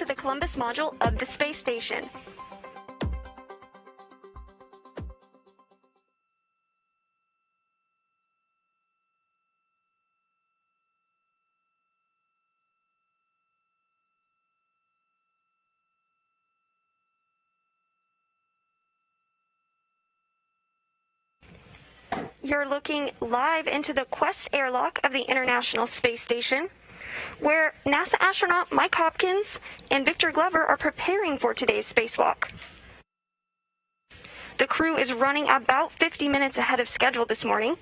to the Columbus module of the space station. You're looking live into the Quest airlock of the International Space Station, where NASA astronaut Mike Hopkins and Victor Glover are preparing for today's spacewalk. The crew is running about 50 minutes ahead of schedule this morning.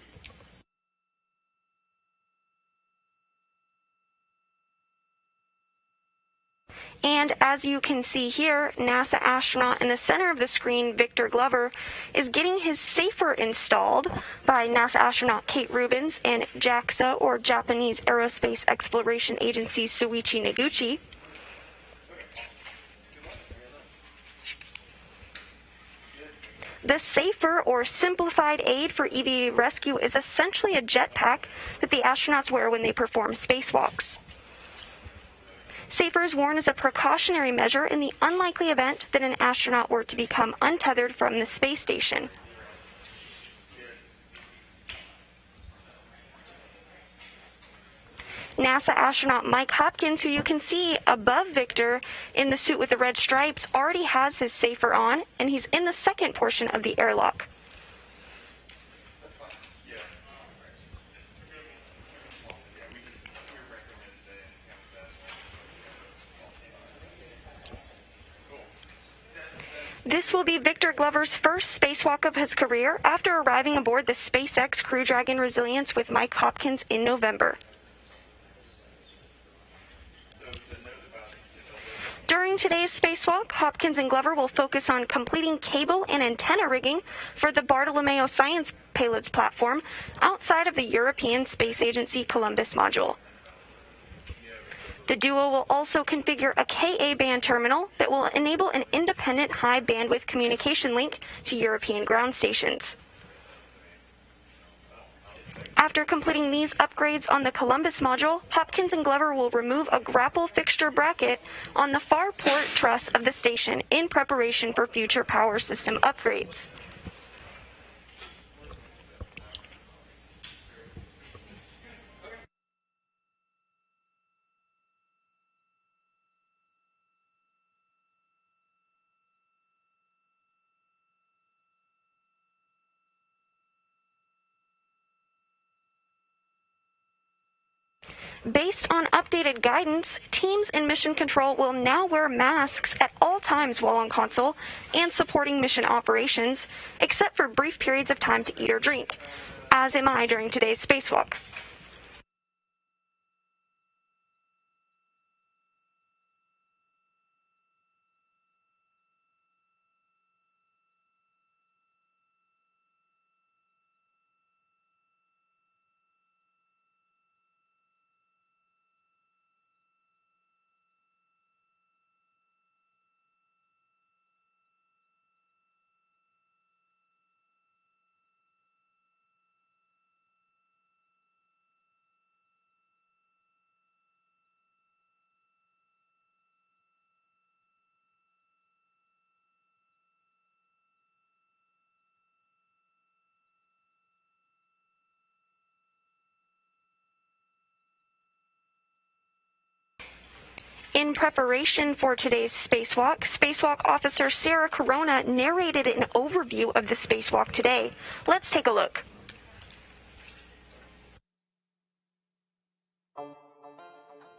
And as you can see here, NASA astronaut in the center of the screen, Victor Glover, is getting his SAFER installed by NASA astronaut Kate Rubins and JAXA, or Japanese Aerospace Exploration Agency, Soichi Noguchi. The SAFER, or Simplified Aid for EVA Rescue, is essentially a jetpack that the astronauts wear when they perform spacewalks. SAFER is worn as a precautionary measure in the unlikely event that an astronaut were to become untethered from the space station. NASA astronaut Mike Hopkins, who you can see above Victor in the suit with the red stripes, already has his SAFER on, and he's in the second portion of the airlock. This will be Victor Glover's first spacewalk of his career after arriving aboard the SpaceX Crew Dragon Resilience with Mike Hopkins in November. During today's spacewalk, Hopkins and Glover will focus on completing cable and antenna rigging for the Bartolomeo Science Payloads platform outside of the European Space Agency Columbus module. The duo will also configure a Ka-band terminal that will enable an independent high-bandwidth communication link to European ground stations. After completing these upgrades on the Columbus module, Hopkins and Glover will remove a grapple fixture bracket on the far port truss of the station in preparation for future power system upgrades. Based on updated guidance, teams in Mission Control will now wear masks at all times while on console and supporting mission operations, except for brief periods of time to eat or drink, as am I during today's spacewalk. In preparation for today's spacewalk, Spacewalk Officer Sarah Corona narrated an overview of the spacewalk today. Let's take a look.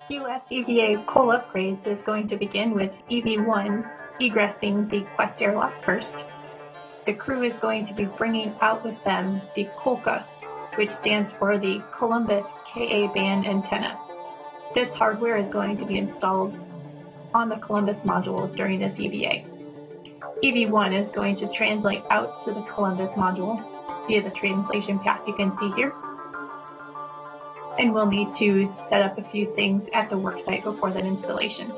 US EVA coal upgrades is going to begin with EV1 egressing the Quest airlock first. The crew is going to be bringing out with them the COLCA, which stands for the Columbus Ka-band antenna. This hardware is going to be installed on the Columbus module during this EVA. EV1 is going to translate out to the Columbus module via the translation path you can see here. And we'll need to set up a few things at the worksite before that installation.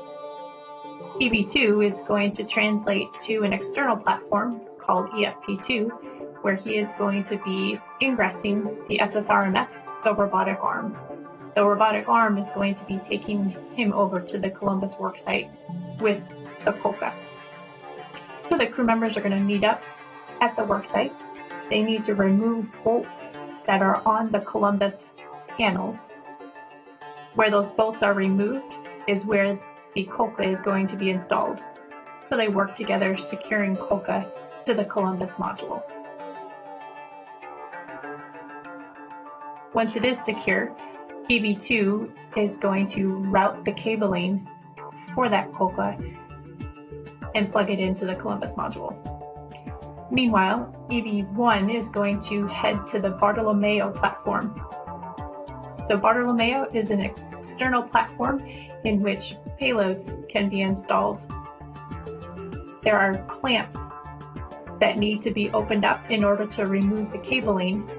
EV2 is going to translate to an external platform called ESP2, where he is going to be ingressing the SSRMS, the robotic arm. The robotic arm is going to be taking him over to the Columbus worksite with the Kolka. So the crew members are going to meet up at the worksite. They need to remove bolts that are on the Columbus panels. Where those bolts are removed is where the Kolka is going to be installed. So they work together securing Kolka to the Columbus module. Once it is secure, EV2 is going to route the cabling for that Kolka and plug it into the Columbus module. Meanwhile, EV1 is going to head to the Bartolomeo platform. So Bartolomeo is an external platform in which payloads can be installed. There are clamps that need to be opened up in order to remove the cabling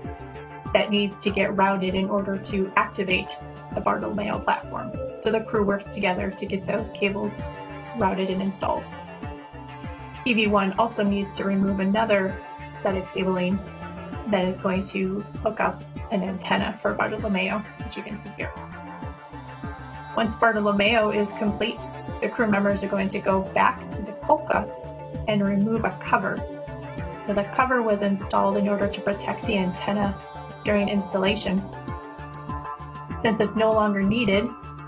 that needs to get routed in order to activate the Bartolomeo platform. So the crew works together to get those cables routed and installed. EV1 also needs to remove another set of cabling that is going to hook up an antenna for Bartolomeo, which you can see here. Once Bartolomeo is complete, the crew members are going to go back to the Kolka and remove a cover. So the cover was installed in order to protect the antenna during installation. Since it's no longer needed,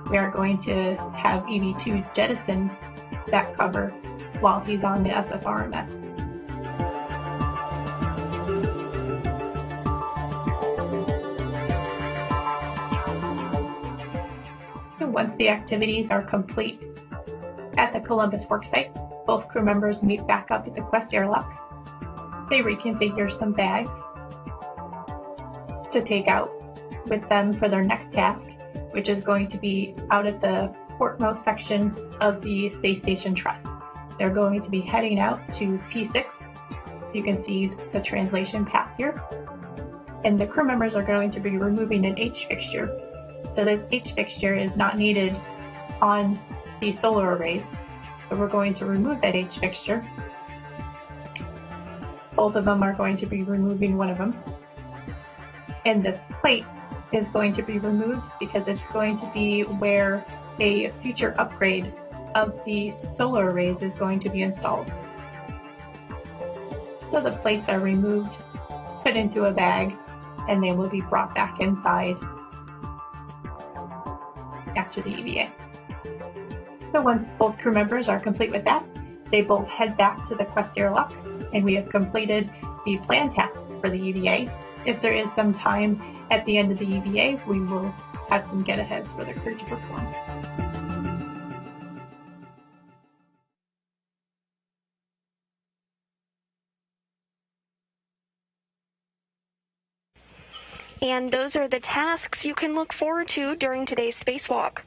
we are going to have EV2 jettison that cover while he's on the SSRMS. And once the activities are complete at the Columbus worksite, both crew members meet back up at the Quest airlock. They reconfigure some bags to take out with them for their next task, which is going to be out at the portmost section of the space station truss. They're going to be heading out to P6. You can see the translation path here. And the crew members are going to be removing an H-fixture. So this H-fixture is not needed on the solar arrays. So we're going to remove that H-fixture. Both of them are going to be removing one of them. And this plate is going to be removed because it's going to be where a future upgrade of the solar arrays is going to be installed. So the plates are removed, put into a bag, and they will be brought back inside after the EVA. So once both crew members are complete with that, they both head back to the Quest airlock, and we have completed the planned tasks for the EVA. If there is some time at the end of the EVA, we will have some get-aheads for the crew to perform. And those are the tasks you can look forward to during today's spacewalk.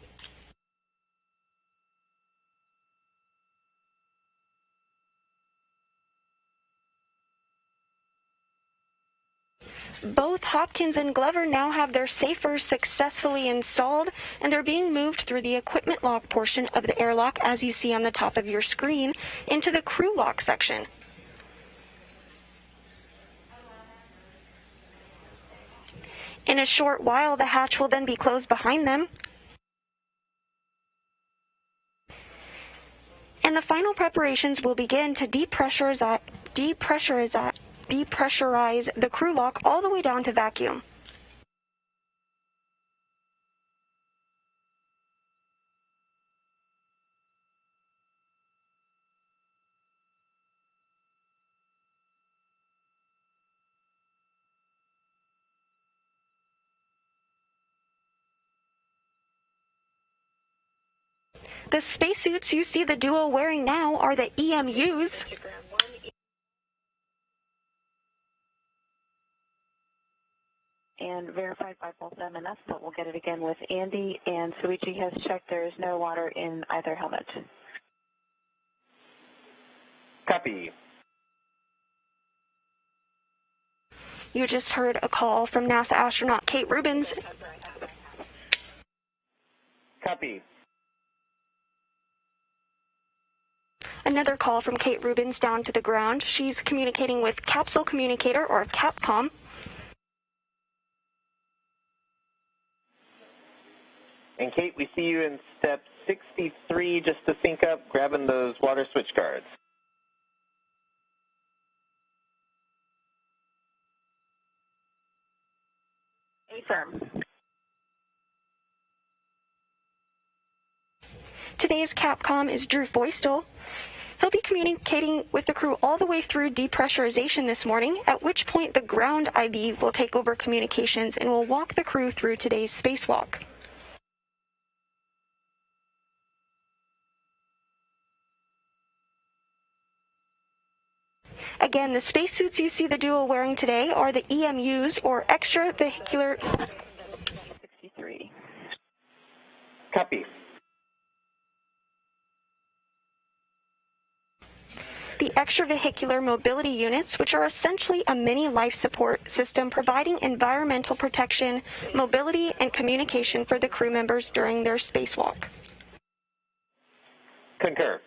Both Hopkins and Glover now have their safers successfully installed, and they're being moved through the equipment lock portion of the airlock, as you see on the top of your screen, into the crew lock section. In a short while, the hatch will then be closed behind them. And the final preparations will begin to depressurize the crew lock all the way down to vacuum. The spacesuits you see the duo wearing now are the EMUs. And verified by both M&S, but we'll get it again with Andy, and Suichi has checked there is no water in either helmet. Copy. You just heard a call from NASA astronaut Kate Rubins. Copy. Another call from Kate Rubins down to the ground. She's communicating with Capsule Communicator, or Capcom. And Kate, we see you in step 63, just to sync up, grabbing those water switch cards. Affirm. Today's Capcom is Drew Foistel. He'll be communicating with the crew all the way through depressurization this morning, at which point the ground IB will take over communications and will walk the crew through today's spacewalk. Again, the spacesuits you see the duo wearing today are the EMUs, or extravehicular... 63. Copy. The extravehicular mobility units, which are essentially a mini life support system providing environmental protection, mobility, and communication for the crew members during their spacewalk. Concur.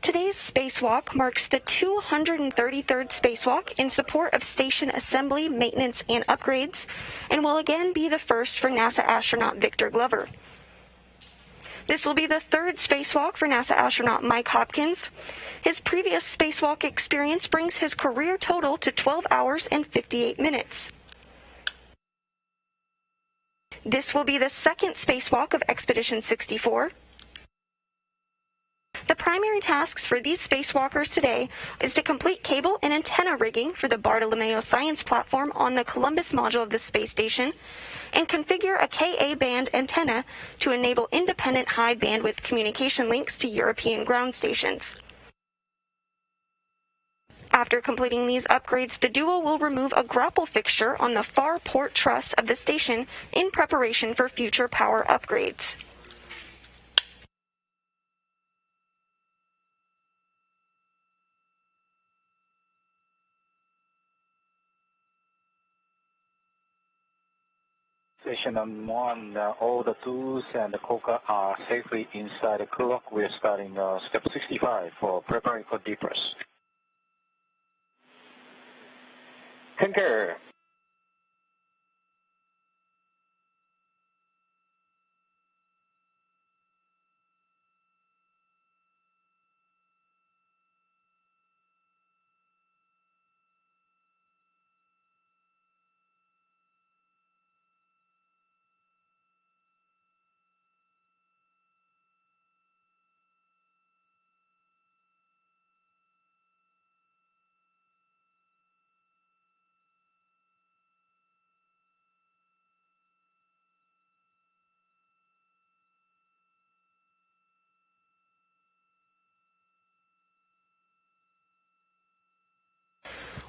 Today's spacewalk marks the 233rd spacewalk in support of station assembly, maintenance, and upgrades, and will again be the first for NASA astronaut Victor Glover. This will be the third spacewalk for NASA astronaut Mike Hopkins. His previous spacewalk experience brings his career total to 12 hours and 58 minutes. This will be the second spacewalk of Expedition 64. The primary tasks for these spacewalkers today is to complete cable and antenna rigging for the Bartolomeo science platform on the Columbus module of the space station, and configure a Ka-band antenna to enable independent high-bandwidth communication links to European ground stations. After completing these upgrades, the duo will remove a grapple fixture on the far port truss of the station in preparation for future power upgrades. Station 1, all the tools and the coca are safely inside the crew lock. We are starting step 65 for preparing for depress. Concur.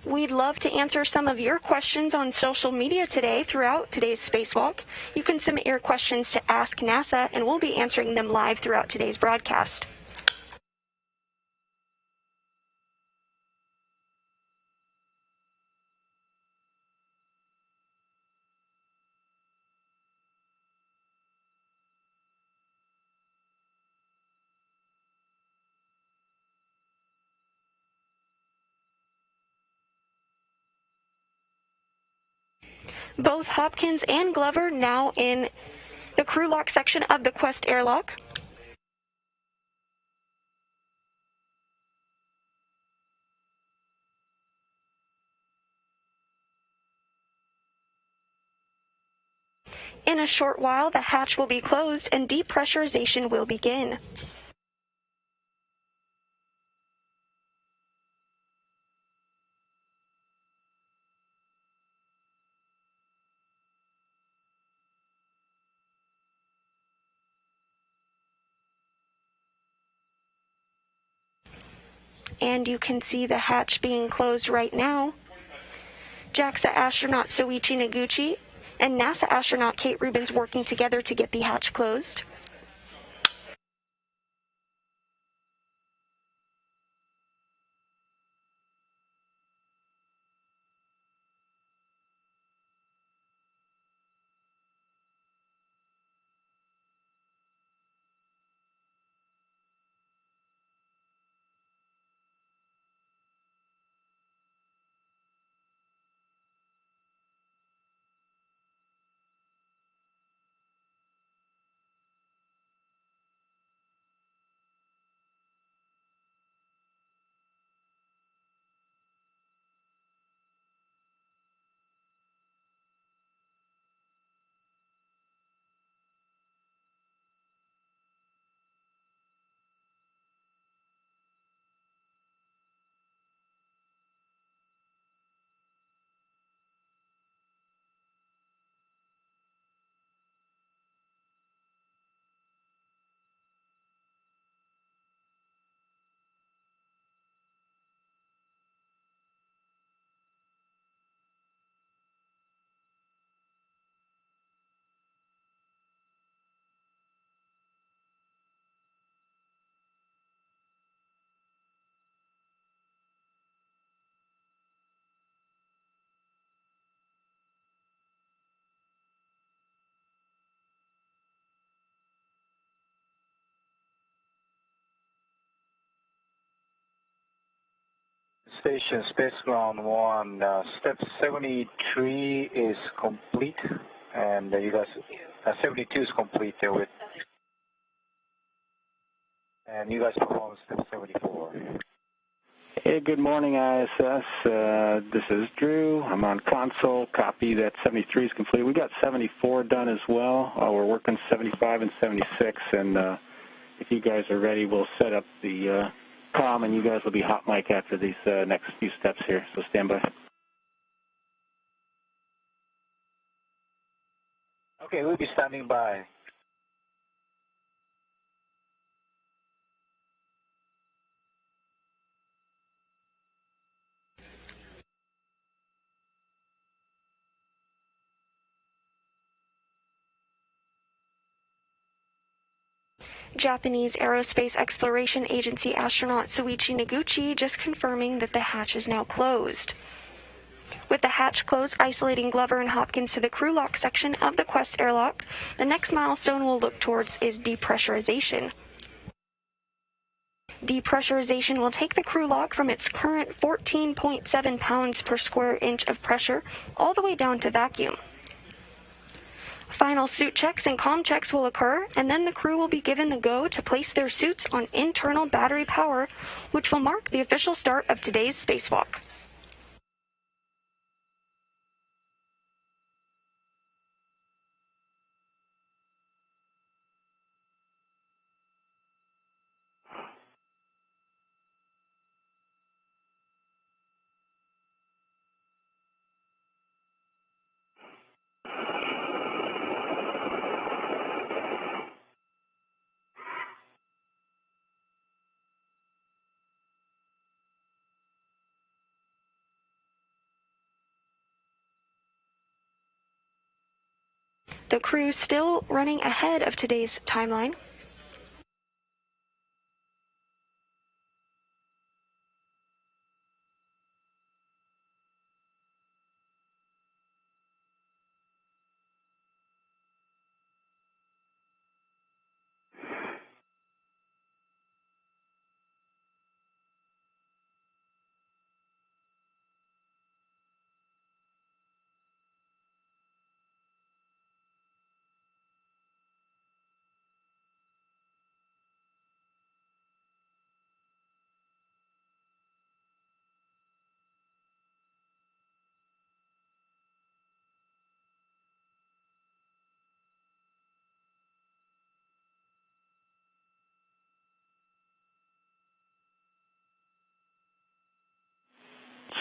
We'd love to answer some of your questions on social media today throughout today's spacewalk. You can submit your questions to Ask NASA, and we'll be answering them live throughout today's broadcast. Both Hopkins and Glover now in the crew lock section of the Quest Airlock. In a short while, the hatch will be closed and depressurization will begin. and you can see the hatch being closed right now. JAXA astronaut Soichi Noguchi and NASA astronaut Kate Rubins working together to get the hatch closed. Station Space Ground 1, step 73 is complete, and you guys, 72 is complete with, and you guys performed step 74. Hey, good morning, ISS. This is Drew. I'm on console. Copy that 73 is complete. We got 74 done as well. We're working 75 and 76, and if you guys are ready, we'll set up the comm, and you guys will be hot mic after these next few steps here, so stand by. Okay, we'll be standing by. Japanese Aerospace Exploration Agency astronaut Soichi Noguchi just confirming that the hatch is now closed. With the hatch closed, isolating Glover and Hopkins to the crew lock section of the Quest airlock, the next milestone we'll look towards is depressurization. Depressurization will take the crew lock from its current 14.7 pounds per square inch of pressure all the way down to vacuum. Final suit checks and comm checks will occur, and then the crew will be given the go to place their suits on internal battery power, which will mark the official start of today's spacewalk. The crew still running ahead of today's timeline.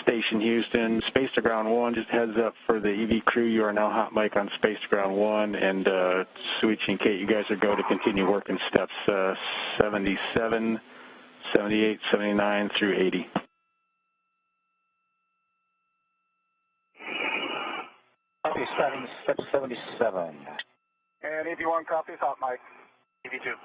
Station Houston, Space to Ground 1, just heads up for the EV crew, you are now hot mic on Space to Ground 1, and Soichi and Kate, you guys are go to continue working steps 77, 78, 79 through 80. Copy, starting step 77. And EV1 copies, hot mic. EV2.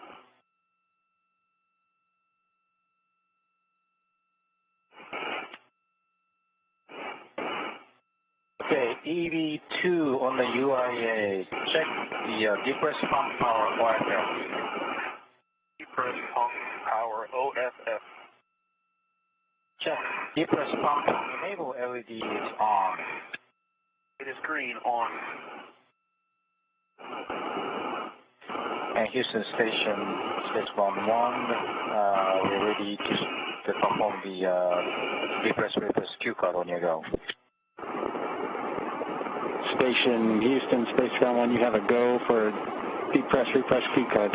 Okay, EV2 on the UIA. Check the depress pump power OFF. Depress pump power OFF. Check depress pump enable LED is on. It is green on. And Houston Station, Spacewalk 1, we're ready to perform the repress Q card on your go. Station Houston, Spacecraft 1, you have a go for repress Q card.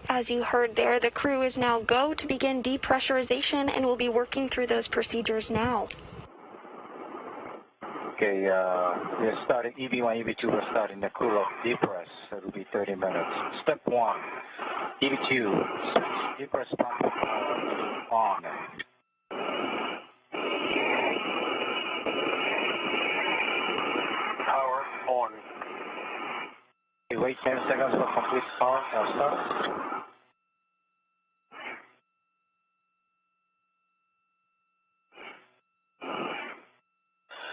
As you heard there, the crew is now go to begin depressurization and will be working through those procedures now. Okay, we're starting EV1, EV2, we're starting the crew lock depress. It'll be 30 minutes. Step 1, EV2, depress pump on. Power on. Okay, wait 10 seconds for complete start. Start.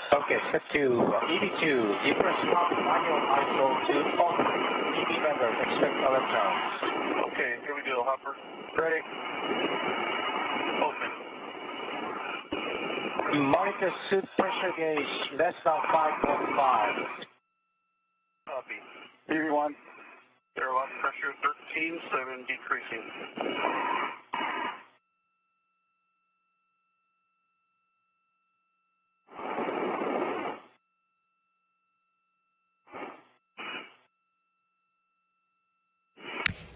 Okay, step 2, EV2, depress pump manual ISO to off. EV members, expect electrons. Okay, here we go, Hopper. Ready? Open. Monitor suit pressure gauge less than 5.5. Copy. EV1. Airlock pressure 13.7 decreasing.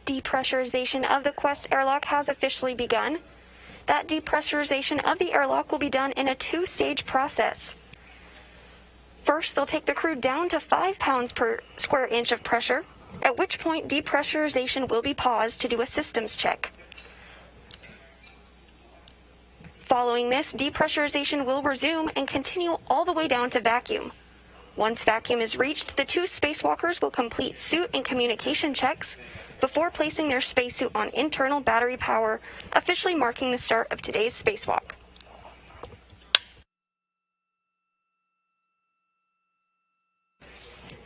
Depressurization of the Quest airlock has officially begun. That depressurization of the airlock will be done in a two-stage process. First, they'll take the crew down to 5 pounds per square inch of pressure, at which point depressurization will be paused to do a systems check. Following this, depressurization will resume and continue all the way down to vacuum. Once vacuum is reached, the two spacewalkers will complete suit and communication checks before placing their spacesuit on internal battery power, officially marking the start of today's spacewalk.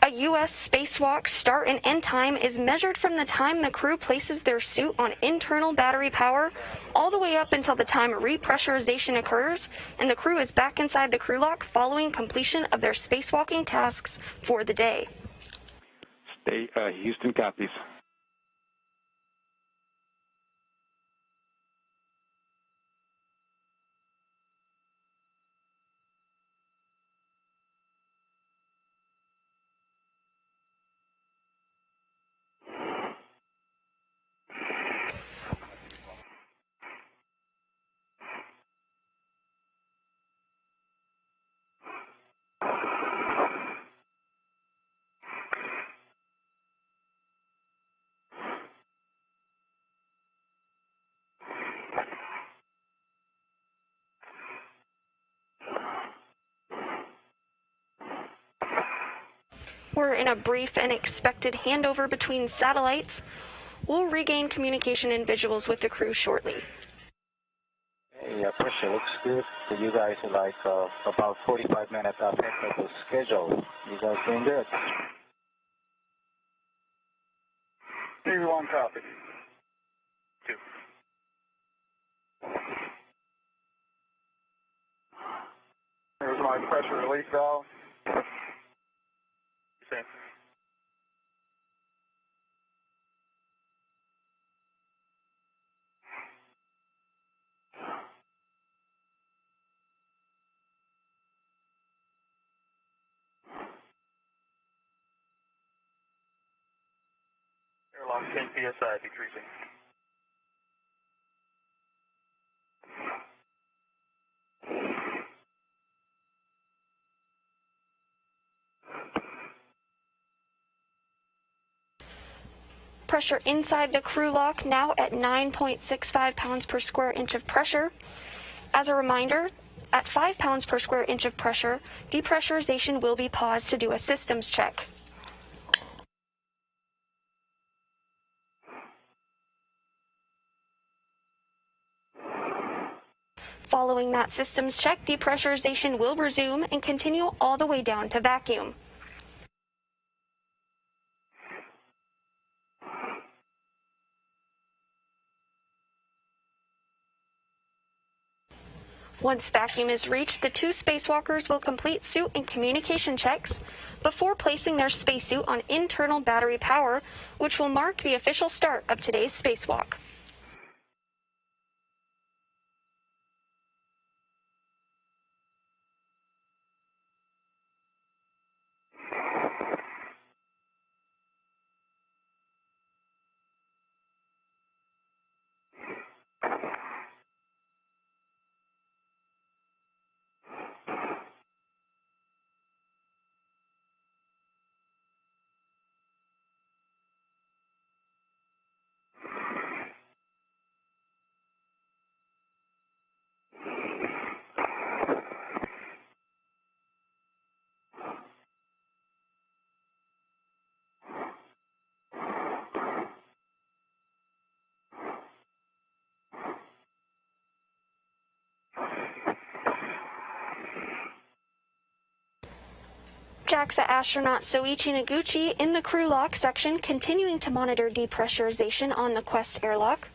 A U.S. spacewalk start and end time is measured from the time the crew places their suit on internal battery power all the way up until the time repressurization occurs and the crew is back inside the crew lock following completion of their spacewalking tasks for the day. Houston copies. We're in a brief and expected handover between satellites. We'll regain communication and visuals with the crew shortly. Hey, pressure looks good. So you guys are like about 45 minutes ahead of the schedule. You guys doing good? EV1 copy. 2. Here's my pressure release valve. Same. Airlock 10 psi decreasing. pressure inside the crew lock now at 9.65 pounds per square inch of pressure. As a reminder, at 5 pounds per square inch of pressure, depressurization will be paused to do a systems check. Following that systems check, depressurization will resume and continue all the way down to vacuum. Once vacuum is reached, the two spacewalkers will complete suit and communication checks before placing their spacesuit on internal battery power, which will mark the official start of today's spacewalk. JAXA astronaut Soichi Noguchi in the crew lock section continuing to monitor depressurization on the Quest airlock,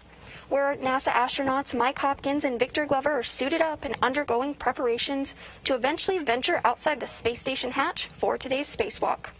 where NASA astronauts Mike Hopkins and Victor Glover are suited up and undergoing preparations to eventually venture outside the space station hatch for today's spacewalk.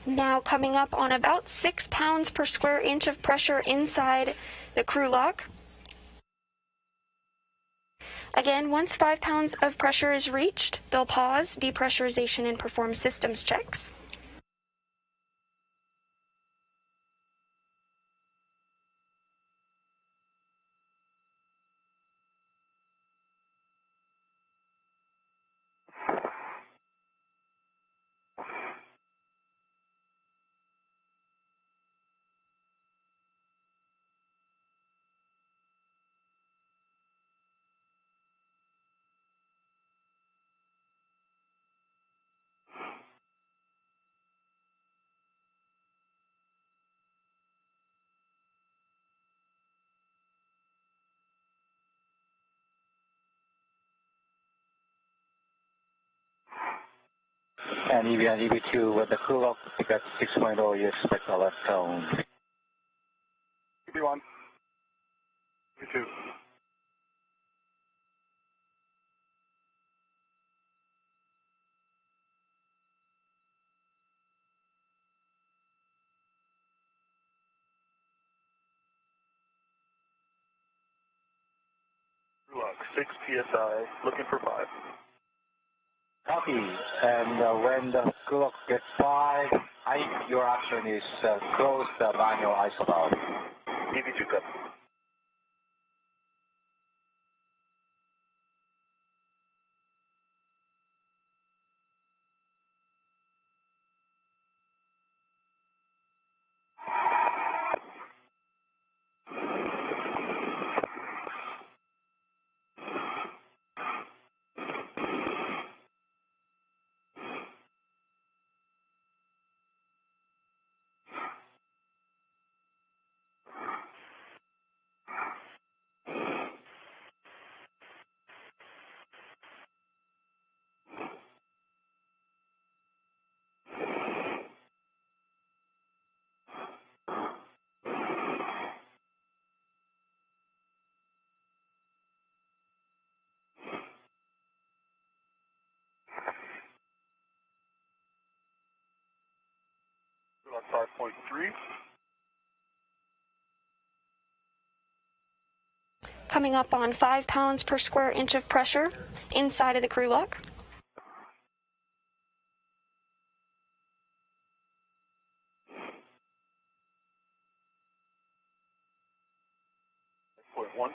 Now coming up on about 6 pounds per square inch of pressure inside the crew lock. Again, once 5 pounds of pressure is reached, they'll pause depressurization and perform systems checks. And EV and EV2 with the crew lock at 6.0, you expect a left tone. EV1, EV2. Crew lock, 6 PSI, looking for 5. Copy. And when the crew lock gets 5, your action is close the manual ISO valve. EV2 copy. 5.3. Coming up on 5 pounds per square inch of pressure inside of the crew lock. Point 1.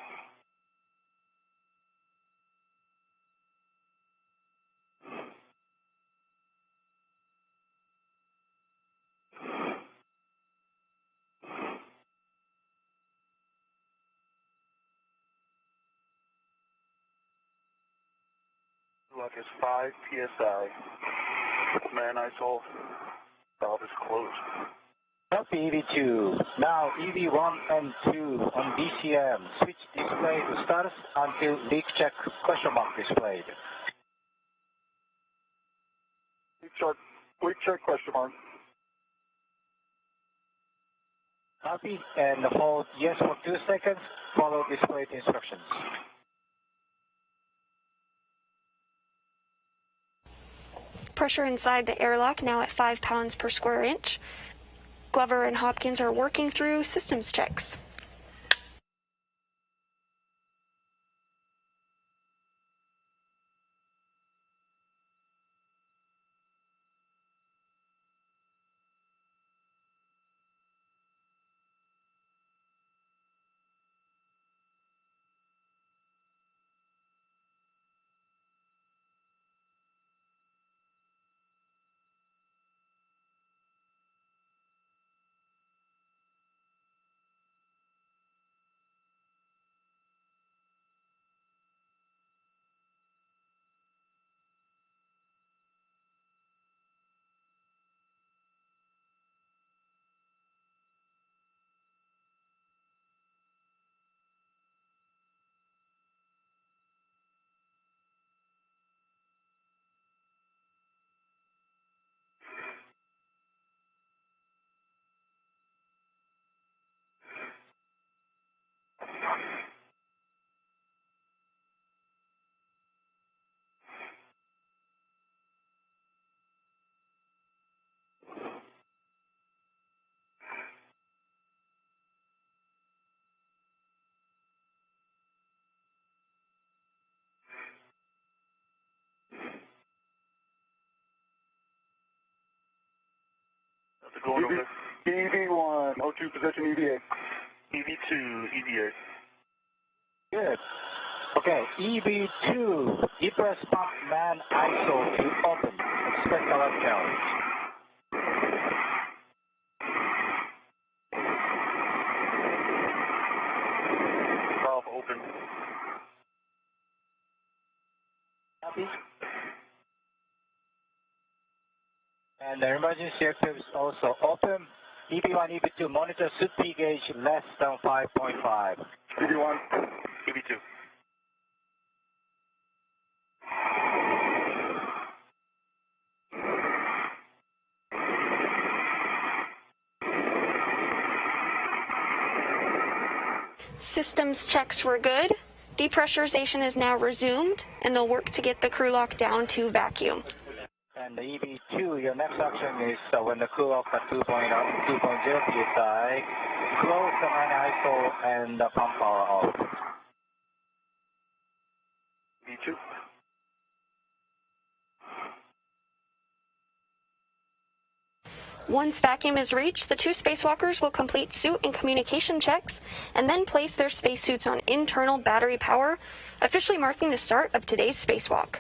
Lock is 5 psi. Man ISO valve is closed. Copy EV2. Now EV1 and 2 on DCM. Switch display to status until leak check question mark displayed. Leak check question mark. Copy and hold yes for 2 seconds. Follow displayed instructions. Pressure inside the airlock now at 5 pounds per square inch. Glover and Hopkins are working through systems checks. Going over there. EV1, O2 position EVA. EV2, EVA. Good. Okay, EV2, depress pump man ISO to open. Expect alert challenge. Valve open. Copy. And the emergency exit is also open. EV1, EV2 monitor suit P gauge less than 5.5. EV1, EV2. Systems checks were good. Depressurization is now resumed, and they'll work to get the crew lock down to vacuum. And the EV2, your next action is when the crew lock at 2.0 psi, close the man ISO and the pump power off. EV2. Once vacuum is reached, the 2 spacewalkers will complete suit and communication checks and then place their spacesuits on internal battery power, officially marking the start of today's spacewalk.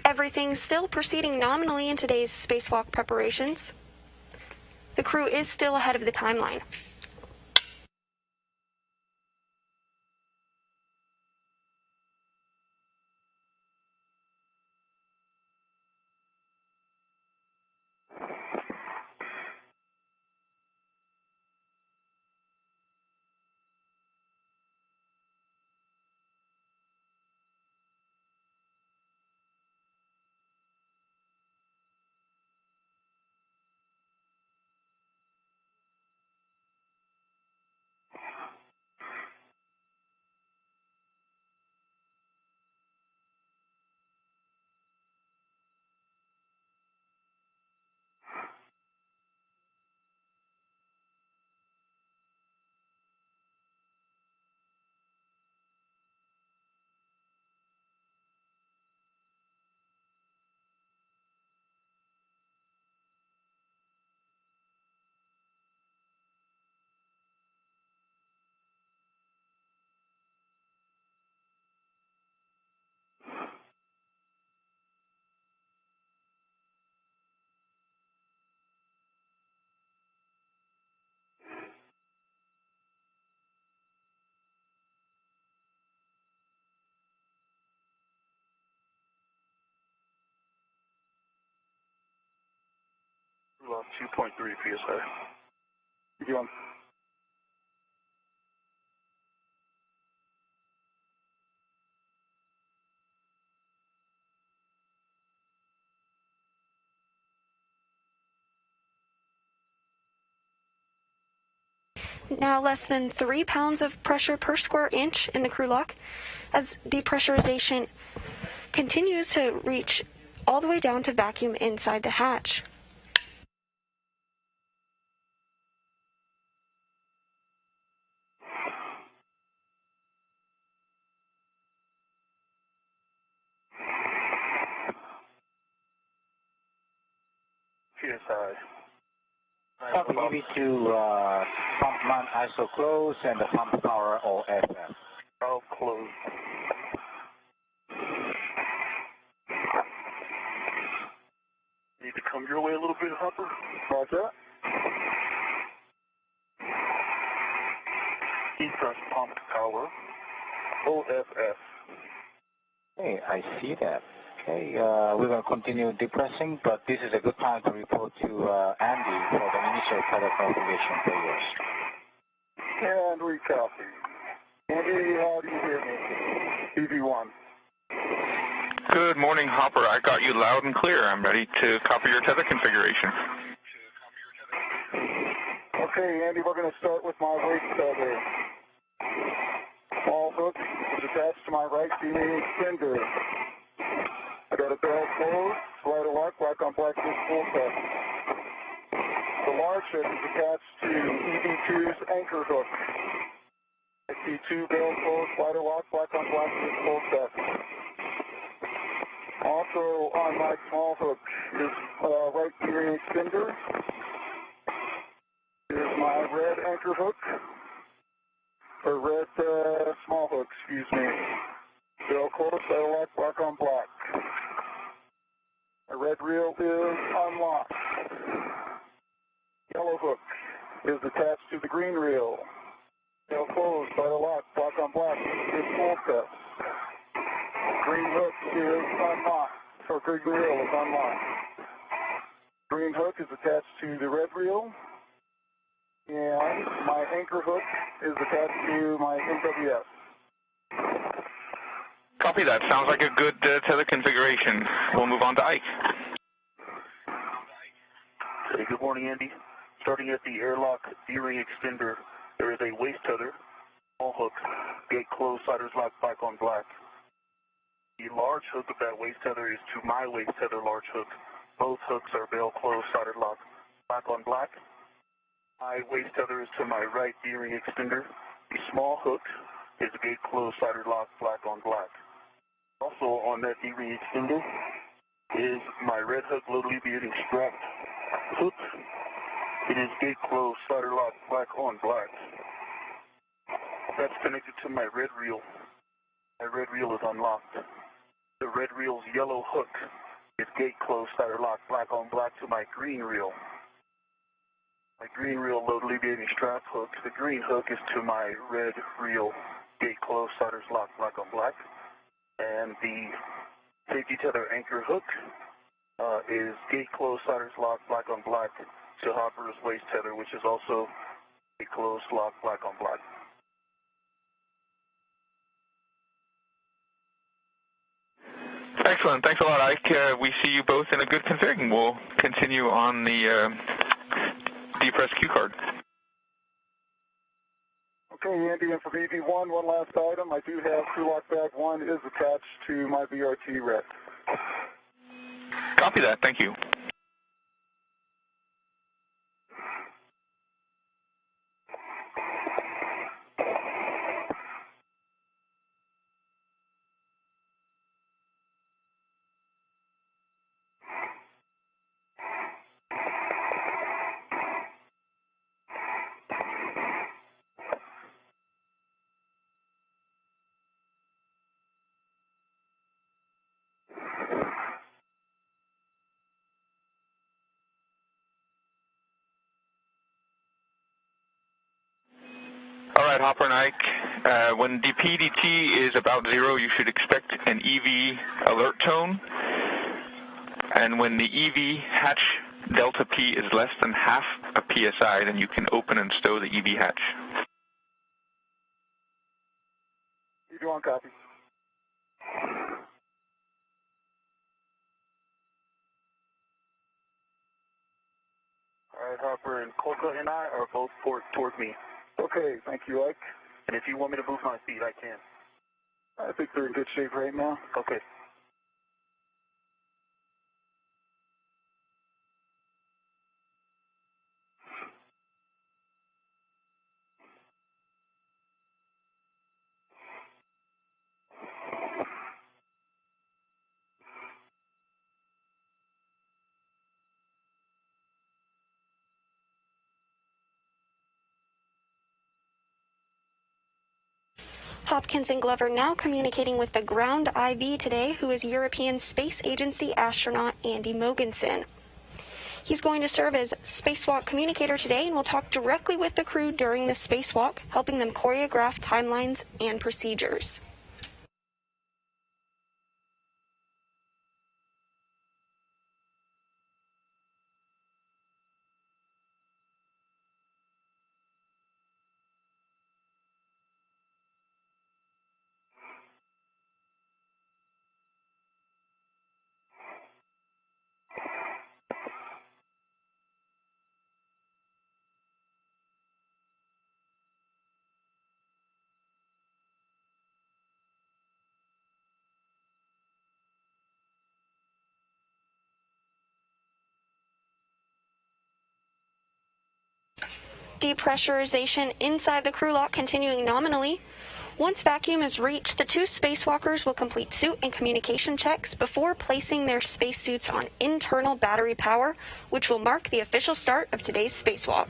Everything's still proceeding nominally in today's spacewalk preparations. The crew is still ahead of the timeline. 2.3 PSI. EV1. Now less than 3 pounds of pressure per square inch in the crew lock as depressurization continues to reach all the way down to vacuum inside the hatch. PSI. Copy EV2, pump man ISO close and the pump power all FF. All closed. Need to come your way a little bit, Hopper. Roger. Depress pump power. OFF. Hey, I see that. Okay, we're going to continue depressing, but this is a good time to report to Andy for the initial tether configuration failures. And we copy. Andy, how do you hear me? EV1. Good morning, Hopper. I got you loud and clear. I'm ready to copy your tether configuration. Okay, Andy, we're going to start with my waist tether. Small hook is attached to my right D-ring extender. I got a bell closed, slider lock, black on black disc full test. The large hook is attached to EV2's anchor hook. I see 2 bell closed, slider lock, black on black disc full test. Also on my small hook is right D-ring extender. Here's my red anchor hook, or red small hook, excuse me. Bell closed, slider lock, black on black. The red reel is unlocked. Yellow hook is attached to the green reel. Bell closed, slider lock, black on black, is full test. Green hook is unlocked, or green reel is unlocked. Green hook is attached to the red reel. And my anchor hook is attached to my MWS. Copy that. Sounds like a good tether configuration. We'll move on to Ike. Hey, good morning, Andy. Starting at the airlock D-ring extender, there is a waist tether, small hook, gate closed, sliders lock, black on black. The large hook of that waist tether is to my waist tether large hook. Both hooks are bell closed, solder lock, black on black. My waist tether is to my right D-ring extender. The small hook is gate closed, solder lock, black on black. Also on that D-ring extender is my red hook low alleviating strap hook. It is gate closed, solder lock, black on black. That's connected to my red reel. My red reel is unlocked. The red reel's yellow hook is gate closed, solder lock, black on black to my green reel. My green reel load alleviating strap hook. The green hook is to my red reel, gate closed, solders lock, black on black. And the safety tether anchor hook is gate closed, solders lock, black on black to Hopper's waist tether, which is also gate closed, lock, black on black. Excellent. Thanks a lot, Ike. We see you both in a good config, and we'll continue on the depress Q card. Okay, Andy, and for EV1, one last item. I do have crew lock bag 1 is attached to my BRT rec. Copy that. Thank you. All right, Hopper and Ike, when DPDT is about 0, you should expect an EV alert tone. And when the EV hatch delta P is less than half a psi, then you can open and stow the EV hatch. You on copy? All right, Harper and Coca and I are both towards me. Okay, thank you, Ike. And if you want me to move my feet, I can. I think they're in good shape right now. Okay. Hopkins and Glover now communicating with the ground IV today, who is European Space Agency astronaut Andy Mogensen. He's going to serve as Spacewalk communicator today and will talk directly with the crew during the spacewalk, helping them choreograph timelines and procedures. Depressurization inside the crew lock continuing nominally. Once vacuum is reached, the two spacewalkers will complete suit and communication checks before placing their spacesuits on internal battery power, which will mark the official start of today's spacewalk.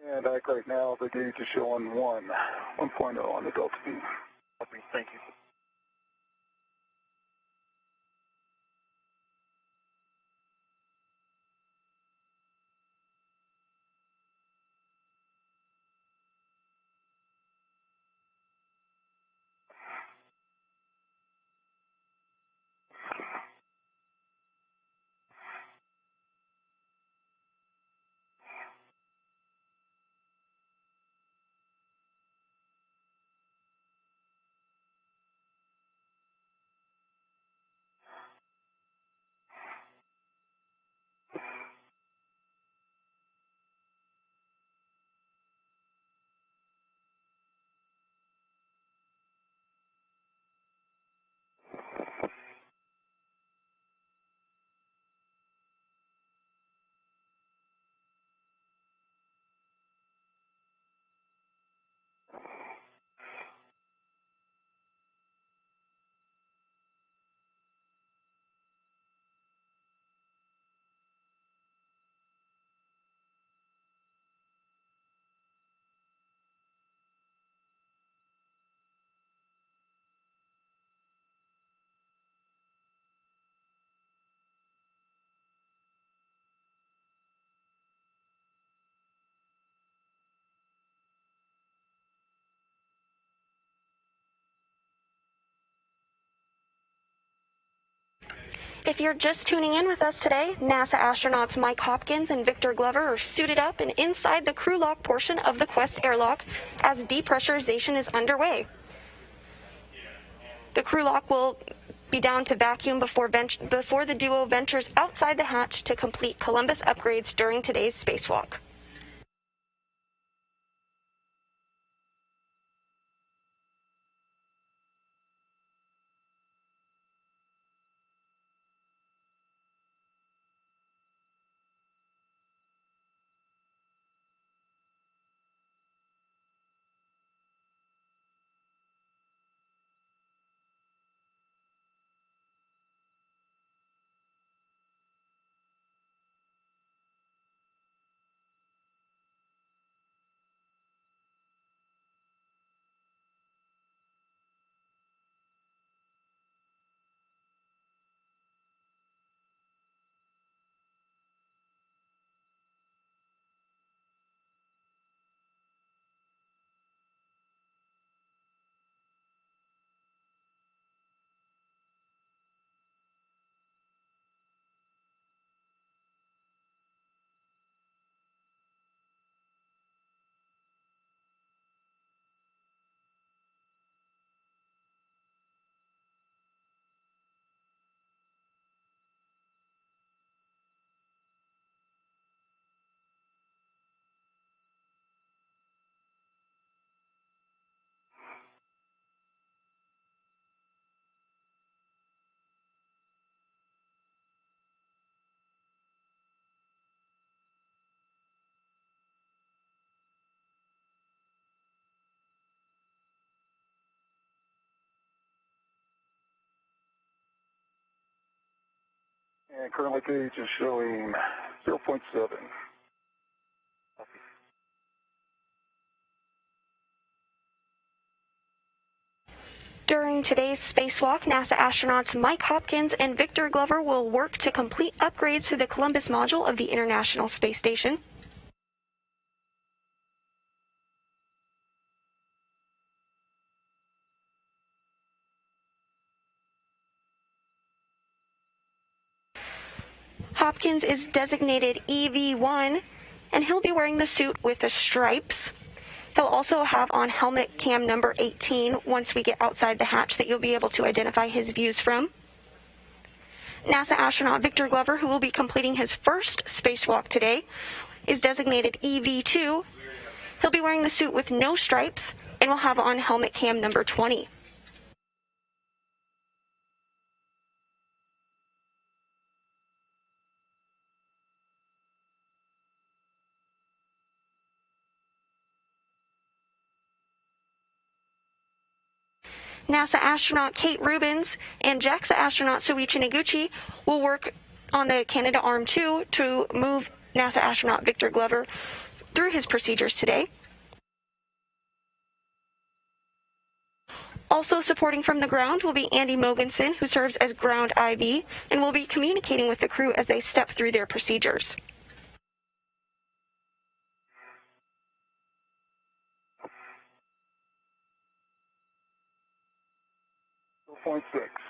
And Ike, right now, the gauge is showing 1.0 on the delta P. Okay, thank you. If you're just tuning in with us today, NASA astronauts Mike Hopkins and Victor Glover are suited up and inside the crew lock portion of the Quest airlock as depressurization is underway. The crew lock will be down to vacuum before the duo ventures outside the hatch to complete Columbus upgrades during today's spacewalk. And currently gauge is showing 0.7. During today's spacewalk, NASA astronauts Mike Hopkins and Victor Glover will work to complete upgrades to the Columbus module of the International Space Station. Hopkins is designated EV1, and he'll be wearing the suit with the stripes. He'll also have on helmet cam number 18 once we get outside the hatch that you'll be able to identify his views from. NASA astronaut Victor Glover, who will be completing his first spacewalk today, is designated EV2. He'll be wearing the suit with no stripes and will have on helmet cam number 20. NASA astronaut Kate Rubins and JAXA astronaut Soichi Noguchi will work on the Canadarm2 to move NASA astronaut Victor Glover through his procedures today. Also supporting from the ground will be Andy Mogensen, who serves as ground IV and will be communicating with the crew as they step through their procedures. .6.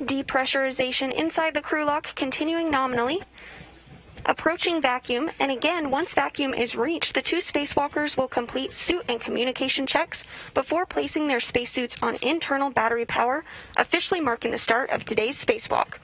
Depressurization inside the crew lock continuing nominally. Approaching vacuum, and again, once vacuum is reached, the two spacewalkers will complete suit and communication checks before placing their spacesuits on internal battery power, officially marking the start of today's spacewalk.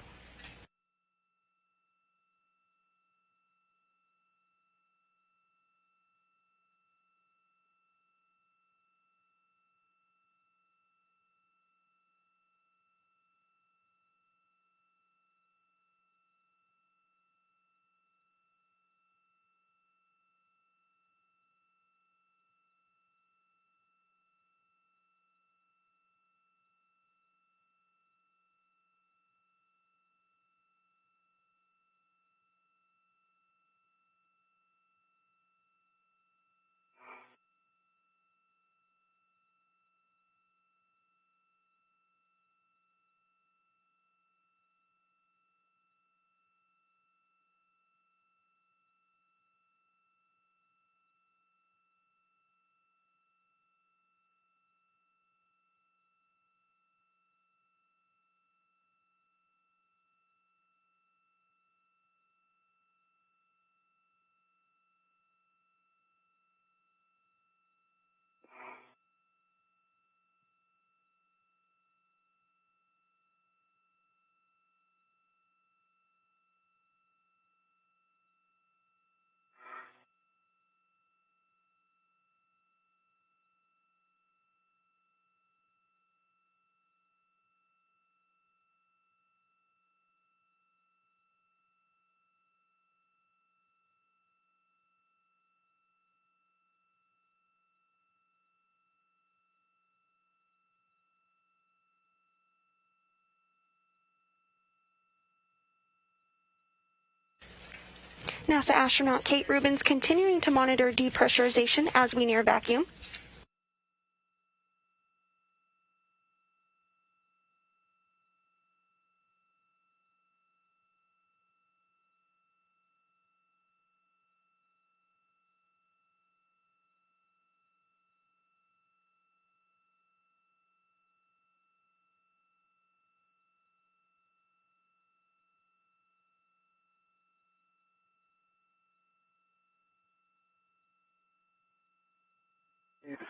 NASA astronaut Kate Rubins continuing to monitor depressurization as we near vacuum.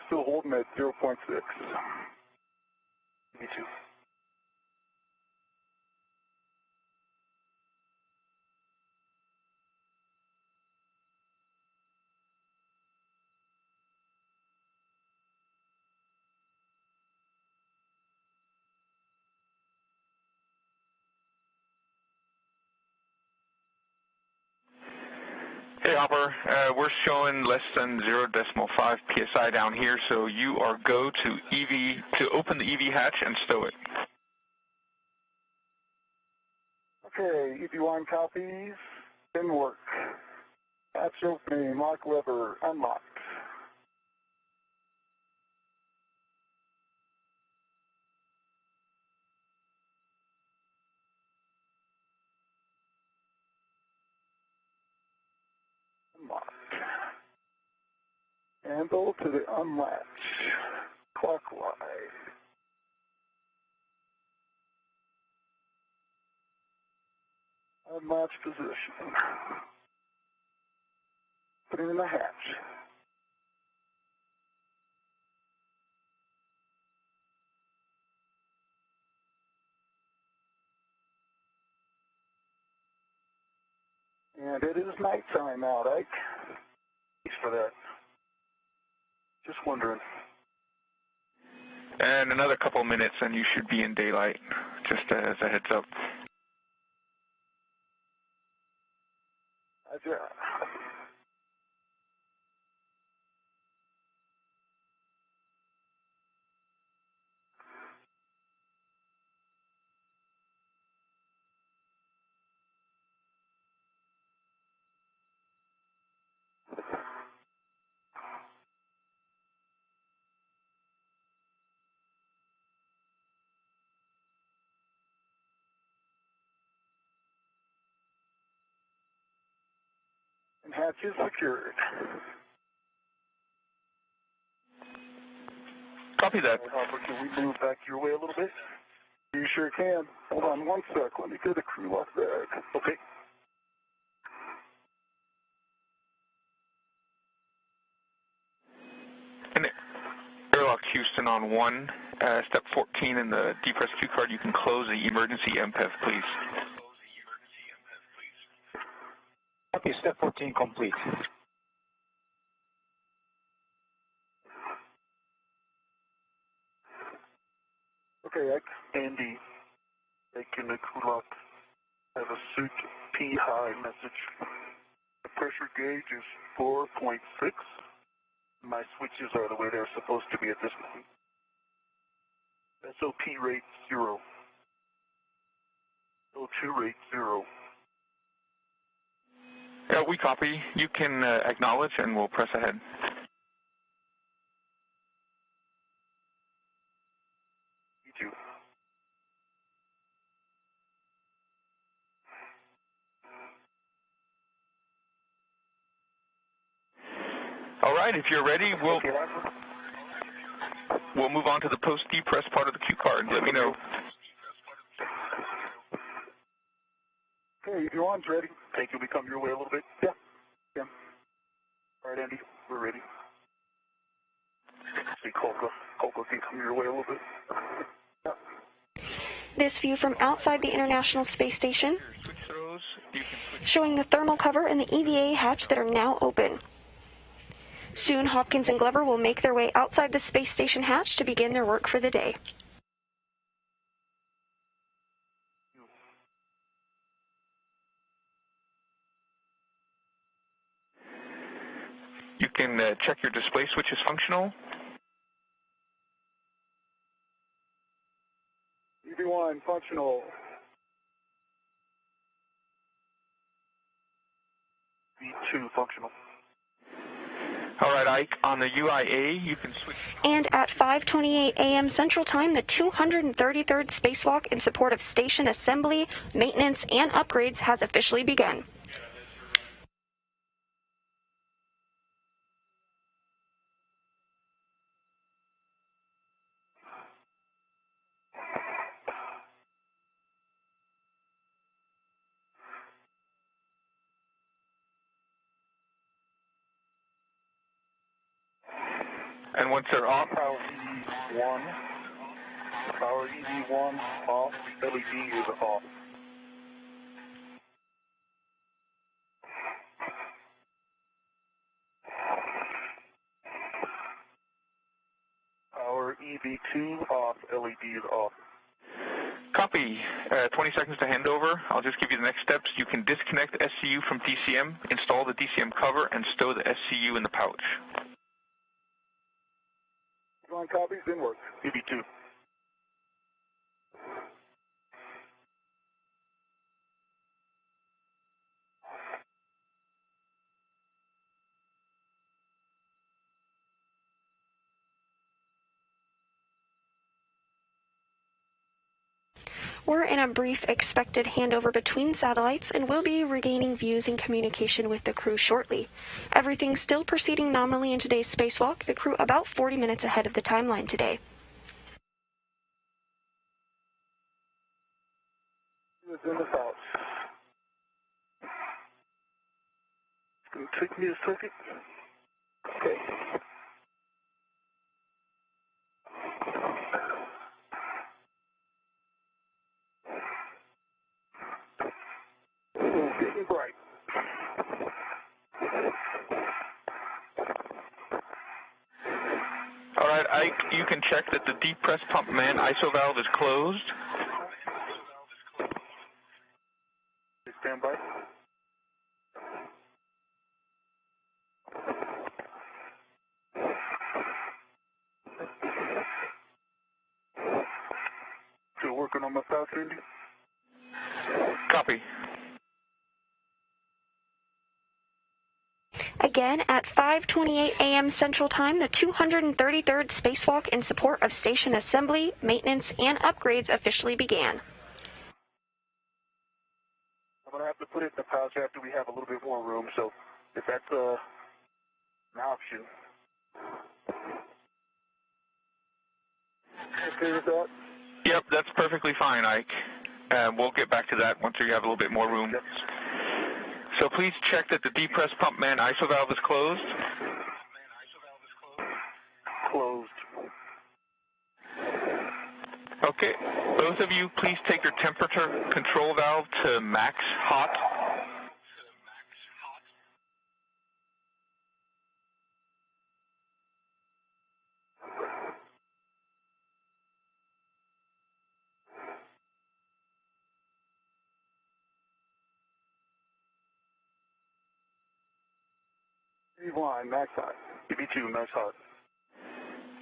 Still holding at 0.6. Me too. Hey, Hopper. We're showing less than 0.5 psi down here, so you are go to open the EV hatch and stow it. Okay, EV1 copies. Didn't work. Hatch opening, lock lever, unlocked. Unlocked. Handle to the unlatch. Clockwise. Unlatch position. Put it in the hatch. And it is nighttime now, Ike. Thanks for that. Just wondering. And another couple minutes and you should be in daylight, just as a heads up. And hatch is secured. Copy that. Hopper, can we move back your way a little bit? You sure can. Hold on one sec. Let me get a crew lock bag. Okay. And Airlock Houston on 1, step 14 in the depress Q card, you can close the emergency MPEV, please. Okay, step 14 complete. Okay, Andy, taking the Kulak. Have a suit P high message. The pressure gauge is 4.6. My switches are the way they're supposed to be at this point. SOP rate 0. O2 rate 0. Yeah, we copy. You can acknowledge and we'll press ahead. You too. All right, if you're ready, we'll move on to the post-depress part of the Q card. Let me know. Okay, if your one's ready, think you'll become your way a little bit? Yeah. Yeah. All right, Andy, we're ready. See, Colca can come your way a little bit. Yeah. This view from outside the International Space Station, showing the thermal cover and the EVA hatch that are now open. Soon, Hopkins and Glover will make their way outside the space station hatch to begin their work for the day. You can check your display switch is functional. EV1 functional. V2 functional. All right, Ike, on the UIA, you can switch. And at 5:28 a.m. Central Time, the 233rd Spacewalk in support of station assembly, maintenance, and upgrades has officially begun. And once they're off? Power EV1. Power EV1 off. LED is off. Power EV2 off. LED is off. Copy. 20 seconds to handover. I'll just give you the next steps. You can disconnect the SCU from DCM, install the DCM cover, and stow the SCU in the pouch. Line copies, then work. EV2. We're in a brief expected handover between satellites and will be regaining views and communication with the crew shortly. Everything's still proceeding nominally in today's spacewalk, the crew about 40 minutes ahead of the timeline today. It's in the pouch. It's going to take me a second. Okay. Getting bright. All right, Ike, you can check that the depress pump man ISO valve is closed. Stand by. Still working on my pouch, Andy? Copy. Again, at 5:28 a.m. Central Time, the 233rd Spacewalk in support of station assembly, maintenance, and upgrades officially began. I'm going to have to put it in the pouch after we have a little bit more room, so if that's an option. Okay with that? Yep, that's perfectly fine, Ike. We'll get back to that once you have a little bit more room. Yep. So please check that the depress pump man ISO valve is closed. Closed. Okay, both of you, please take your temperature control valve to max hot. EV1, max hot. EV2, max hot.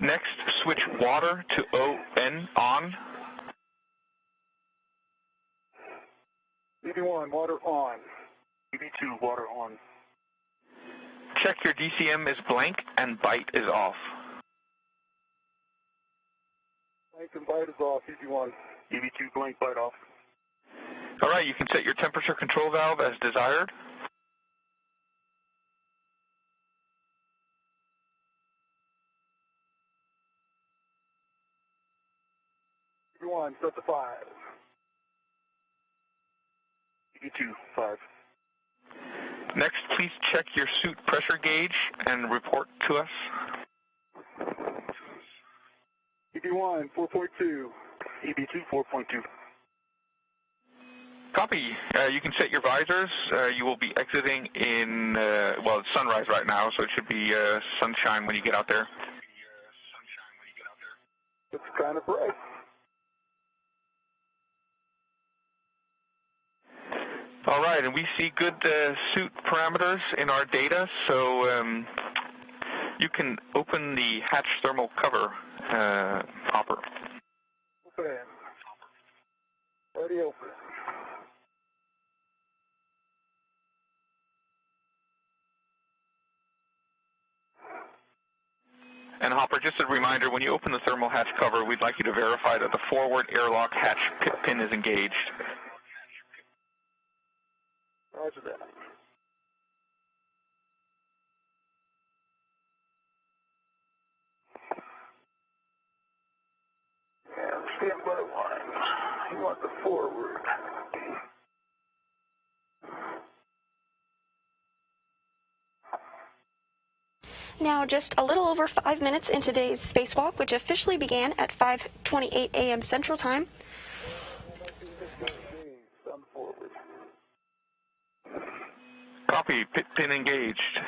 Next, switch water to on. EV1, water on. EV2, water on. Check your DCM is blank and bite is off. Blank and bite is off, EV1. EV2, blank, bite off. All right, you can set your temperature control valve as desired. EV1, set to 5. EV2, 5. Next, please check your suit pressure gauge and report to us. EV1, 4.2. EV2, 4.2. Copy. You can set your visors. You will be exiting in, well, it's sunrise right now, so it should be sunshine when you get out there. It's kind of bright. All right, and we see good suit parameters in our data, so you can open the hatch thermal cover, Hopper. Open. Already open. And Hopper, just a reminder, when you open the thermal hatch cover, we'd like you to verify that the forward airlock hatch pit pin is engaged. Roger that. And stand by line. You want the forward. Now just a little over 5 minutes in today's spacewalk, which officially began at 5:28 a.m. Central Time. Copy, pit pin engaged.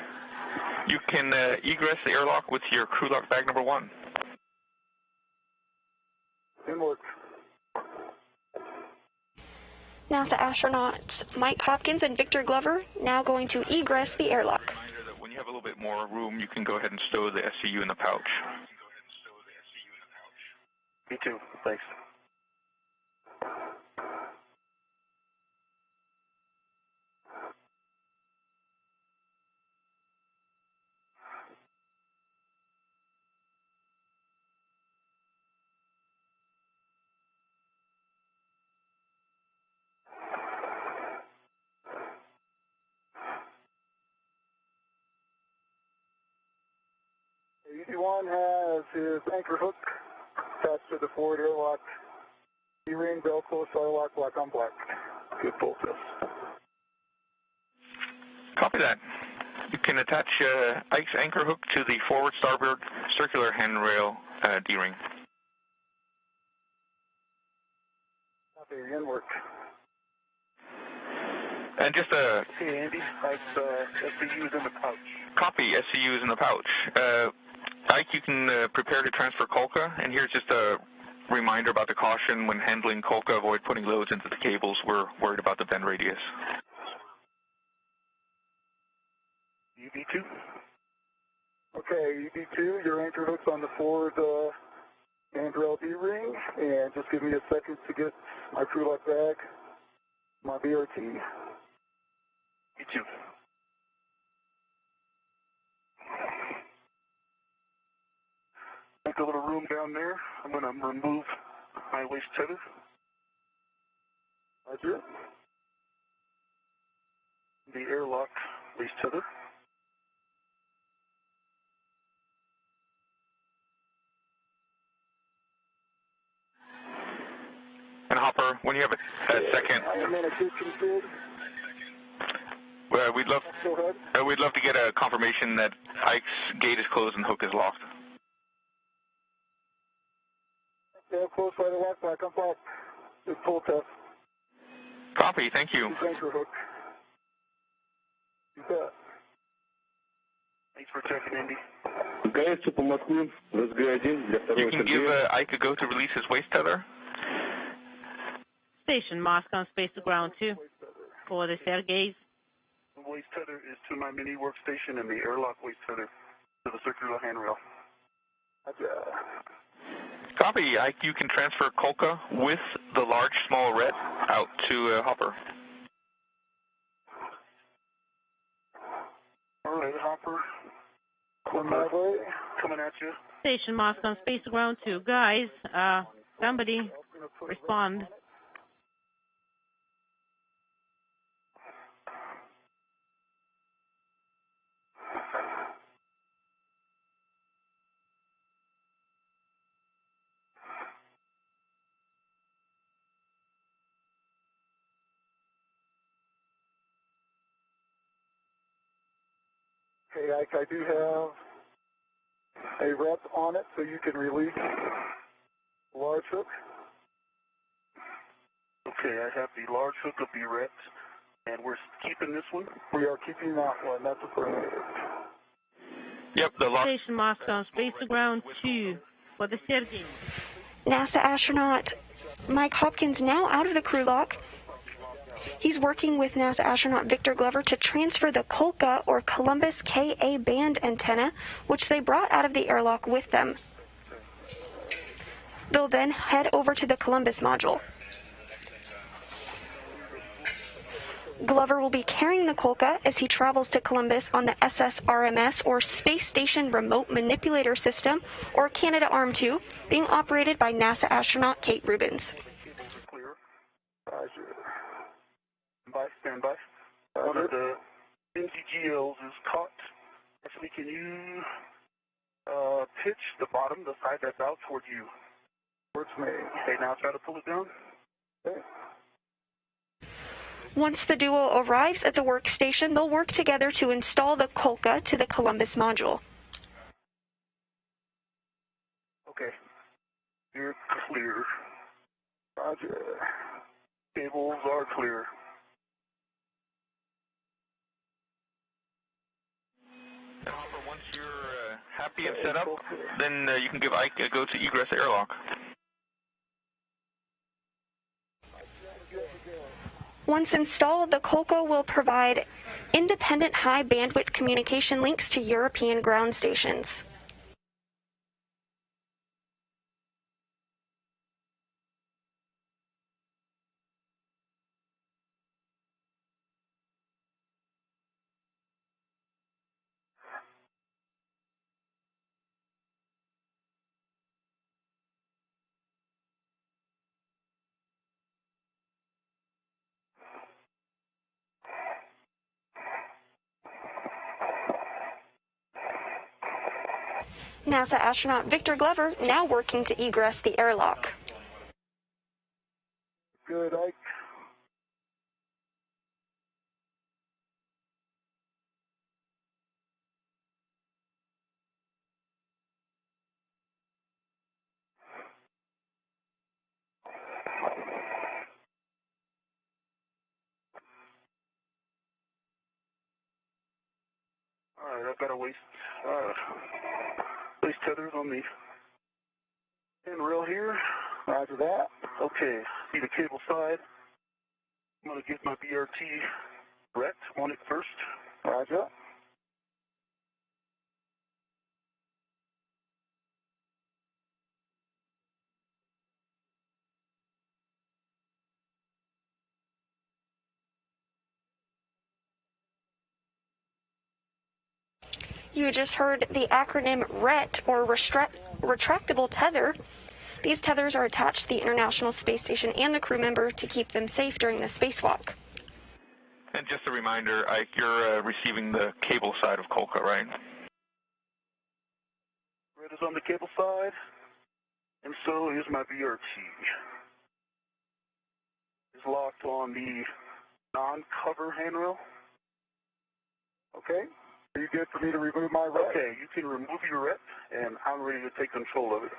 You can egress the airlock with your crew lock bag number 1. Inward. NASA astronauts Mike Hopkins and Victor Glover now going to egress the airlock. Reminder that when you have a little bit more room, you can go ahead and stow the SCU in the pouch. Me too, thanks. ED1 has his anchor hook attached to the forward airlock. D-ring, Velcro, Starlock, black on black. Good pull test. Copy that. You can attach Ike's anchor hook to the forward starboard circular handrail D-ring. Copy, inward. And just a... Hey, Andy, Ike's SCU's in the pouch. Copy, SCU is in the pouch. Ike, you can prepare to transfer Kolka, and here's just a reminder about the caution when handling Kolka. Avoid putting loads into the cables. We're worried about the bend radius. UV2. Okay, UV2, your anchor hook's on the forward handrail D-ring, and just give me a second to get my crew lock bag, my BRT. UV2. Make a little room down there. I'm going to remove my waist tether. Roger. The airlock waist tether. And Hopper, when you have a second, I am in a kitchen bid. we'd love to get a confirmation that Ike's gate is closed and hook is locked. Yeah, close by the lock back. I'm back. Just pull test. Copy, thank you. Anchor hook. You bet. Thanks for checking, Indy. You can give Ike a go to release his waist tether. Station mask on space to ground 2 for the stairgaze. The waist tether is to my mini workstation and the airlock waist tether to the circular handrail. Copy, Ike. You can transfer Kolka with the large small red out to Hopper. All right, Hopper. Coming my way. Coming at you. Station mask on space to ground 2. Guys, somebody respond. Okay, Ike, I do have a rep on it so you can release the large hook. Okay, I have the large hook of the rep, and we're keeping this one? We are keeping that one. That's affirmative. Yep, the lock. Station mask on space to ground 2 for the stairgaze. NASA astronaut Mike Hopkins now out of the crew lock. He's working with NASA astronaut Victor Glover to transfer the Kolka or Columbus Ka band antenna, which they brought out of the airlock with them. They'll then head over to the Columbus module. Glover will be carrying the Kolka as he travels to Columbus on the SSRMS, or Space Station Remote Manipulator System, or Canadarm2, being operated by NASA astronaut Kate Rubins. Clear. Roger. Stand by. One of the NGGLs is caught. Actually, can you pitch the bottom, the side that's out, towards you? Towards me. Okay, now try to pull it down. Okay. Once the duo arrives at the workstation, they'll work together to install the Kolka to the Columbus module. Okay. You're clear. Roger. Cables are clear. Once you're happy and set up, then you can give Ike a go to Egress Airlock. Once installed, the Kolka will provide independent high-bandwidth communication links to European ground stations. NASA astronaut Victor Glover now working to egress the airlock. Good, Ike. All right, I've got a waist tethers on the handrail here. Roger that. Okay, see the cable side. I'm going to get my BRT rect on it first. Roger. You just heard the acronym RET, or Retractable Tether. These tethers are attached to the International Space Station and the crew member to keep them safe during the spacewalk. And just a reminder, Ike, you're receiving the cable side of Kolka, right? Red is on the cable side, and so is my BRT. It's locked on the non-cover handrail. Okay. Are you good for me to remove my ret? Okay, you can remove your ret, and I'm ready to take control of it.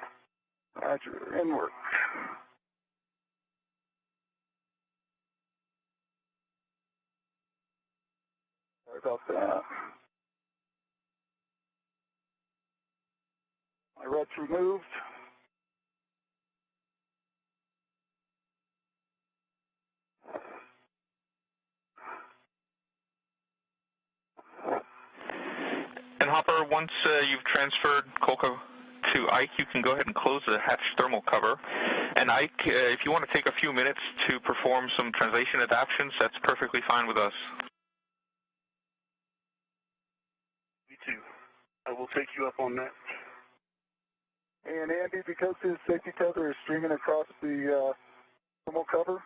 Roger, and work. Sorry about that. My ret's removed. And Hopper, once you've transferred Kolka to Ike, you can go ahead and close the hatch thermal cover. And Ike, if you want to take a few minutes to perform some translation adaptations, that's perfectly fine with us. Me too. I will take you up on that. And Andy, because his safety tether is stringing across the thermal cover,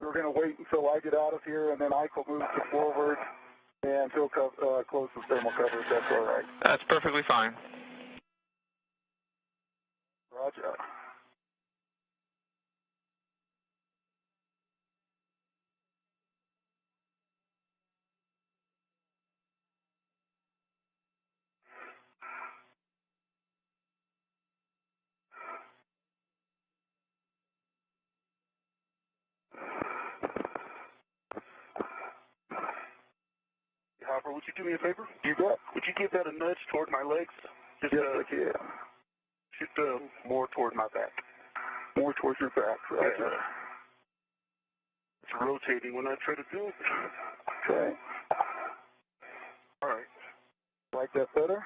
we're going to wait until I get out of here, and then Ike will move to forward, and he'll close the thermal cover, if that's all right. That's perfectly fine. Roger. Hopper, would you do me a favor? You bet. Would you give that a nudge toward my legs? Just, yes, I can. Shoot more toward my back. More towards your back, right? Yeah. It's rotating when I try to do it. Okay. All right. Like that better?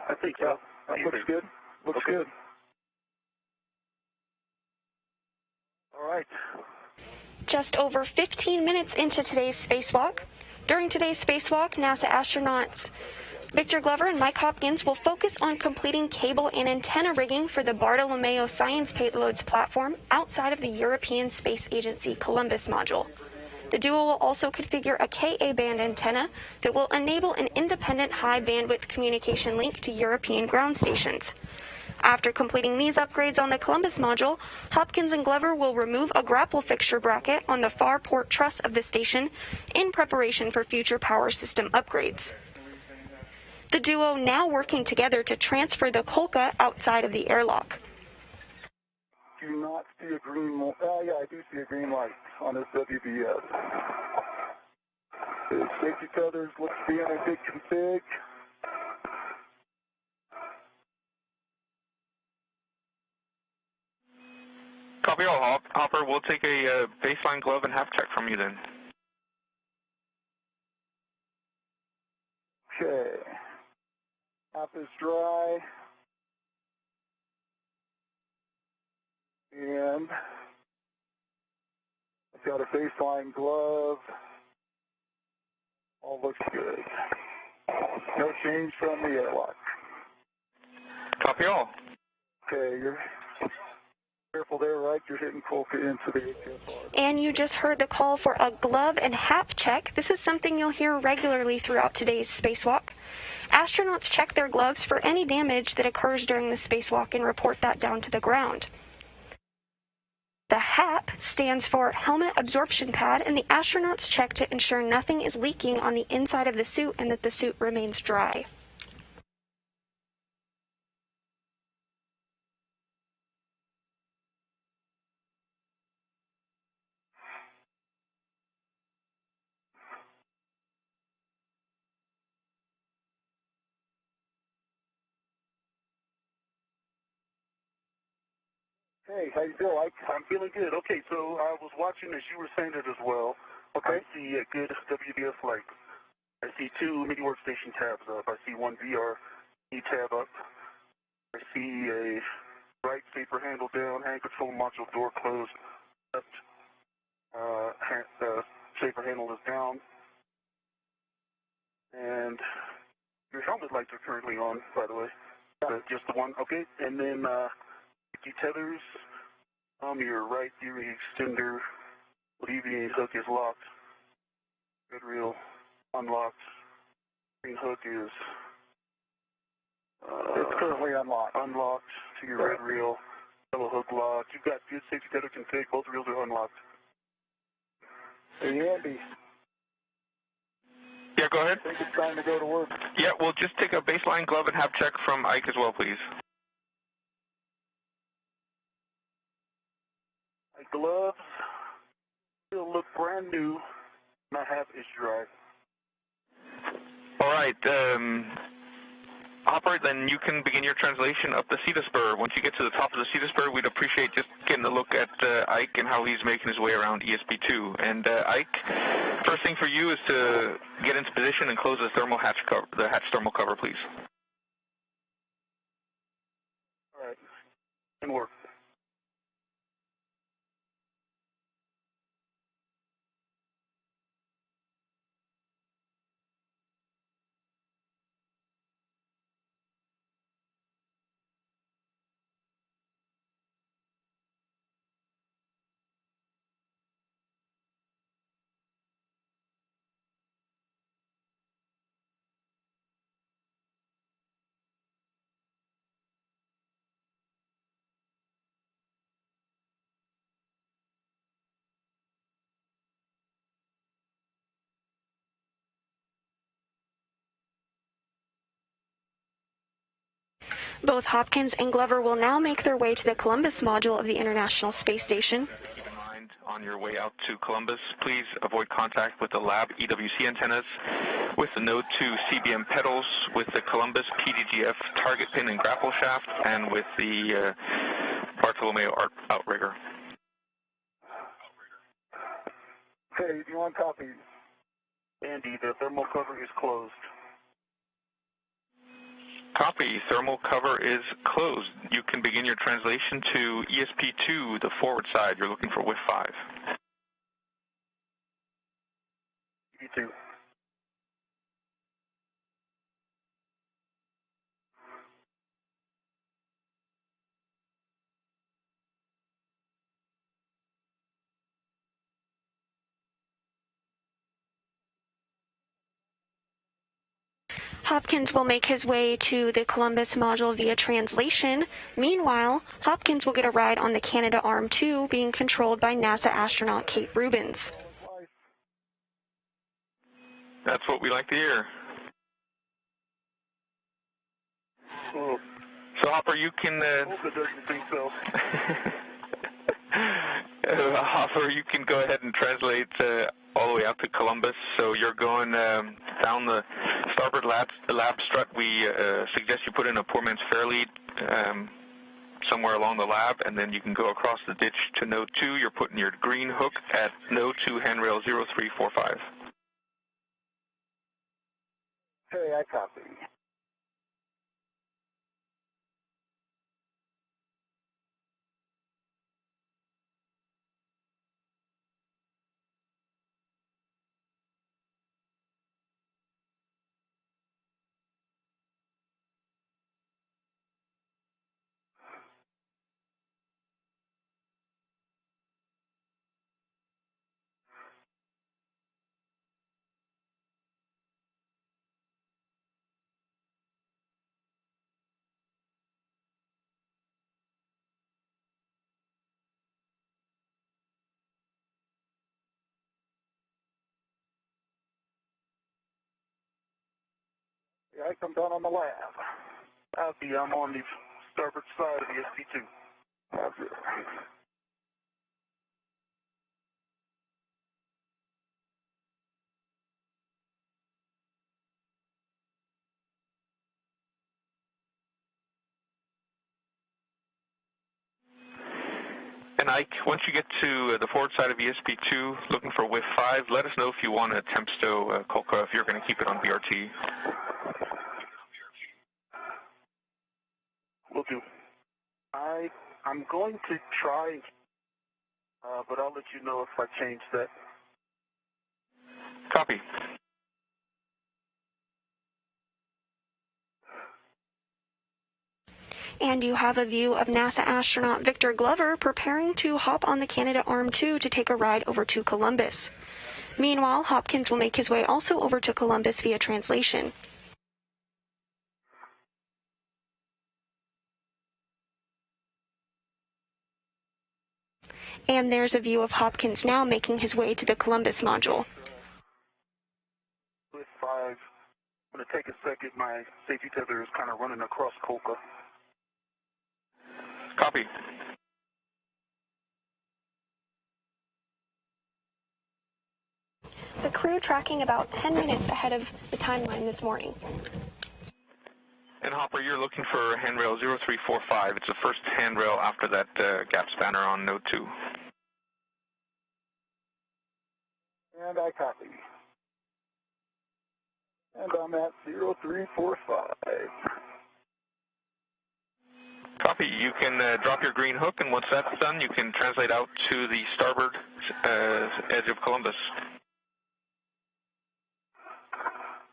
I think so. That looks good. Looks good. All right. Just over 15 minutes into today's spacewalk. During today's spacewalk, NASA astronauts Victor Glover and Mike Hopkins will focus on completing cable and antenna rigging for the Bartolomeo Science Payloads platform outside of the European Space Agency Columbus module. The duo will also configure a Ka-band antenna that will enable an independent high-bandwidth communication link to European ground stations. After completing these upgrades on the Columbus module, Hopkins and Glover will remove a grapple fixture bracket on the far port truss of the station in preparation for future power system upgrades. the duo now working together to transfer the Kolka outside of the airlock. Do not see a green light. Oh, yeah, I do see a green light on this WBS. The safety tethers look to be in a big config. Copy all, Hopper. We'll take a baseline glove and half check from you then. Okay. Half is dry. And I've got a baseline glove. All looks good. No change from the airlock. Copy all. Okay, you're careful there, right? You're hitting Kolka into the HFR. And you just heard the call for a glove and hap check. This is something you'll hear regularly throughout today's spacewalk. Astronauts check their gloves for any damage that occurs during the spacewalk and report that down to the ground. The HAP stands for Helmet Absorption Pad, and the astronauts check to ensure nothing is leaking on the inside of the suit and that the suit remains dry. Hey, how you doing? I'm feeling good. Okay, so I was watching as you were saying it as well. Okay. I see a good WDF light. I see 2 mini workstation tabs up. I see 1 VR tab up. I see a right safer handle down, hand control module door closed. Left safer handle is down. And your helmet lights are currently on, by the way. Just the one. Okay, and then safety tethers. Your right gear extender alleviating hook is locked. Red reel unlocked. Green hook is it's currently unlocked. Unlocked to your red reel. Yellow hook locked. You've got good safety tether config. Both reels are unlocked. Hey, Andy. Yeah, go ahead. I think it's time to go to work. Yeah, we'll just take a baseline glove and hap check from Ike as well, please. My gloves still look brand new. My hat is dry. All right, Hopper, then you can begin your translation up the Cedar Spur. Once you get to the top of the Cedar Spur, we'd appreciate just getting a look at Ike and how he's making his way around ESP2. And Ike, first thing for you is to get into position and close the thermal hatch cover, the hatch thermal cover, please. All right, can work. Both Hopkins and Glover will now make their way to the Columbus module of the International Space Station. Keep in mind, on your way out to Columbus, please avoid contact with the lab EWC antennas, with the Node 2 CBM pedals, with the Columbus PDGF target pin and grapple shaft, and with the Bartolomeo outrigger. Okay, do you want copy? Andy, the thermal cover is closed. Copy. Thermal cover is closed. You can begin your translation to ESP2, the forward side. You're looking for WIF 5. ESP2. Hopkins will make his way to the Columbus module via translation. Meanwhile, Hopkins will get a ride on the Canada Arm 2 being controlled by NASA astronaut Kate Rubins. That's what we like to hear. Oh. So Hopper, you can... Polka doesn't think so. Hopper, you can go ahead and translate all the way out to Columbus. So you're going down the starboard lab strut. We suggest you put in a poor man's fair lead somewhere along the lab, and then you can go across the ditch to node 2. You're putting your green hook at node 2 handrail 0345. Hey, I copy. Yeah, I come down on the lab. Copy, I'm on the starboard side of the SP2. Copy. And Ike, once you get to the forward side of ESP2, looking for WIF 5, let us know if you want to temp stow Kolka, if you're going to keep it on BRT. Will do. I'm going to try, but I'll let you know if I change that. Copy. And you have a view of NASA astronaut Victor Glover preparing to hop on the Canadarm2 to take a ride over to Columbus. Meanwhile, Hopkins will make his way also over to Columbus via translation. And there's a view of Hopkins now making his way to the Columbus module. With 5, I'm going to take a second. My safety tether is kind of running across Kolka. Copy. The crew tracking about 10 minutes ahead of the timeline this morning. And Hopper, you're looking for handrail 0345. It's the first handrail after that gap spanner on node 2. And I copy. And I'm at 0345. Copy. You can drop your green hook, and once that's done, you can translate out to the starboard edge of Columbus.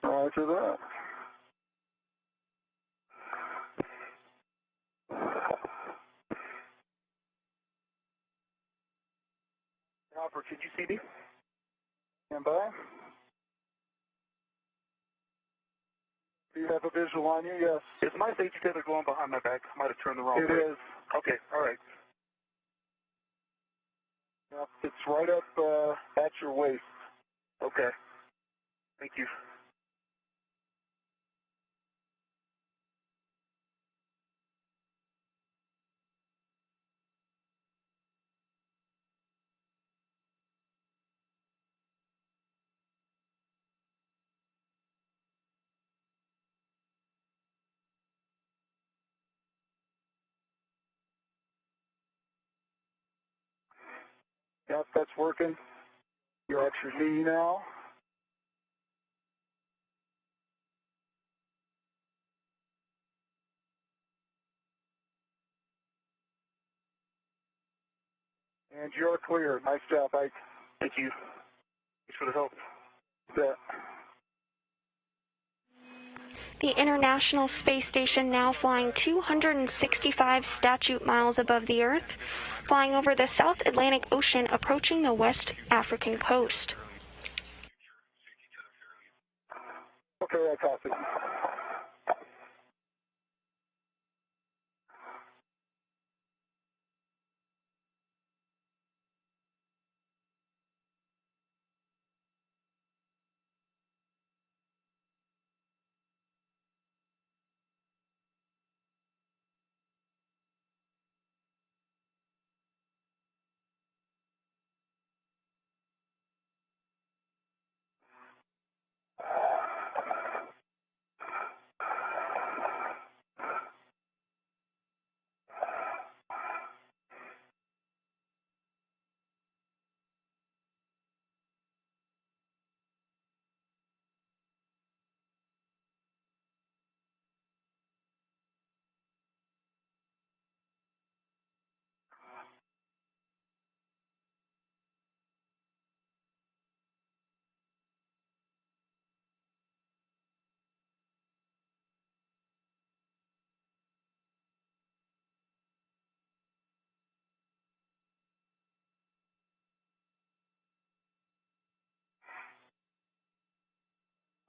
Roger that. Hopper, can you see me? Stand by. Do you have a visual on you? Yes. Is my safety tether going behind my back? I might have turned the wrong way. It is. Okay, all right. Yep, it's right up at your waist. Okay. Thank you. Yep, that's working. You're at your knee now. And you're clear. Nice job, Ike. Thank you. Thanks for the help. Yeah. The International Space Station now flying 265 statute miles above the Earth, flying over the South Atlantic Ocean, approaching the West African coast. Okay, I copy.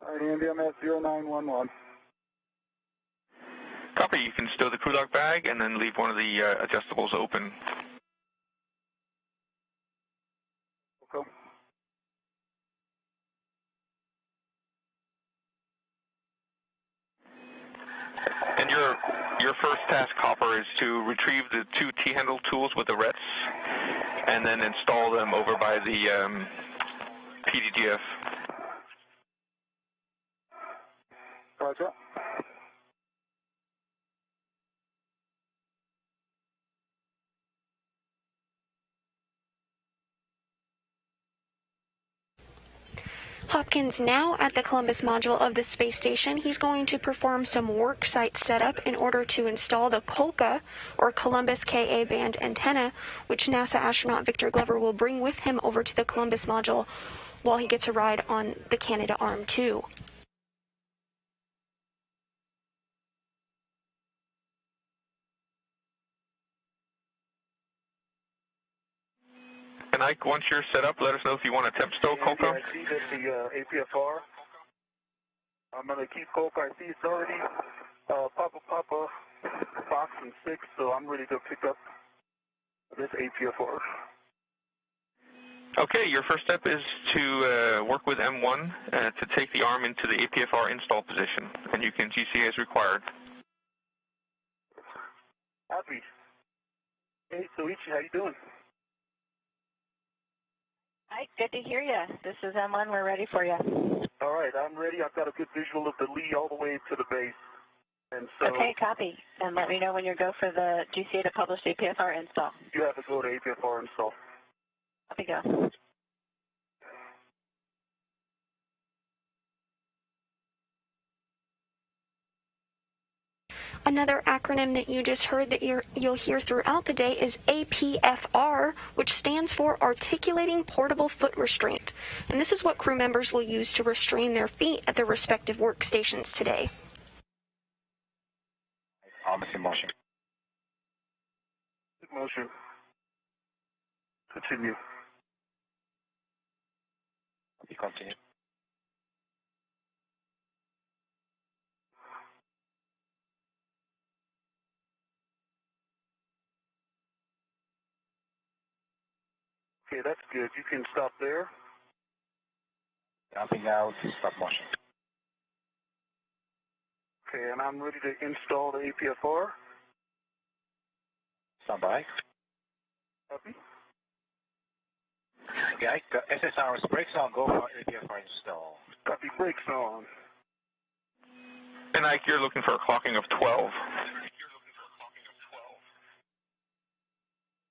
All right, Andy, I'm at 0911. Copy. You can stow the crew lock bag and then leave one of the adjustables open. Okay. And your first task, Hopper, is to retrieve the two T-handle tools with the rets and then install them over by the PDGF. Roger. Hopkins now at the Columbus module of the space station. He's going to perform some work site setup in order to install the COLCA, or Columbus Ka band antenna, which NASA astronaut Victor Glover will bring with him over to the Columbus module while he gets a ride on the Canadarm2. And Ike, once you're set up, let us know if you want to temp stow COLCA. I see that the APFR. I'm going to keep COLCA. I see it's already Papa box and 6, so I'm ready to pick up this APFR. Okay, your first step is to work with M1 to take the arm into the APFR install position, and you can GCA as required. Happy. Hey, Soichi, how you doing? Hi, good to hear you. This is M1. We're ready for you. All right, I'm ready. I've got a good visual of the Lee all the way to the base. And so Okay, copy. And let me know when you go for the GCA to publish APFR install. you have to go to APFR install. Copy, go. Another acronym that you just heard that you'll hear throughout the day is APFR, which stands for Articulating Portable Foot Restraint. And this is what crew members will use to restrain their feet at their respective workstations today. Arms in motion. Motion. Continue. We continue. Okay, that's good. You can stop there. Jumping out, stop motion. Okay, and I'm ready to install the APFR. Stand by. Copy. Okay, SSR's brakes on, go for APFR install. Copy, brakes on. And Ike, you're looking for a clocking of 12.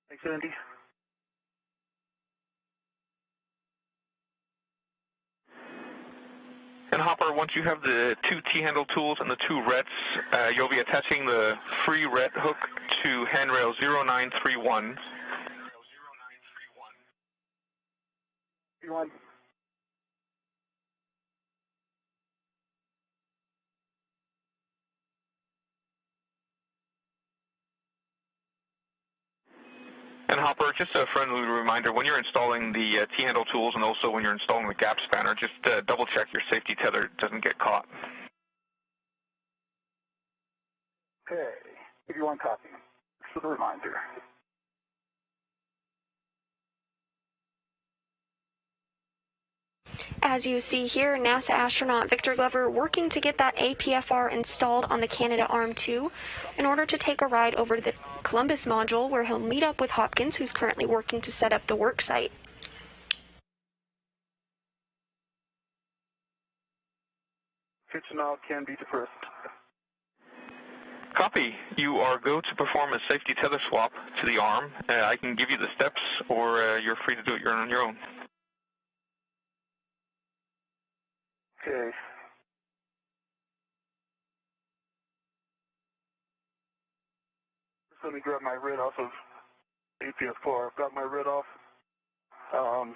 Thanks, Andy. And Hopper, once you have the two T-handle tools and the two rets, you'll be attaching the free ret hook to handrail 0931. You And Hopper, just a friendly reminder, when you're installing the T-handle tools and also when you're installing the gap spanner, just double check your safety tether doesn't get caught. Okay, if you want copy. For the reminder. As you see here, NASA astronaut Victor Glover working to get that APFR installed on the Canadarm2 in order to take a ride over to the Columbus module where he'll meet up with Hopkins, who's currently working to set up the work site. Kitchen knob can be depressed. Copy. You are go to perform a safety tether swap to the arm. I can give you the steps, or you're free to do it on your own. Okay. Just let me grab my red off of APF4. I've got my red off. Why don't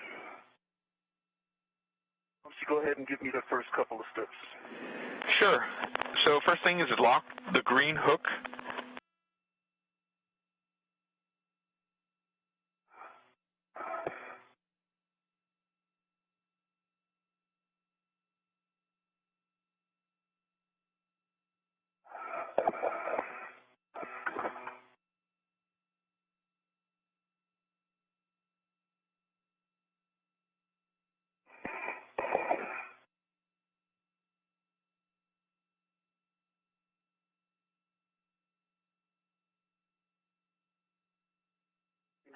you go ahead and give me the first couple of steps? Sure. So first thing is lock the green hook.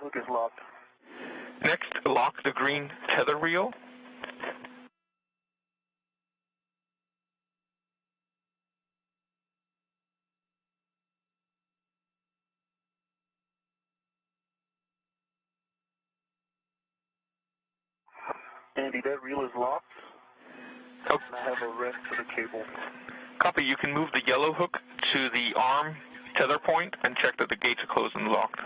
hook is locked. Next, lock the green tether reel. Andy, that reel is locked. Oh. I have a wrench to the cable. Copy. You can move the yellow hook to the arm tether point and check that the gates are closed and locked.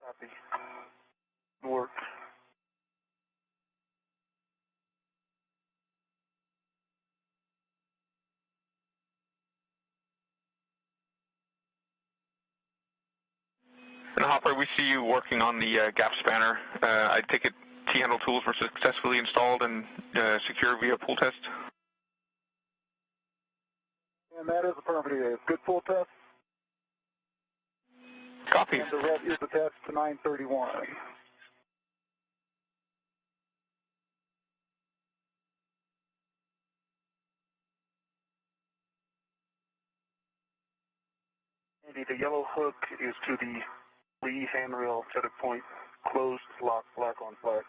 Copy. Work. And Hopper, we see you working on the gap spanner. I take it T-handle tools were successfully installed and secure via pull test? And that is affirmative. Good pull test. Copy. And the red is attached to 931. Andy, the yellow hook is to the lee handrail tether point, closed, lock, black on black.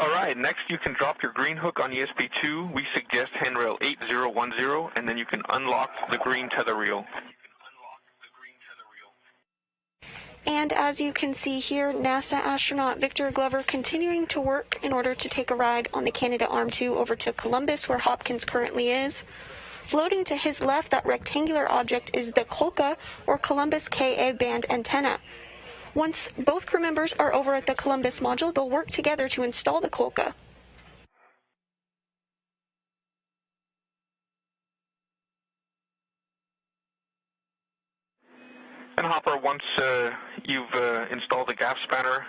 All right, next you can drop your green hook on ESP2. We suggest handrail 8010, and then you can unlock the green tether reel. And as you can see here, NASA astronaut Victor Glover continuing to work in order to take a ride on the Canadarm2 over to Columbus, where Hopkins currently is. Floating to his left, that rectangular object is the Kolka, or Columbus Ka band antenna. Once both crew members are over at the Columbus module, they'll work together to install the Kolka. And Hopper, once you've installed the gap spanner,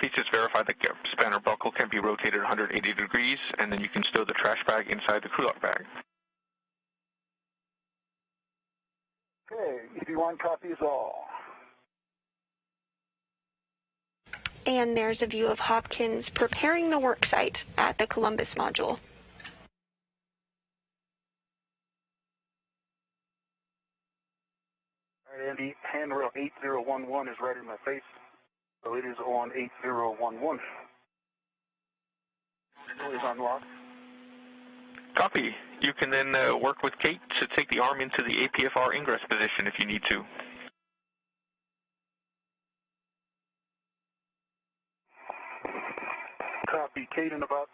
please just verify the gap spanner buckle can be rotated 180 degrees, and then you can stow the trash bag inside the crew lock bag. Okay, EV1 copies all. And there's a view of Hopkins preparing the work site at the Columbus module. All right, Andy, handrail 8011 is right in my face, so it is on 8011. Door is unlocked. Copy. You can then work with Kate to take the arm into the APFR ingress position if you need to. Copy. Kate, in about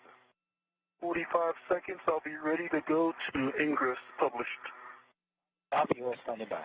45 seconds, I'll be ready to go to Ingress published. Copy, you are standing by.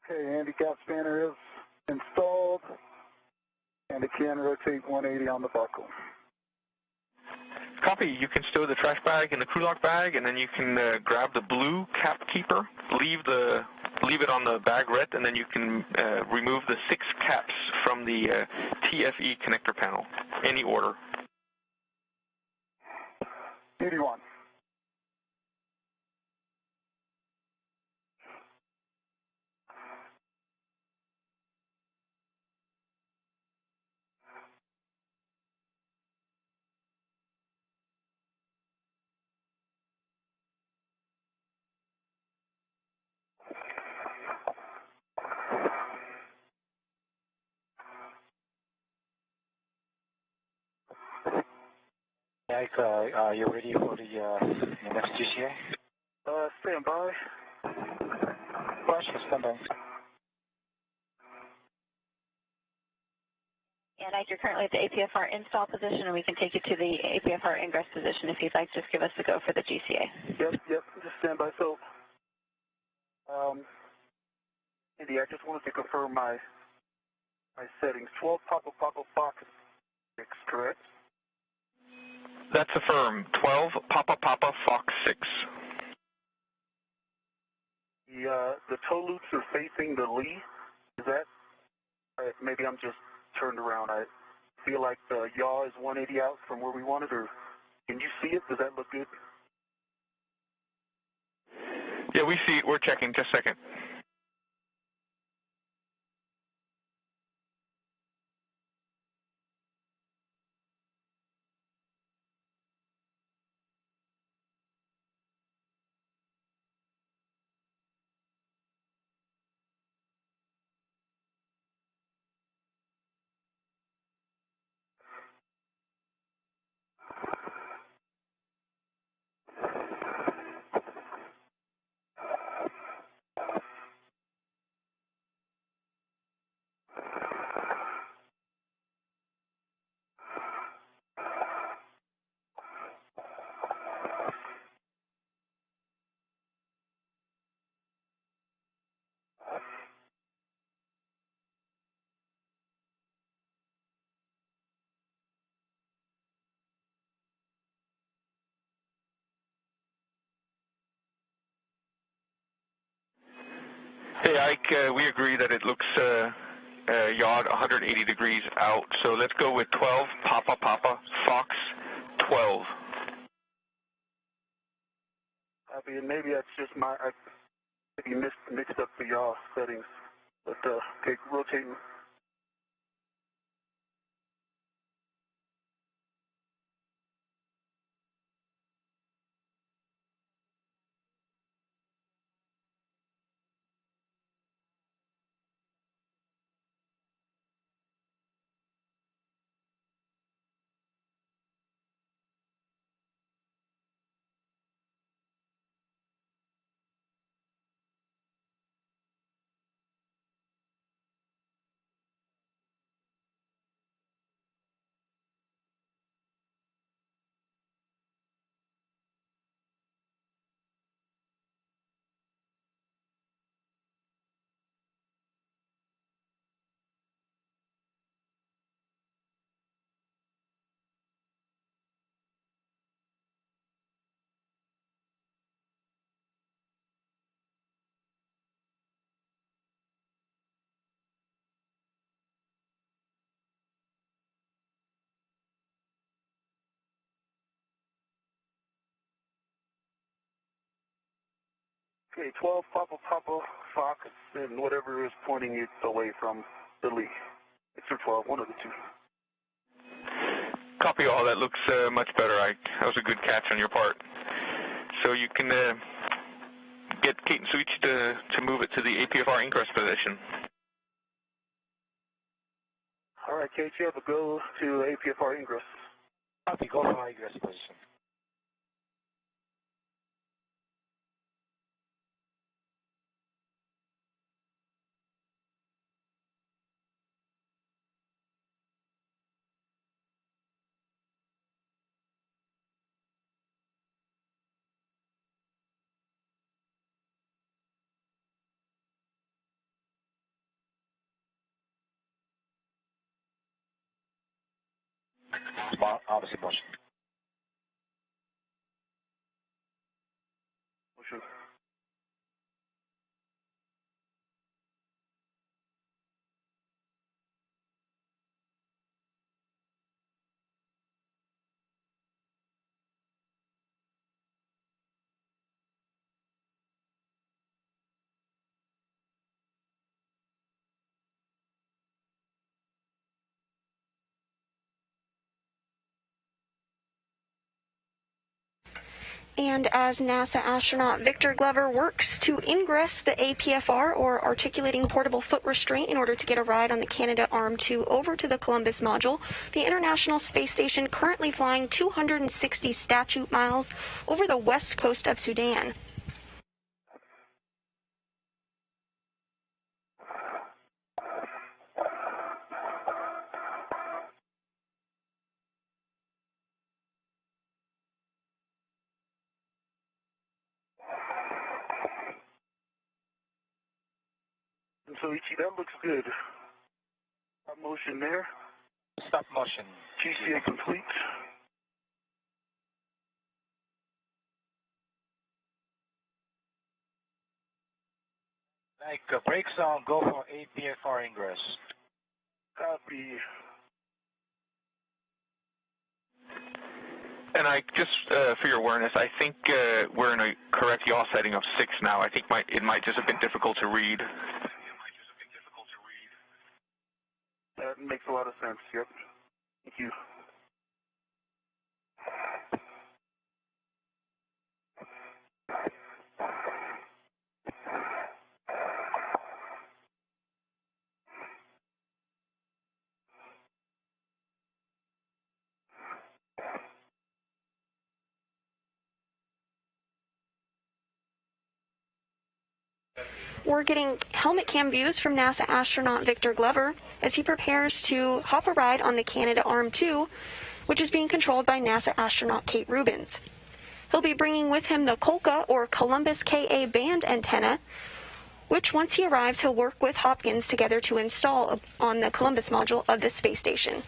Okay, Andy, gap spanner is installed, and it can rotate 180 on the buckle. Copy. You can stow the trash bag in the crew lock bag, and then you can grab the blue cap keeper, leave it on the bag red, and then you can remove the 6 caps from the TFE connector panel. Any order. 81. Mike, are you ready for the next GCA? Stand by. Flash, stand by. And you're currently at the APFR install position, and we can take you to the APFR ingress position if you'd like. Just give us the go for the GCA. Yep, just stand by. So Andy, I just wanted to confirm my settings. 12 Papa Papa Fox 6, correct? That's affirmed. 12 Papa Papa Fox 6. The tow loops are facing the lee. Is that? Maybe I'm just turned around. I feel like the yaw is 180 out from where we want it, or can you see it? Does that look good? Yeah, we see it. We're checking. Just a second. Hey, Ike, we agree that it looks yawed 180 degrees out. So let's go with 12 Papa Papa Fox 12. I mean, maybe that's just I maybe mixed up the yaw settings. But okay, rotating. Okay, 12 Papa Papa Fox and whatever is pointing it away from the lee. 6 or 12, one of the two. Copy all. That looks much better, Ike. That was a good catch on your part. So you can get Kate and Switch to move it to the APFR ingress position. All right, Kate, you have a go to APFR ingress. Copy, go for egress position. Opposite motion. Motion. And as NASA astronaut Victor Glover works to ingress the APFR, or Articulating Portable Foot Restraint, in order to get a ride on the Canadarm2 over to the Columbus module, the International Space Station currently flying 260 statute miles over the west coast of Sudan. Soichi, that looks good. Stop motion there. Stop motion. GCA complete. Like brake zone, go for APFR ingress. Copy. And I just, for your awareness, I think we're in a correct yaw setting of 6 now. I think it might just have been difficult to read. That makes a lot of sense, yep. Thank you. We're getting helmet cam views from NASA astronaut Victor Glover as he prepares to hop a ride on the Canadarm2, which is being controlled by NASA astronaut Kate Rubins. He'll be bringing with him the Kolka or Columbus Ka band antenna, which once he arrives he'll work with Hopkins together to install on the Columbus module of the space station.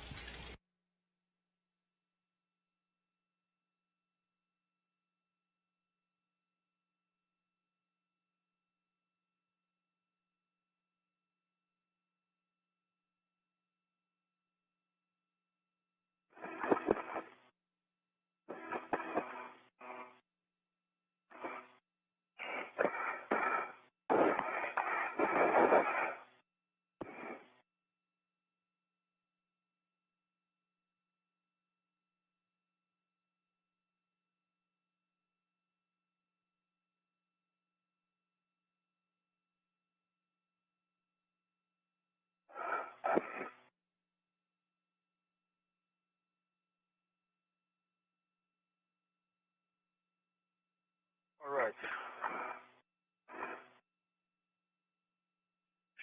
All right.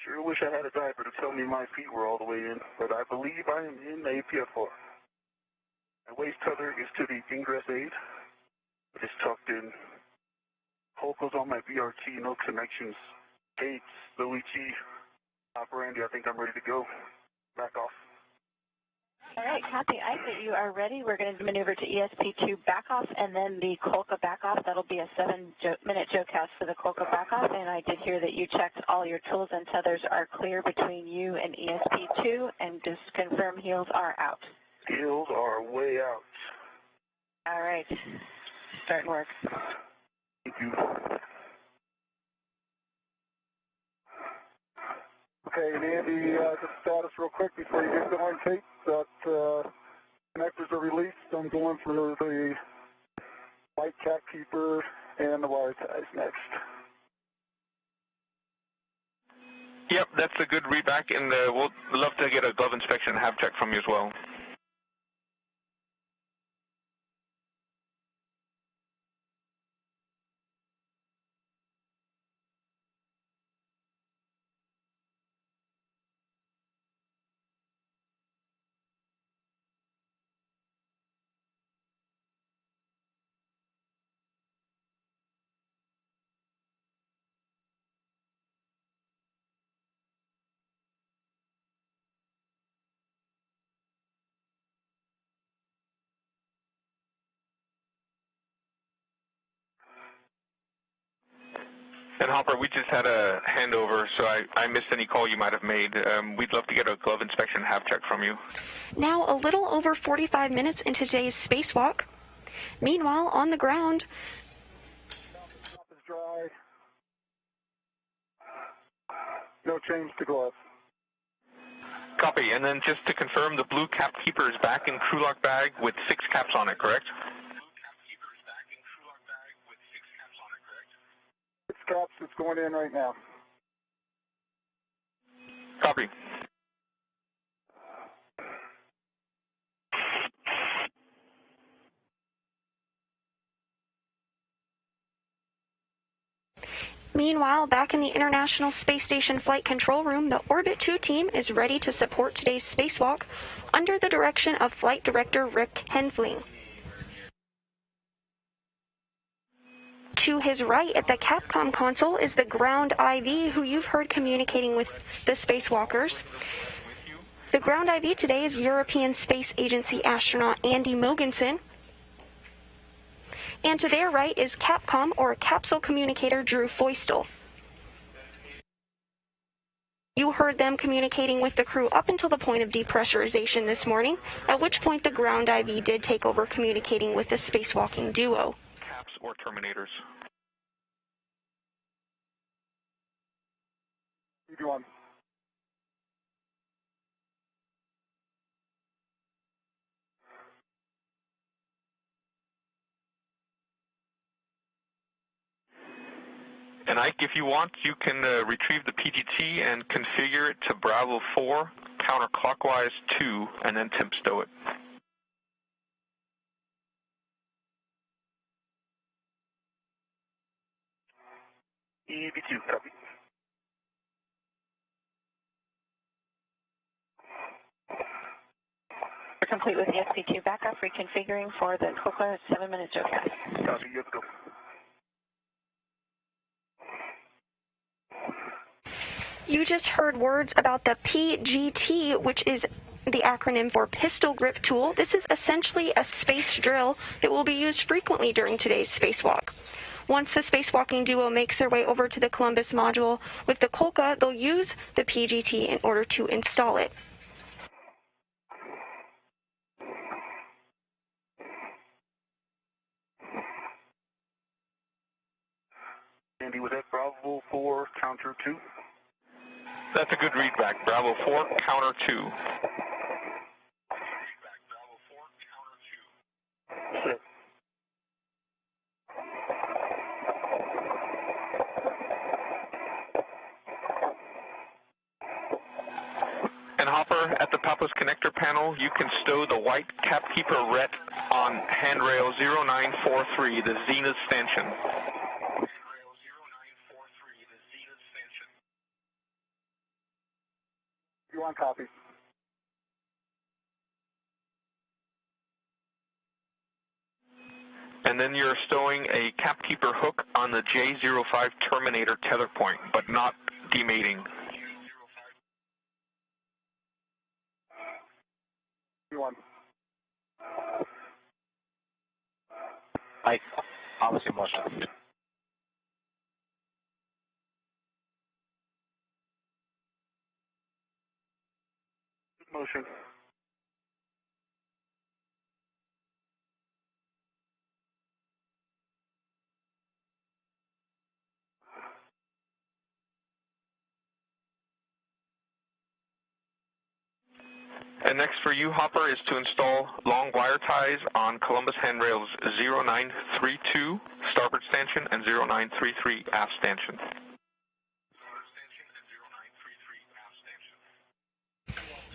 Sure wish I had a diaper to tell me my feet were all the way in, but I believe I am in APFR. My waist tether is to the ingress aid. It is tucked in. Holko's on my BRT, no connections. Gates, Luigi, operandi, I think I'm ready to go. Back off. All right, copy. I think you are ready. We're going to maneuver to ESP2 backoff and then the Kolka backoff. That'll be a 7-minute jocast for the Kolka backoff. And I did hear that you checked all your tools and tethers are clear between you and ESP2, and just confirm heels are out. Heels are way out. All right. Starting work. Thank you. Okay, and Andy, just status real quick before you get going, Kate, that connectors are released. I'm going for the white cat keeper and the wire ties next. Yep, that's a good readback, and we'll love to get a glove inspection and have check from you as well. And Hopper, we just had a handover, so I missed any call you might have made. We'd love to get a glove inspection and have check from you. Now a little over 45 minutes into today's spacewalk. Meanwhile, on the ground, Top is dry. No change to gloves. Copy, and then just to confirm, the blue cap keeper is back in crew lock bag with 6 caps on it, correct? 6 caps, it's going in right now. Copy. Meanwhile, back in the International Space Station Flight Control Room, the Orbit 2 team is ready to support today's spacewalk under the direction of Flight Director Rick Henfling. To his right at the Capcom console is the ground IV, who you've heard communicating with the spacewalkers. The ground IV today is European Space Agency astronaut Andy Mogensen. And to their right is Capcom, or capsule communicator, Drew Feustel. You heard them communicating with the crew up until the point of depressurization this morning, at which point the ground IV did take over communicating with the spacewalking duo. Caps or terminators? EV1. And Ike, if you want, you can retrieve the PGT and configure it to Bravo 4, counterclockwise 2, and then temp stow it. EV2, copy. We're complete with the SP2 backup, reconfiguring for the COCA 7-minute JOCAS. Copy, you have to go. You just heard words about the PGT, which is the acronym for Pistol Grip Tool. This is essentially a space drill that will be used frequently during today's spacewalk. Once the spacewalking duo makes their way over to the Columbus module with the COLCA, they'll use the PGT in order to install it. Andy, was that Bravo 4, counter 2? That's a good readback. Bravo 4, counter 2. Set. And Hopper, at the Papa's connector panel, you can stow the white Capkeeper RET on handrail 0943, the Zenith stanchion. You want copy? And then you're stowing a Capkeeper hook on the J05 terminator tether point, but not demating. You want? Ike, obviously motion. Motion. And next for you, Hopper, is to install long wire ties on Columbus handrails 0932 starboard stanchion and 0933 aft stanchion.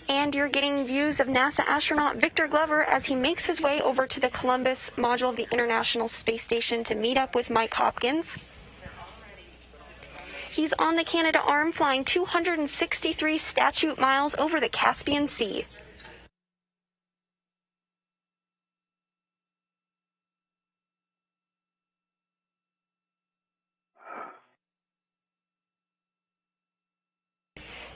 And you're getting views of NASA astronaut Victor Glover as he makes his way over to the Columbus module of the International Space Station to meet up with Mike Hopkins. He's on the Canadarm flying 263 statute miles over the Caspian Sea.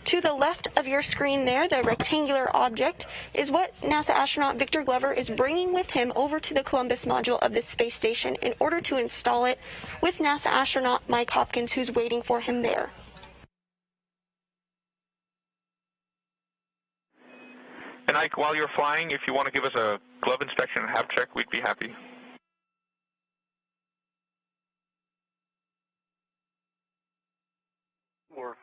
To the left of your screen there, the rectangular object, is what NASA astronaut Victor Glover is bringing with him over to the Columbus module of the space station in order to install it with NASA astronaut Mike Hopkins, who's waiting for him there. And Ike, while you're flying, if you want to give us a glove inspection and hab check, we'd be happy. Or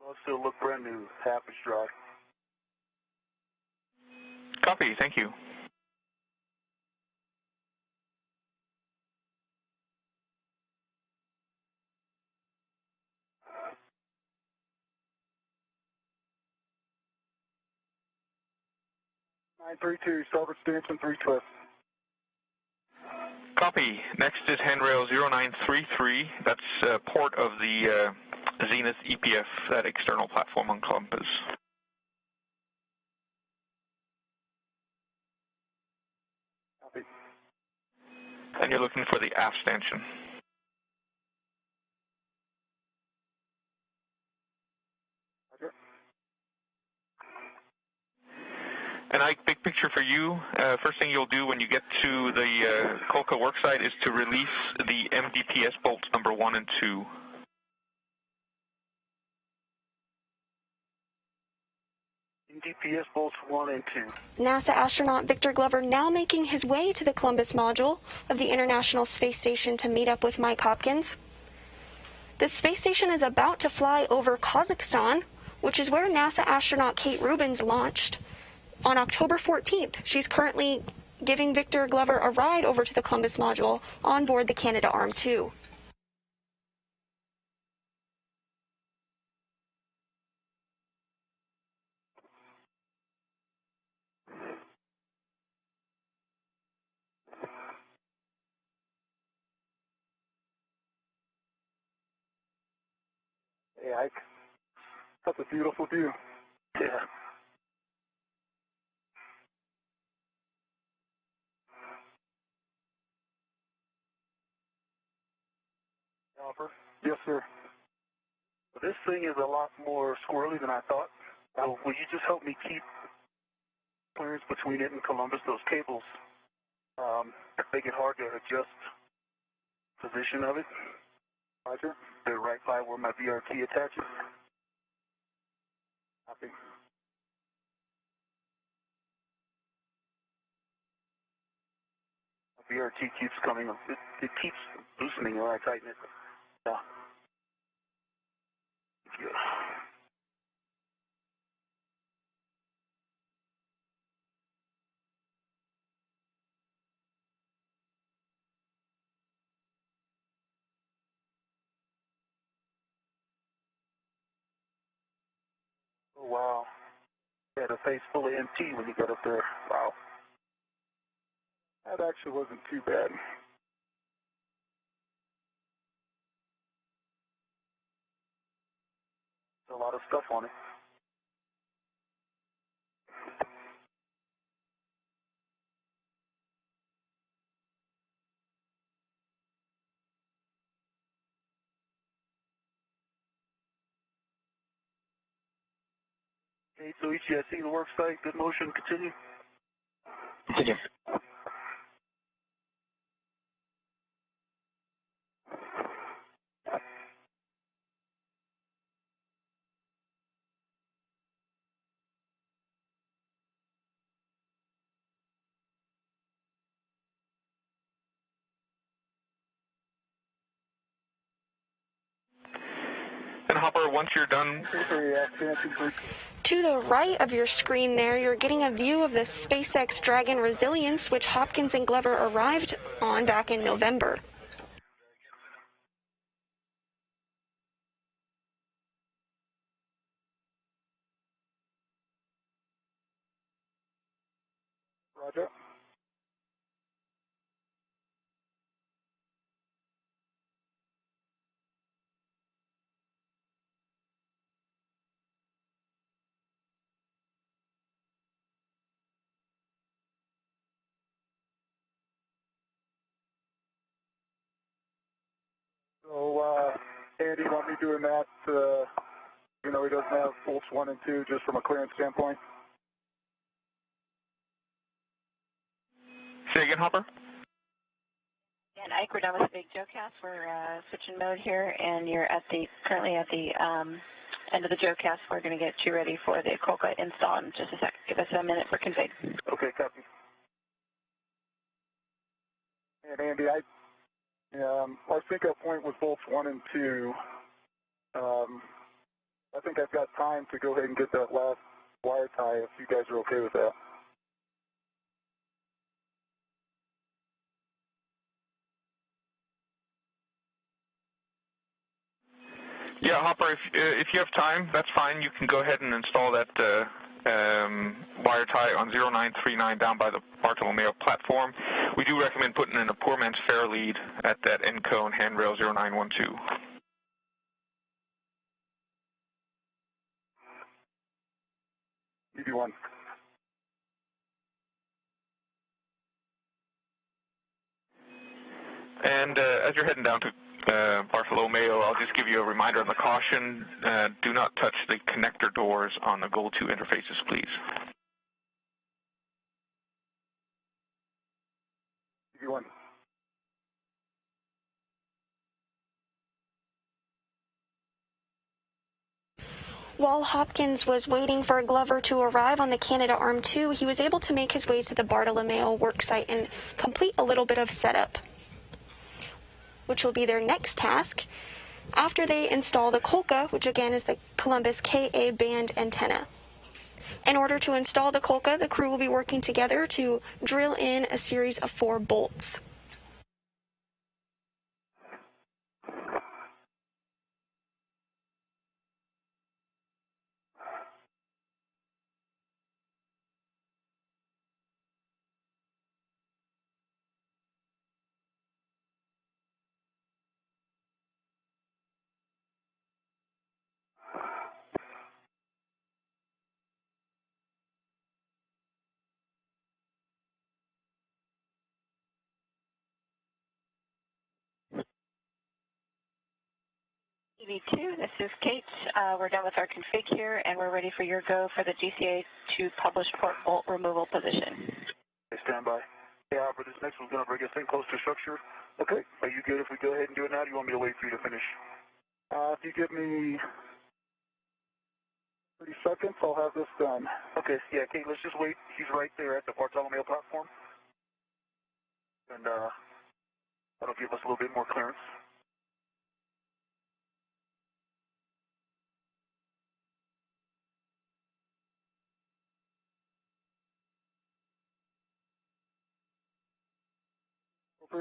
well, still look brand new. Half is dry. Copy, thank you. 932, starboard stanchion 3 twist. Copy. Next is handrail 0933. That's port of the Zenith EPF, that external platform on Columbus. Copy. And you're looking for the aft stanchion. Roger. And Ike, big picture for you. First thing you'll do when you get to the Kolka worksite is to release the MDPS bolts number 1 and 2. DPS bolts 1 and 2. NASA astronaut Victor Glover now making his way to the Columbus module of the International Space Station to meet up with Mike Hopkins. The space station is about to fly over Kazakhstan, which is where NASA astronaut Kate Rubins launched on October 14th. She's currently giving Victor Glover a ride over to the Columbus module on board the Canadarm2. Hey, Ike. That's a beautiful view. Yeah. Hopper? Yes, sir. This thing is a lot more squirrely than I thought. So will you just help me keep clearance between it and Columbus? Those cables make it hard to adjust position of it. Roger. They're right by where my VRT attaches. Copy. My VRT keeps coming. It keeps loosening when I tighten it. Yeah. Yeah. Oh, wow. Yeah, the face fully empty when you get up there. Wow. That actually wasn't too bad. There's a lot of stuff on it. Okay, so Ichi, I see the work site. Good motion. Continue. Continue. And Hopper, once you're done... To the right of your screen there, you're getting a view of the SpaceX Dragon Resilience, which Hopkins and Glover arrived on back in November. Roger. So, Andy, you want me doing that, you know, he doesn't have bolts 1 and 2 just from a clearance standpoint? Say again, Hopper? And Ike, we're done with the big JoeCast. We're switching mode here, and you're currently at the end of the JoeCast. We're going to get you ready for the Kolka install in just a sec. Give us a minute for config. Okay, copy. And Andy, our sync-up point was bolts 1 and 2. I think I've got time to go ahead and get that last wire tie if you guys are okay with that. Yeah, Hopper, if you have time, that's fine. You can go ahead and install that wire tie on 0939 down by the Bartolomeo platform. We do recommend putting in a poor man's fair lead at that end cone handrail 0912. EV1. And as you're heading down to Bartolomeo, I'll just give you a reminder on the caution. Do not touch the connector doors on the Goal 2 interfaces, please. EV1. While Hopkins was waiting for Glover to arrive on the Canadarm2, he was able to make his way to the Bartolomeo worksite and complete a little bit of setup, which will be their next task after they install the Kolka, which again is the Columbus Ka band antenna. In order to install the Kolka, the crew will be working together to drill in a series of 4 bolts. EV2, this is Kate. We're done with our config here, and we're ready for your go for the GCA to publish port bolt removal position. Stand by. Yeah, for this next one's going to bring us in close to structure. Okay. Are you good if we go ahead and do it now? Do you want me to wait for you to finish? If you give me 30 seconds, I'll have this done. Okay. Yeah, Kate, let's just wait. He's right there at the Bartolomeo platform. And that'll give us a little bit more clearance.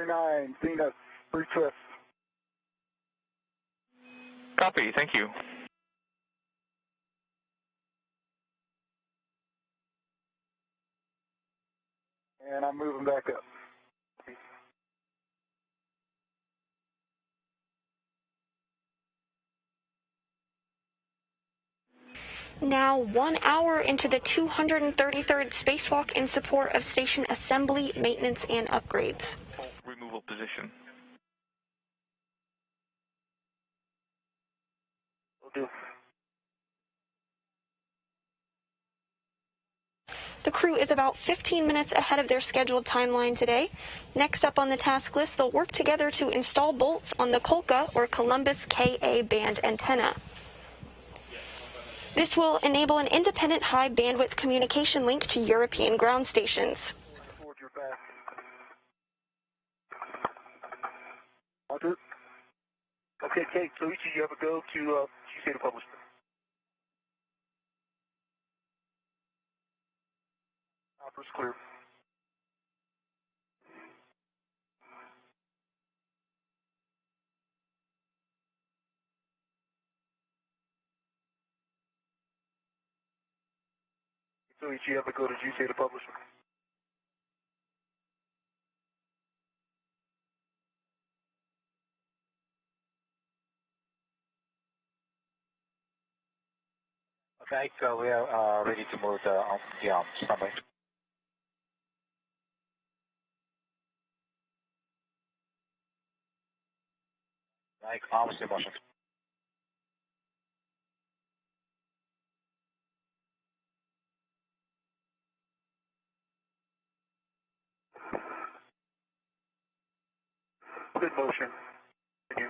Nine, Venus, repress. Copy, thank you. And I'm moving back up. Now 1 hour into the 233rd spacewalk in support of station assembly, maintenance, and upgrades. Removal position. Will do. The crew is about 15 minutes ahead of their scheduled timeline today. Next up on the task list, they'll work together to install bolts on the Kolka or Columbus Ka band antenna. This will enable an independent high bandwidth communication link to European ground stations. Forward your back. Roger. Okay, Kate, so each of you have a go to GCA to publish. Opera's clear. So each of you have a go to GCA to publish. Okay, so we are ready to move the standby. Like arms in motion. Good motion. Continue.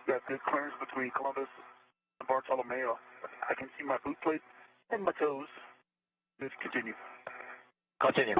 Got good clearance between Columbus and Bartolomeo. I can see my boot plate and my toes. Let's continue. Continue.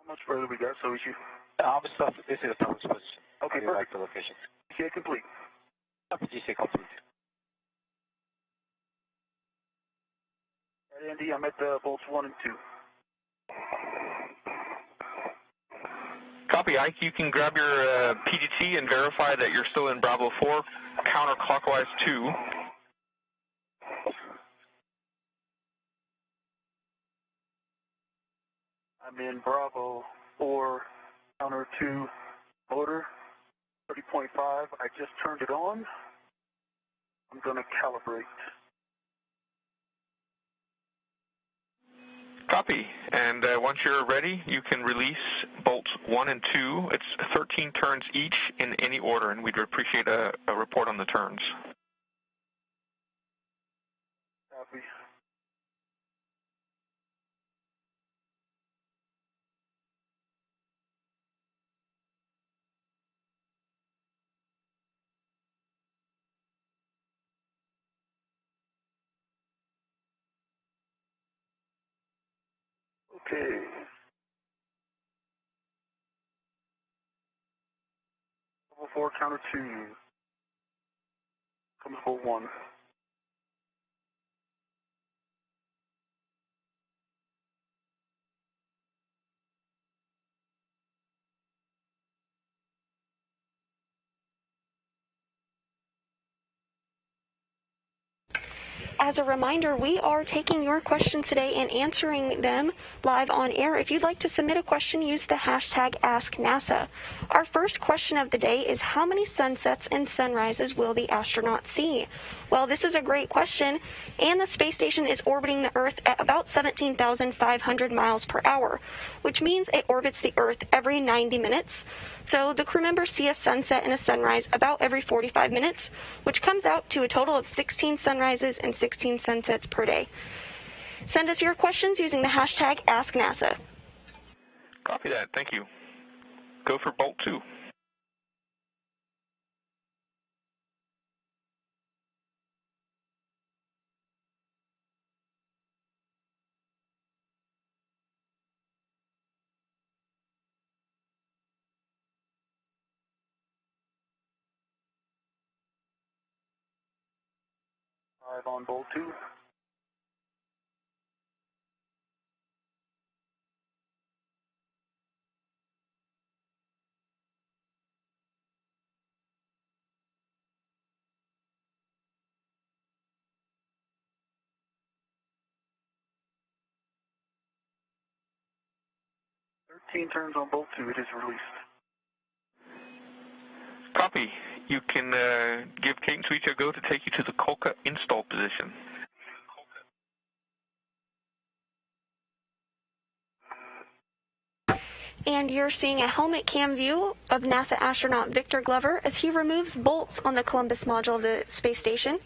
How much further we got, so issue? This is the switch. Okay, perfect. Like the location. GCA complete. GCA complete. All right, Andy, I'm at bolts 1 and 2. Copy, Ike. You can grab your PGT and verify that you're still in Bravo 4, counterclockwise 2. I'm in Bravo 4, counter 2, motor 30.5. I just turned it on. I'm going to calibrate. Copy. And once you're ready, you can release bolts 1 and 2. It's 13 turns each in any order, and we'd appreciate a report on the turns. Copy. Okay. Level 4, counter 2. Comes for 1. As a reminder, we are taking your questions today and answering them live on air. If you'd like to submit a question, use the hashtag AskNASA. Our first question of the day is, how many sunsets and sunrises will the astronaut see? Well, this is a great question, and the space station is orbiting the Earth at about 17,500 miles per hour, which means it orbits the Earth every 90 minutes. So the crew members see a sunset and a sunrise about every 45 minutes, which comes out to a total of 16 sunrises and 16 sunsets per day. Send us your questions using the hashtag AskNASA. Copy that. Thank you. Go for bolt 2. On bolt 2. Turns on bolt 2. It is released. Copy. You can give Kate and Suicha a go to take you to the Kolka install position. And you're seeing a helmet cam view of NASA astronaut Victor Glover as he removes bolts on the Columbus module of the space station.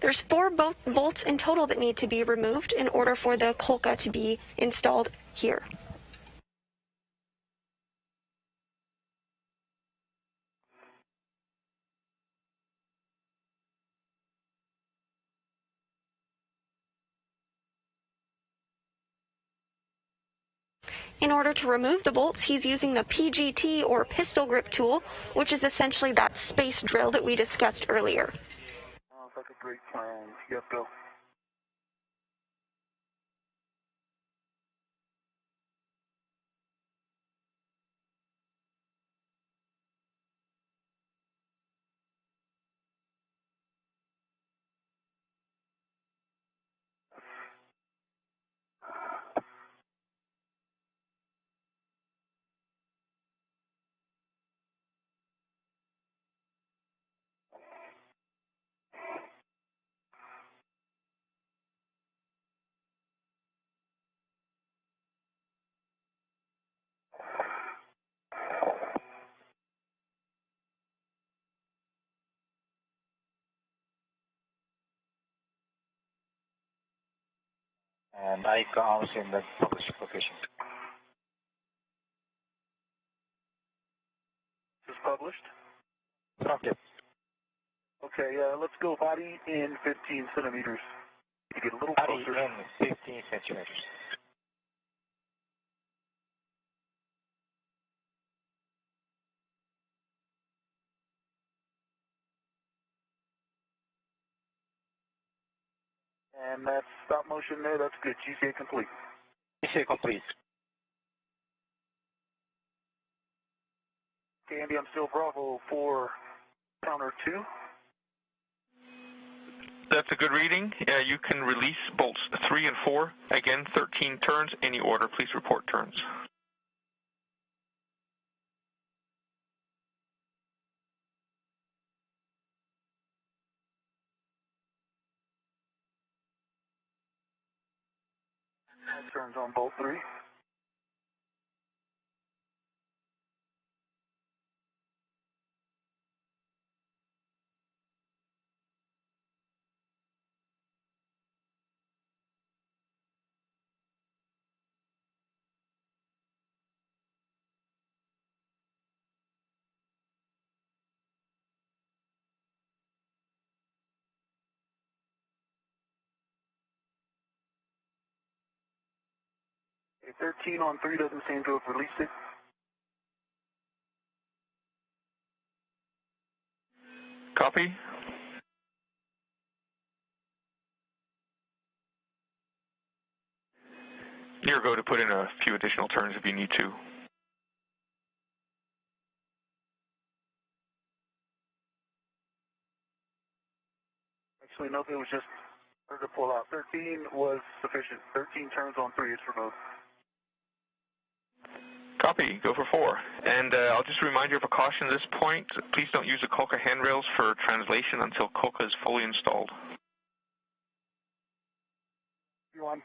There's 4 bolts in total that need to be removed in order for the Kolka to be installed here. In order to remove the bolts, he's using the PGT or pistol grip tool, which is essentially that space drill that we discussed earlier. If I could great plan. Yes, go. And icons in the published location. Is published? Okay. Okay, let's go body in 15 centimeters. You get a little Body closer. in 15 centimeters. And that's stop motion there. That's good. GCA complete. GCA complete. Okay, Andy, I'm still Bravo for counter 2. That's a good reading. You can release bolts 3 and 4. Again, 13 turns. Any order, please report turns. Turns on bolt 3. Okay, 13 on 3 doesn't seem to have released it. Copy. You're go to put in a few additional turns if you need to. Actually, nope, it was just hard to pull out. 13 was sufficient. 13 turns on 3 is removed. Copy. Go for 4. And I'll just remind you of a caution at this point. Please don't use the COLCA handrails for translation until COLCA is fully installed. You on?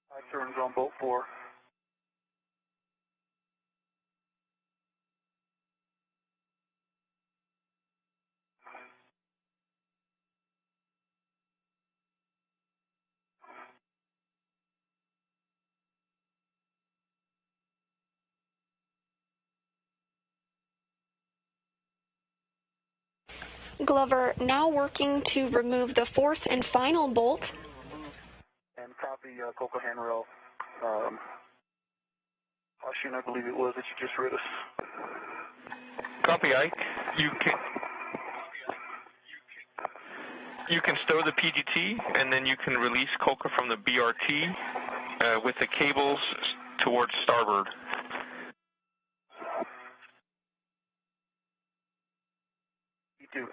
5 turns on bolt 4. Glover now working to remove the 4th and final bolt. And copy COLCA handrail. Caution, I believe it was that you just read us. Copy, Ike. You can stow the PGT, and then you can release COLCA from the BRT with the cables towards starboard. You do.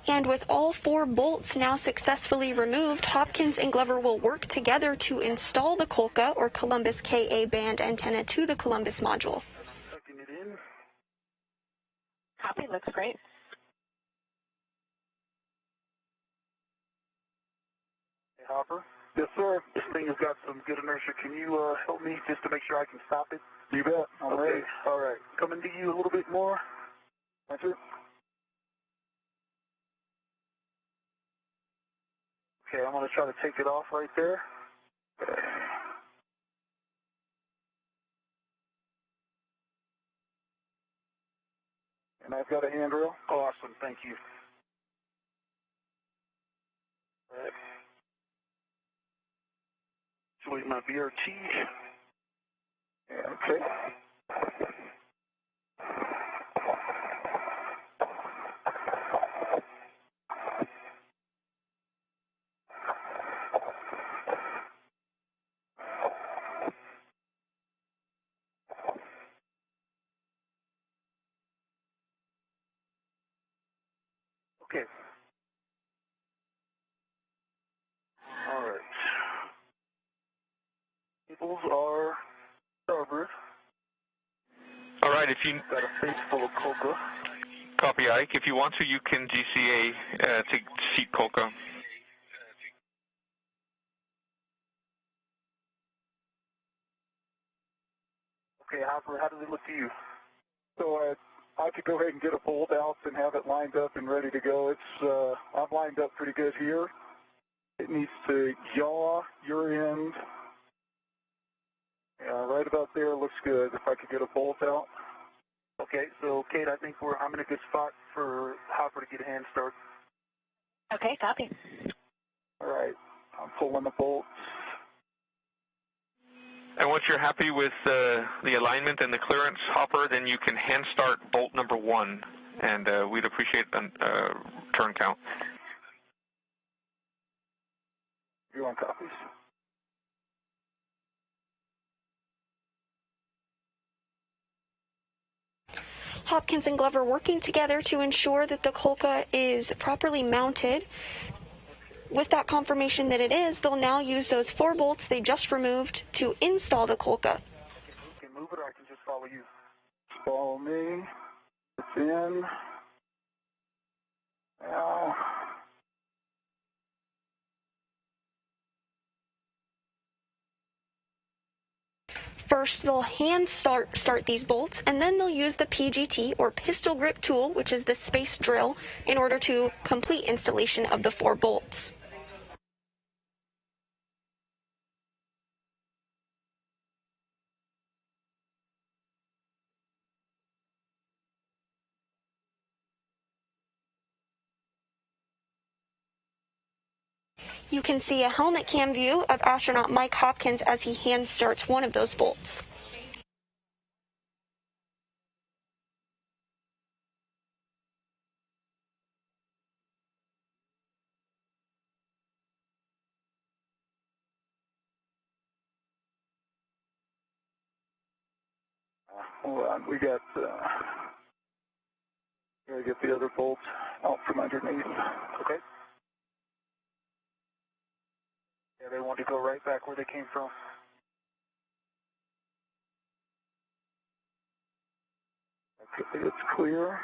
And with all 4 bolts now successfully removed, Hopkins and Glover will work together to install the COLCA or Columbus KA band antenna to the Columbus module. Tucking it in. Copy, looks great. Hey, Hopper. Yes, sir. This thing has got some good inertia. Can you help me just to make sure I can stop it? You bet. I'm ready. All right. Coming to you a little bit more. That's it. Okay, I'm going to try to take it off right there. And I've got a handrail. Awesome, thank you. All right. Actually, my BRT. Okay. Okay. All right. Cables are starboard. All right, if you Got a face full of coca. copy, Ike, if you want to, you can GCA to seat Colca. Okay, Hopper, how does it look to you? So I could go ahead and get a bolt out and have it lined up and ready to go. It's I'm lined up pretty good here. It needs to yaw your end. Yeah, right about there looks good. If I could get a bolt out. Okay, so Kate, I think I'm in a good spot for Hopper to get a hand start. Okay, copy. All right, I'm pulling the bolts. And once you're happy with the alignment and the clearance, Hopper, then you can hand start bolt number 1, and we'd appreciate a turn count. You want copies? Hopkins and Glover working together to ensure that the Colca is properly mounted. With that confirmation that it is, they'll now use those 4 bolts they just removed to install the Colca. You can move it or I can just follow you. Follow me. It's in. Now. First, they'll hand start these bolts, and then they'll use the PGT, or pistol grip tool, which is the space drill, in order to complete installation of the 4 bolts. You can see a helmet cam view of astronaut Mike Hopkins as he hand starts one of those bolts. Hold on, we got. Gotta get the other bolts out from underneath. Okay. Yeah, they want to go right back where they came from. Okay, it's clear.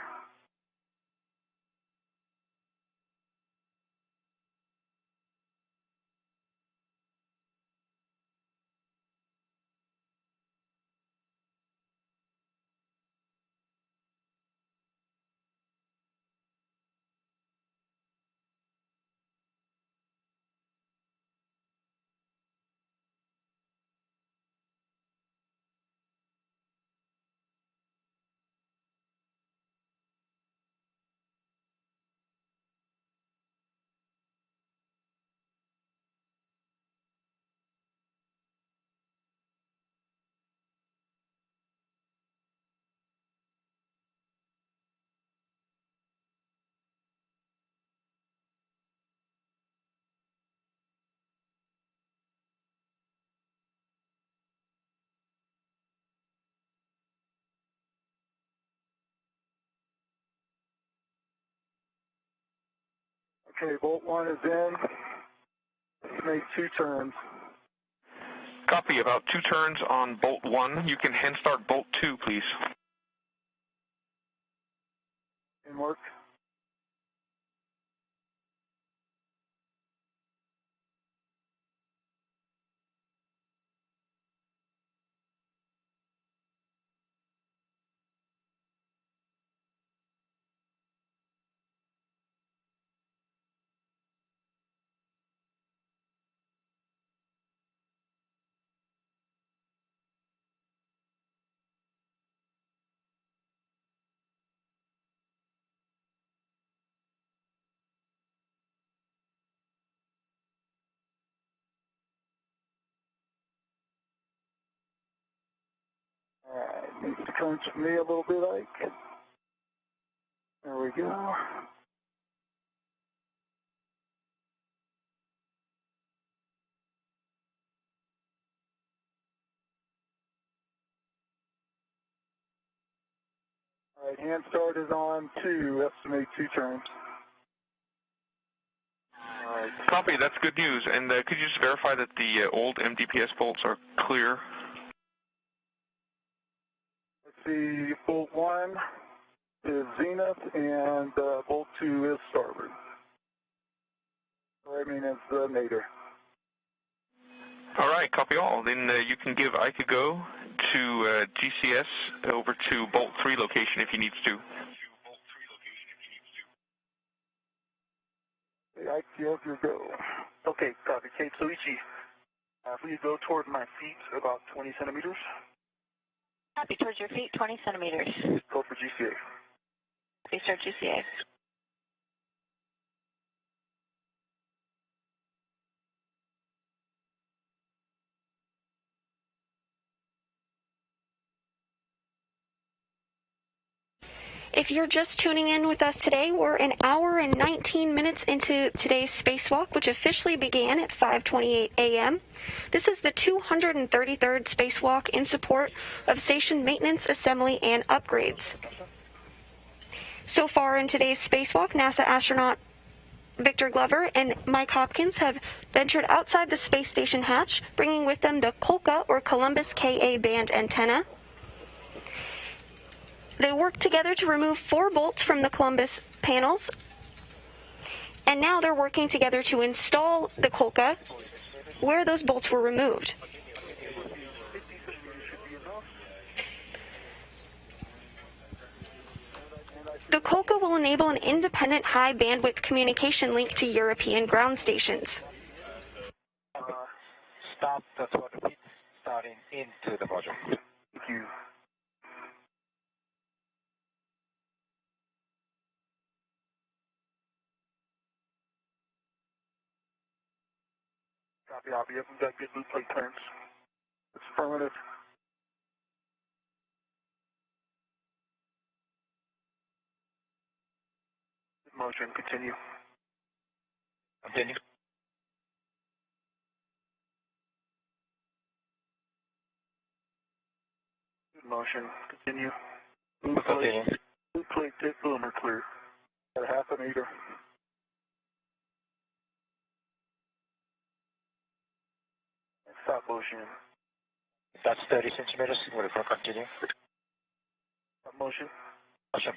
Okay, bolt 1 is in. Let's make 2 turns. Copy, about 2 turns on bolt 1. You can hand start bolt 2, please. In work. Needs to come to me a little bit, Ike. There we go. All right, hand start is on 2, estimate 2 turns. All right. Copy, that's good news. And could you just verify that the old MDPS bolts are clear? Let's see, bolt 1 is zenith and bolt 2 is starboard. I mean, it's nadir. All right, copy all. Then you can give Ike a go to GCS over to bolt 3 location if he needs to. Hey, Ike, you have your go. Okay, copy. Kate Soichi, please go toward my feet about 20 centimeters. Copy, towards your feet, 20 centimeters. Go for GCA. Please start GCA. If you're just tuning in with us today, we're an hour and 19 minutes into today's spacewalk, which officially began at 5:28 a.m. This is the 233rd spacewalk in support of station maintenance, assembly, and upgrades. So far in today's spacewalk, NASA astronaut Victor Glover and Mike Hopkins have ventured outside the space station hatch, bringing with them the Kolka, or Columbus Ka band antenna. They worked together to remove 4 bolts from the Columbus panels, and now they're working together to install the Kolka where those bolts were removed. The Kolka will enable an independent high-bandwidth communication link to European ground stations. Stop the throttle feet starting into the module. Thank you. Copy. Yep, we've got good loop plate turns. It's affirmative. Motion, continue. Continue. Good motion, continue. Continue. Loop plate tip boom are clear. At a half a meter. Stop motion. That's 30 centimeters. Will it continue? Stop motion. Motion.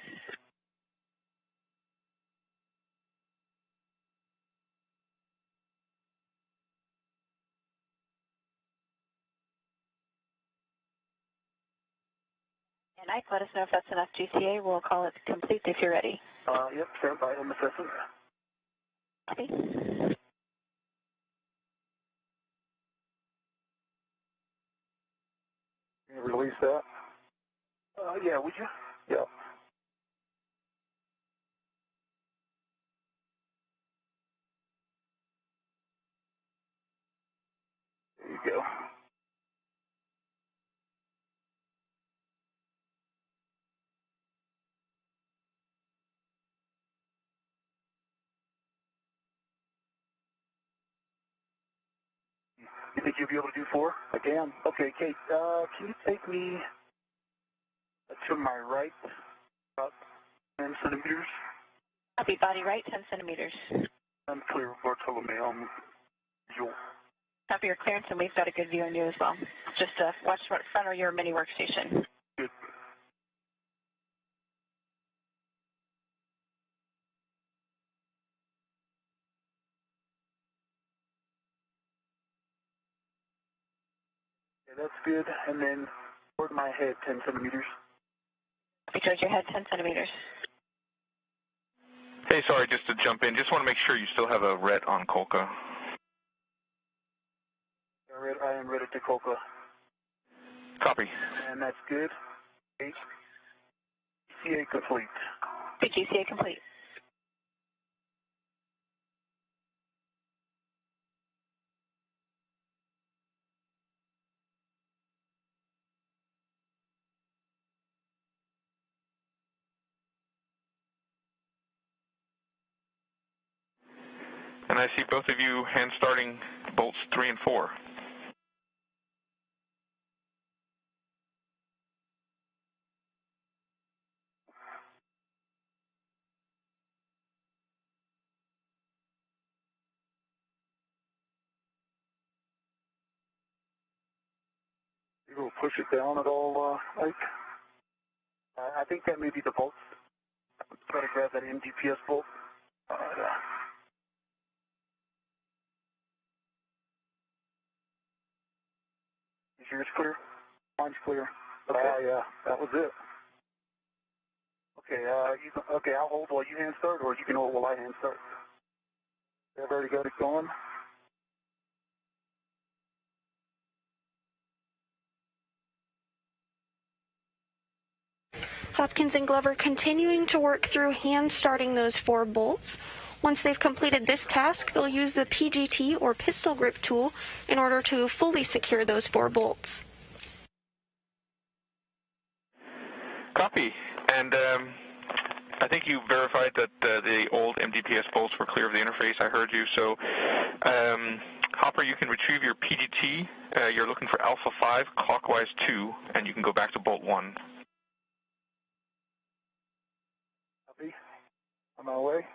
And Ike, let us know if that's enough GCA. We'll call it complete if you're ready. Yep, stand by. I'm assessing. Copy. Can you release that? Yeah, would you? Yeah. There you go. You think you'll be able to do 4? I can. Okay, Kate, can you take me to my right about 10 centimeters? Copy, body right, 10 centimeters. I'm clear, Bartolomeo. I'm visual. Copy your clearance, and we've got a good view on you as well. Just watch front of your mini workstation. Good. Okay, that's good. And then toward my head, 10 centimeters. Copy, towards your head, 10 centimeters. Hey, sorry, just to jump in. Just want to make sure you still have a ret on Kolka. I am ready to Kolka. Copy. And that's good. Okay. GCA complete. Good, GCA complete. And I see both of you hand starting bolts 3 and 4. You will push it down at all, Ike? I think that may be the bolts. Try to grab that MDPS bolt. Is yours clear? Mine's clear. Okay. Yeah, that was it. Okay, okay, I'll hold while you hand start, or you can hold while I hand start. I've already got it going. Hopkins and Glover continuing to work through hand starting those 4 bolts. Once they've completed this task, they'll use the PGT or pistol grip tool in order to fully secure those 4 bolts. Copy. And I think you verified that the old MDPS bolts were clear of the interface. I heard you. So, Hopper, you can retrieve your PGT. You're looking for alpha 5, clockwise 2, and you can go back to bolt 1. Copy. On my way.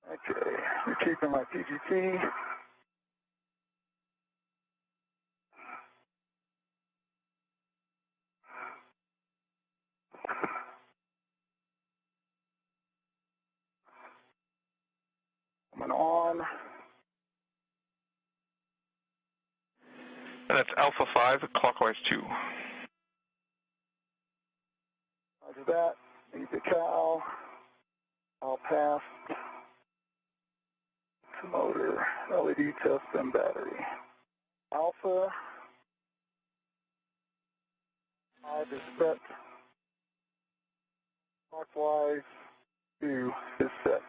Okay, retrieving my PGT. Coming on. And that's alpha 5, clockwise 2. Roger that. Need the cow. I'll pass. Motor, LED test, and battery. Alpha 5 is set. Clockwise 2 is set.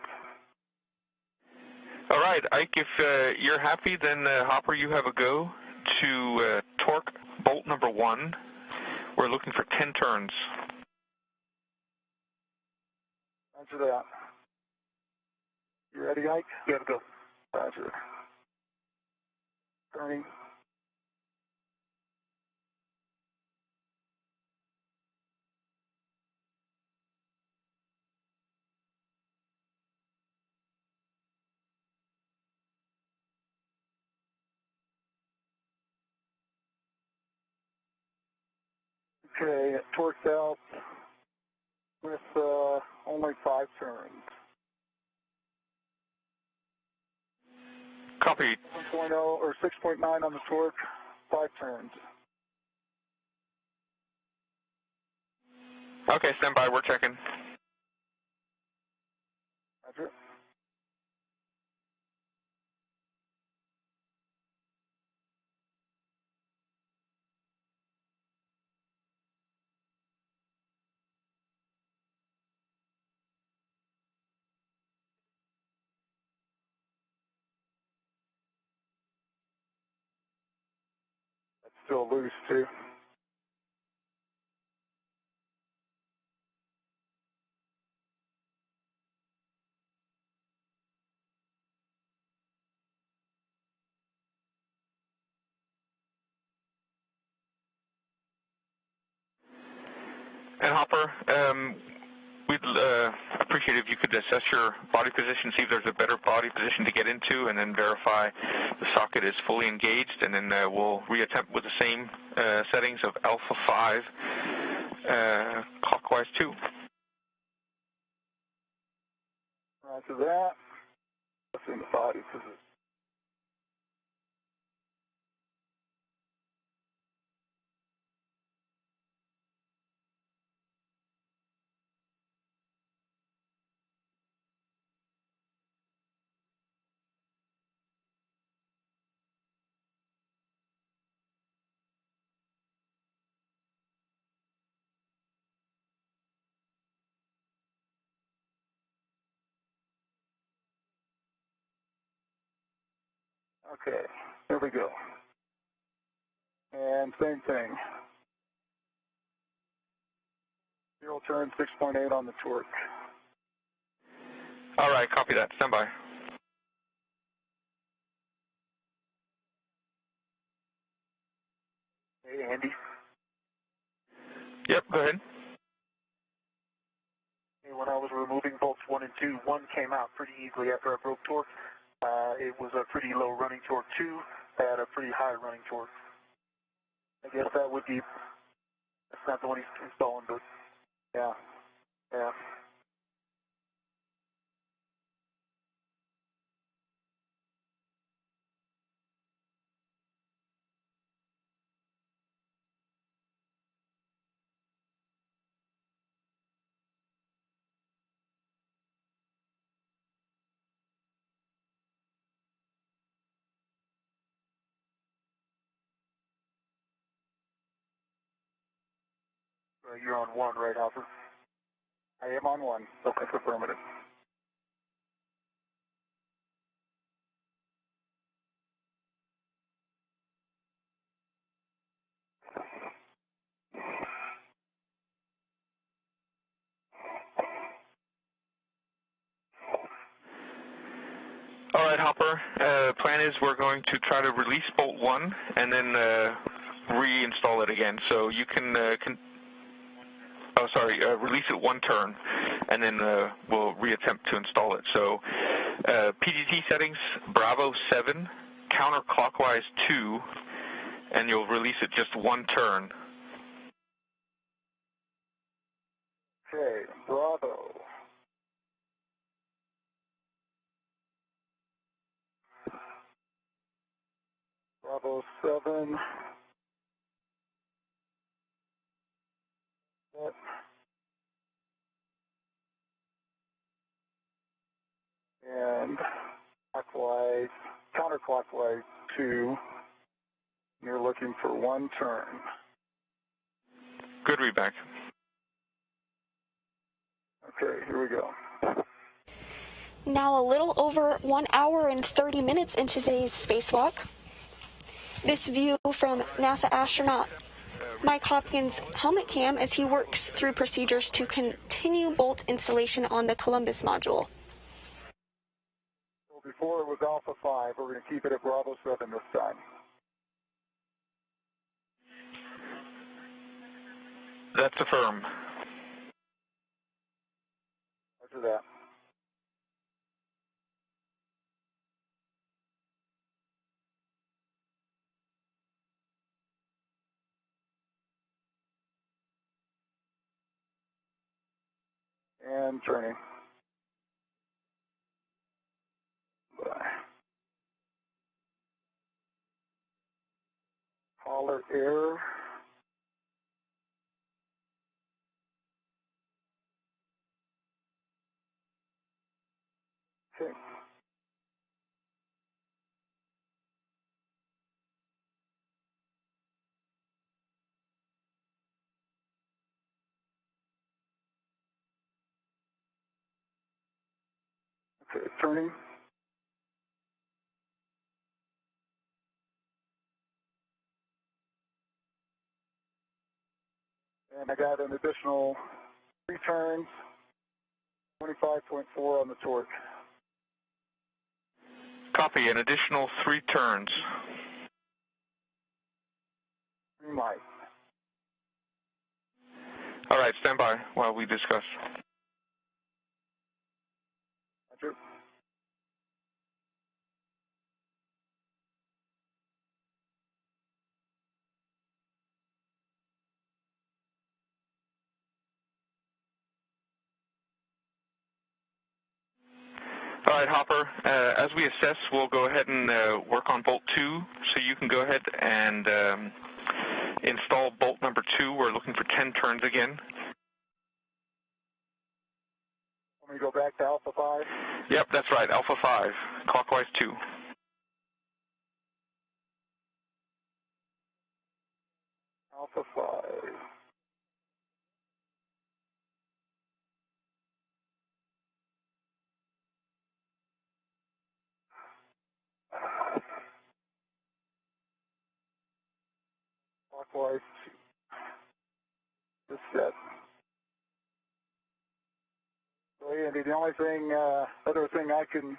All right, Ike, if you're happy, then Hopper, you have a go to torque bolt number 1. We're looking for 10 turns. Roger that. You ready, Ike? Yeah, go. Roger. Turning. Okay, it torqued out with only 5 turns. Copy. 7.0 or 6.9 on the torque, 5 turns. Okay, stand by. We're checking. Roger. That's still loose, too. And Hopper, we'd appreciate if you could assess your body position, see if there's a better body position to get into, and then verify the socket is fully engaged, and then we'll reattempt with the same settings of alpha 5, clockwise 2. Roger that. That's in the body position. Okay, here we go. And same thing. 0 turn, 6.8 on the torque. All right, copy that. Stand by. Hey, Andy. Yep, go ahead. Hey, when I was removing bolts 1 and 2, 1 came out pretty easily after I broke torque. It was a pretty low running torque. 2 had a pretty high running torque. I guess that would be, that's not the one he's installing, but yeah, yeah. You're on 1, right, Hopper? I am on 1. Okay, affirmative. All right, Hopper. Plan is we're going to try to release bolt 1 and then reinstall it again. So you can release it 1 turn, and then we'll reattempt to install it. So PGT settings, Bravo 7, counterclockwise 2, and you'll release it just 1 turn. Okay, Bravo. Bravo 7. Yep. And clockwise, counterclockwise 2. You're looking for 1 turn. Good readback. Okay, here we go. Now a little over 1 hour and 30 minutes into today's spacewalk. This view from NASA astronaut Mike Hopkins' helmet cam as he works through procedures to continue bolt installation on the Columbus module. So before it was Alpha 5, we're going to keep it at Bravo 7 this time. That's affirm. Roger that. And turning. Collar air. Okay. Okay, turning. And I got an additional 3 turns, 25.4 on the torque. Copy. An additional 3 turns. Green light. All right, stand by while we discuss. Roger. All right, Hopper. As we assess, we'll go ahead and work on bolt 2. So you can go ahead and install bolt number 2. We're looking for 10 turns again. Want me to go back to Alpha 5? Yep, that's right. Alpha 5, clockwise 2. Alpha 5. clockwise to the set. So Andy, the only thing, other thing I can,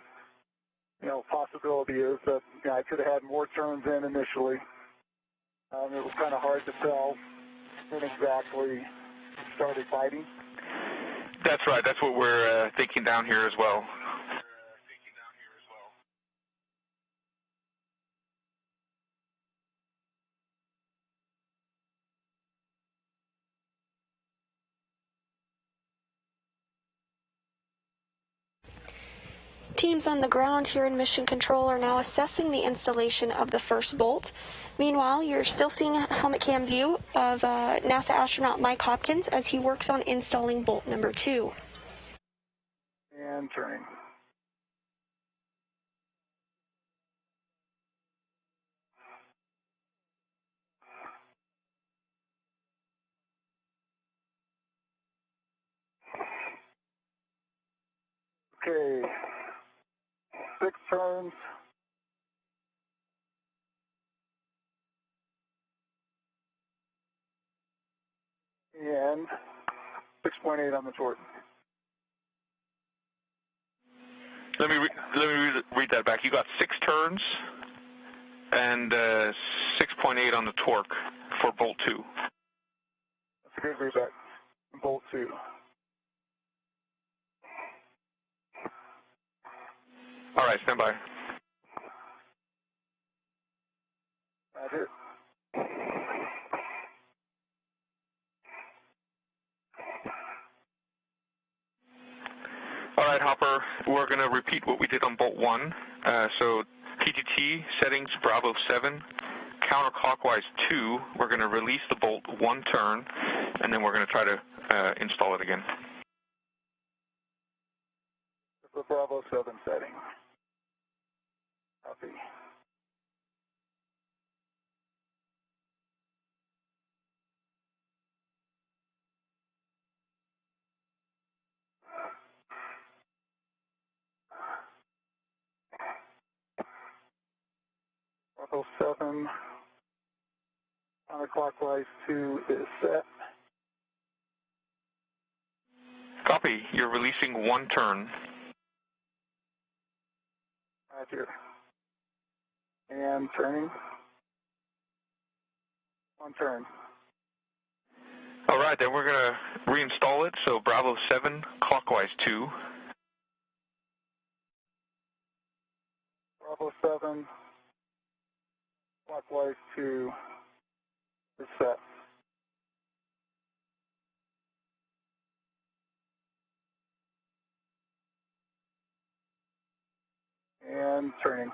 possibility is that I could have had more turns in initially. It was kind of hard to tell when exactly started biting. That's right. That's what we're thinking down here as well. Teams on the ground here in Mission Control are now assessing the installation of the first bolt. Meanwhile, you're still seeing a helmet cam view of NASA astronaut Mike Hopkins as he works on installing bolt number 2. And turning. Okay. 6 turns. And 6.8 on the torque. Let me read that back. You got 6 turns and 6.8 on the torque for bolt 2. That's a good readback. Bolt 2. All right, stand by. That's it. All right, Hopper, we're going to repeat what we did on bolt 1. So PGT settings Bravo 7, counterclockwise 2. We're going to release the bolt 1 turn, and then we're going to try to install it again. The Bravo 7 setting. Copy. Bravo 7. Counterclockwise 2 is set. Copy. You're releasing 1 turn. Roger. And turning. 1 turn. All right, then we're going to reinstall it. So Bravo 7, clockwise 2. Bravo 7, clockwise 2 is set. And turning.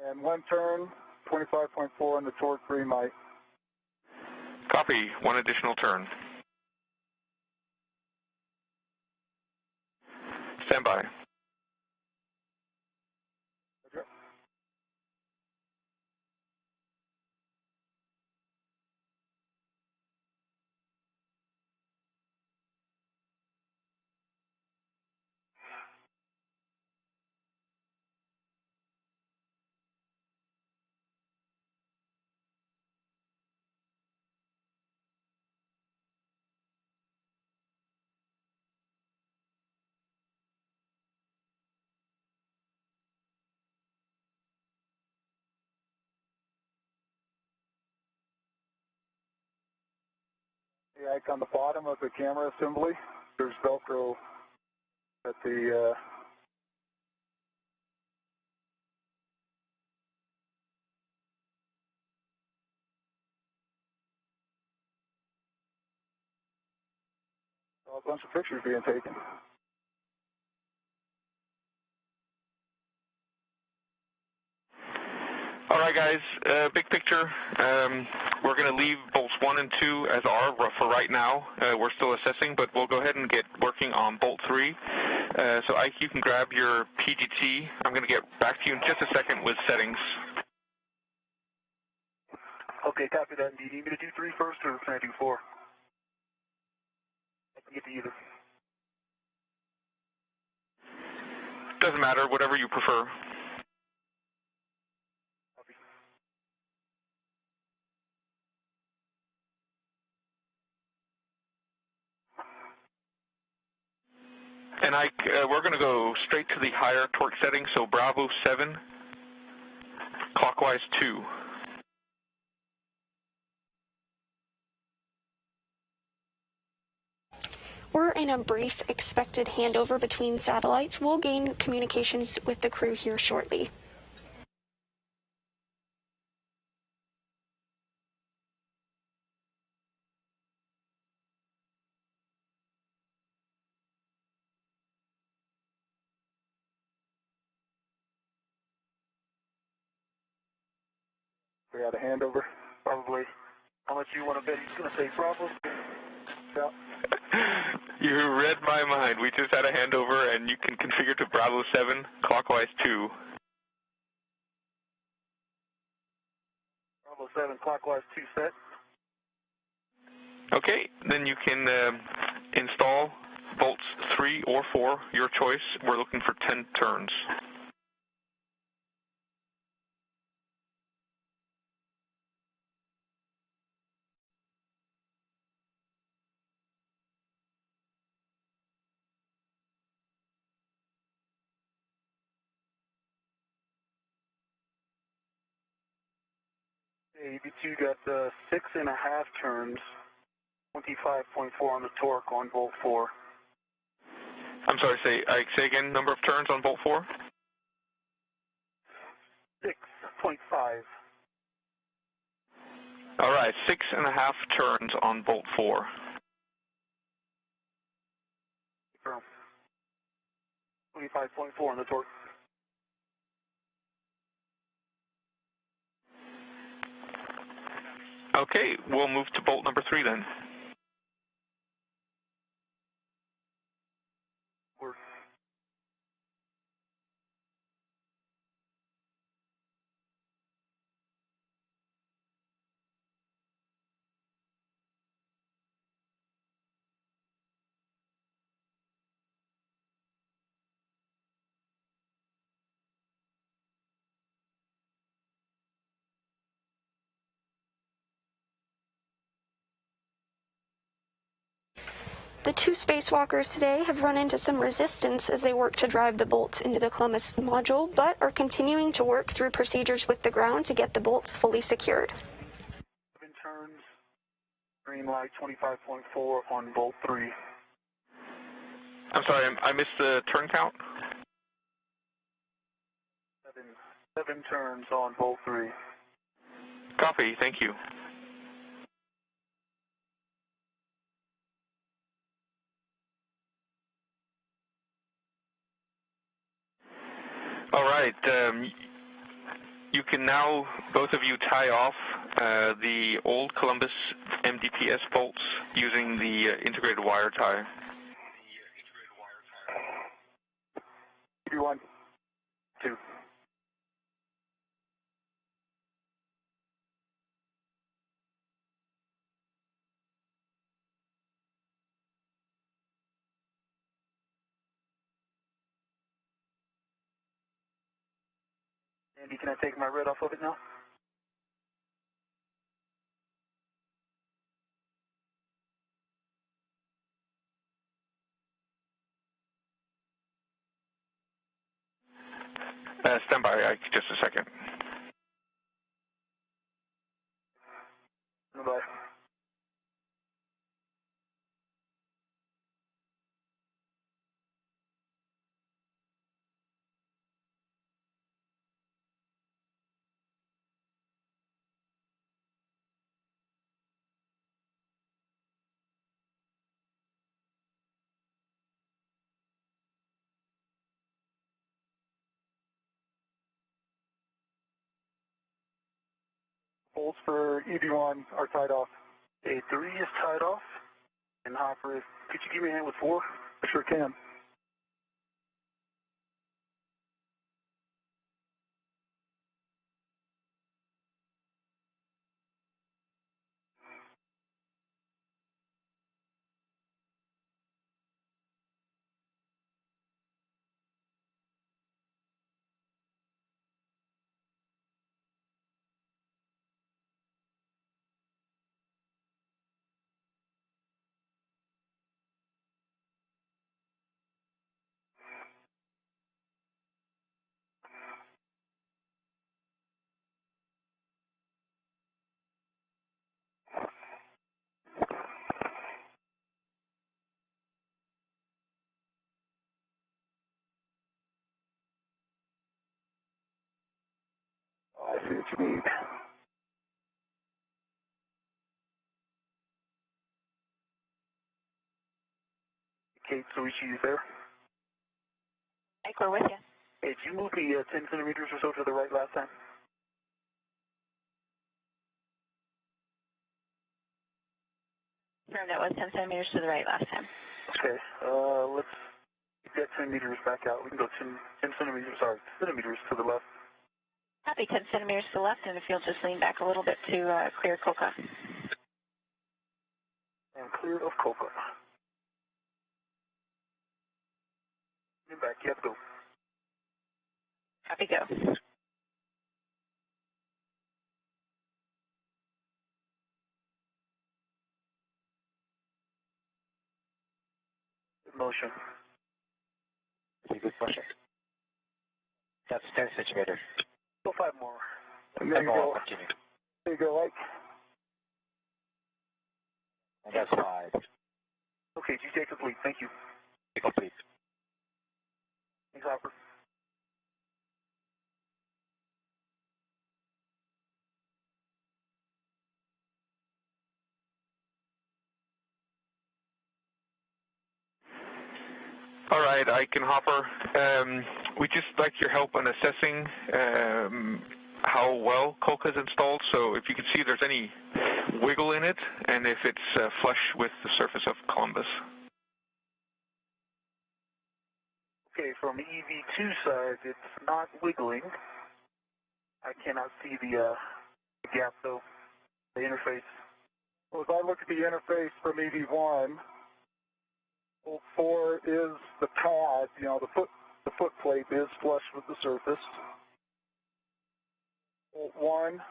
And 1 turn, 25.4 on the torque green light. Copy. 1 additional turn. Stand by. Okay. The icon on the bottom of the camera assembly, there's Velcro at the a bunch of pictures being taken. All right, guys, big picture. We're going to leave bolts 1 and 2 as are for right now. We're still assessing, but we'll go ahead and get working on bolt 3. So Ike, you can grab your PGT. I'm going to get back to you in just a second with settings. Okay, copy that. Do you need me to do 3 first, or can I do 4? I can get to either. Doesn't matter, whatever you prefer. And we're going to go straight to the higher torque setting, so Bravo 7, clockwise 2. We're in a brief expected handover between satellites. We'll gain communications with the crew here shortly. We had a handover, probably. How much you want to bet he's going to say Bravo? Yeah. You read my mind. We just had a handover, and you can configure to Bravo 7, clockwise 2. Bravo 7, clockwise 2 set. Okay, then you can install bolts 3 or 4, your choice. We're looking for 10 turns. EV2 got 6.5 turns, 25.4 on the torque on volt 4. I'm sorry, say again, number of turns on volt 4? 6.5. All right, 6.5 turns on volt 4. 25.4 on the torque. Okay, we'll move to bolt number 3 then. Work. The 2 spacewalkers today have run into some resistance as they work to drive the bolts into the Columbus module, but are continuing to work through procedures with the ground to get the bolts fully secured. 7 turns, green light 25.4 on volt 3. I'm sorry, I missed the turn count. 7 turns on volt 3. Copy, thank you. All right, you can now, both of you, tie off the old Columbus MDPS bolts using the integrated wire tie. Q1, 2. Andy, can I take my red off of it now? Stand by, just a second. Bye. Bolts for EV1 are tied off. A3 is tied off, and Hopper is. Could you give me a hand with 4? I sure can. you need. Kate, Soichi, you there? Mike, we're with you. Hey, did you move the 10 centimeters or so to the right last time? That was 10 centimeters to the right last time. Okay, let's get 10 meters back out. We can go 10 centimeters, centimeters to the left. Copy, 10 centimeters to the left, and if you'll just lean back a little bit to clear Coca. And clear of Coca. Lean back, yep, go. Copy, go. Motion. Good motion. That's 10 centimeters. Go 5 more. And there you go. Continue. There you go, Ike. And that's 5. Okay, GJ complete. Thank you. Complete. Thanks, Hopper. All right, Ike and Hopper. We'd just like your help on assessing how well Coca is installed. So if you can see if there's any wiggle in it, and if it's flush with the surface of Columbus. Okay, from EV2 side, it's not wiggling. I cannot see the gap though, the interface. Well, if I look at the interface from EV1, bolt 4 is the pad, you know, the foot plate is flush with the surface. Bolt 1,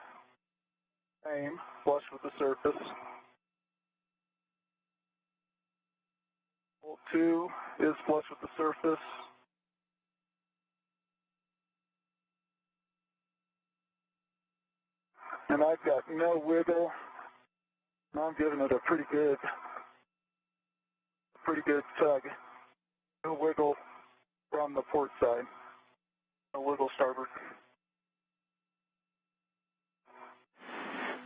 same, flush with the surface. Bolt 2 is flush with the surface. And I've got no wiggle. I'm giving it a pretty good tug. No wiggle from the port side. No wiggle starboard.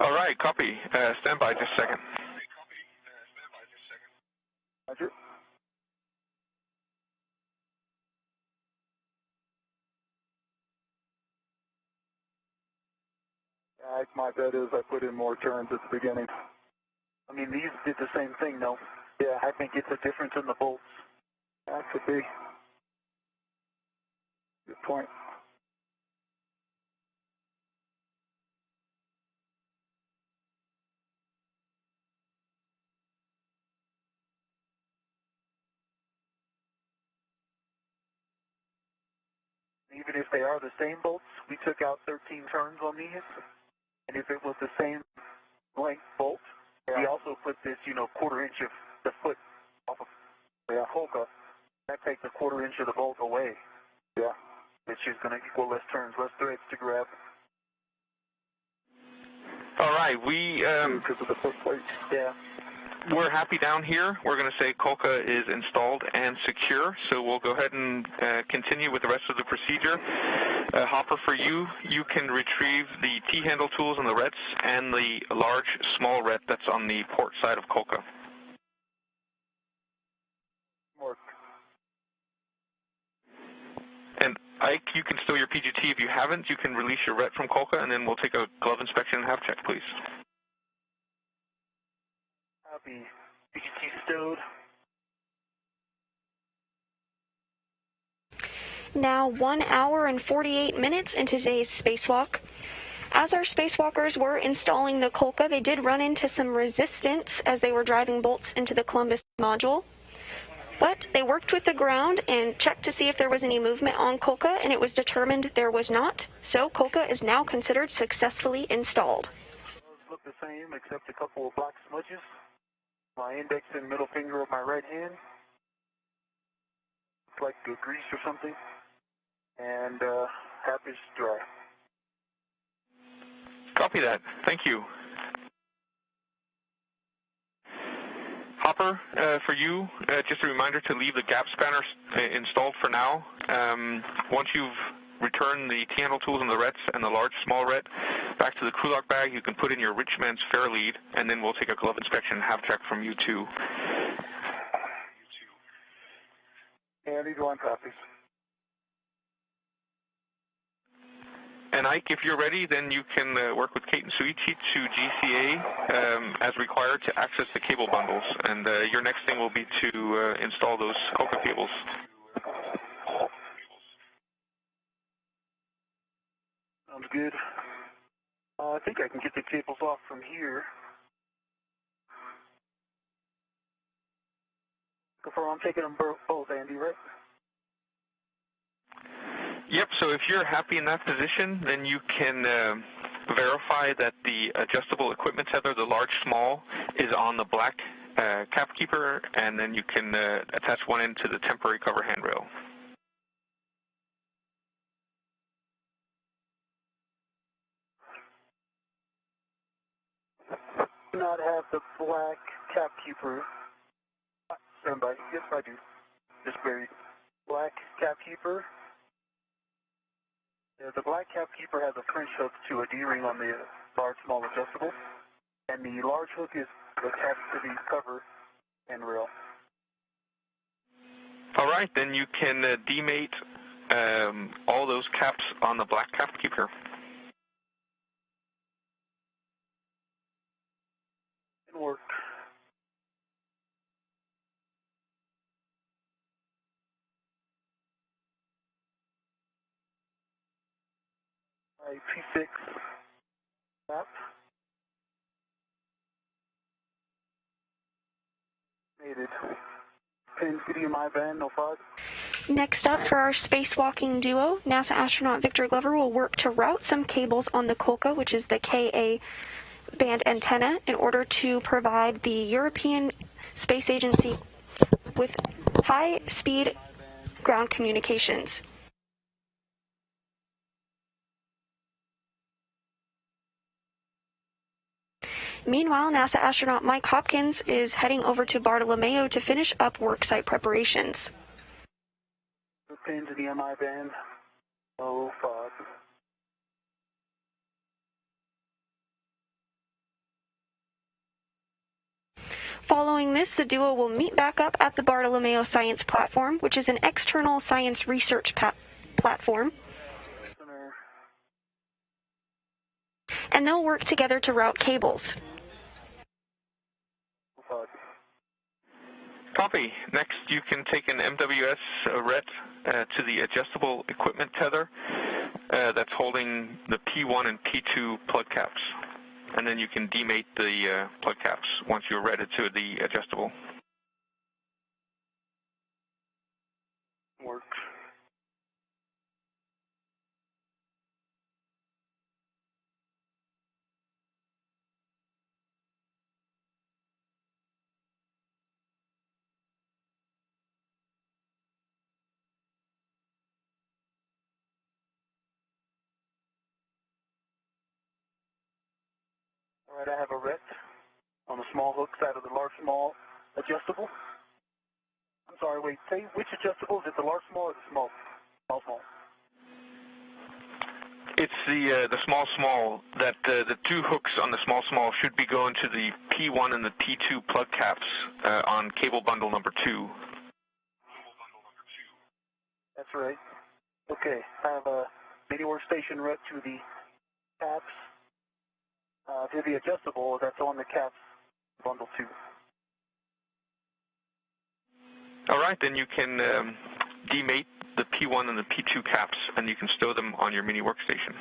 All right, copy. Stand by just a second. Roger. My bet is I put in more turns at the beginning. I mean, these did the same thing, though. Yeah, I think it's a difference in the bolts. That could be. Good point. Even if they are the same bolts, we took out 13 turns on these. And if it was the same length bolt, we also put this, you know, quarter-inch of the foot off of Coca. That takes a quarter-inch of the bolt away. Yeah. Which is going to equal less turns, less threads to grab. All right, we because of the foot plate. Yeah. We're happy down here. We're going to say Coca is installed and secure, so we'll go ahead and continue with the rest of the procedure. Hopper, for you, you can retrieve the T-handle tools on the rets and the large, small ret that's on the port side of Coca. Mark. And Ike, you can stow your PGT. If you haven't, you can release your ret from Coca, and then we'll take a glove inspection and have check, please. Copy. PGT stowed. Now 1 hour and 48 minutes into today's spacewalk. As our spacewalkers were installing the Coca, they did run into some resistance as they were driving bolts into the Columbus module. But they worked with the ground and checked to see if there was any movement on Coca, and it was determined there was not. So Coca is now considered successfully installed. Those look the same except a couple of black smudges. My index and middle finger of my right hand. It's like grease or something. And half is dry. Copy that. Thank you. Hopper, for you, just a reminder to leave the gap spanner installed for now. Once you've return the T-handle tools and the rets and the large small ret back to the crew lock bag. You can put in your rich man's fair lead, and then we'll take a glove inspection and have check from you too. Andy, go on copies. And Ike, if you're ready, then you can work with Kate and Suichi to GCA as required to access the cable bundles. And your next thing will be to install those Colca cables. Sounds good. I think I can get the cables off from here. Confirm I'm taking them both, Andy, right? Yep, so if you're happy in that position, then you can verify that the adjustable equipment tether, the large small, is on the black cap keeper, and then you can attach one end to the temporary cover handrail. Do not have the black cap keeper. Stand by. Yes, I do. Just buried. Black cap keeper. Yeah, the black cap keeper has a French hook to a D-ring on the large small adjustable, and the large hook is attached to the cover handrail. All right, then you can demate all those caps on the black cap keeper. It worked. P6 map. Mated. Pin CDMI band, no fog. Next up for our spacewalking duo, NASA astronaut Victor Glover will work to route some cables on the Colca, which is the KA band antenna, in order to provide the European Space Agency with high-speed ground communications. Meanwhile, NASA astronaut Mike Hopkins is heading over to Bartolomeo to finish up worksite preparations. Pin to the MI band, no fog. Following this, the duo will meet back up at the Bartolomeo Science Platform, which is an external science research platform. And they'll work together to route cables. Copy. Next, you can take an MWS ret to the adjustable equipment tether that's holding the P1 and P2 plug caps. And then you can demate the plug caps once you're ready to the adjustable. Works. All right, I have a ret on the small hook side of the large small adjustable. I'm sorry, wait, say which adjustable? Is it the large small or the small? Small. It's the small that the two hooks on the small should be going to the P1 and the P2 plug caps on cable bundle number 2. That's right. Okay, I have a mini workstation ret to the caps, to the adjustable that's on the caps bundle 2. All right, then you can demate the P1 and the P2 caps, and you can stow them on your mini workstation.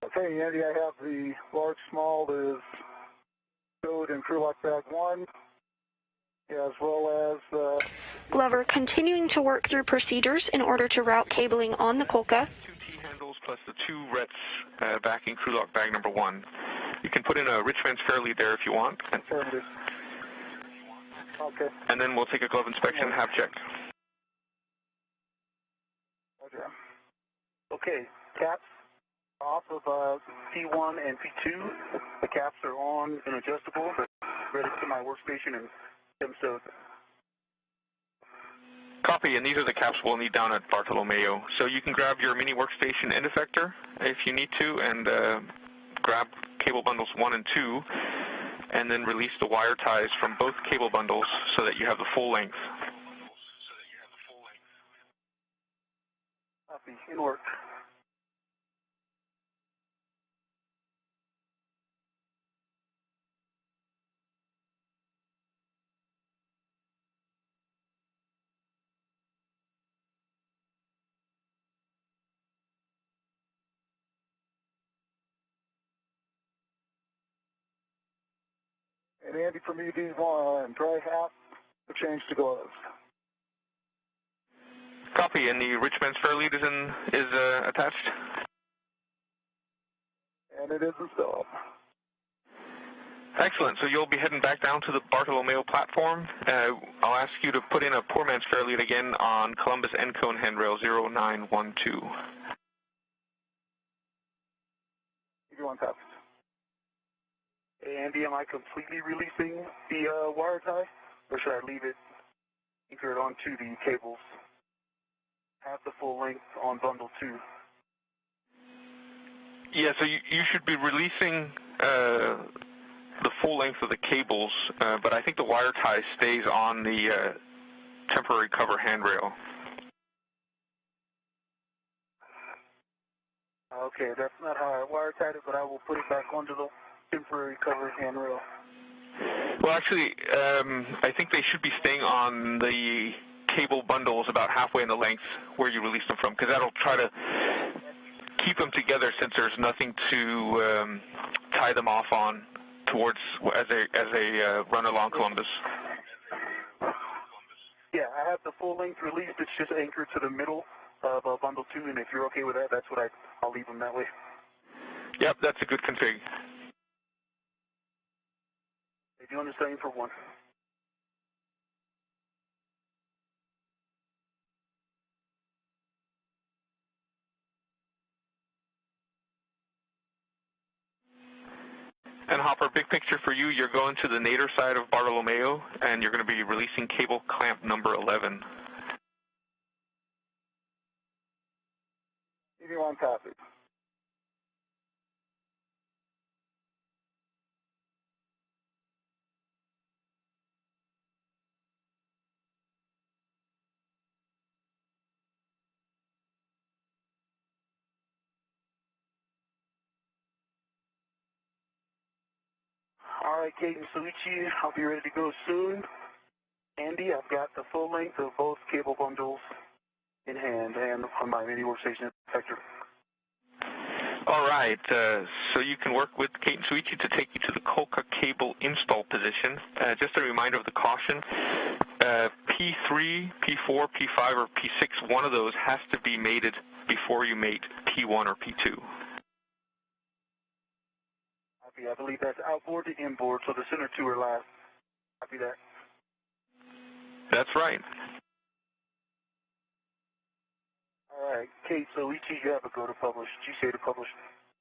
Okay, Andy, I have the large small is stowed in crew lock bag 1, as well as... Glover continuing to work through procedures in order to route cabling on the Colca. 2 T-handles plus the 2 rets back in crew lock bag number 1. You can put in a rich man's fair lead there if you want. Okay. And then we'll take a glove inspection and have check. Okay, caps off of P1 and P2. The caps are on and adjustable. They're ready to my workstation and them stowed. Copy, and these are the caps we'll need down at Bartolomeo. So you can grab your mini workstation end effector if you need to, and grab cable bundles 1 and 2, and then release the wire ties from both cable bundles so that you have the full length. Copy, in work. And Andy from EV1, dry hat, the change to gloves. Copy, and the Richmond's fair lead is attached? And it is installed. Excellent. So you'll be heading back down to the Bartolomeo platform. I'll ask you to put in a poor man's fair lead again on Columbus Encone handrail 0912. EV1 copies. Hey, Andy, am I completely releasing the wire tie, or should I leave it anchored onto the cables? Have the full length on bundle 2. Yeah, so you should be releasing the full length of the cables, but I think the wire tie stays on the temporary cover handrail. Okay, that's not how I wire tied it, but I will put it back onto the temporary cover handrail. Well, actually, I think they should be staying on the cable bundles about halfway in the length where you release them from, because that'll try to keep them together since there's nothing to tie them off on towards as they run along Columbus. Yeah, I have the full length released. It's just anchored to the middle of bundle 2, and if you're okay with that, that's what I'll leave them that way. Yep, that's a good config. They do understand for 1. And Hopper, big picture for you, you're going to the nadir side of Bartolomeo, and you're going to be releasing cable clamp number 11. EV1 copy. All right, Kate and Suichi, I'll be ready to go soon. Andy, I've got the full length of both cable bundles in hand and on my mini workstation sector. All right, so you can work with Kate and Suichi to take you to the Kolka cable install position. Just a reminder of the caution, P3, P4, P5, or P6, one of those has to be mated before you mate P1 or P2. I believe that's outboard to inboard, so the center 2 are last. Copy that. That's right. All right, Kate, so each you have a go to publish, GCA to publish.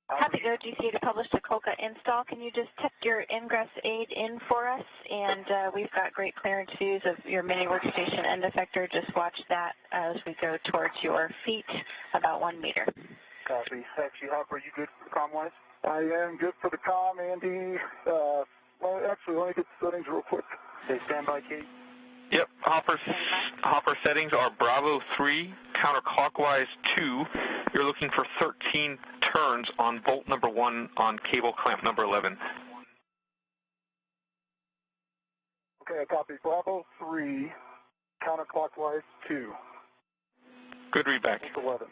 Happy to go, GCA to publish the Kolka install. Can you just tuck your Ingress aid in for us? And we've got great clearance views of your mini workstation end effector. Just watch that as we go towards your feet, about 1 meter. Copy. Actually, Hopper, are you good for comm-wise? I am good for the comm, Andy. Well, actually, let me get the settings real quick. Say standby, Kate. Yep, Hopper settings are Bravo 3, counterclockwise 2. You're looking for 13 turns on bolt number 1 on cable clamp number 11. Okay, I copy. Bravo 3, counterclockwise 2. Good readback. 11.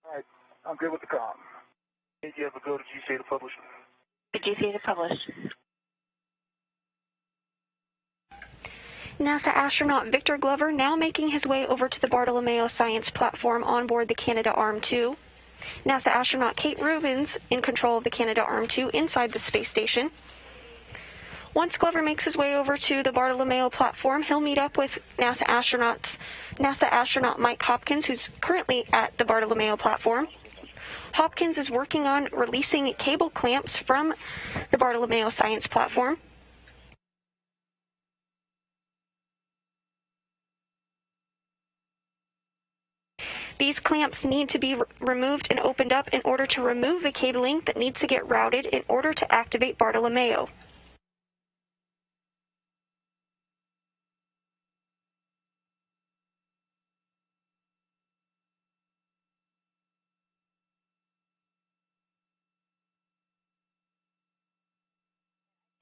All right, I'm good with the comm. Did you ever go to GCA to publish? GCA to publish. NASA astronaut Victor Glover now making his way over to the Bartolomeo science platform on board the Canadarm2. NASA astronaut Kate Rubins in control of the Canadarm2 inside the space station. Once Glover makes his way over to the Bartolomeo platform, he'll meet up with NASA astronaut Mike Hopkins, who's currently at the Bartolomeo platform. Hopkins is working on releasing cable clamps from the Bartolomeo science platform. These clamps need to be removed and opened up in order to remove the cabling that needs to get routed in order to activate Bartolomeo.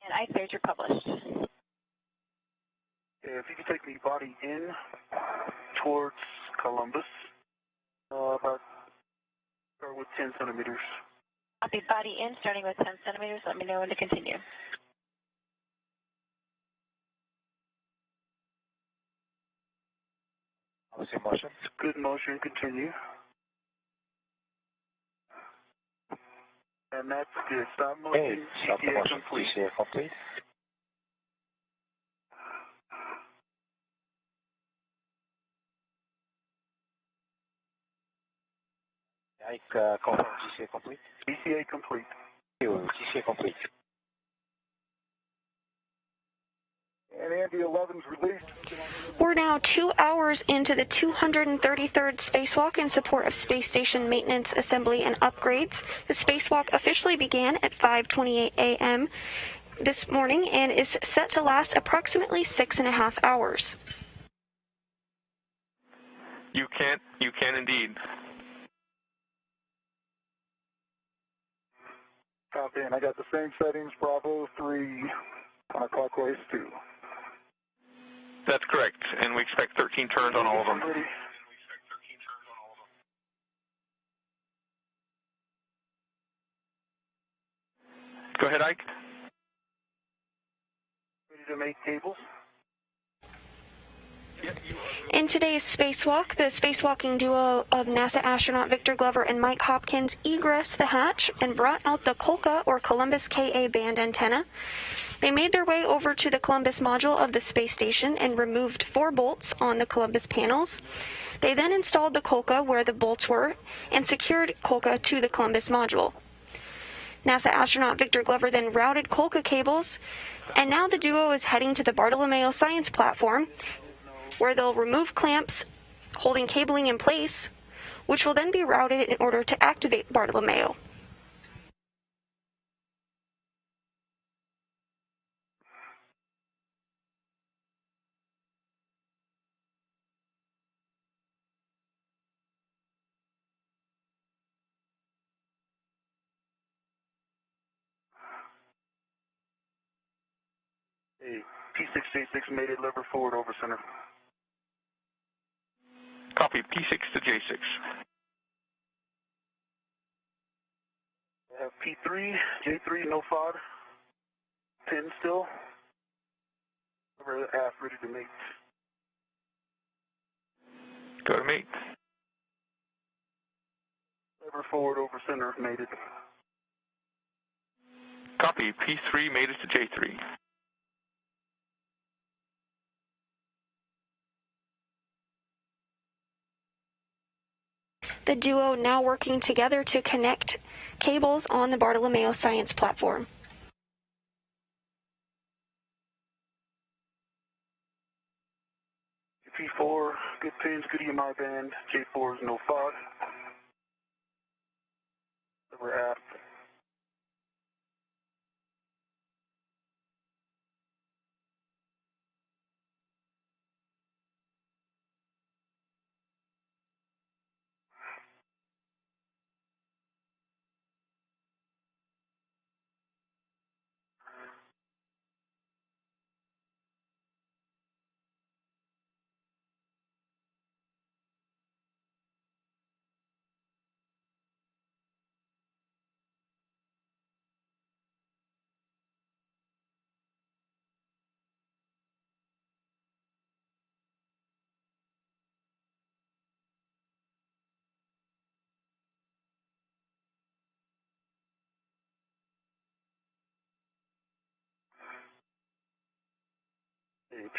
And I declare you're published. If you could take the body in towards Columbus, about start with 10 centimeters. Copy, body in, starting with 10 centimeters. Let me know when to continue. Obviously motion. Good motion, continue. And that's good. Stop motion, Hey, stop the GCA motion. complete. GCA complete. Confirm GCA complete. GCA complete. GCA complete. And Andy 11's released. We're now 2 hours into the 233rd spacewalk in support of space station maintenance, assembly, and upgrades. The spacewalk officially began at 5:28 a.m. this morning and is set to last approximately 6.5 hours. You can indeed. Copy, and I got the same settings, Bravo 3, counterclockwise 2. That's correct, and we expect 13 turns on all of them. Ready. Go ahead, Ike. Ready to make cables. In today's spacewalk, the spacewalking duo of NASA astronaut Victor Glover and Mike Hopkins egressed the hatch and brought out the Kolka or Columbus Ka band antenna. They made their way over to the Columbus module of the space station and removed 4 bolts on the Columbus panels. They then installed the Kolka where the bolts were and secured Kolka to the Columbus module. NASA astronaut Victor Glover then routed Kolka cables, and now the duo is heading to the Bartolomeo science platform, where they'll remove clamps holding cabling in place, which will then be routed in order to activate Bartolomeo. Hey, P6J6 made it, lever forward over center. Copy, P6 to J6. I have P3, J3, no FOD. Pin still. Lever aft, ready to mate. Go to mate. Lever forward over center, mated. Copy, P3 made it to J3. The duo now working together to connect cables on the Bartolomeo science platform. P4, good pins, good EMI band. J4 is no FOD. Lever aft.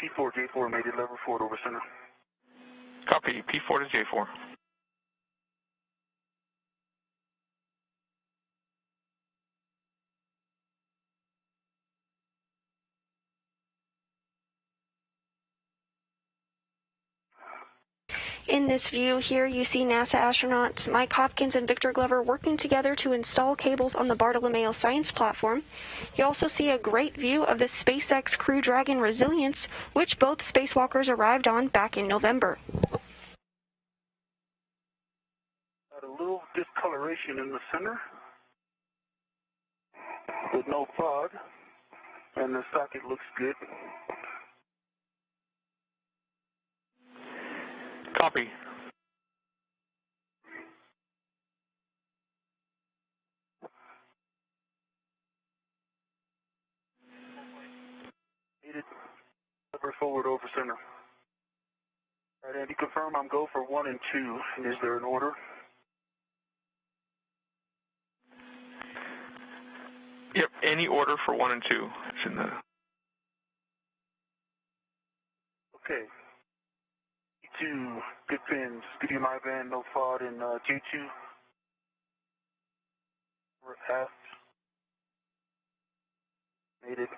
P4, J4 made it, lever forward over center. Copy, P4 to J4. In this view here, you see NASA astronauts Mike Hopkins and Victor Glover working together to install cables on the Bartolomeo science platform. You also see a great view of the SpaceX Crew Dragon Resilience, which both spacewalkers arrived on back in November. Got a little discoloration in the center with no fog, and the socket looks good. Copy. Needed. Lever forward over center. All right, Andy, confirm I'm go for 1 and 2. Is there an order? Yep, any order for 1 and 2. It's in the... Okay. J2, good pins. Good my van, no FOD in J2. We're aft. Made it.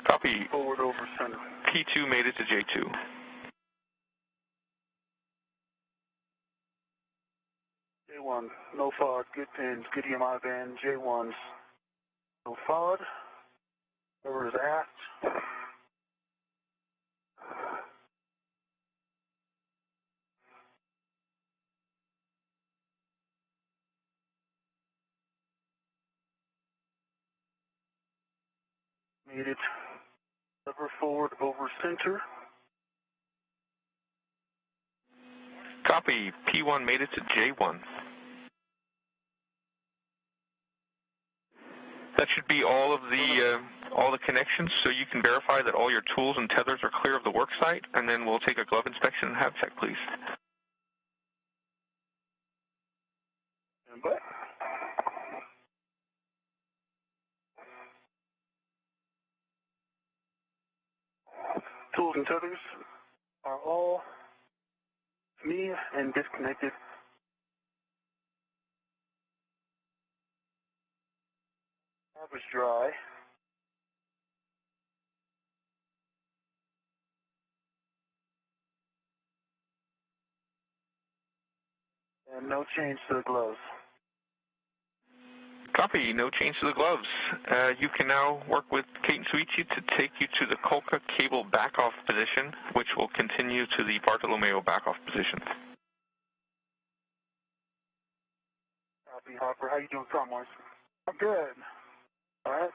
Copy. Forward over center. P2 made it to J2. J1, no FOD, good pins, good EMI van, J1s, no FOD. Over is aft. Made it. Lever forward over center. Copy. P1 made it to J1. That should be all of the connections, so you can verify that all your tools and tethers are clear of the work site, and then we'll take a glove inspection and have check, please. And back. Tools and tethers are all me and disconnected. Is dry. And no change to the gloves. Copy. No change to the gloves. You can now work with Kate and Suichi to take you to the Kolka cable back-off position, which will continue to the Bartolomeo back-off position. Copy, Hopper. How you doing, Comwise? I'm good. All right.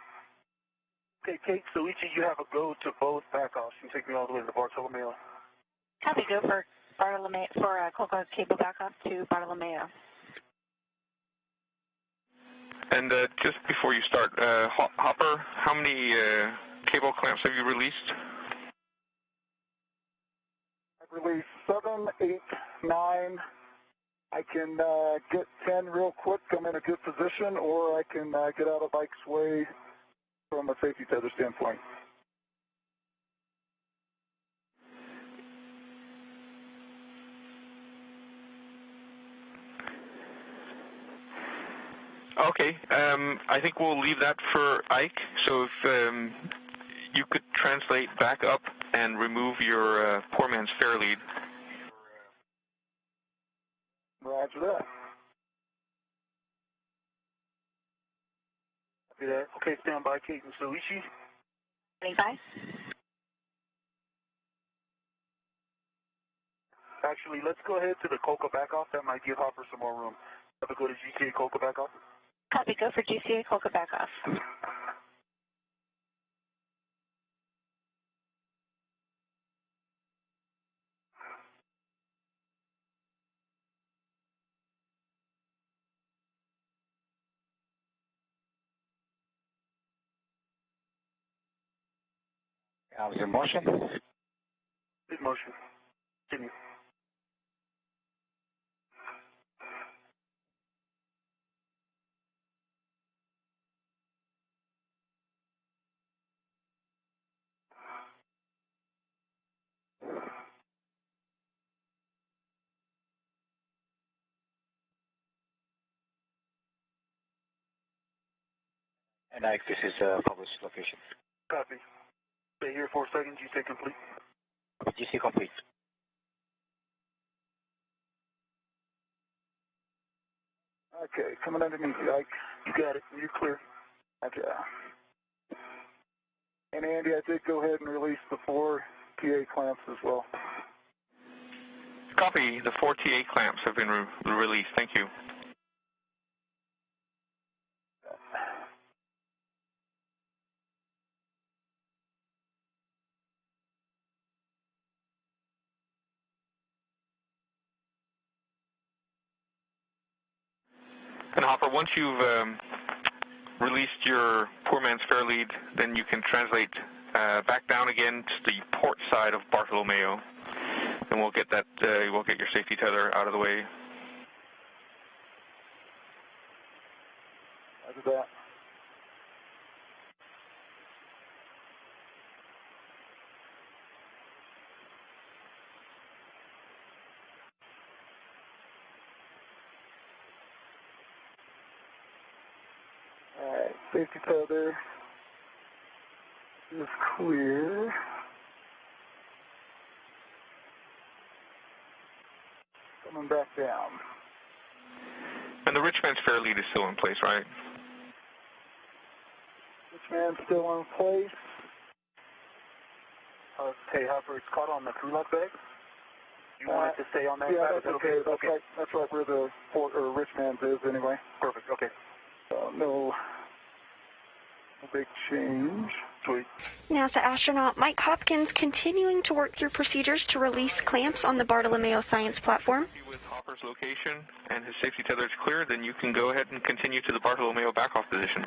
Okay, Kate, Suichi, you have a go to both back-offs. You can take me all the way to the Bartolomeo. Copy, go for Bartolomeo, for Kolka cable backup to Bartolomeo. And just before you start, Hopper, how many cable clamps have you released? I've released 7, 8, 9. I can get 10 real quick. I'm in a good position, or I can get out of Ike's way from a safety tether standpoint. Okay, I think we'll leave that for Ike. So if you could translate back up and remove your poor man's fair lead. Roger that. Copy that. Okay, stand by, Kate and Suichi. 25. Actually, let's go ahead to the Kolka back-off. That might give Hopper some more room. Have a go to GCA Kolka back-off. Copy, go for GCA Kolka backoff. How's your motion? Good motion. Continue. And Ike, this is published location. Copy. Stay here 4 seconds. You say complete. GC complete. Okay, coming underneath you, Ike. You got it. You're clear. Okay. And Andy, I did go ahead and release the 4 TA clamps as well. Copy. The 4 TA clamps have been released. Thank you. And Hopper, once you've released your poor man's fair lead, then you can translate back down again to the port side of Bartolomeo, and we'll get that. We'll get your safety tether out of the way. Roger that. All right, safety tether is clear. Coming back down. And the rich man's fair lead is still in place, right? Rich man's still in place. Okay, Hopper, it's caught on the crew lock bag. You want it to stay on that side? That's okay. That's right where the port or rich man's is anyway. Perfect. Okay. No big change. Sweet. NASA astronaut Mike Hopkins continuing to work through procedures to release clamps on the Bartolomeo science platform. With Hopper's location and his safety tether is clear, then you can go ahead and continue to the Bartolomeo backoff position.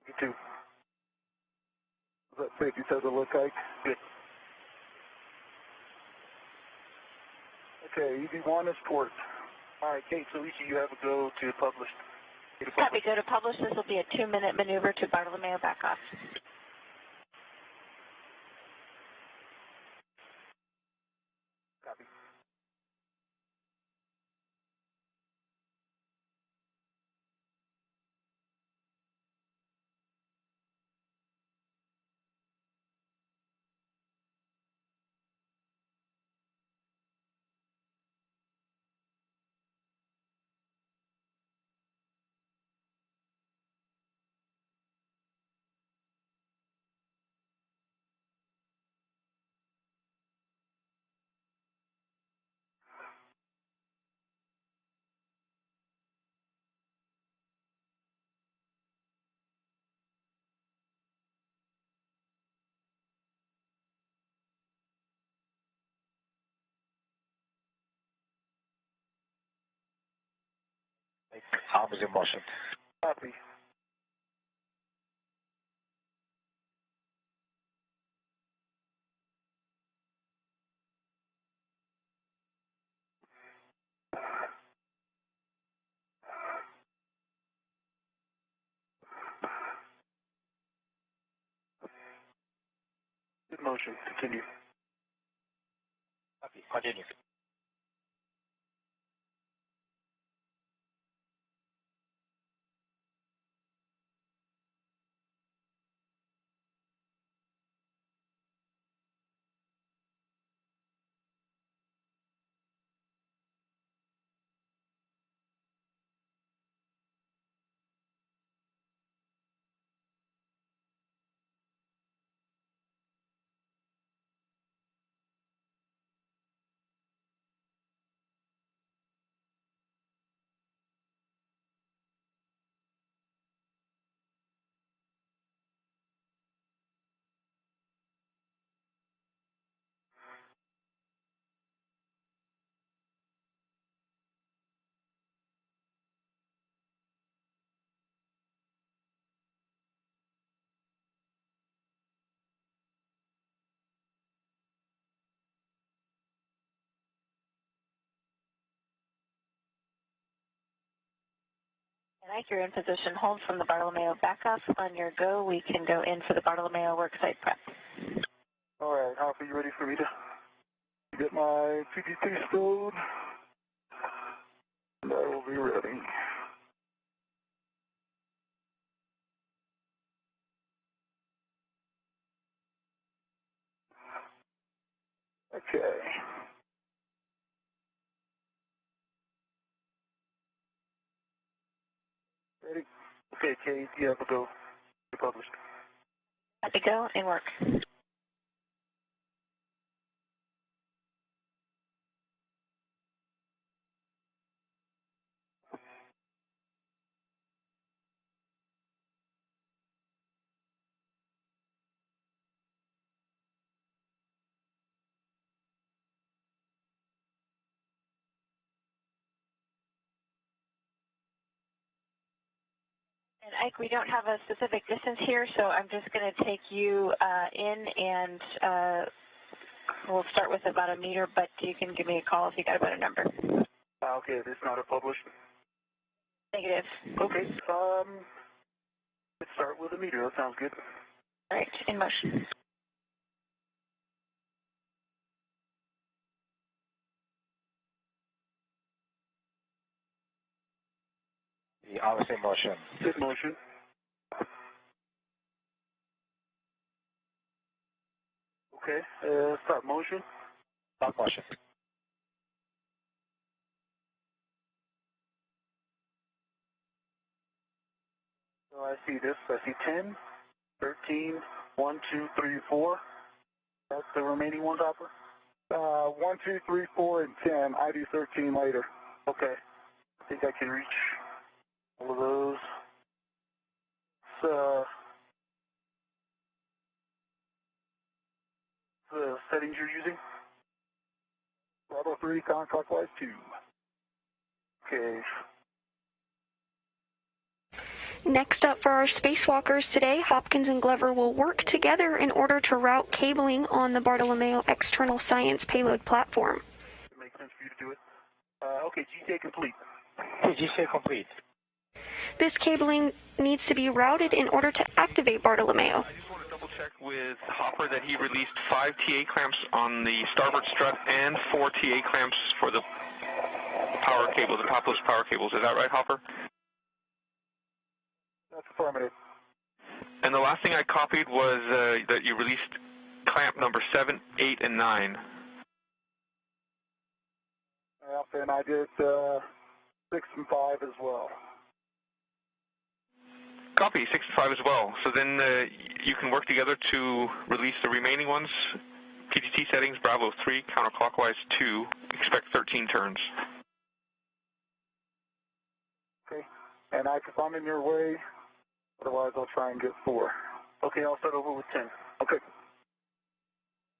You too. Does that safety tether look like? Good. Okay, EV1 is port. All right, Kate, so Lisa, you have a go to publish. Copy, go to publish. This will be a 2-minute maneuver to Bartolomeo backoff. Copy. Arms in motion. Copy. Good motion. Continue. Copy. Continue. And you're in position. Hold from the Bartolomeo backoff. On your go, we can go in for the Bartolomeo worksite prep. All right, Hopper, you ready for me to get my PGT stowed? And I will be ready. Okay. Ready? Okay, Kate, you have to go. You're published. Have to go and work. And Ike, we don't have a specific distance here, so I'm just going to take you in, and we'll start with about a meter, but you can give me a call if you got a better number. Okay, this is not a published. Negative. Okay, let's start with a meter. That sounds good. All right, in motion. The hours in motion. In motion. Okay, start motion. Stop motion. So I see this. I see 10, 13, 1, 2, 3, 4. That's the remaining ones, Hopper? 1, 2, 3, 4, and 10. I do 13 later. Okay. I think I can reach all of those. So, the settings you're using? Bravo 3, counterclockwise 2. Okay. Next up for our spacewalkers today, Hopkins and Glover will work together in order to route cabling on the Bartolomeo external science payload platform. It makes sense for you to do it. Okay, GTA complete. GTA complete. This cabling needs to be routed in order to activate Bartolomeo. I just want to double check with Hopper that he released 5 TA clamps on the starboard strut and 4 TA clamps for the power cable, the topless power cables. Is that right, Hopper? That's affirmative. And the last thing I copied was that you released clamp number 7, 8, and 9. Yep, and I did 6 and 5 as well. Copy, 6 and 5 as well. So then you can work together to release the remaining ones. PGT settings, Bravo 3, counterclockwise 2, expect 13 turns. Okay, and if I'm in your way, otherwise I'll try and get 4. Okay, I'll start over with 10. Okay.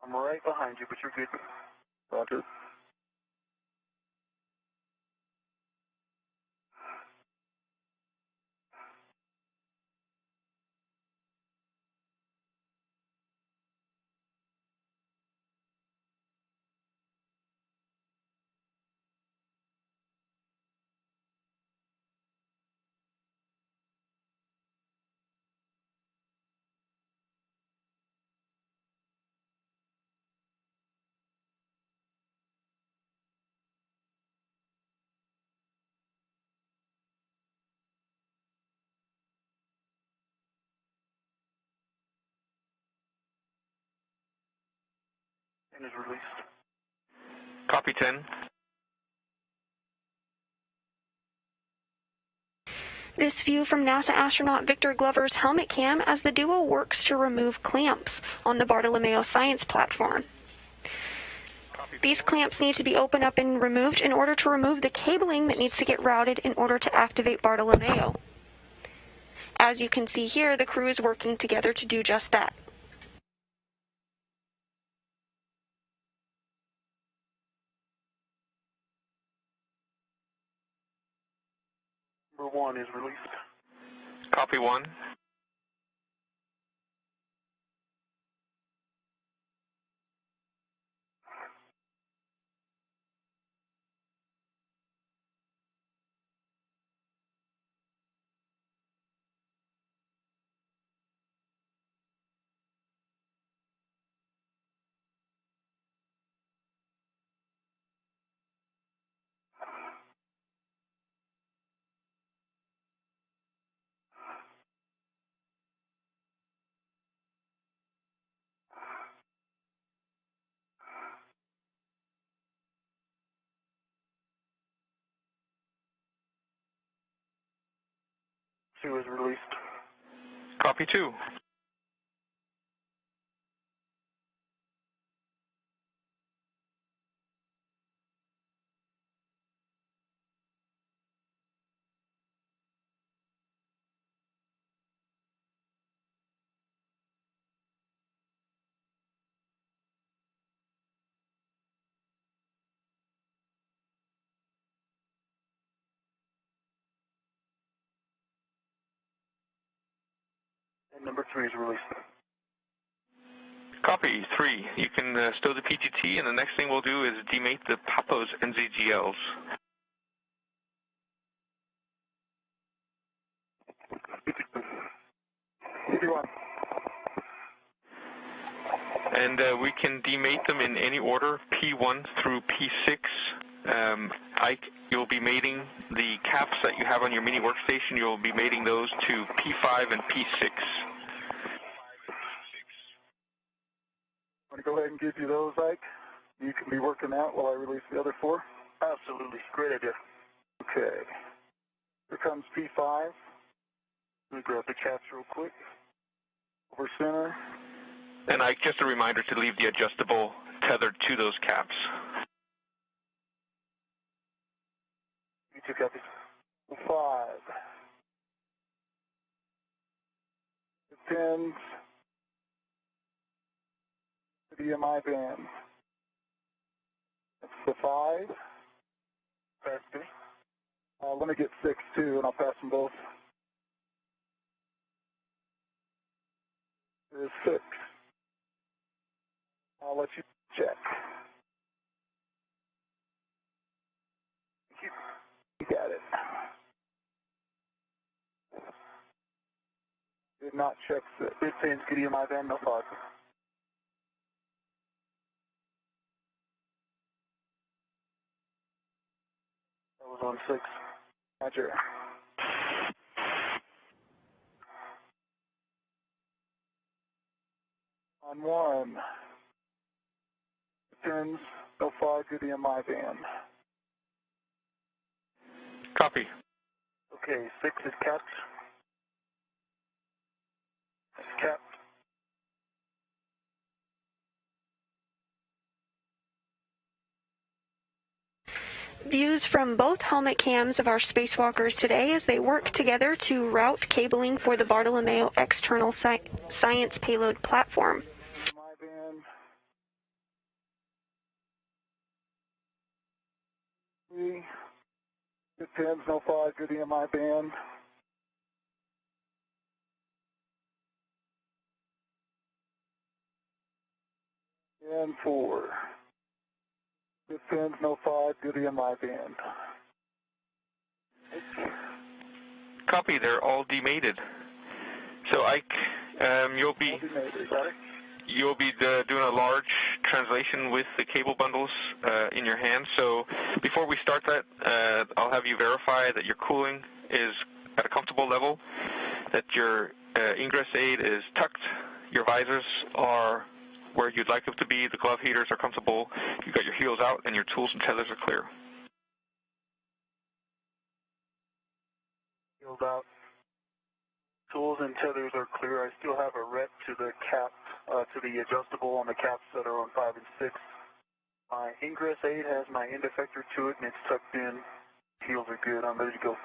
I'm right behind you, but you're good. Roger. And is released. Copy 10. This view from NASA astronaut Victor Glover's helmet cam as the duo works to remove clamps on the Bartolomeo science platform. These clamps need to be opened up and removed in order to remove the cabling that needs to get routed in order to activate Bartolomeo. As you can see here, the crew is working together to do just that. Number 1 is released. Copy 1. 2 is released. Copy 2. And number 3 is released. Copy 3. You can stow the PGT, and the next thing we'll do is demate the PAPO's NZGLs. And we can demate them in any order, P1 through P6. Ike, you'll be mating the caps that you have on your mini workstation. You'll be mating those to P5 and P6. Want to go ahead and give you those, Ike? You can be working out while I release the other 4? Absolutely. Great idea. Okay. Here comes P5. Let me grab the caps real quick. Over center. And Ike, just a reminder to leave the adjustable tethered to those caps. You 2 copies. 5. The pins. The EMI band. That's the 5. Pass me. Let me get 6 too, and I'll pass them both. There's 6. I'll let you check. You got it. Did not check 6. This pins, good EMI band, no fog. That was on 6. Roger. On 1. Pins, no fog, good EMI band. Copy. Okay, 6 is capped. It's capped. Views from both helmet cams of our spacewalkers today as they work together to route cabling for the Bartolomeo external science payload platform. My band. 3. Good pins, no fog, good EMI band. And 4. Good pins, no fog, good EMI band. Copy, they're all demated. So Ike, you'll be doing a large translation with the cable bundles in your hand. So before we start that, I'll have you verify that your cooling is at a comfortable level, that your ingress aid is tucked, your visors are where you'd like them to be, the glove heaters are comfortable, you've got your heels out, and your tools and tethers are clear. Heels out. Tools and tethers are clear. I still have a ret to the cap, to the adjustable on the caps that are on 5 and 6. My ingress aid has my end effector to it, and it's tucked in. Heels are good. I'm ready to go.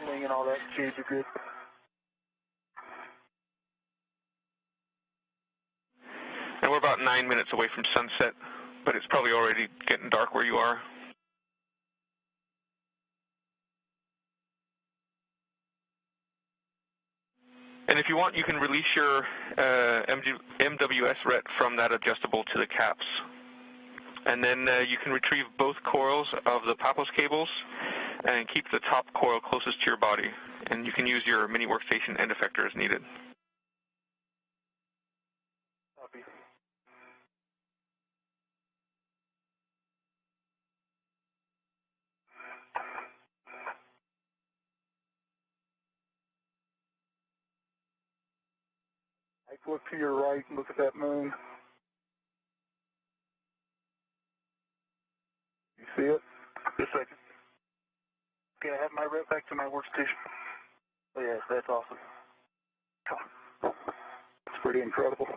Cooling and all that, shades are good. And we're about 9 minutes away from sunset, but it's probably already getting dark where you are. And if you want, you can release your MWS ret from that adjustable to the caps. And then you can retrieve both coils of the PAPOS cables and keep the top coil closest to your body. And you can use your mini workstation end effector as needed. Copy. I look to your right and look at that moon. You see it? Just a second. Okay, I have my rep back to my workstation. Oh yeah, that's awesome. It's pretty incredible.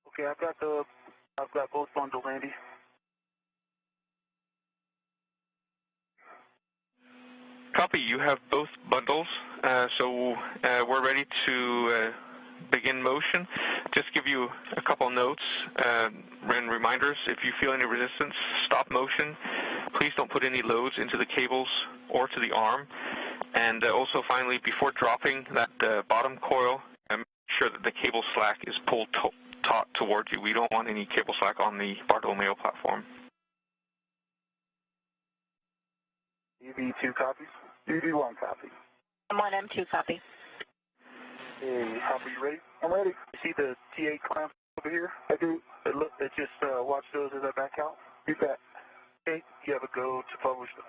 Okay, I've got both bundles, Andy. Copy. You have both bundles, so we're ready to begin motion. Just give you a couple notes and reminders. If you feel any resistance, stop motion. Please don't put any loads into the cables or to the arm. And also, finally, before dropping that bottom coil, make sure that the cable slack is pulled taut towards you. We don't want any cable slack on the Bartolomeo platform. EV2 copies. EV1 copy. M1, M2 copy. Hey, Hopper, you ready? I'm ready. You see the T8 clamps over here? I do. It just watch those as I back out. You bet. Okay, you have a go to publish them.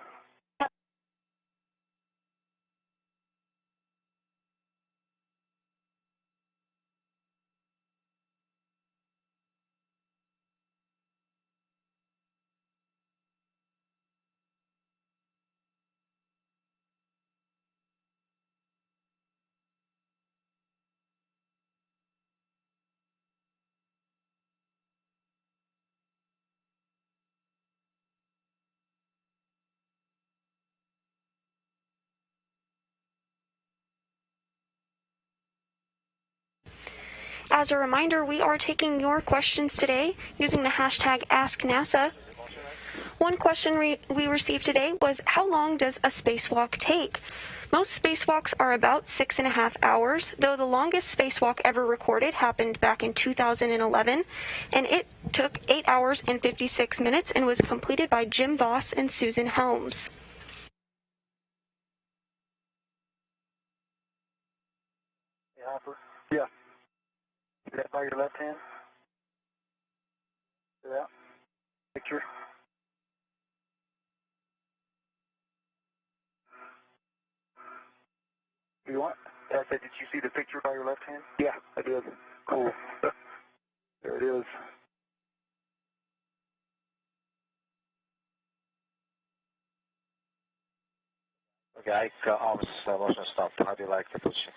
As a reminder, we are taking your questions today using the hashtag AskNASA. One question we received today was, how long does a spacewalk take? Most spacewalks are about 6.5 hours, though the longest spacewalk ever recorded happened back in 2011, and it took 8 hours and 56 minutes and was completed by Jim Voss and Susan Helms. Hey, Hopper. Yeah. See that by your left hand? See that? Picture. You want? I said, did you see the picture by your left hand? Yeah, I did. Cool. There it is. Okay, I almost motion stopped. How do you like the position?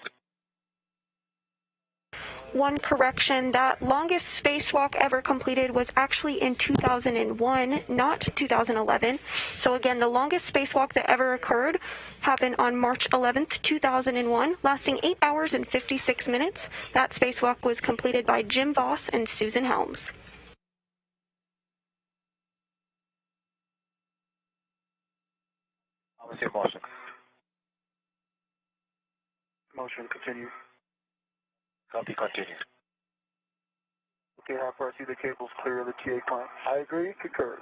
One correction, that longest spacewalk ever completed was actually in 2001, not 2011. So again, the longest spacewalk that ever occurred happened on March 11th, 2001, lasting 8 hours and 56 minutes. That spacewalk was completed by Jim Voss and Susan Helms. I will see motion. Motion, continue. Copy, continue. Okay, Hopper, I see the cables clear of the T8 clamp. I agree, concur.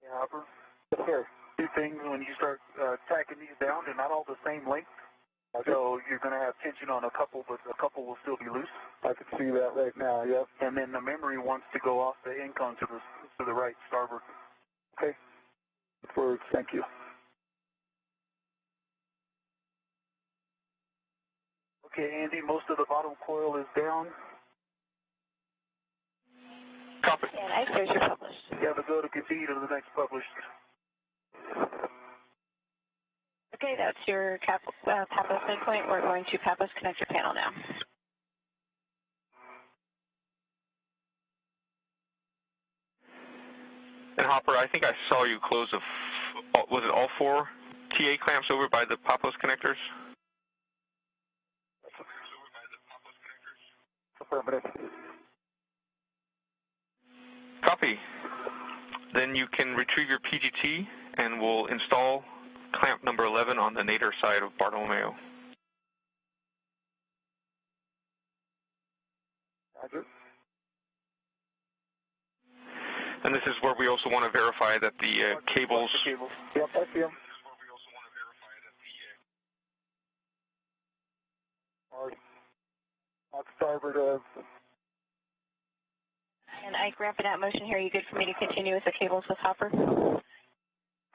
Hey, Hopper. Yes, sir. Two things, when you start tacking these down, they're not all the same length. Okay. So you're going to have tension on a couple, but a couple will still be loose. I can see that right now, yep. And then the memory wants to go off the incone to the right, starboard. Okay. Forward, thank you. Okay, Andy, most of the bottom coil is down. Copy. And I there's your published. Yeah, but go to continue to the next published. Okay, that's your Papos endpoint. We're going to Papos connector panel now. And Hopper, I think I saw you close was it all 4 TA clamps over by the Papos connectors? Affirmative. Copy. Then you can retrieve your PGT and we'll install clamp number 11 on the nadir side of Bartolomeo. Roger. And this is where we also want to verify that the cables... Yep, I see them. On starboard of... And Ike, ramping out motion here. Are you good for me to continue with the cables with Hopper?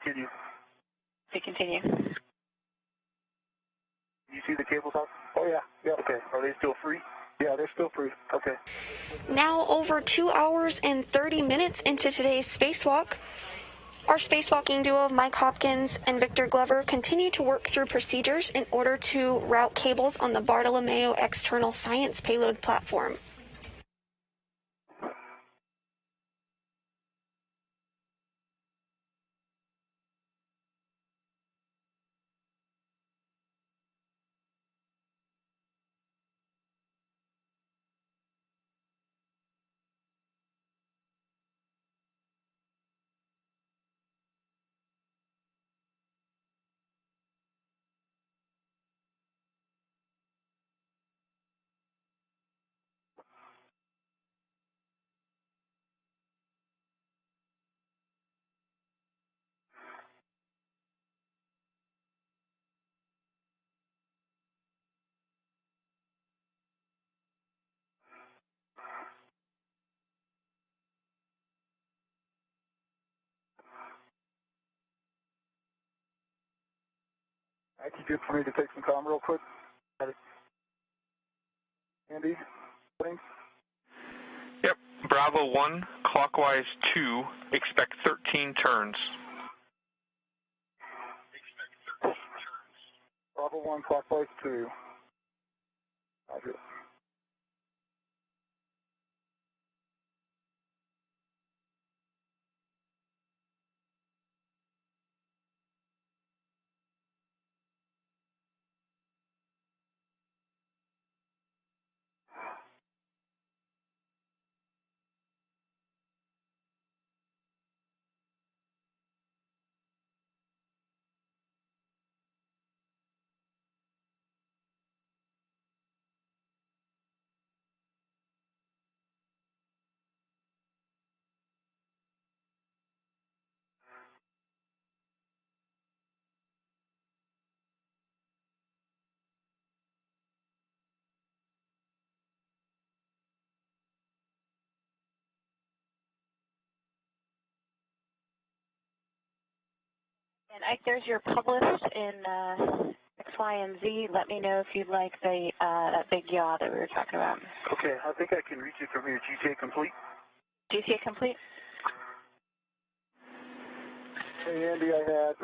Continue. To continue. You see the cables off? Oh, yeah. Yep. Okay. Are they still free? Yeah, they're still free. Okay. Now over 2 hours and 30 minutes into today's spacewalk, our spacewalking duo of Mike Hopkins and Victor Glover continue to work through procedures in order to route cables on the Bartolomeo external science payload platform. Actually, good for me to take some time real quick. Andy, thanks. Yep. Bravo 1, clockwise 2, expect 13 turns. Bravo 1, clockwise 2. Roger. And Ike, there's your published in X, Y, and Z. Let me know if you'd like the that big yaw that we were talking about. Okay, I think I can reach it from here. GTA complete? GTA complete? Hey, Andy, I had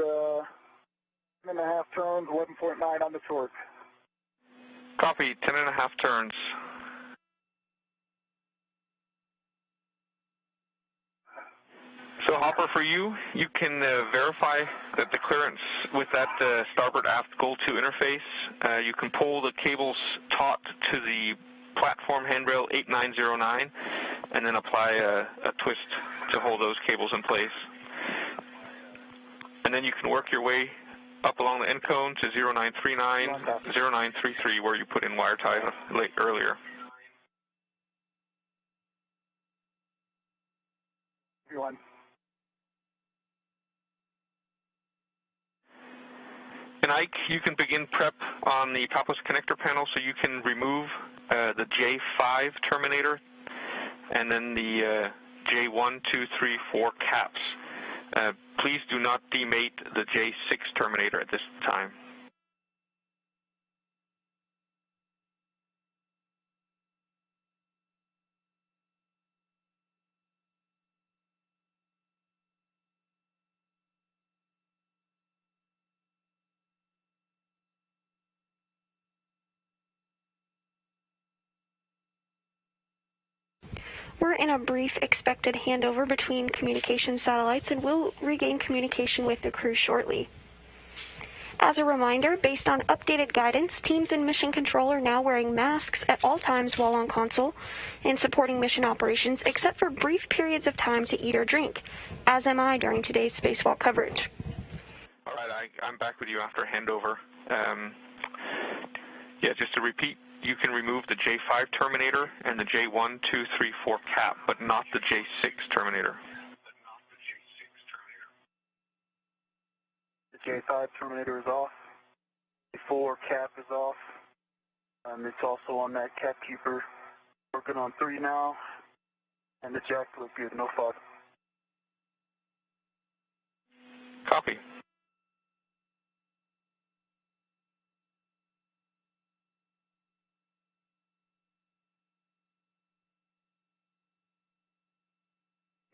10.5 turns, 11.9 on the torque. Copy, 10.5 turns. So Hopper, for you, you can verify that the clearance with that starboard aft gold 2 interface, you can pull the cables taut to the platform handrail 8909 and then apply a twist to hold those cables in place. And then you can work your way up along the end cone to 0939, 0933 where you put in wire tie earlier. Everyone. And Ike, you can begin prep on the topless connector panel so you can remove the J5 terminator and then the J1, 2, 3, 4 caps. Please do not demate the J6 terminator at this time. We're in a brief expected handover between communication satellites and will regain communication with the crew shortly. As a reminder, based on updated guidance, teams in Mission Control are now wearing masks at all times while on console and supporting mission operations, except for brief periods of time to eat or drink, as am I during today's spacewalk coverage. All right, I'm back with you after handover. Yeah, just to repeat, you can remove the J5 terminator and the J1, 2, 3, 4 cap, but not the J6 terminator. The J5 terminator is off. The 4 cap is off. It's also on that cap keeper. Working on 3 now. And the jack looks good, no fog. Copy.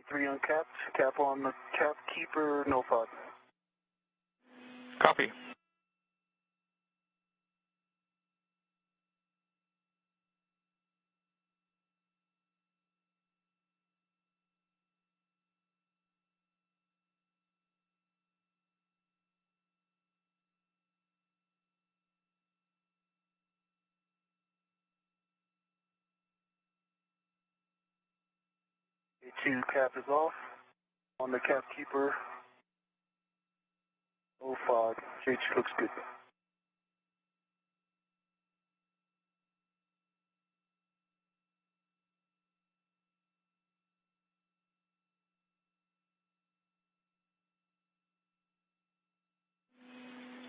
Three uncapped, cap on the cap keeper, no fog. Copy. A2 cap is off. On the cap keeper, no fog. H looks good.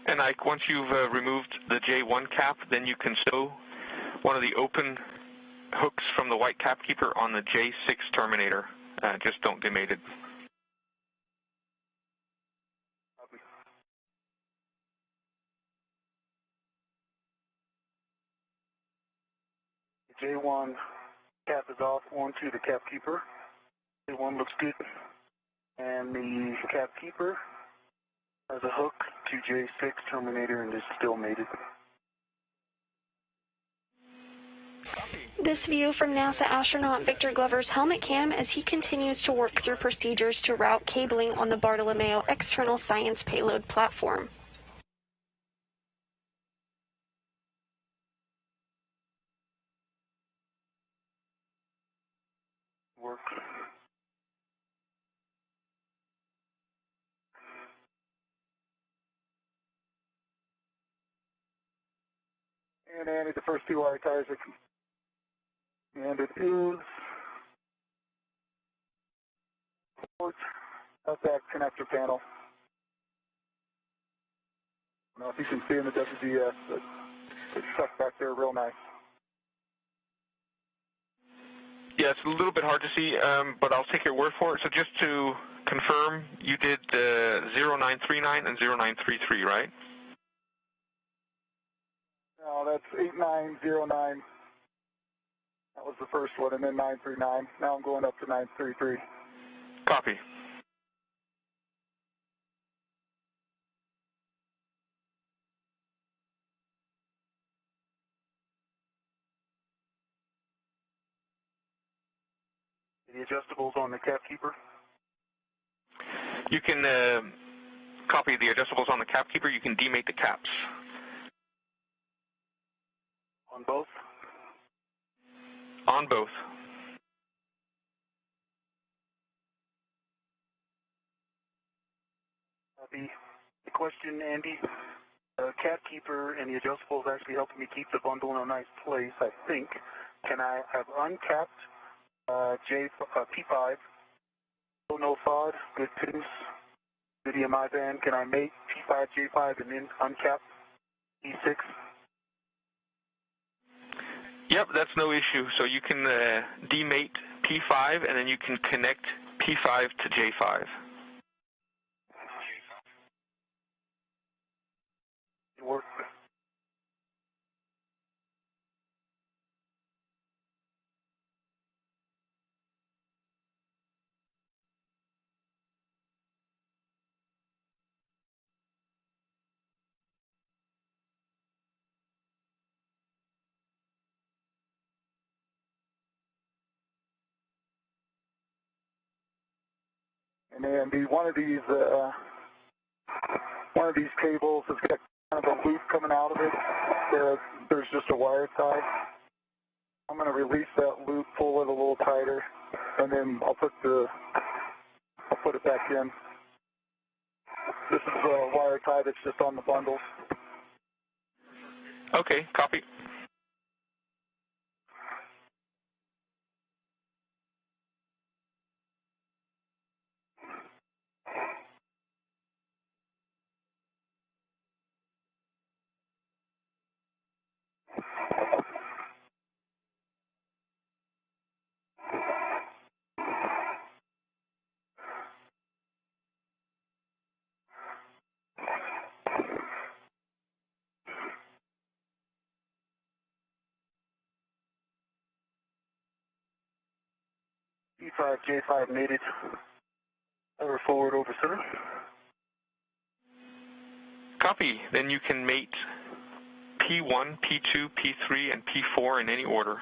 And Ike, once you've removed the J1 cap, then you can sew one of the open hooks from the white cap keeper on the J6 terminator. Just don't demate it. The J1 cap is off onto the cap keeper. J1 looks good. And the cap keeper has a hook to J6 terminator and is still mated. This view from NASA astronaut Victor Glover's helmet cam as he continues to work through procedures to route cabling on the Bartolomeo external science payload platform. Work. And Andy, the first 2 wire ties are, and it is towards that connector panel. I don't know if you can see in the WDS, but it's stuck back there real nice. Yeah, it's a little bit hard to see, but I'll take your word for it. So just to confirm, you did 0939 and 0933, right? No, that's 8909. That was the first one, and then 939. Now I'm going up to 933. Copy. The adjustables on the cap keeper? You can copy the adjustables on the cap keeper. You can demate the caps. On both? On both. The question, Andy, the cap keeper and the adjustables actually helping me keep the bundle in a nice place, I think. Can I have uncapped P5, no FOD, good pins, good EMI band? Can I make P5, J5, and then uncap E6? Yep, that's no issue. So you can demate P5, and then you can connect P5 to J5. Work. And then one of these cables has got kind of a loop coming out of it. There's just a wire tie. I'm going to release that loop, pull it a little tighter, and then I'll put it back in. This is a wire tie that's just on the bundle. Okay, copy. P5, J5 mated. Over forward, over center. Copy. Then you can mate P1, P2, P3, and P4 in any order.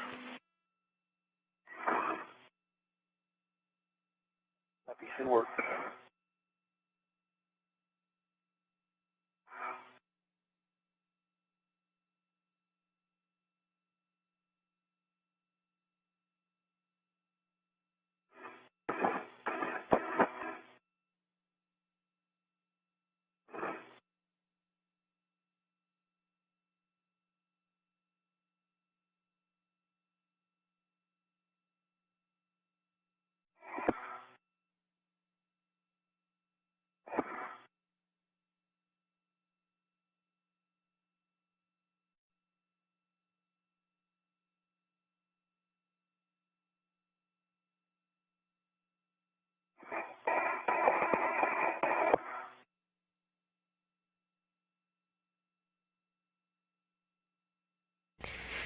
Copy, should work.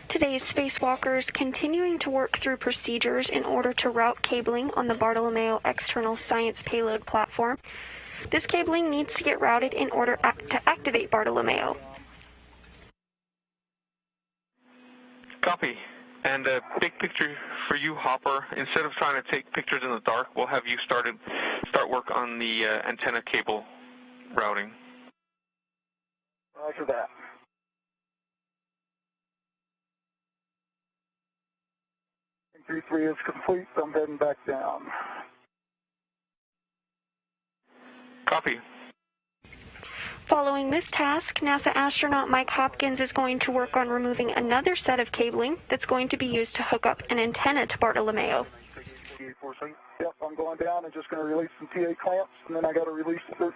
Today's spacewalkers continuing to work through procedures in order to route cabling on the Bartolomeo external science payload platform. This cabling needs to get routed in order to activate Bartolomeo. Copy. And a big picture for you, Hopper. Instead of trying to take pictures in the dark, we'll have you start work on the antenna cable routing. Roger that. Q3 is complete, so I'm heading back down. Copy. Following this task, NASA astronaut Mike Hopkins is going to work on removing another set of cabling that's going to be used to hook up an antenna to Bartolomeo. Yep, I'm going down and just going to release some TA clamps, and then I got to release 13,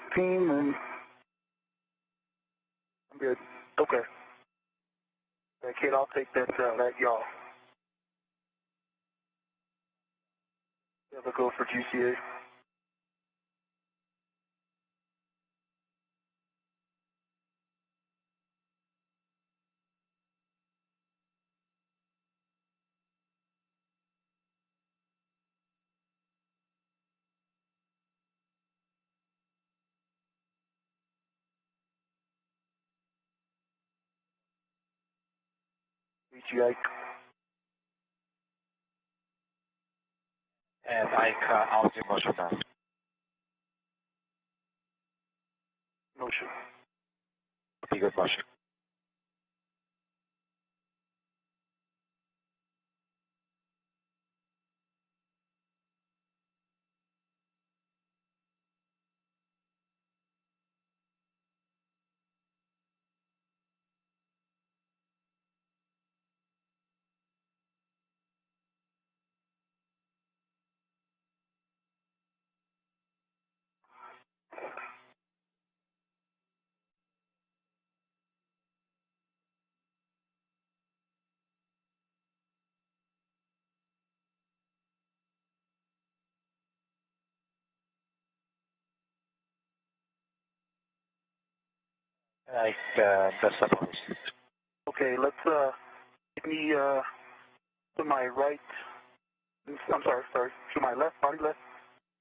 and I'm good. Okay. Okay, kid, I'll take that yaw. Yeah, they'll go for GCA. Ike. And Ike, how's your motion now? Motion. Be good motion. That's suppose. Okay, let's give me to my right. I'm sorry, to my left, body left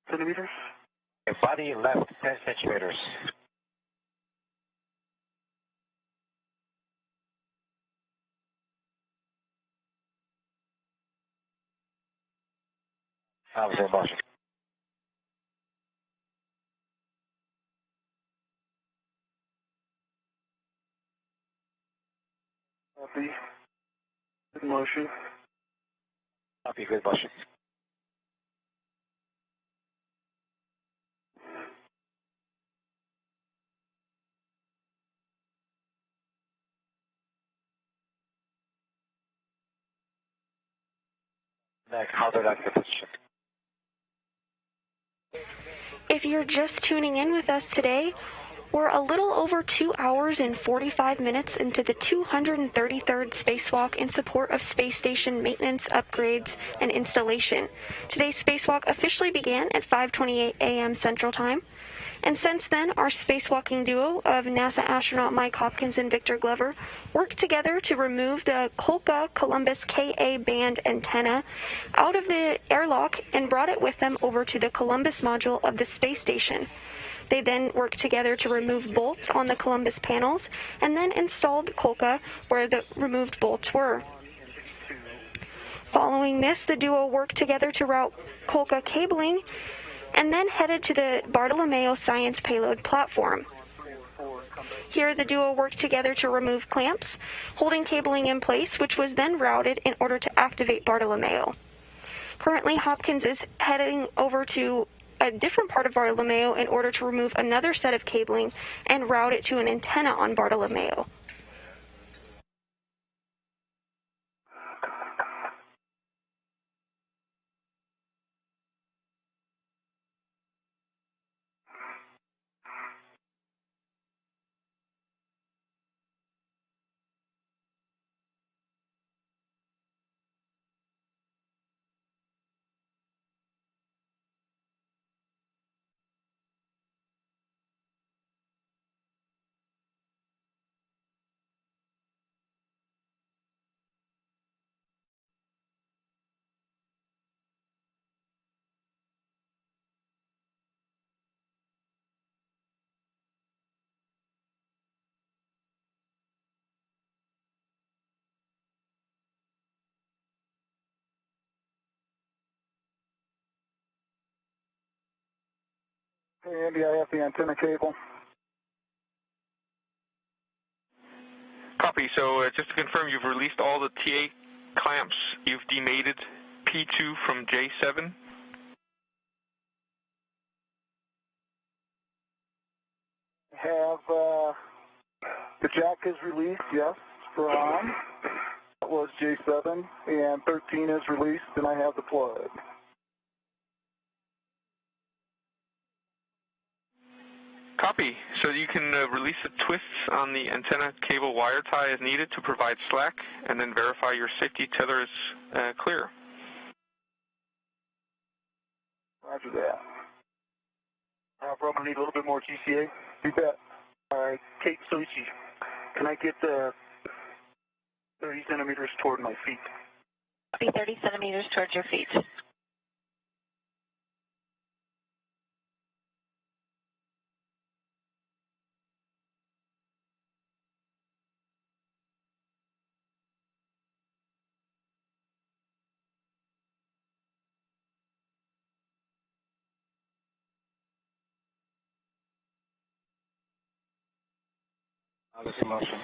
centimeters. Okay, body left 10 centimeters. I was in motion. Copy. Good motion. Copy, good motion. Next, how do I like the position? If you're just tuning in with us today, we're a little over 2 hours and 45 minutes into the 233rd spacewalk in support of space station maintenance, upgrades, and installation. Today's spacewalk officially began at 5:28 a.m. Central Time. And since then, our spacewalking duo of NASA astronaut Mike Hopkins and Victor Glover worked together to remove the Kolka Columbus Ka band antenna out of the airlock and brought it with them over to the Columbus module of the space station. They then worked together to remove bolts on the Columbus panels and then installed Kolka where the removed bolts were. Following this, the duo worked together to route Kolka cabling and then headed to the Bartolomeo science payload platform. Here, the duo worked together to remove clamps, holding cabling in place, which was then routed in order to activate Bartolomeo. Currently, Hopkins is heading over to a different part of Bartolomeo in order to remove another set of cabling and route it to an antenna on Bartolomeo. Hey, Andy, I have the antenna cable. Copy. So just to confirm, you've released all the TA clamps. You've demated P2 from J7. Have the jack is released, yes, for on. That was J7, and 13 is released, and I have the plug. Copy. So you can release the twists on the antenna cable wire tie as needed to provide slack, and then verify your safety tether is clear. Roger that. I'm probably need a little bit more GCA. You bet. All right, Kate Soichi, can I get 30 centimeters toward my feet? Be 30 centimeters towards your feet. I was in motion.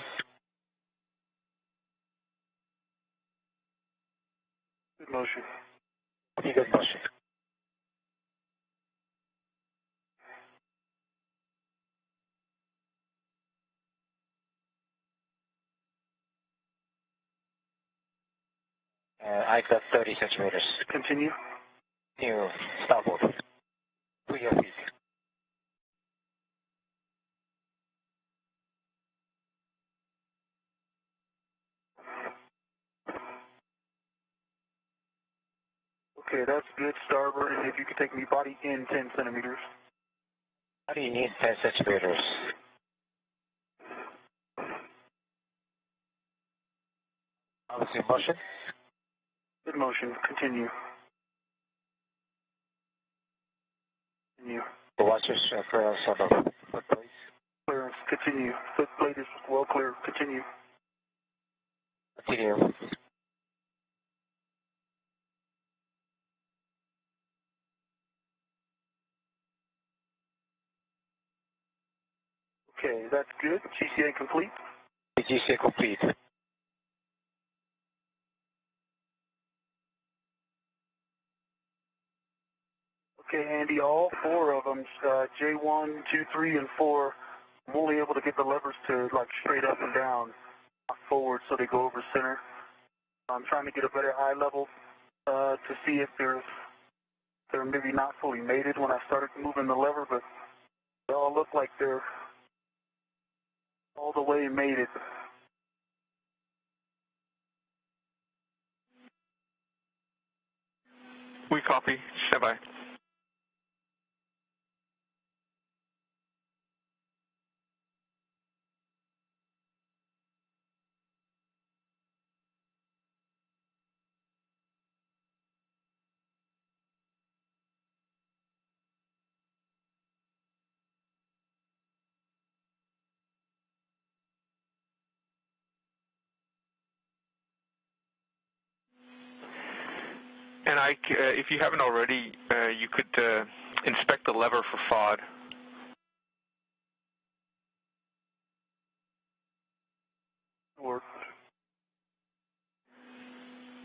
Good motion. Okay, good motion. I got 30 centimeters. Continue. New starboard. To your feet. Okay, that's good, starboard, and if you could take me body in 10 centimeters. Body in 10 centimeters. in motion. In motion. Continue. Continue. Watchers, clearance on the footplate. Clearance. Continue. Footplate is well clear. Continue. Continue. Okay, that's good. GCA complete. GCA complete. Okay, Andy, all four of them, J1, 2, 3, and 4, I'm only able to get the levers to like straight up and down, not forward, so they go over center. I'm trying to get a better eye level to see if they're maybe not fully mated when I started moving the lever, but they all look like they're all the way mated. We copy. Stand by. And if you haven't already, you could inspect the lever for FOD. Or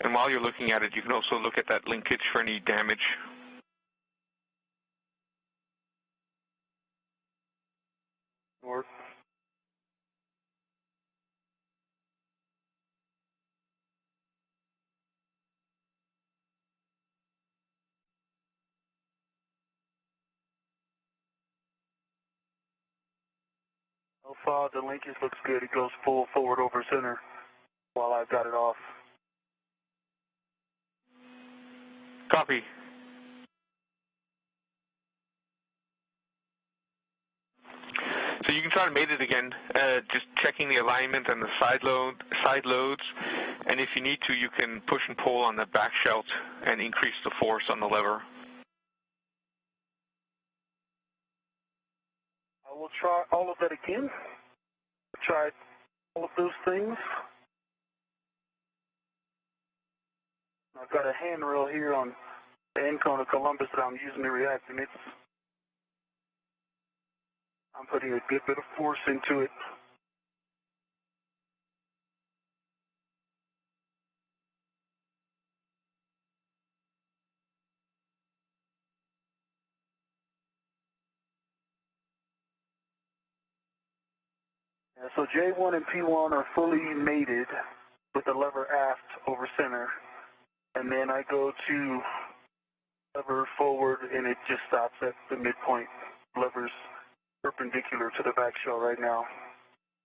And while you're looking at it, you can also look at that linkage for any damage. or FOD, the linkage looks good. It goes full forward over center while I've got it off. Copy. So you can try to mate it again, just checking the alignment and the side loads, and if you need to, you can push and pull on the back shelf and increase the force on the lever. I will try all of that again. Try all of those things. I've got a handrail here on the end cone of Columbus that I'm using to react, and I'm putting a good bit of force into it. Yeah, so J1 and P1 are fully mated with the lever aft over center, and then I go to lever forward, and it just stops at the midpoint. Lever's perpendicular to the back shell right now.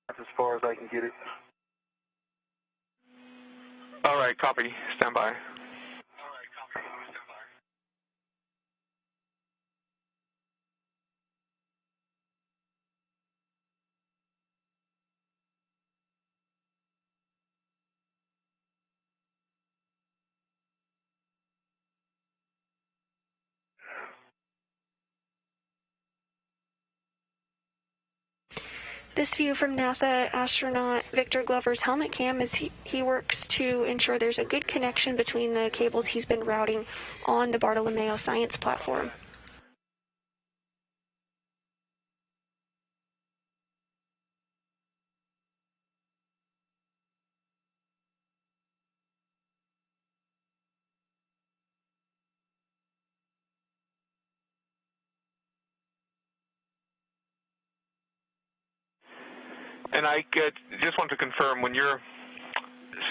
That's as far as I can get it. All right, copy. Stand by. This view from NASA astronaut Victor Glover's helmet cam is he works to ensure there's a good connection between the cables he's been routing on the Bartolomeo science platform. And I just want to confirm, when you're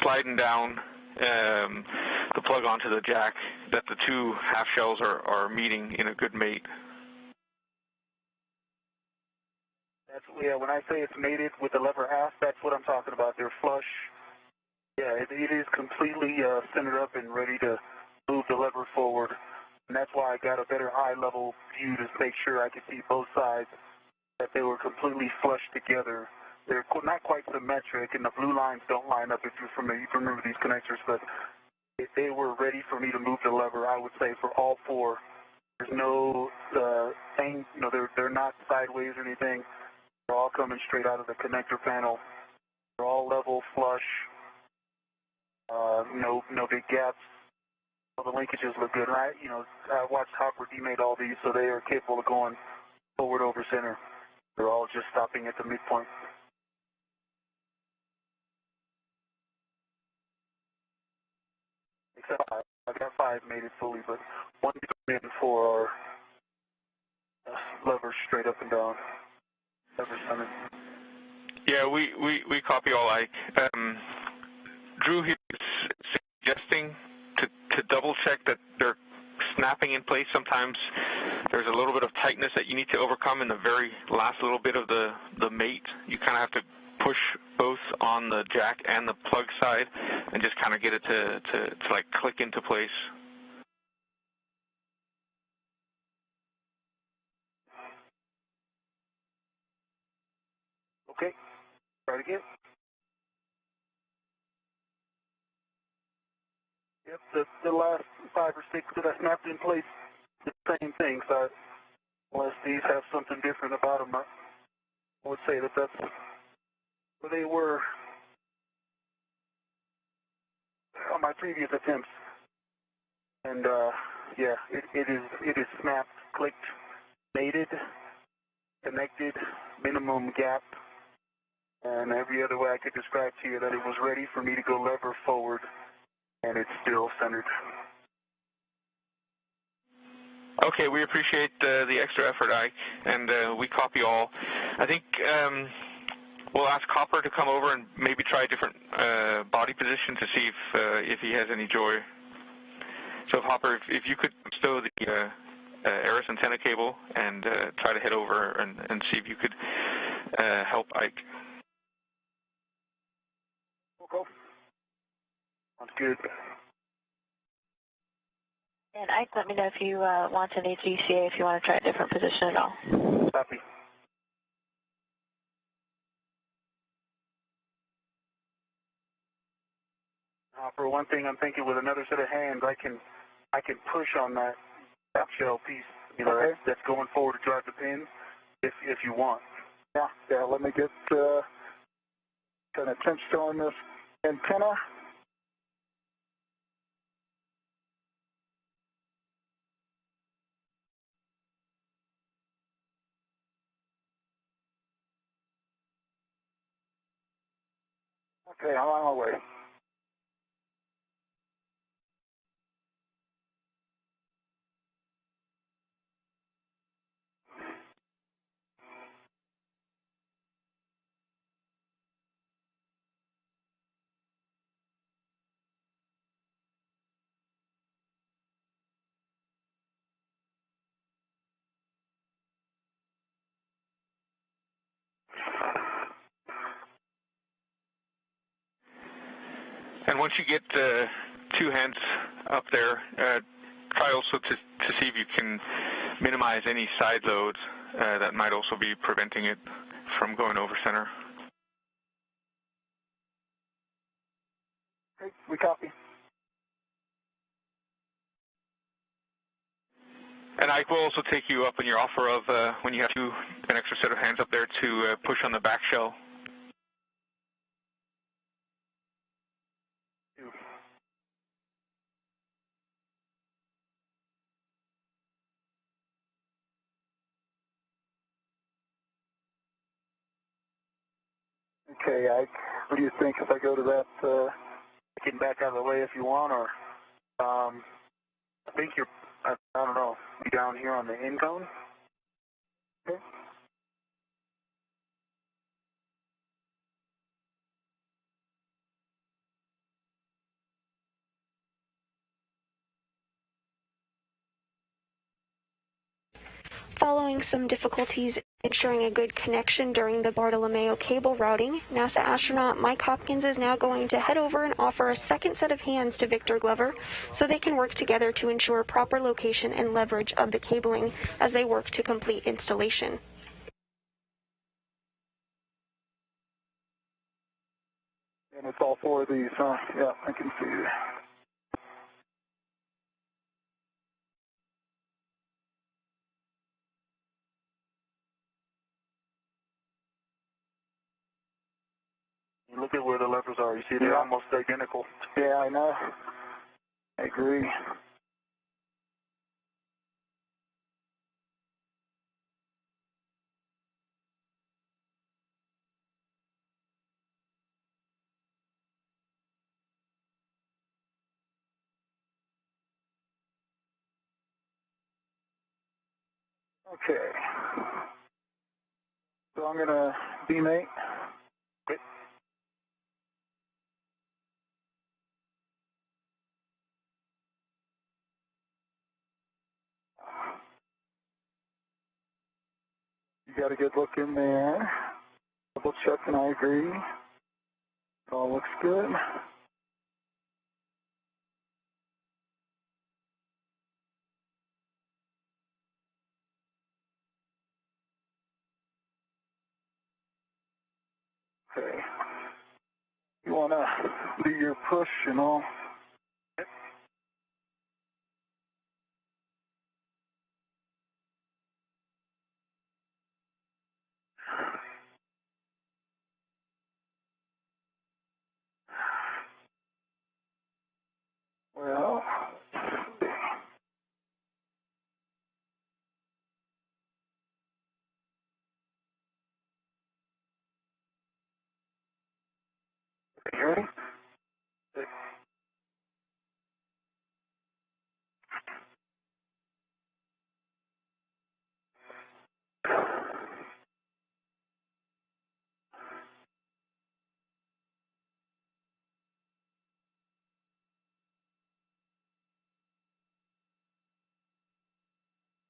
sliding down the plug onto the jack, that the two half shells are meeting in a good mate. That's, yeah, when I say it's mated with the lever aft, that's what I'm talking about. They're flush. Yeah, it is completely centered up and ready to move the lever forward. And that's why I got a better eye-level view to make sure I could see both sides, that they were completely flush together they're not quite symmetric, and the blue lines don't line up. If you're familiar, you can remember these connectors, but if they were ready for me to move the lever, I would say for all four. There's no thing, you know, they're not sideways or anything. They're all coming straight out of the connector panel. They're all level, flush. No big gaps. All the linkages look good, right? You know, I watched Hopper demate all these, so they are capable of going forward over center. They're all just stopping at the midpoint. Except I've got 5 mated fully, but 1, 3, and 4 are levers straight up and down. Lever center. Yeah, we copy all Ike. Drew here is suggesting to double check that they're snapping in place. Sometimes there's a little bit of tightness that you need to overcome in the very last little bit of the mate. You kind of have to push both on the jack and the plug side and just kind of get it to like click into place. Okay, try it again. Yep, the last 5 or 6 that I snapped in place, the same thing. So unless these have something different about them, I would say that that's where they were on my previous attempts. And yeah, it is snapped, clicked, mated, connected, minimum gap, and every other way I could describe to you that it was ready for me to go lever forward, and it's still centered. Okay, we appreciate the extra effort, Ike, and we copy all. I think we'll ask Copper to come over and maybe try a different body position to see if he has any joy. So, Hopper, if you could stow the Aris antenna cable and try to head over and see if you could help Ike. Okay. Sounds good. And Ike, let me know if you want an HGCA, if you want to try a different position at all. Copy. For one thing, I'm thinking with another set of hands, I can push on that shell piece, you know, okay, that's going forward to drive the pin, if you want. Yeah. Let me get kind of tension on this antenna. Okay, I'm on my way. And once you get 2 hands up there, try also to see if you can minimize any side loads that might also be preventing it from going over center. Okay, we copy. And I will also take you up on your offer of when you have an extra set of hands up there to push on the back shell. Okay, Ike, what do you think if I go to that, getting back out of the way if you want, or, I think you're, I don't know, you down here on the end cone? Okay. Following some difficulties ensuring a good connection during the Bartolomeo cable routing, NASA astronaut Mike Hopkins is now going to head over and offer a second set of hands to Victor Glover so they can work together to ensure proper location and leverage of the cabling as they work to complete installation. And it's all four of these, huh? Yeah, I can see it. Look at where the levers are. You see they're almost identical. Yeah, I know. I agree. Okay. So I'm going to demate. Okay. You got a good look in there. Double check, and I agree. It all looks good. Okay. You want to do your push and all. Well, you ready?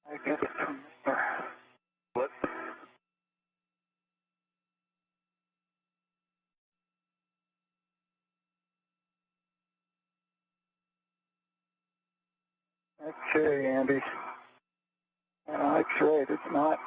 I guess it's What? okay, Andy. That's right, it's not.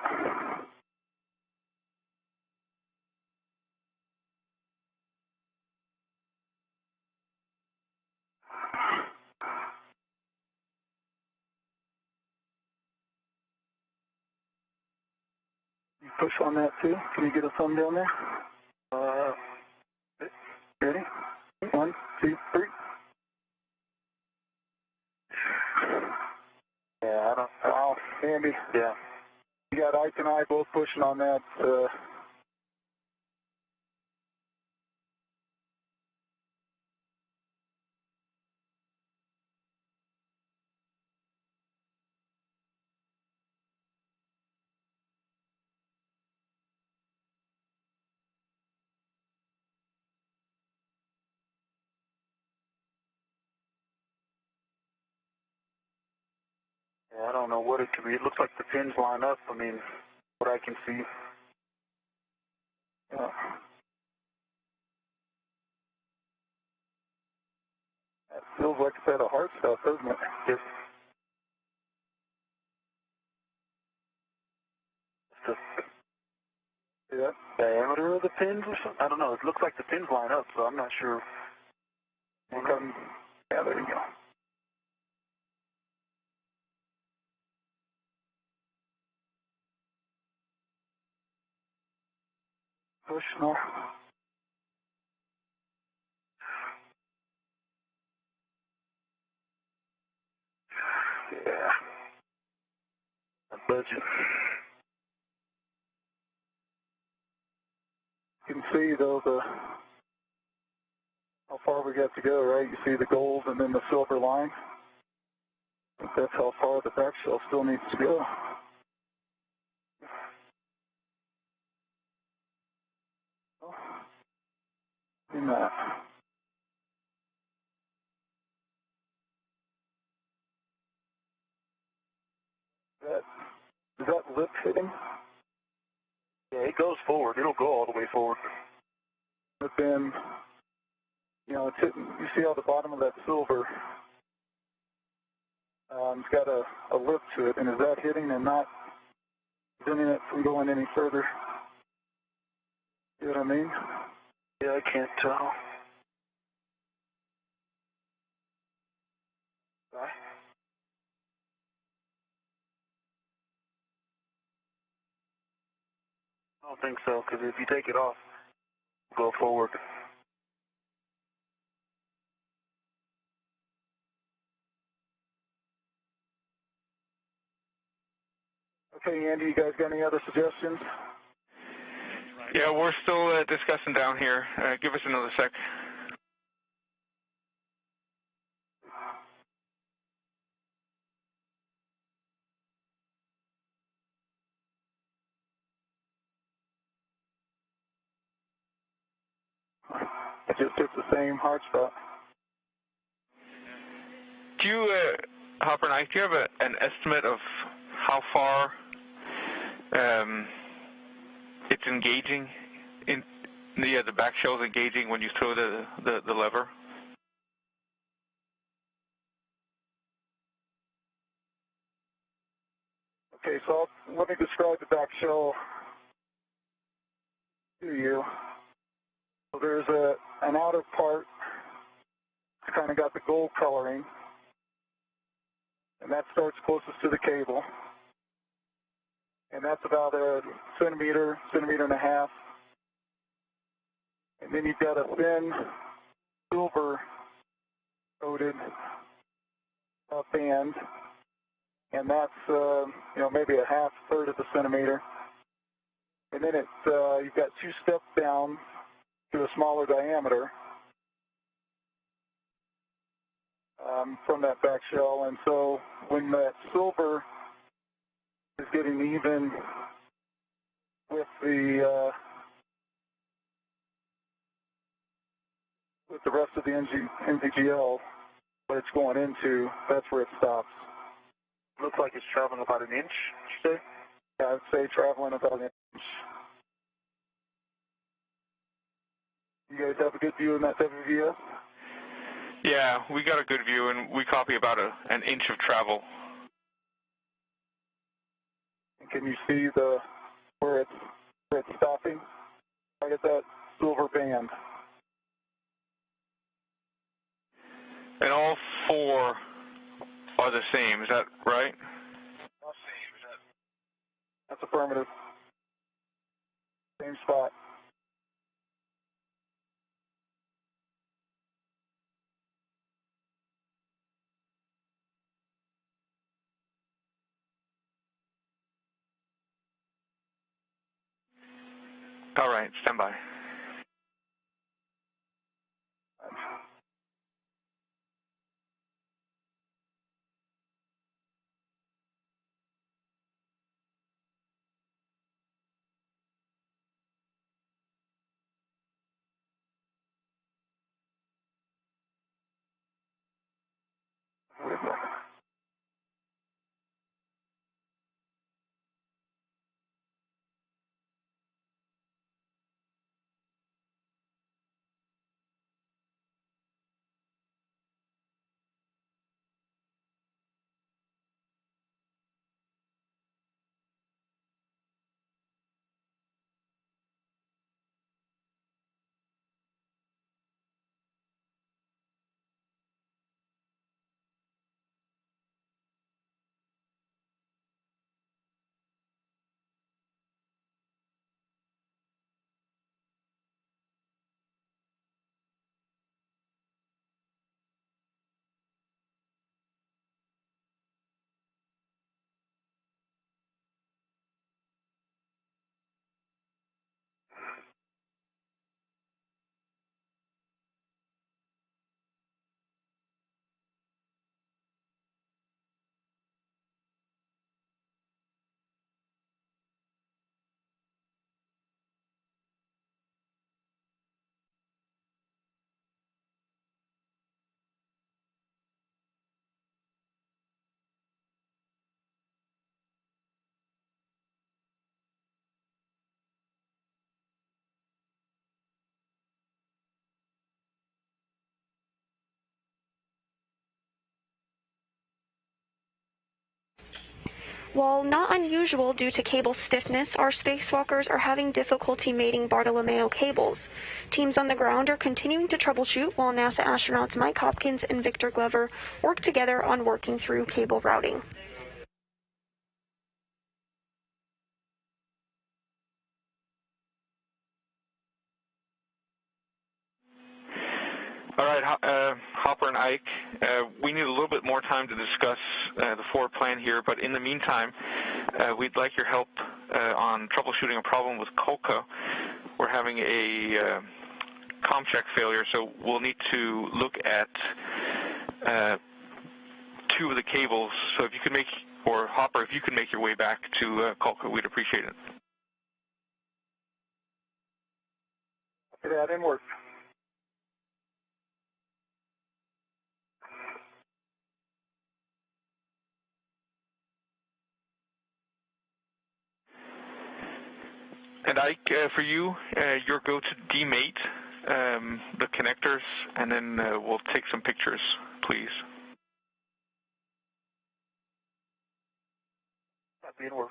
You push on that too? Can you get a thumb down there? Ready? 1, 2, 3. Yeah, I don't. Oh, Andy. Yeah. You got Ike and I both pushing on that. Yeah, I don't know what it could be. It looks like the pins line up. I mean, what I can see. That feels like it's out of hard stuff, doesn't it? Just the diameter of the pins or something. I don't know. It looks like the pins line up, so I'm not sure. Okay. Yeah, there you go. Push, no. Yeah. A budget. You can see, though, how far we got to go, right? You see the gold and then the silver line? I think that's how far the back shell still needs to go. In that. Is that lip fitting? Yeah, it goes forward. It'll go all the way forward. But then, you know, it's hitting, you see how the bottom of that silver, it's got a lip to it, and is that hitting and not preventing it from going any further? You know what I mean? Yeah, I can't tell. I don't think so, because if you take it off, go forward. Okay, Andy, you guys got any other suggestions? Yeah, we're still discussing down here. Give us another sec. It just hits the same hard spot. Do you, Hopper and Ike, do you have an estimate of how far it's engaging in the back shell's engaging when you throw the lever? Okay, so let me describe the back shell to you. So there's an outer part. It's kind of got the gold coloring, and that starts closest to the cable. And that's about a centimeter and a half. And then you've got a thin silver coated band, and that's maybe a third of a centimeter. And then you've got two steps down to a smaller diameter from that back shell. And so when that silver is getting even with the rest of the NVGL, what it's going into, that's where it stops. Looks like it's traveling about an inch, did you say? Yeah, I'd say traveling about an inch. You guys have a good view in that WVS? Yeah, we got a good view, and we copy about an inch of travel. Can you see where it's stopping? Right at that silver band. And all four are the same, is that right? That's affirmative. Same spot. All right, stand by. While not unusual due to cable stiffness, our spacewalkers are having difficulty mating Bartolomeo cables. Teams on the ground are continuing to troubleshoot while NASA astronauts Mike Hopkins and Victor Glover work together on working through cable routing. All right, Hopper and Ike, we need a little bit more time to discuss the forward plan here, but in the meantime, we'd like your help on troubleshooting a problem with Kolka. We're having a comm check failure, so we'll need to look at two of the cables. So if you could make, or Hopper, if you could make your way back to Kolka, we'd appreciate it. That didn't work. And Ike, for you, your go to demate the connectors, and then we'll take some pictures, please. That didn't work.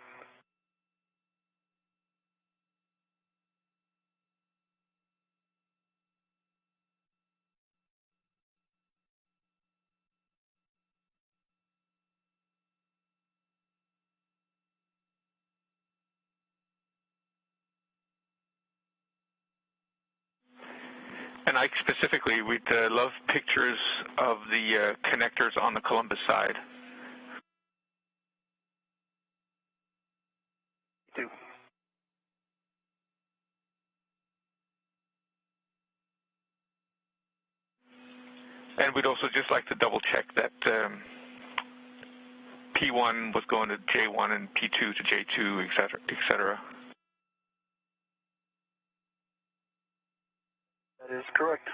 And Ike, specifically, we'd love pictures of the connectors on the Columbus side. Two. And we'd also just like to double check that P1 was going to J1 and P2 to J2, et cetera, et cetera. That is correct.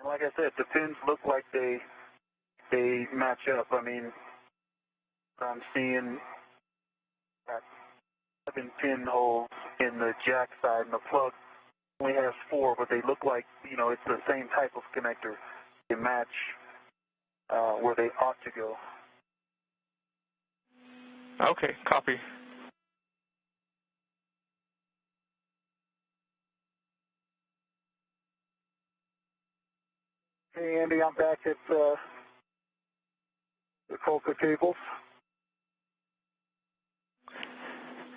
And like I said, the pins look like they match up. I mean, I'm seeing 7 pinholes in the jack side, and the plug only has 4, but they look like, you know, it's the same type of connector. They match where they ought to go. Okay, copy. Hey, Andy, I'm back at the Kolka cables.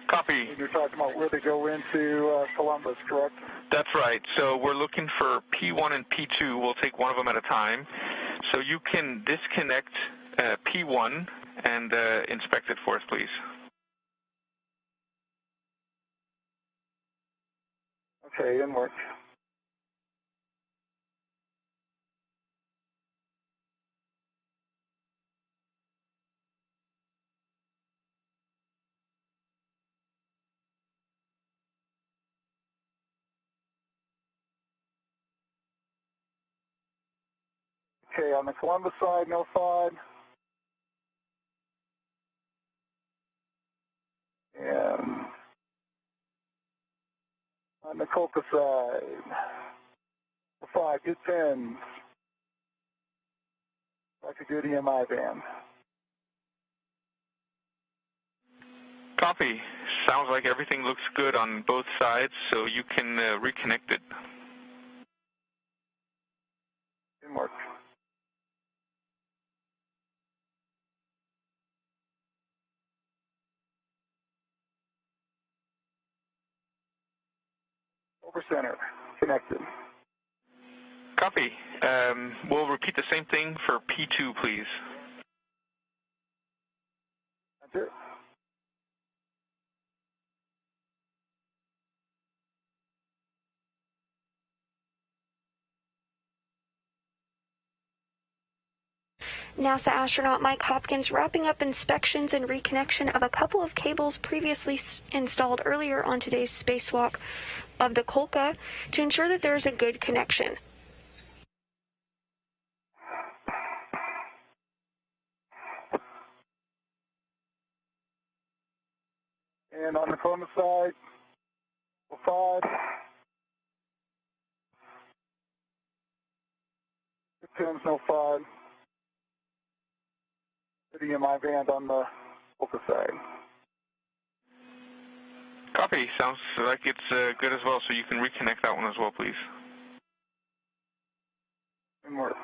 Copy. And you're talking about where they go into Columbus, correct? That's right. So we're looking for P1 and P2. We'll take one of them at a time. So you can disconnect P1 and inspect it for us, please. Okay, didn't work. Okay, on the Columbus side, no FOD. And on the Kolka side, FOD, good pins. Like a good EMI band. Copy. Sounds like everything looks good on both sides, so you can reconnect it. Didn't work. Over center, connected. Copy. We'll repeat the same thing for P2, please. That's it. NASA astronaut Mike Hopkins wrapping up inspections and reconnection of a couple of cables previously installed earlier on today's spacewalk of the Kolka to ensure that there is a good connection. And on the Columbus side, FOD. Good pins, no FOD. Good EMI band on the Kolka side. Copy. Sounds like it's good as well, so you can reconnect that one as well, please. Didn't work.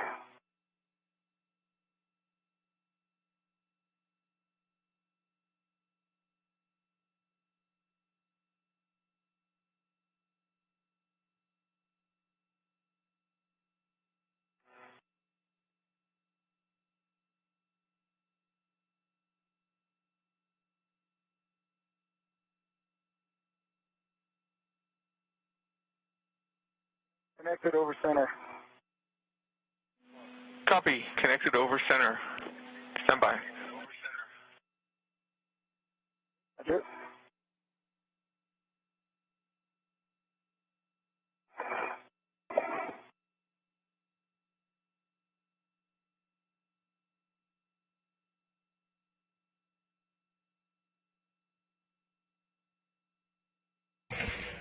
Connected over center. Copy. Connected over center. Stand by. That's it.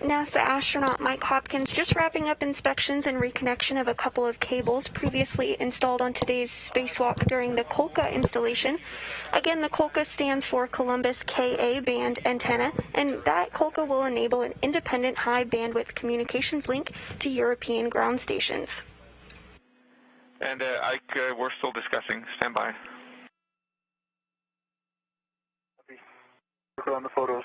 NASA astronaut Mike Hopkins just wrapping up inspections and reconnection of a couple of cables previously installed on today's spacewalk during the Kolka installation. Again, the Kolka stands for Columbus Ka band antenna, and that Kolka will enable an independent high bandwidth communications link to European ground stations. And Ike, we're still discussing. Stand by. Look on the photos.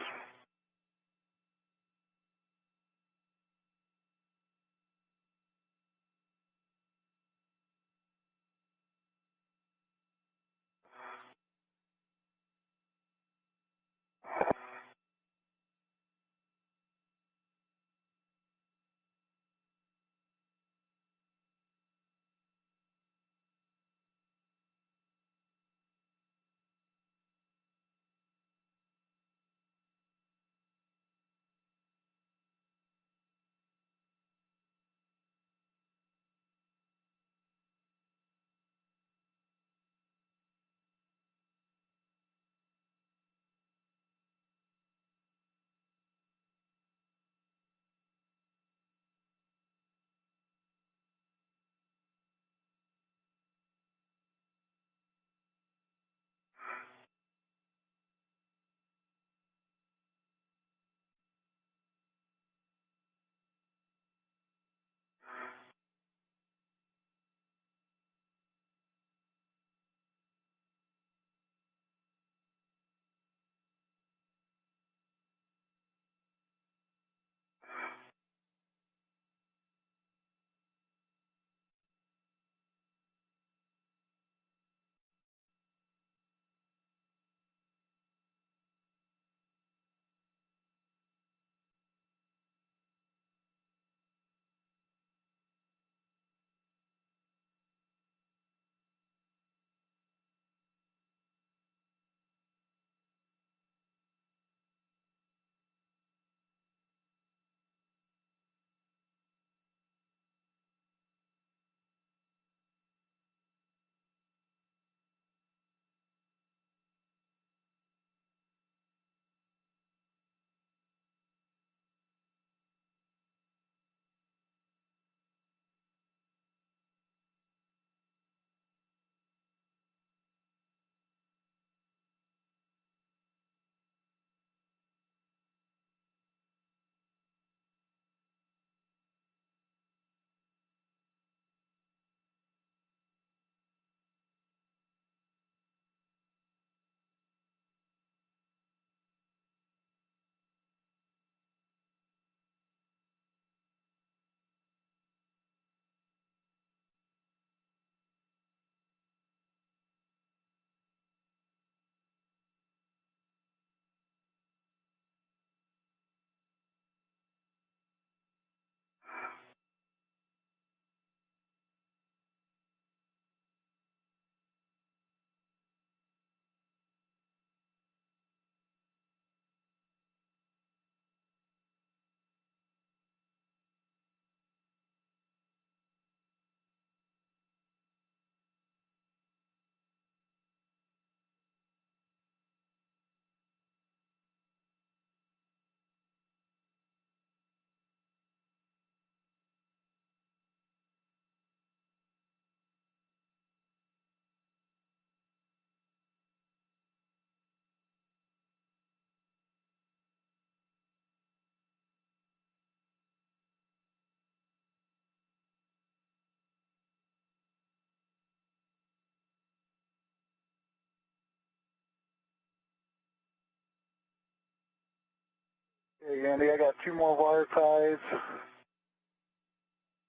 Hey, Andy, I got 2 more wire ties,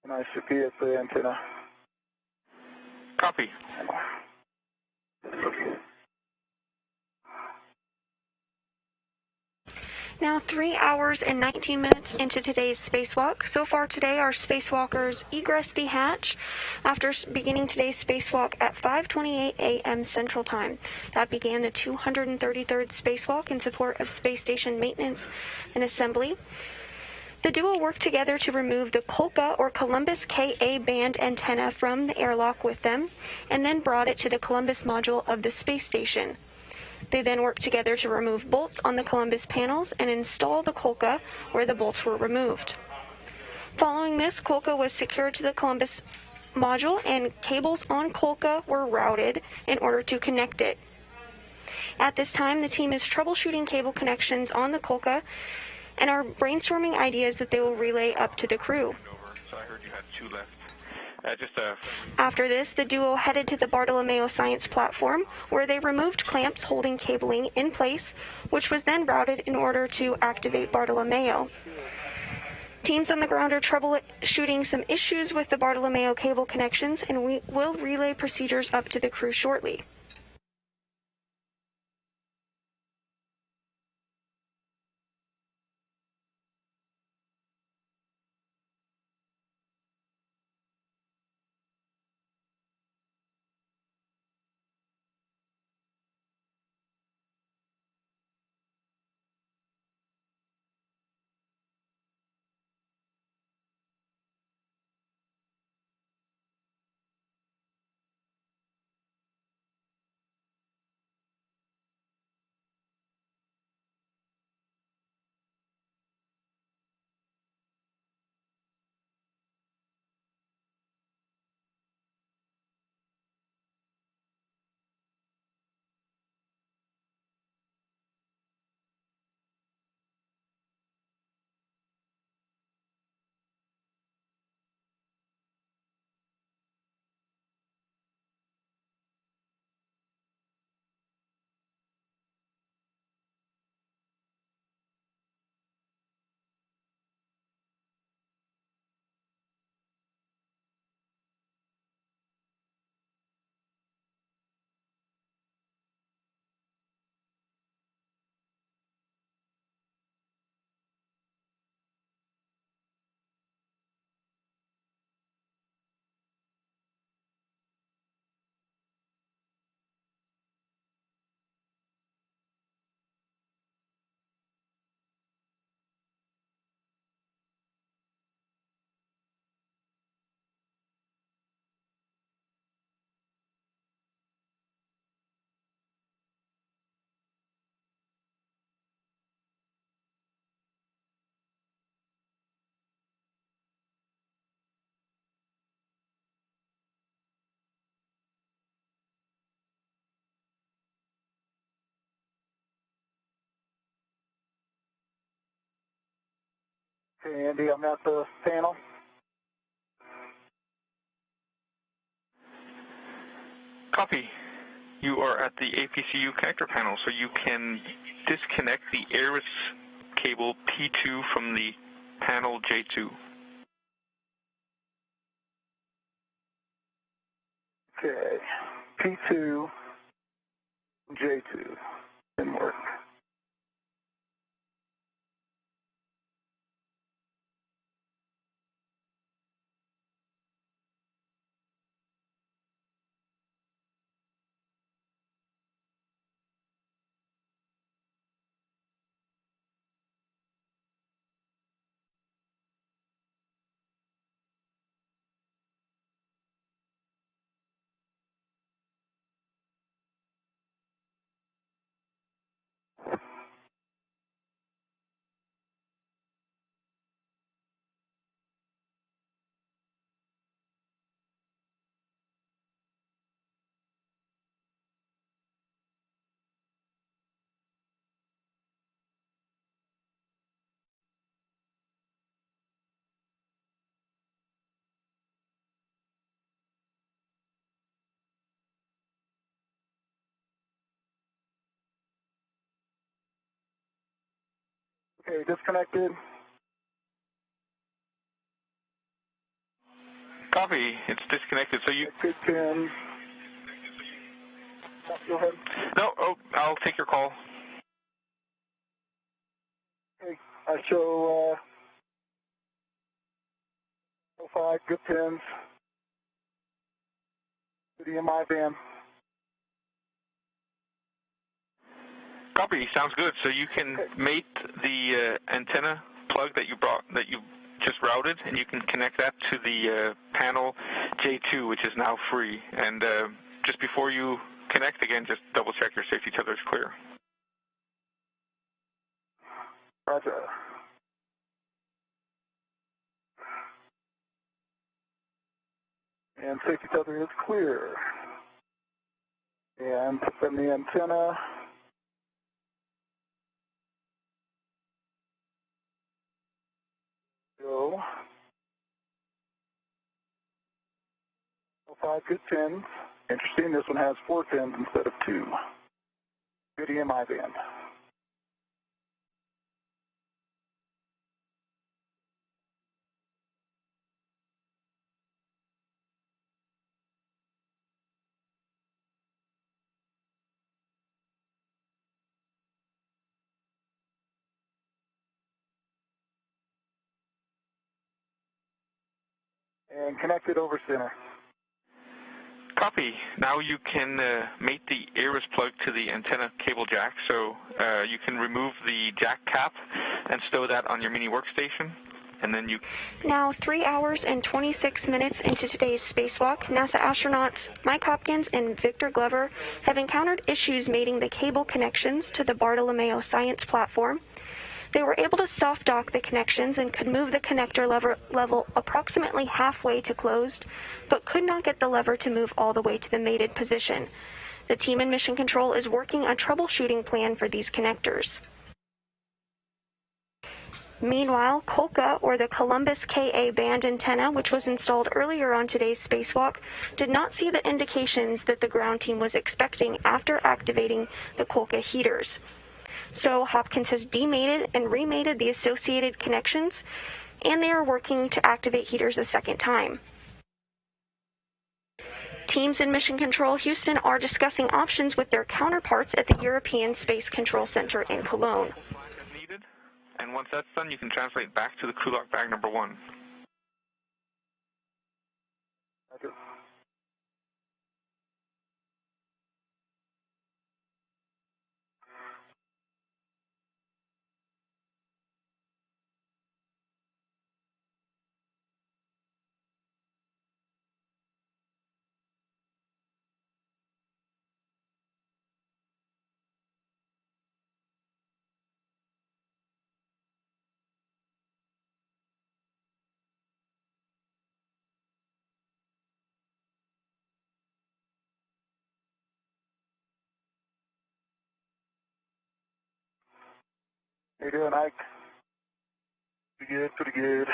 and I should be at the antenna. Copy. Now 3 hours and 19 minutes into today's spacewalk. So far today, our spacewalkers egress the hatch after beginning today's spacewalk at 5:28 a.m. Central Time. That began the 233rd spacewalk in support of space station maintenance and assembly. The duo worked together to remove the Kolka or Columbus Ka band antenna from the airlock with them, and then brought it to the Columbus module of the space station. They then worked together to remove bolts on the Columbus panels and install the Kolka where the bolts were removed. Following this, Kolka was secured to the Columbus module and cables on Kolka were routed in order to connect it. At this time, the team is troubleshooting cable connections on the Kolka and are brainstorming ideas that they will relay up to the crew. So I heard you had 2 left. After this, the duo headed to the Bartolomeo science platform, where they removed clamps holding cabling in place, which was then routed in order to activate Bartolomeo. Teams on the ground are troubleshooting some issues with the Bartolomeo cable connections, and we will relay procedures up to the crew shortly. Okay, Andy, I'm at the panel. Copy. You are at the APCU connector panel, so you can disconnect the Iris cable P2 from the panel J2. Okay, P2, J2, didn't work. Okay, disconnected. Copy. It's disconnected, so you... Good, Tim. Go ahead. No, I'll take your call. Okay, I show 05, good pins, good EMI band. Copy, sounds good. So you can mate the antenna plug that you just routed, and you can connect that to the panel J2, which is now free. And just before you connect again, just double check your safety tether is clear. Roger. And safety tether is clear. And then the antenna. Go. 05, good pins. Interesting, this one has 4 pins instead of 2. Good EMI band. And connected over center. Copy. Now you can mate the Iris plug to the antenna cable jack, so you can remove the jack cap and stow that on your mini workstation, and then you... Now, 3 hours and 26 minutes into today's spacewalk, NASA astronauts Mike Hopkins and Victor Glover have encountered issues mating the cable connections to the Bartolomeo science platform. They were able to soft dock the connections and could move the connector level approximately halfway to closed, but could not get the lever to move all the way to the mated position. The team in Mission Control is working a troubleshooting plan for these connectors. Meanwhile, Kolka, or the Columbus Ka band antenna, which was installed earlier on today's spacewalk, did not see the indications that the ground team was expecting after activating the Kolka heaters. So Hopkins has demated and remated the associated connections, and they are working to activate heaters a second time. Teams in Mission Control Houston are discussing options with their counterparts at the European Space Control Center in Cologne. And once that's done, you can translate back to the crew lock bag number 1. Okay. How you doing, Ike? Pretty good, pretty good.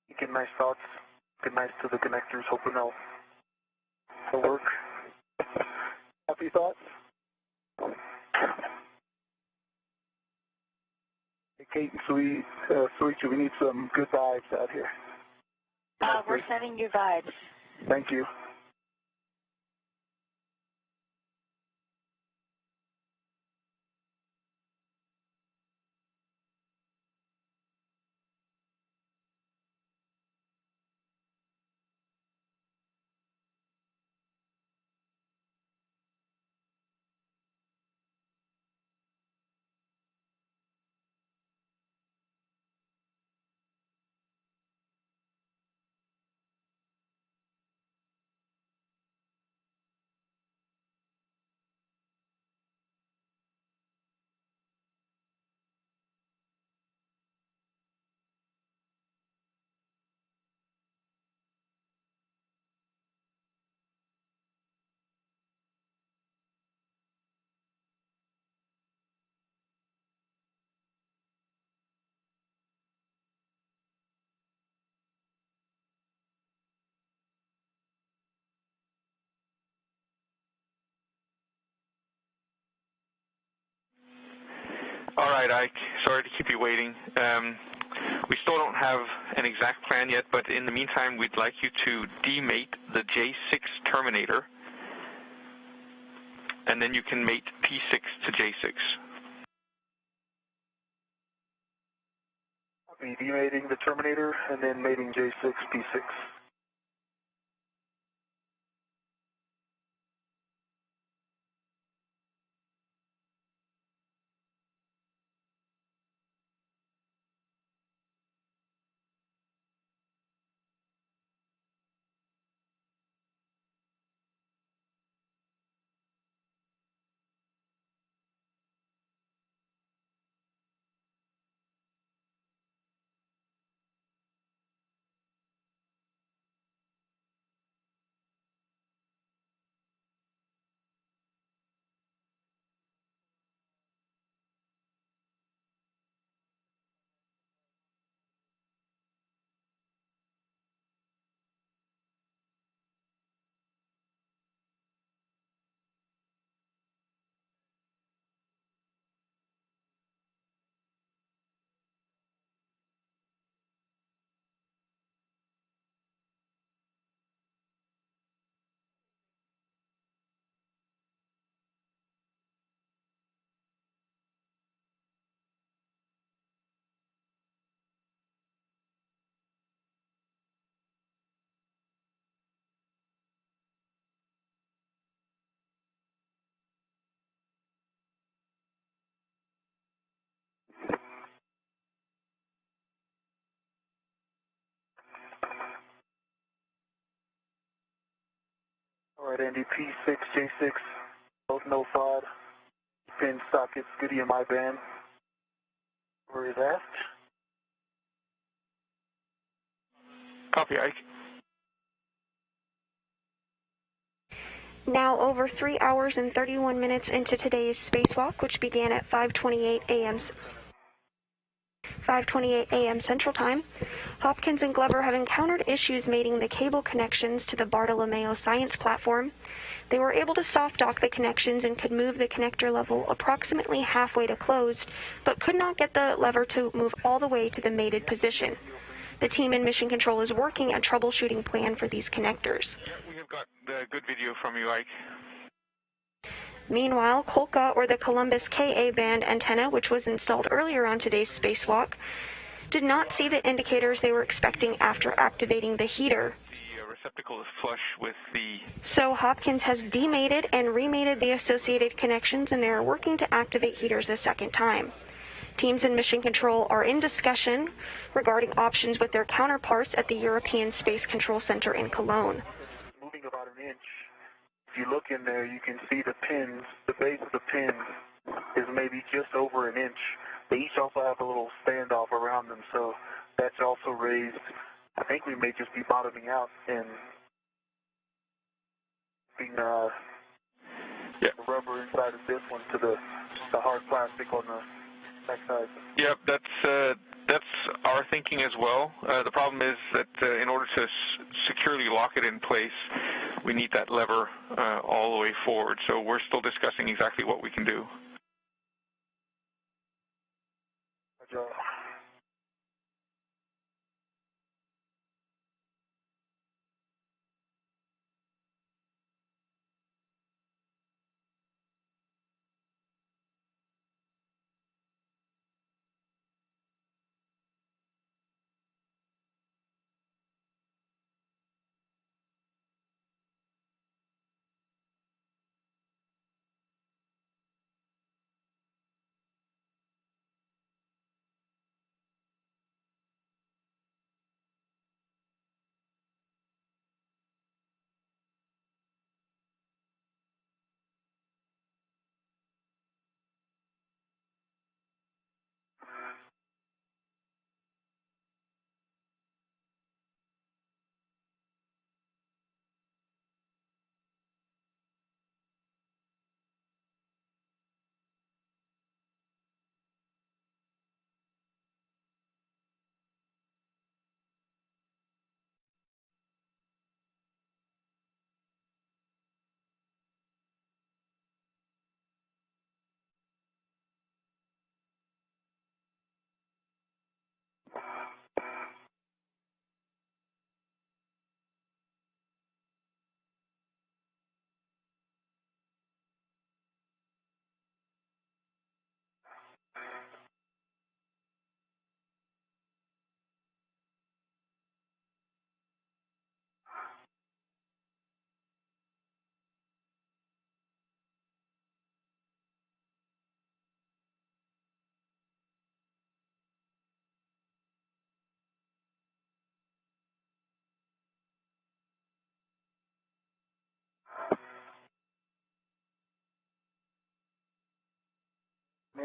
You get nice thoughts. Good nights to the connectors. Hoping they'll work. Happy thoughts? Hey, Kate and Sweet, we need some good vibes out here. We're sending you vibes. Thank you. All right, Ike. Sorry to keep you waiting. We still don't have an exact plan yet, but in the meantime, we'd like you to demate the J6 terminator, and then you can mate P6 to J6. Copy. Demating the Terminator and then mating J6, P6. All right, Andy, P6, J6, both notified. Pin sockets, good EMI band. Where is asked? Copy, Ike. Now over 3 hours and 31 minutes into today's spacewalk, which began at 5:28 a.m. Central Time, Hopkins and Glover have encountered issues mating the cable connections to the Bartolomeo science platform. They were able to soft dock the connections and could move the connector level approximately halfway to closed, but could not get the lever to move all the way to the mated position. The team in Mission Control is working a troubleshooting plan for these connectors. We have got the good video from you, Ike. Meanwhile, Kolka, or the Columbus Ka band antenna, which was installed earlier on today's spacewalk, did not see the indicators they were expecting after activating the heater. The receptacle is flush with the... So Hopkins has demated and remated the associated connections, and they are working to activate heaters a second time. Teams in Mission Control are in discussion regarding options with their counterparts at the European Space Control Center in Cologne. Moving about an inch. If you look in there, you can see the pins, the base of the pins is maybe just over an inch. They each also have a little standoff around them, so that's also raised. I think we may just be bottoming out and being the rubber inside of this one to the hard plastic on the backside. Yep, that's our thinking as well. The problem is that in order to securely lock it in place, we need that lever all the way forward. So we're still discussing exactly what we can do.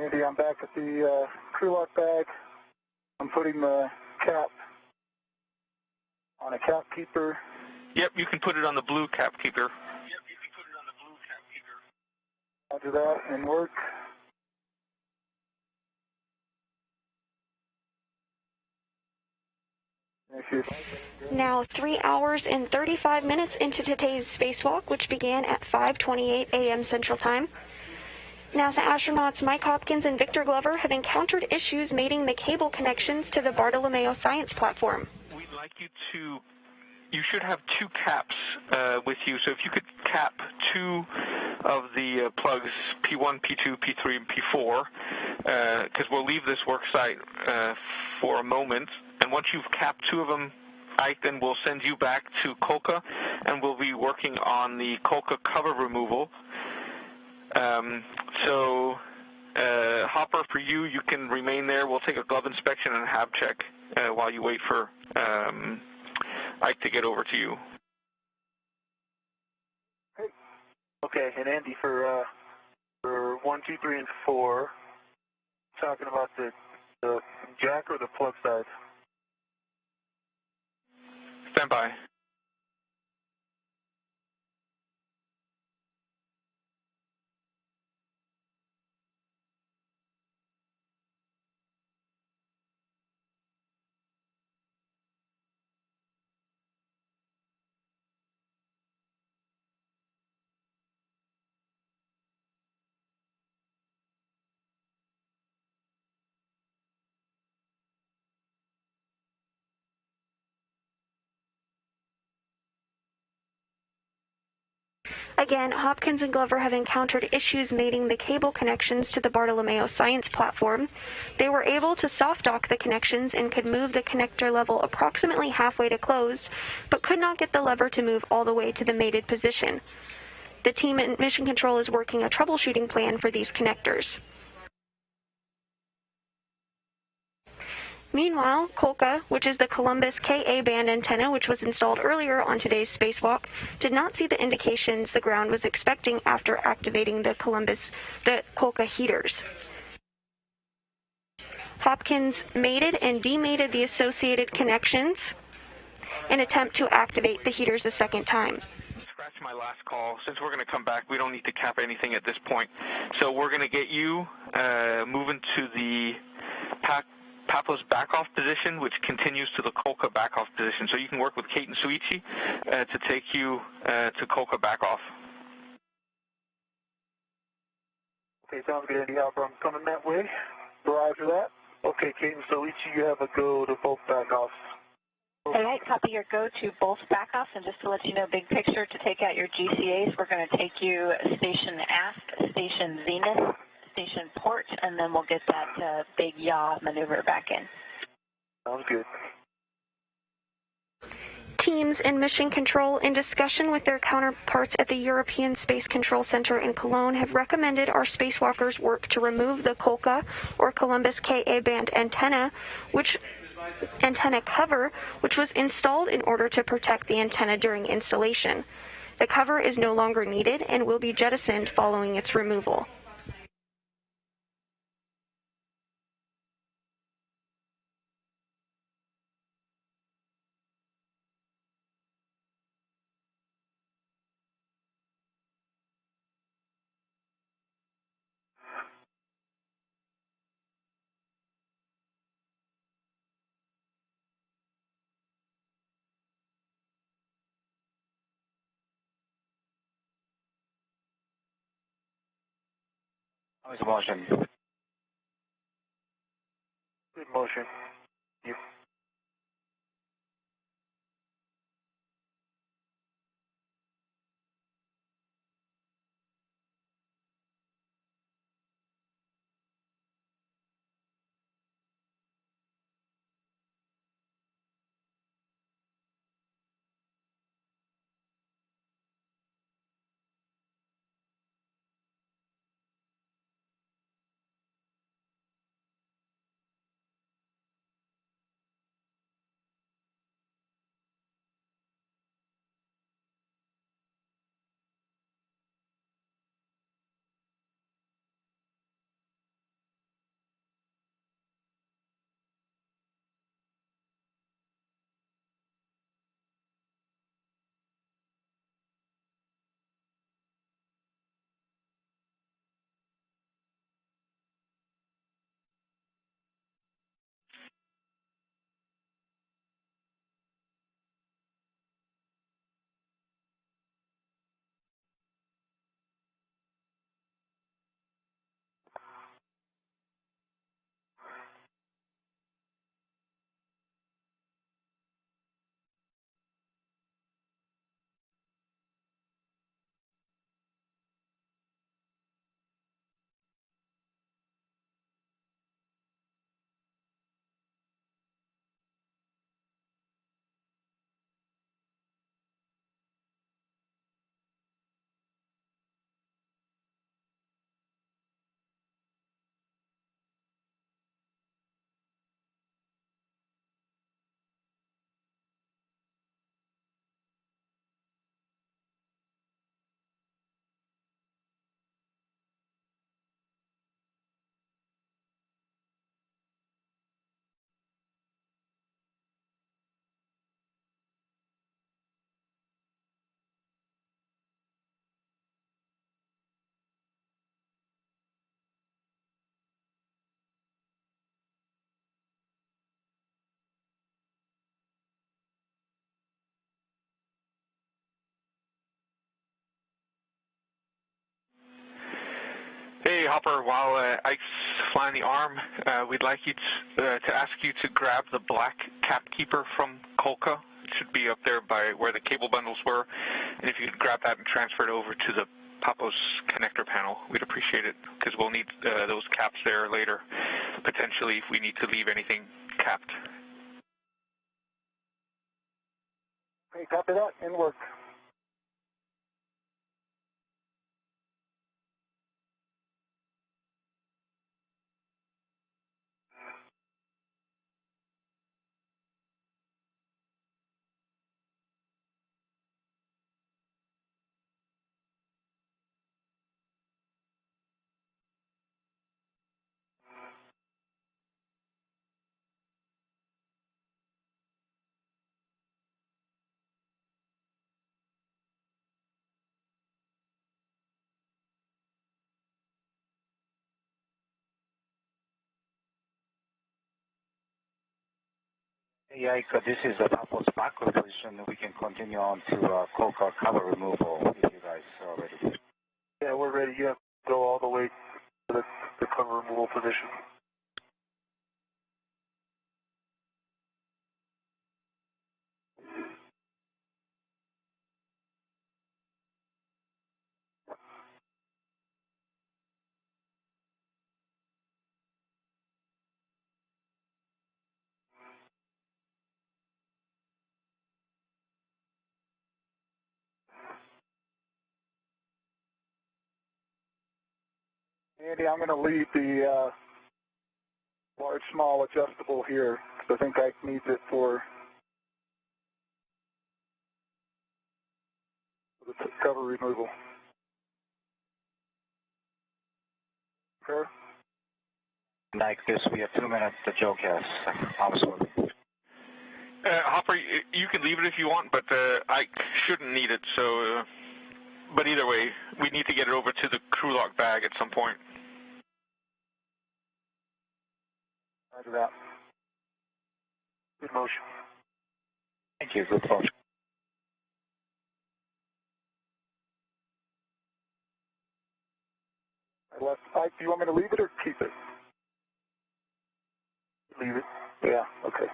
Andy, I'm back at the crew lock bag. I'm putting the cap on a cap keeper. Yep, you can put it on the blue cap keeper. Roger that, and work. Now 3 hours and 35 minutes into today's spacewalk, which began at 5:28 a.m. Central Time. NASA astronauts Mike Hopkins and Victor Glover have encountered issues mating the cable connections to the Bartolomeo science platform. We'd like you should have two caps with you, so if you could cap two of the plugs, P1, P2, P3, and P4, because we'll leave this work site for a moment, and once you've capped two of them, Ike, then we'll send you back to Kolka, and we'll be working on the Kolka cover removal. Hopper, for you, you can remain there. We'll take a glove inspection and a hab check while you wait for Ike to get over to you. Okay, and Andy, for 1, 2, 3, and 4, talking about the jack or the plug side? Stand by. Again, Hopkins and Glover have encountered issues mating the cable connections to the Bartolomeo science platform. They were able to soft dock the connections and could move the connector level approximately halfway to closed, but could not get the lever to move all the way to the mated position. The team at Mission Control is working a troubleshooting plan for these connectors. Meanwhile, Kolka, which is the Columbus Ka band antenna which was installed earlier on today's spacewalk, did not see the indications the ground was expecting after activating the Kolka heaters. Hopkins mated and demated the associated connections in an attempt to activate the heaters a second time. Scratch my last call. Since we're going to come back, we don't need to cap anything at this point. So we're going to get you moving to the Papa's back-off position, which continues to the Kolka back-off position. So you can work with Kate and Suichi to take you to Kolka back-off. Okay, sounds good, Andy. Hopper, I'm coming that way. Roger that. Okay, Kate and Suichi, you have a go to both back-offs. All right, copy your go to both back-offs, and just to let you know, big picture, to take out your GCAs, we're going to take you station aft, station zenith, station port, and then we'll get that big yaw maneuver back in. Sounds good. Teams in Mission Control, in discussion with their counterparts at the European Space Control Center in Cologne, have recommended our spacewalkers work to remove the Kolka or Columbus Ka band antenna cover, which was installed in order to protect the antenna during installation. The cover is no longer needed and will be jettisoned following its removal. How's the motion? Good motion. You. Hey, Hopper, while Ike's flying the arm, we'd like you to ask you to grab the black cap keeper from Kolka. It should be up there by where the cable bundles were. And if you could grab that and transfer it over to the Papos connector panel, we'd appreciate it, because we'll need those caps there later, potentially if we need to leave anything capped. Okay, copy that. In work. Hey, Ike, this is the Papos backward position. We can continue on to Kolka cover removal if you guys are ready. Yeah, we're ready. You have to go all the way to the cover removal position. Andy, I'm going to leave the large, small adjustable here, because I think Ike needs it for the cover removal. Fair? Like this, we have 2 minutes to joke us. Hopper, you can leave it if you want, but I shouldn't need it, so... but either way, we need to get it over to the crew lock bag at some point. Roger that. Good motion. Thank you. Good motion. Ike, do you want me to leave it or keep it? Leave it. Yeah, okay.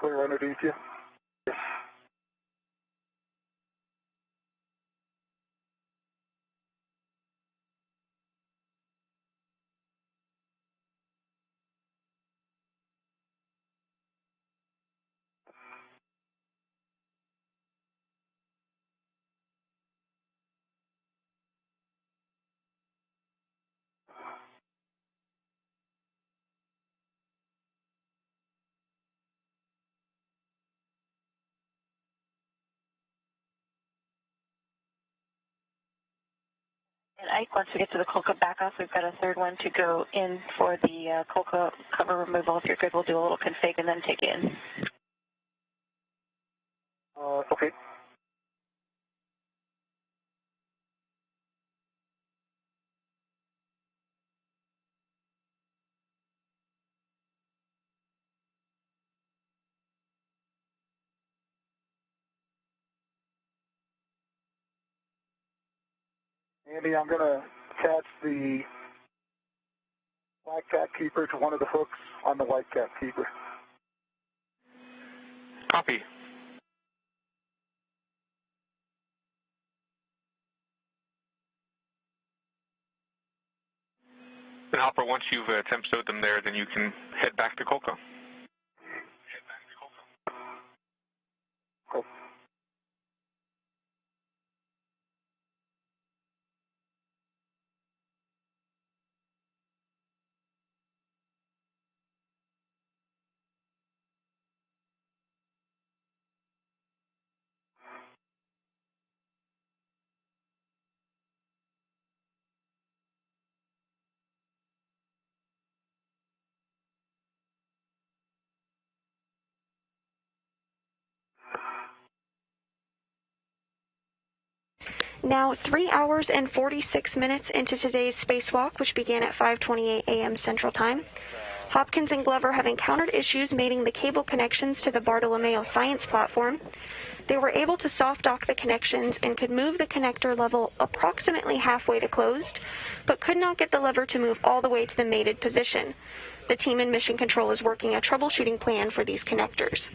Clear underneath you? Yes. And Ike, once we get to the Kolka back off, we've got a third one to go in for the Kolka cover removal. If you're good, we'll do a little config and then take it in. Okay. Andy, I'm going to attach the black cat keeper to one of the hooks on the white cat keeper. Copy. And Hopper, once you've temp stowed them there, then you can head back to Kolka. Cool. Now, 3 hours and 46 minutes into today's spacewalk, which began at 5:28 a.m. Central Time, Hopkins and Glover have encountered issues mating the cable connections to the Bartolomeo science platform. They were able to soft dock the connections and could move the connector level approximately halfway to closed, but could not get the lever to move all the way to the mated position. The team in Mission Control is working a troubleshooting plan for these connectors.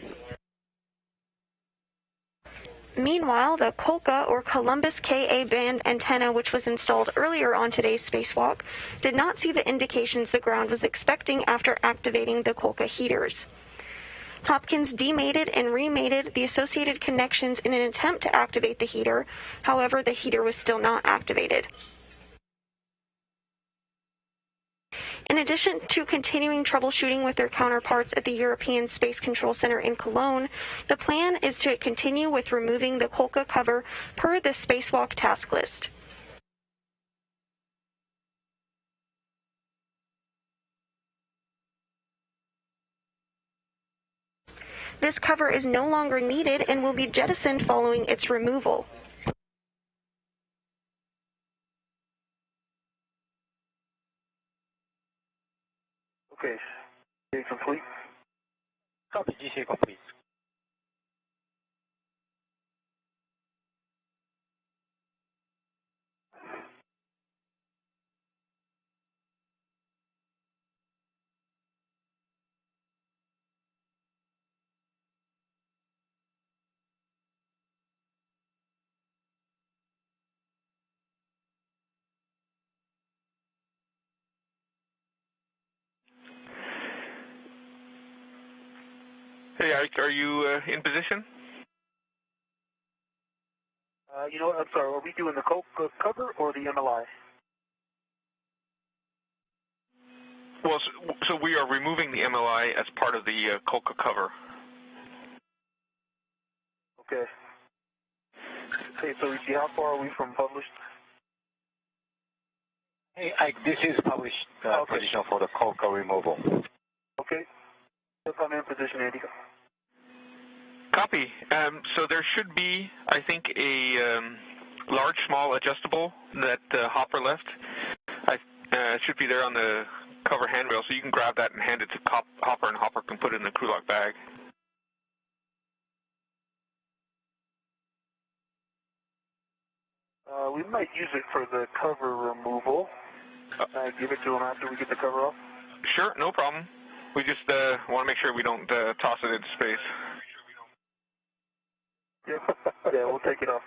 Meanwhile, the Kolka or Columbus Ka band antenna, which was installed earlier on today's spacewalk, did not see the indications the ground was expecting after activating the Kolka heaters. Hopkins demated and remated the associated connections in an attempt to activate the heater. However, the heater was still not activated. In addition to continuing troubleshooting with their counterparts at the European Space Control Center in Cologne, the plan is to continue with removing the Kolka cover per the spacewalk task list. This cover is no longer needed and will be jettisoned following its removal. Okay, GA complete. Copy, GCA complete. Hey, Ike, are you in position? You know what, I'm sorry, are we doing the cover or the MLI? Well, so we are removing the MLI as part of the Kolka cover. Okay. Hey, so how far are we from published? Hey, Ike, this is published position for the Kolka removal. Okay. Yep, I'm in position, Andy. Copy. So there should be, I think, a large, small adjustable that Hopper left. It should be there on the cover handrail, so you can grab that and hand it to Hopper, and Hopper can put it in the crew lock bag. We might use it for the cover removal. Give it to him after we get the cover off? Sure, no problem. We just want to make sure we don't toss it into space. Yep. Yeah, we'll take it off.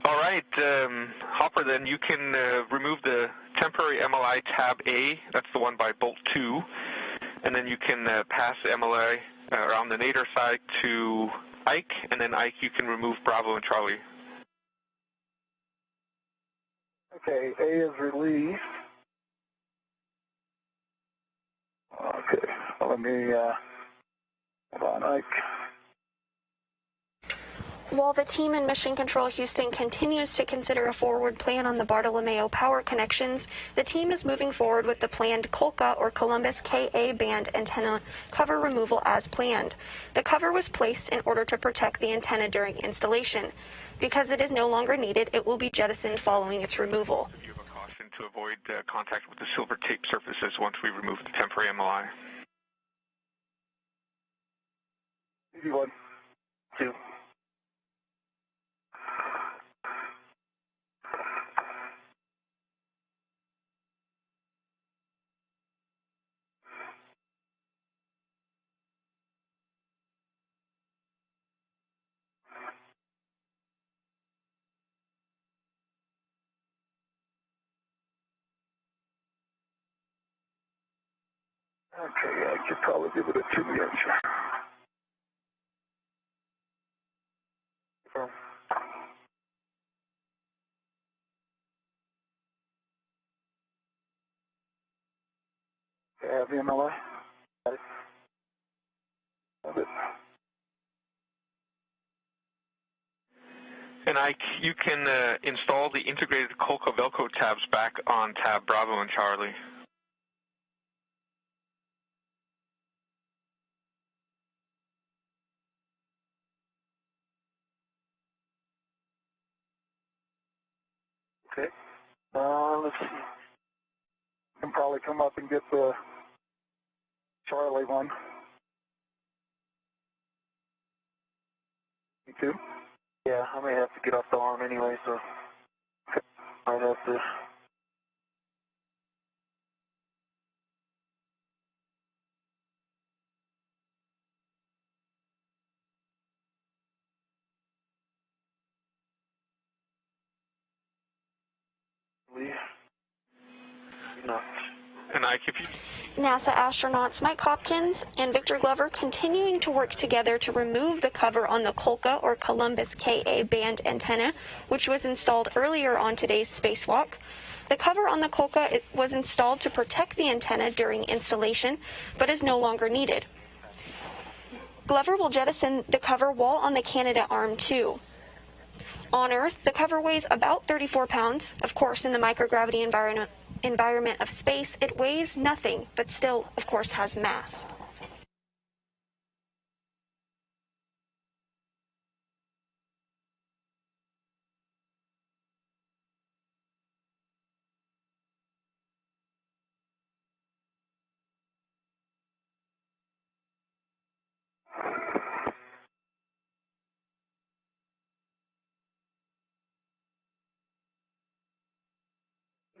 All right, Hopper, then you can remove the temporary MLI tab A. That's the one by bolt 2. And then you can pass the MLI around the nadir side to Ike, and then Ike, you can remove Bravo and Charlie. Okay, A is released. Okay, well, let me, hold on, Ike. While the team in Mission Control Houston continues to consider a forward plan on the Bartolomeo power connections, the team is moving forward with the planned Kolka or Columbus Ka band antenna cover removal as planned. The cover was placed in order to protect the antenna during installation. Because it is no longer needed, it will be jettisoned following its removal. You have a caution to avoid contact with the silver tape surfaces once we remove the temporary MLI. Easy 1, 2. Okay, I should probably give it a 2 inch. Confirm. Okay, I have the MLI. Got it. Have it. And Ike, you can install the integrated Kolka Velcro tabs back on tab Bravo and Charlie. Let's see. Can probably come up and get the Charlie one. You too? Yeah, I may have to get off the arm anyway, so I might have to. And Ike, if you... NASA astronauts Mike Hopkins and Victor Glover continuing to work together to remove the cover on the Kolka or Columbus Ka band antenna, which was installed earlier on today's spacewalk. The cover on the Kolka was installed to protect the antenna during installation, but is no longer needed. Glover will jettison the cover while on the Canadarm 2. On Earth, the cover weighs about 34 pounds. Of course, in the microgravity environment of space, it weighs nothing, but still, of course, has mass.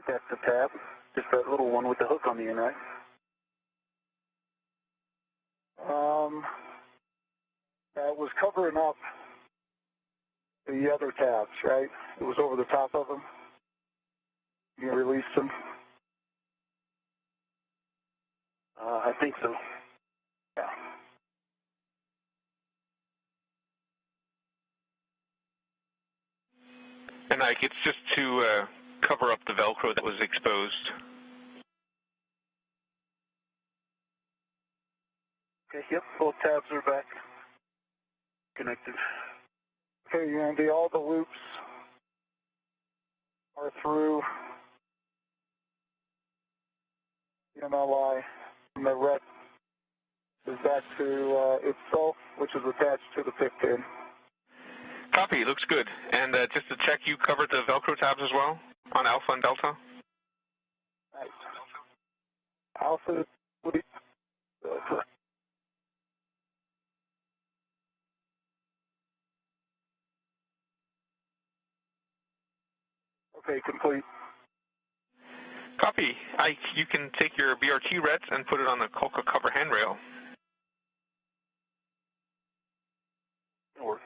That's the tab. Just that little one with the hook on the end, right? That was covering up the other tabs, right? It was over the top of them. You released them? I think so. Yeah. And Ike, it's just to cover up the Velcro that was exposed. Okay, yep, both tabs are back connected. Okay, Andy, all the loops are through the MLI, and the red is back to itself, which is attached to the PIC pin. Copy, looks good. And just to check, you covered the Velcro tabs as well on Alpha and Delta? Right. Alpha, Delta. Okay, complete. Copy. Ike, you can take your BRT reds and put it on the Kolka cover handrail. It worked.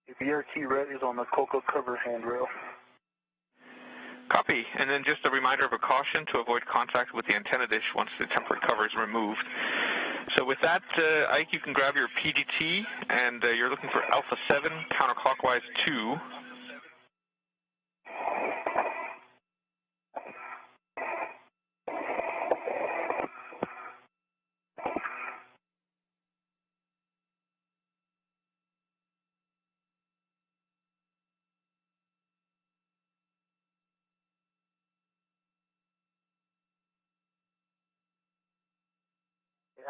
The BRT red is on the Kolka cover handrail. Copy. And then just a reminder of a caution to avoid contact with the antenna dish once the temporary cover is removed. So with that, Ike, you can grab your PDT, and you're looking for Alpha 7, counterclockwise 2.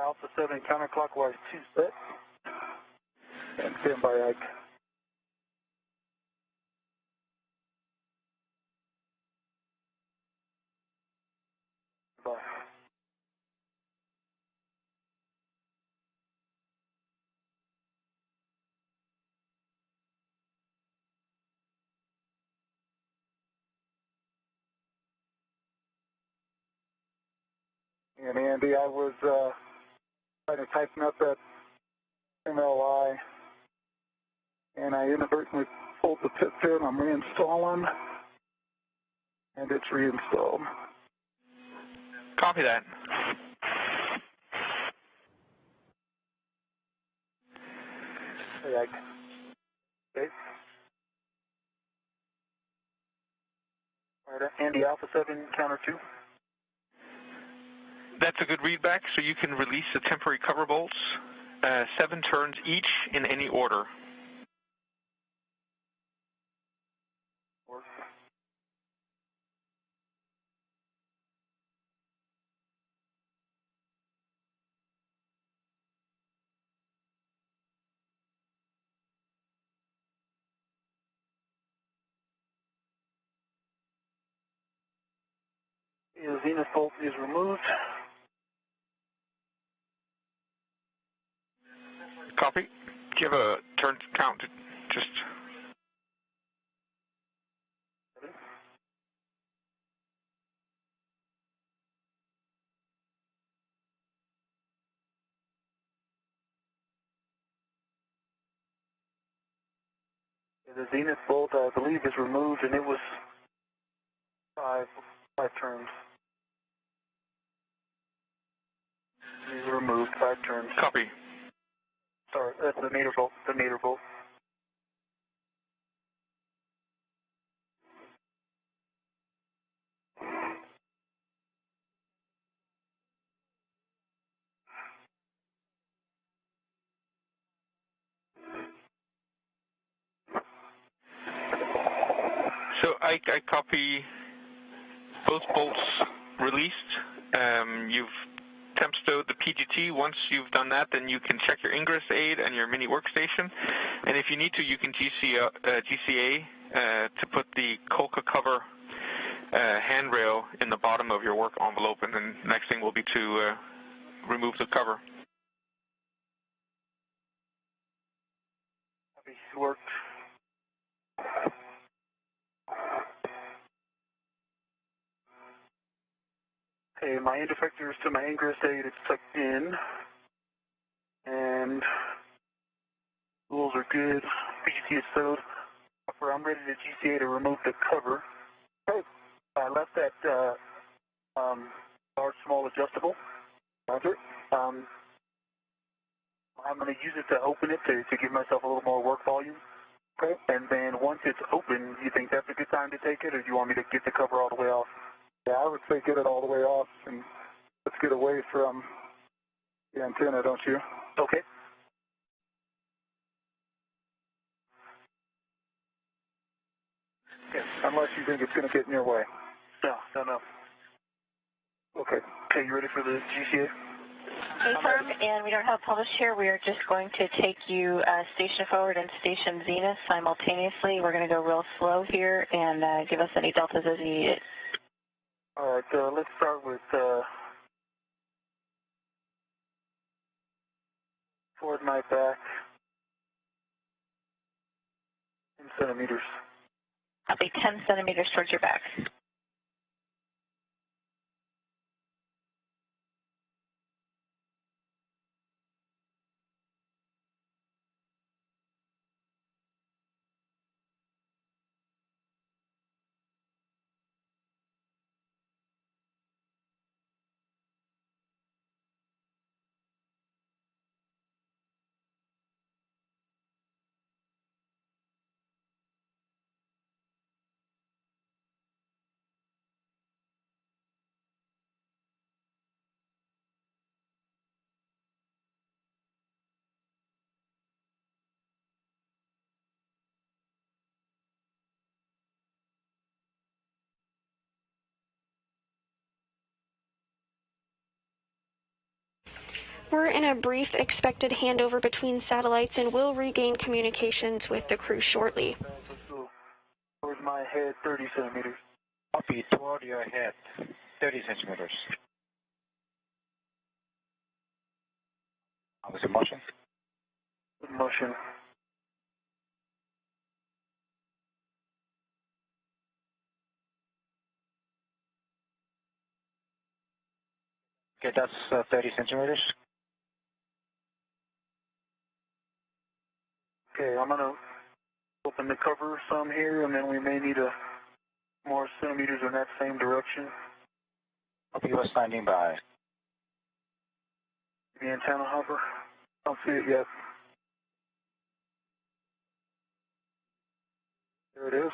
Alpha 7 counterclockwise 2 set. And stand by Ike. Bye. And Andy, I was trying to tighten up that MLI, and I inadvertently pulled the PIC pin. I'm reinstalling, and it's reinstalled. Copy that. Hey, Ike. Okay. All right, Andy, Alpha 7, counter 2. That's a good readback, so you can release the temporary cover bolts 7 turns each in any order. The zenith bolt is removed. Copy. Do you have a turn count? Just. The zenith bolt, I believe, is removed, and it was five turns. These were removed, 5 turns. Copy. Sorry, that's the nadir bolt. The nadir bolt. So I copy both bolts released. You've temp stowed the PGT. Once you've done that, then you can check your Ingress aid and your mini workstation. And if you need to, you can GCA to put the Kolka cover handrail in the bottom of your work envelope, and then the next thing will be to remove the cover. Copy. Worked. Okay, my end effector is to my Ingress aid. It's tucked in. And tools are good. PGT is sewed. I'm ready to GCA to remove the cover. Okay. I left that large, small adjustable. Roger. I'm going to use it to open it to give myself a little more work volume. Okay. And then once it's open, you think that's a good time to take it, or do you want me to get the cover all the way off? Yeah, I would say get it all the way off, and let's get away from the antenna, don't you? Okay. Yes. Unless you think it's going to get in your way. No. Okay. Okay, you ready for the GCA? Confirmed, and we don't have published here. We are just going to take you station forward and station zenith simultaneously. We're going to go real slow here and give us any deltas as you need it. All right, let's start with forward my back 10 centimeters. I'll be 10 centimeters towards your back. We're in a brief expected handover between satellites and will regain communications with the crew shortly. Towards my head, 30 centimeters. Copy, toward your head, 30 centimeters. How was the motion? Good motion. Okay, that's 30 centimeters. Okay, I'm going to open the cover some here, and then we may need more centimeters in that same direction. Copy, you are standing by. The antenna hover. Don't see it yet. There it is.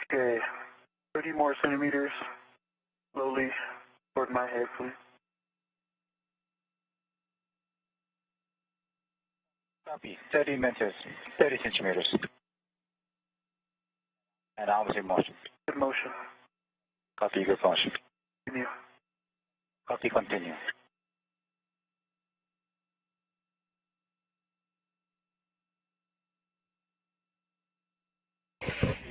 Okay, 30 more centimeters. Slowly toward my head, please. Copy. 30 meters, 30 centimeters. And obviously motion. Good motion. Copy, good motion. Continue. Copy, continue.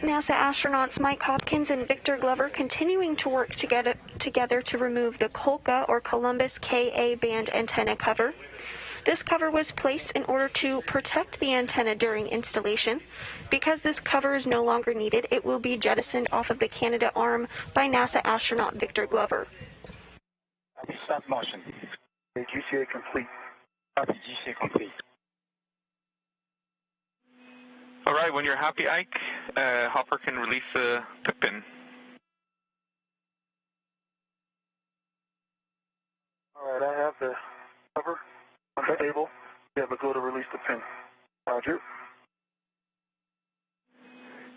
NASA astronauts Mike Hopkins and Victor Glover continuing to work together to remove the Kolka or Columbus Ka band antenna cover. This cover was placed in order to protect the antenna during installation. Because this cover is no longer needed, it will be jettisoned off of the Canada arm by NASA astronaut Victor Glover. Copy, stop motion. GCA complete. Copy, GCA complete. All right, when you're happy, Ike, Hopper can release the pin. All right, I have the cover on the table. You have a go to release the pin. Roger.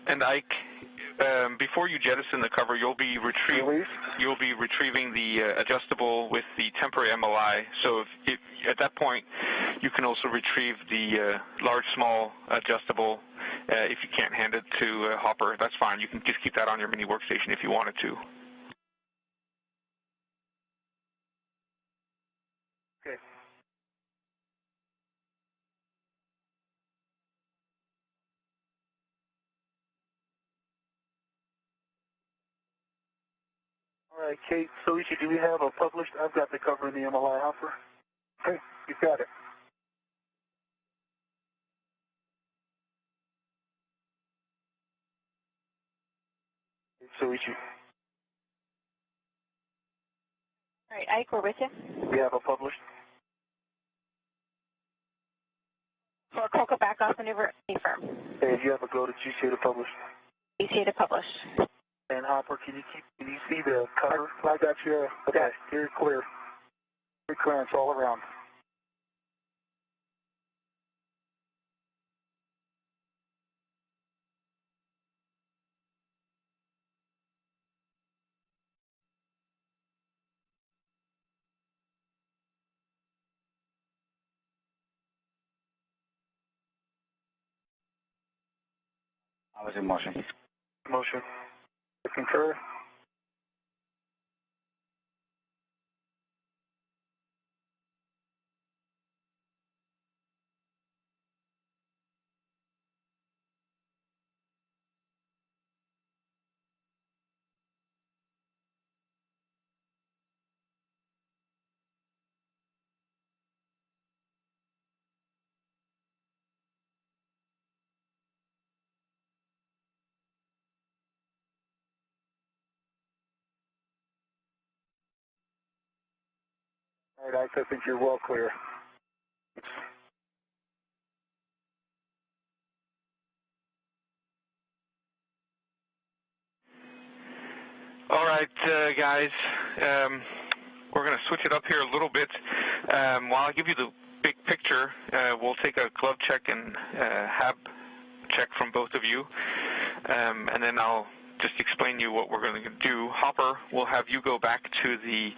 And Ike, before you jettison the cover, you'll be retrieving the adjustable with the temporary MLI. So if at that point, you can also retrieve the large, small adjustable. If you can't hand it to Hopper, that's fine. You can just keep that on your mini workstation if you wanted to. Okay. All right, Kate, Soichi, do we have a published? I've got the cover in the MLI, Hopper. Okay, you've got it. Soichi. All right, Ike, we're with you. We have a published. For Kolka backoff maneuver, confirm. Hey, you have a go to GCA to publish. GCA to publish. And Hopper, can you see the cover? I got you. Okay, you're clear. Good clearance all around. I was in motion. Motion. Concur. All right, I think you're well clear. All right, guys, we're going to switch it up here a little bit. While I give you the big picture, we'll take a glove check and HAB check from both of you, and then I'll just explain to you what we're going to do. Hopper will have you go back to the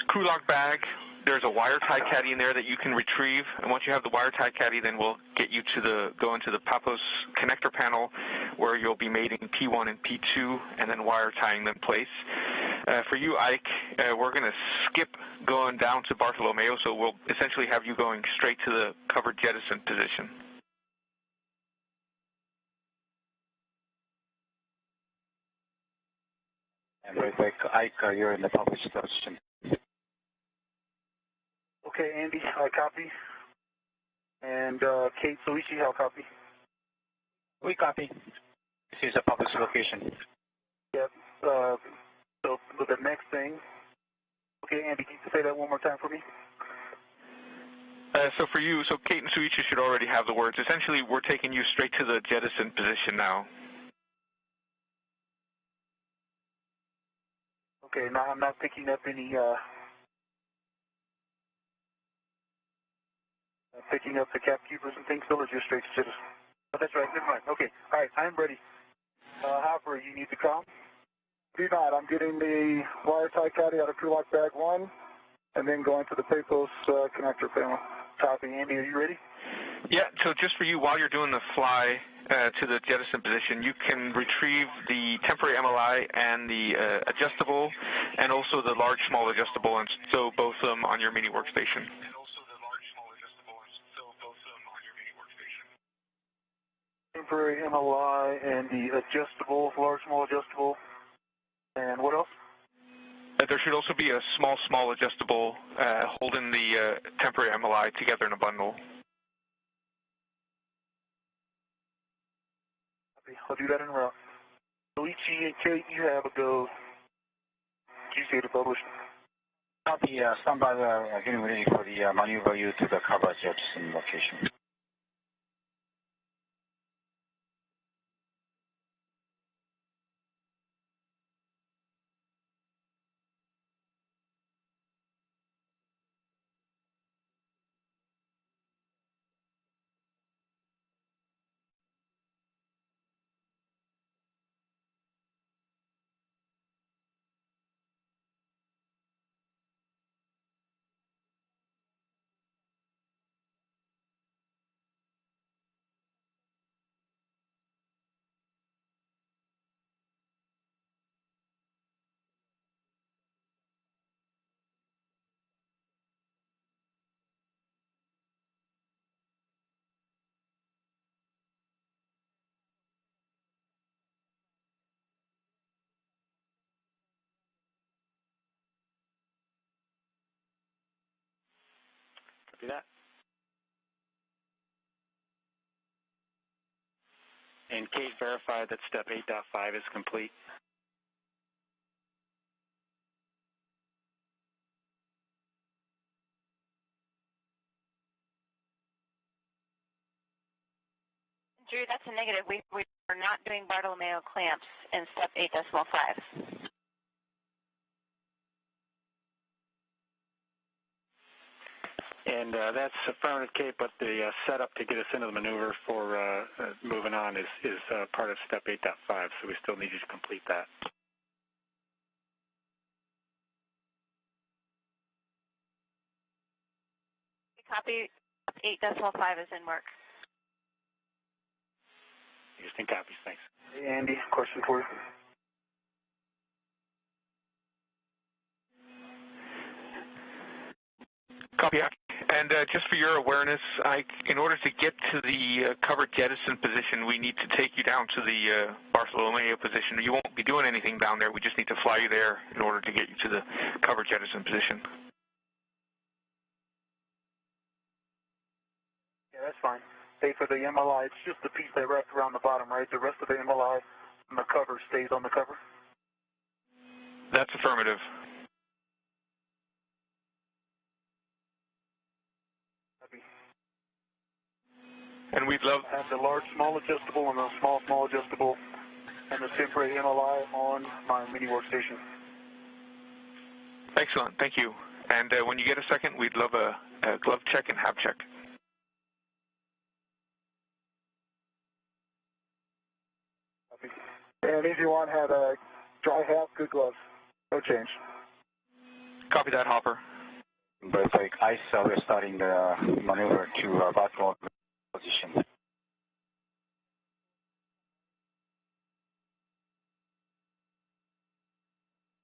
crew lock bag. There's a wire tie caddy in there that you can retrieve, and once you have the wire tie caddy, then we'll get you to go into the Papos connector panel, where you'll be mating P1 and P2 and then wire tying them in place. For you, Ike, we're going to skip going down to Bartolomeo, so we'll essentially have you going straight to the covered jettison position. And very quick, Ike, you're in the published position. Okay, Andy, I copy. And Kate, Soichi, how copy? We copy. This is a published location. Yep. So the next thing. Okay, Andy, can you say that one more time for me? So for you, so Kate and Suichi should already have the words. Essentially, we're taking you straight to the jettison position now. Okay, now I'm not picking up any, picking up the cap keepers and things, so or just straight to jettison? Oh, that's right, never mind. Okay, all right, I'm ready. Hopper, you need to come? Do not. I'm getting the wire tie caddy out of crew lock bag 1, and then going to the Papos connector panel. Copy. Andy, are you ready? Yeah, so just for you, while you're doing the fly to the jettison position, you can retrieve the temporary MLI and the adjustable, and also the large, small adjustable, and stow both of them on your mini workstation. Temporary MLI and the adjustable, large, small adjustable. And what else? There should also be a small, small adjustable holding the temporary MLI together in a bundle. I'll do that in route. Luigi and Kate, you have a go. GCA to publish. Copy. Stand by. Getting ready for the maneuver you to the cover jettison location. Copy that. And Kate verified that step 8.5 is complete. Drew, that's a negative. We are not doing Bartolomeo clamps in step 8.5. And that's affirmative, Kate, but the setup to get us into the maneuver for moving on is part of step 8.5, so we still need you to complete that. Copy. 8.5 is in work. Interesting copies, thanks. Hey, Andy, question for you. Copy. And just for your awareness, in order to get to the covered jettison position, we need to take you down to the Bartolomeo position. You won't be doing anything down there. We just need to fly you there in order to get you to the covered jettison position. Yeah, that's fine. Hey, for the MLI, it's just the piece that wrapped around the bottom, right? The rest of the MLI and the cover stays on the cover? That's affirmative. And we'd love... I have the large, small adjustable and the small, small adjustable and the temporary MLI on my mini workstation. Excellent, thank you. And when you get a second, we'd love a glove check and hab check. And if you want, have a dry hat, good gloves. No change. Copy that, Hopper. Perfect. ISO, we're starting the maneuver to Bartolomeo position.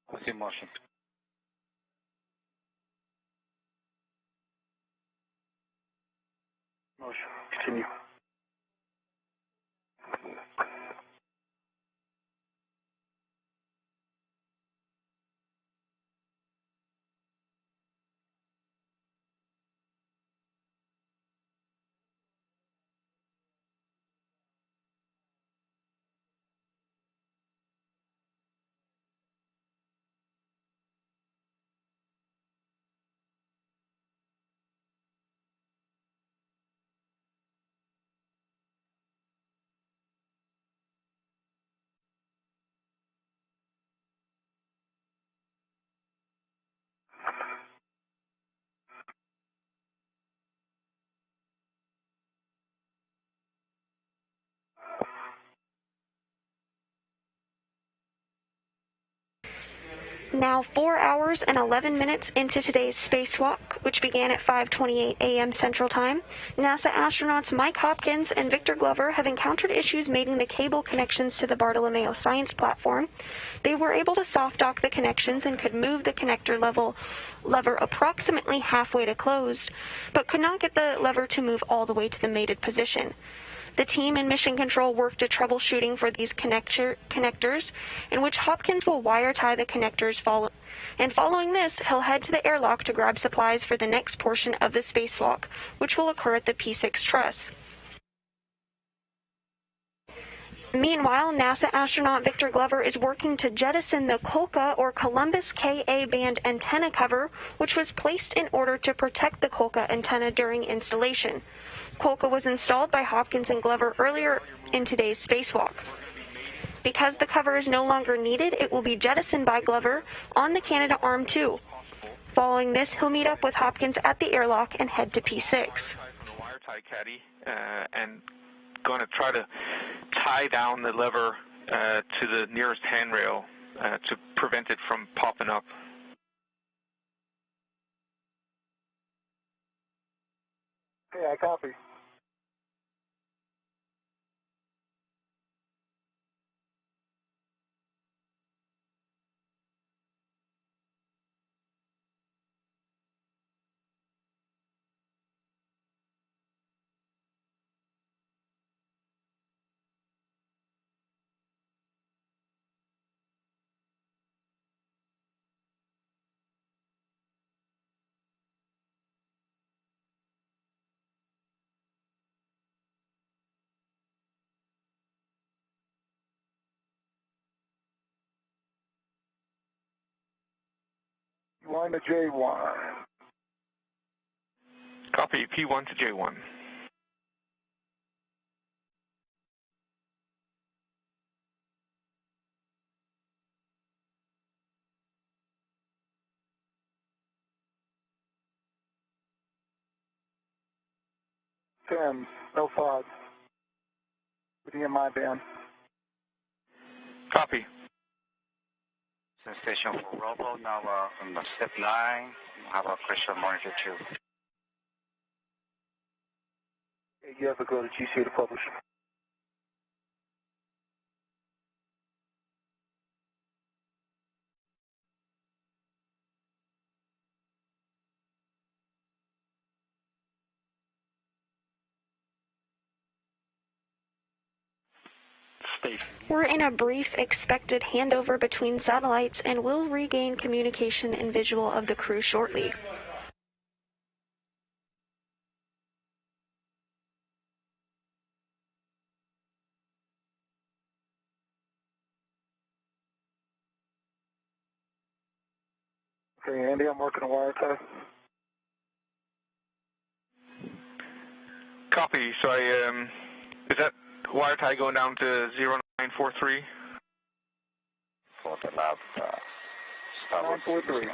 What's in motion? Motion. Continue. Now 4 hours and 11 minutes into today's spacewalk, which began at 5:28 a.m. Central Time, NASA astronauts Mike Hopkins and Victor Glover have encountered issues making the cable connections to the Bartolomeo science platform. They were able to soft dock the connections and could move the connector lever approximately halfway to closed, but could not get the lever to move all the way to the mated position. The team in Mission Control worked at troubleshooting for these connectors, in which Hopkins will wire tie the connectors, and following this, he'll head to the airlock to grab supplies for the next portion of the spacewalk, which will occur at the P6 truss. Meanwhile, NASA astronaut Victor Glover is working to jettison the Kolka or Columbus Ka band antenna cover, which was placed in order to protect the Kolka antenna during installation. Kolka was installed by Hopkins and Glover earlier in today's spacewalk. Because the cover is no longer needed, it will be jettisoned by Glover on the Canadarm2. Following this, he'll meet up with Hopkins at the airlock and head to P6. Wire tie caddy and going to try to tie down the lever to the nearest handrail to prevent it from popping up. Okay, I copy. Line to J1. Copy, P1 to J1. No fog. Putting in my band. Copy. Station for Robo, now on the step 9, have a pressure monitor 2. You have to go to GC to publish. We're in a brief expected handover between satellites and will regain communication and visual of the crew shortly. Okay, Andy, I'm working a wire tie. Copy. So is that wire tie going down to 0943? For the lab, starboard 943.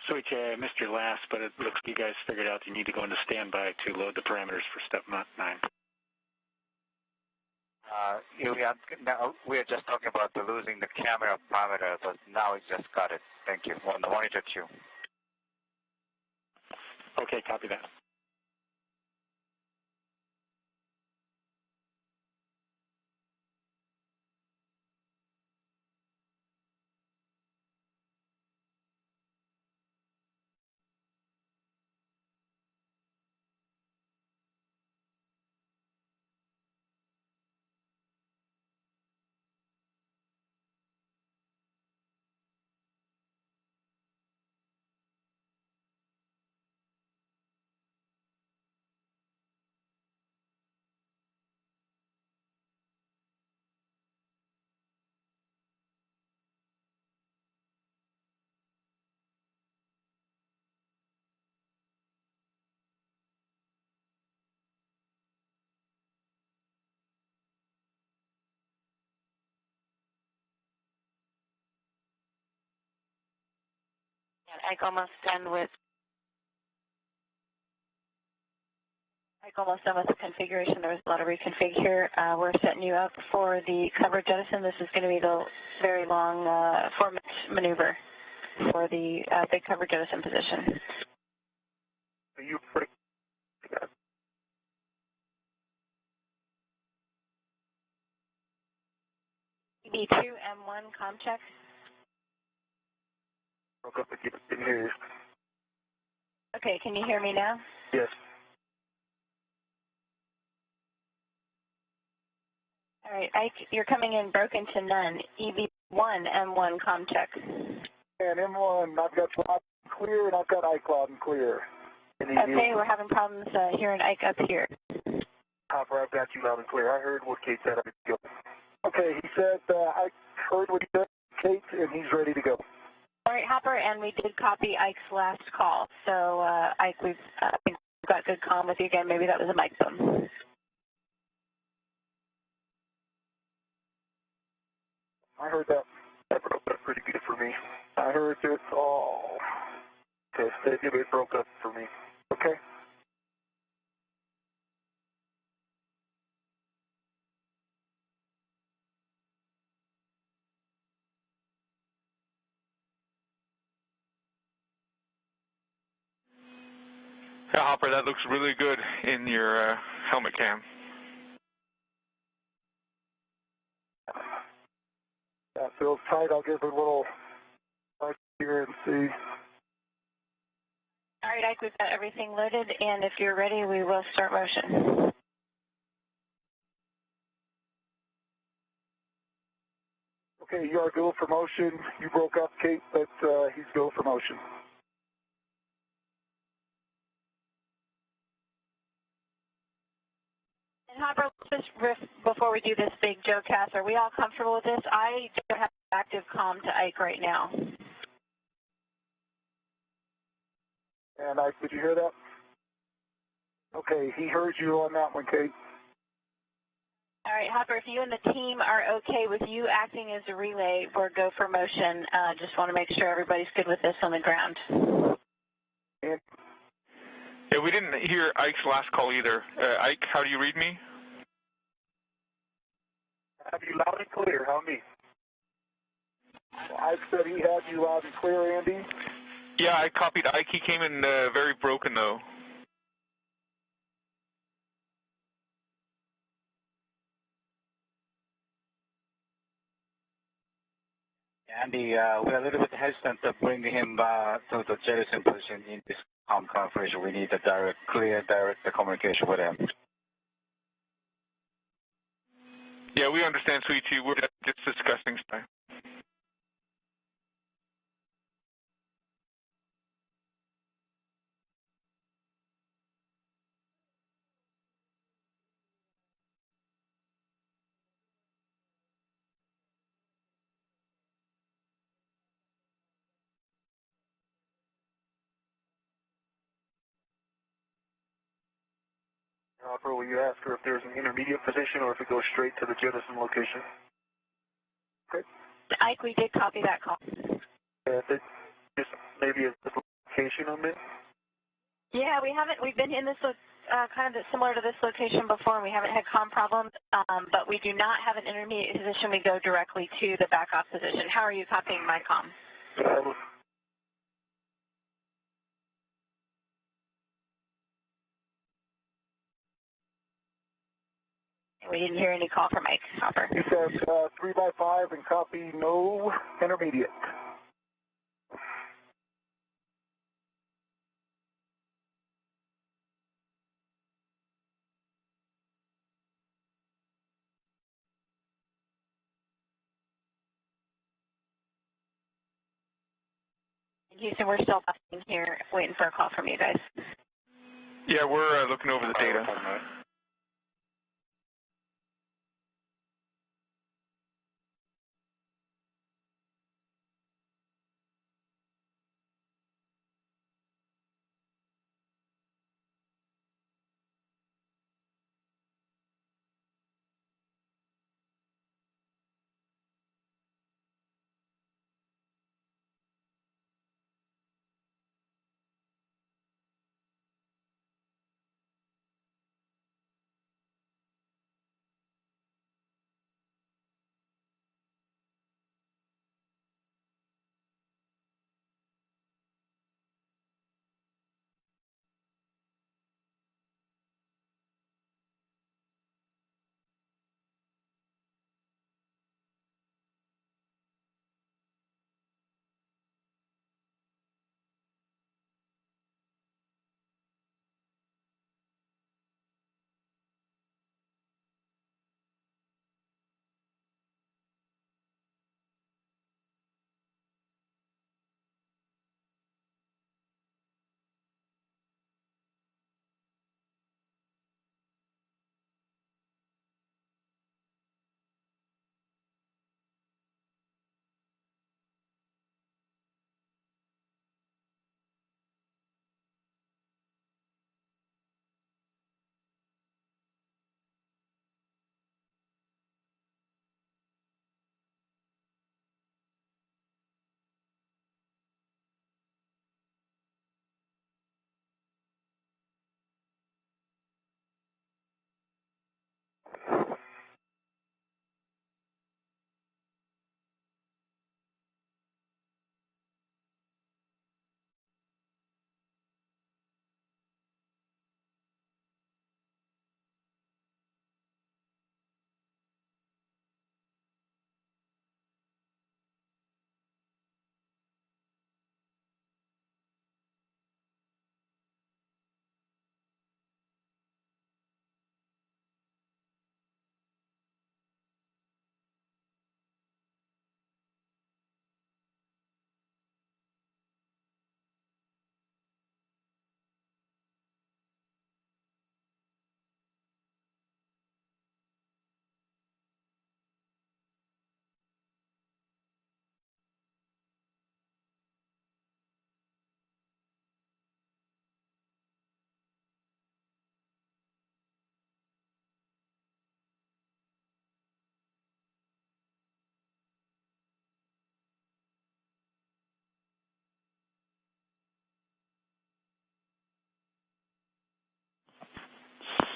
Switch, I missed your last, but it looks like you guys figured out you need to go into standby to load the parameters for step 9. We are just talking about losing the camera parameter, but now it just got it. Thank you. On the monitor 2. Okay, copy that. I'm almost done with Almost done with the configuration. There was a lot of reconfig here. We're setting you up for the cover jettison. This is going to be the very long 4-minute maneuver for the big cover jettison position. Are you pretty? EB2 M1 com check. Broke up again. Didn't hear you. Okay, can you hear me now? Yes. All right, Ike, you're coming in broken to none. EB1 M1 com check. And M1, I've got loud and clear, and I've got Ike loud and clear. Okay, we're having problems hearing Ike up here. Hopper, I've got you loud and clear. I heard what Kate said. Okay, he said, I heard what he said, Kate, and he's ready to go. All right, Hopper, and we did copy Ike's last call. So, Ike, we've got good comm with you again. Maybe that was a mic phone. I heard that. That broke up pretty good for me. I heard it all. Okay, it broke up for me. Okay. Yeah, Hopper, that looks really good in your helmet cam. That feels tight. I'll give it a little right here and see. All right, Ike, we've got everything loaded, and if you're ready, we will start motion. Okay, you are go for motion. You broke up, Kate, but he's go for motion. And Hopper, just before we do this big Joe cast, are we all comfortable with this? I don't have active comm to Ike right now. And Ike, did you hear that? Okay, he heard you on that one, Kate. All right, Hopper, if you and the team are okay with you acting as a relay for go for motion, just want to make sure everybody's good with this on the ground. And Yeah, we didn't hear Ike's last call either. Ike, how do you read me? Have you loud and clear? How me? Ike said he had you loud and clear, Andy. Yeah, I copied Ike. He came in very broken, though. Andy, we're a little bit hesitant to bring him to the jettison position in this comm configuration. We need a clear direct communication with him. Yeah, we understand, Sweetie. We're just discussing stuff. Hopper, will you ask her if there's an intermediate position or if it goes straight to the jettison location? Okay. Ike, we did copy that call. Just maybe a location I'm in? Yeah, we've been in this kind of similar to this location before, and we haven't had comm problems, but we do not have an intermediate position. We go directly to the back-off position. How are you copying my comm? We didn't hear any call from Ike, Hopper. He said 3x5 and copy no intermediate. In Houston, we're still here waiting for a call from you guys. Yeah, we're looking over the data.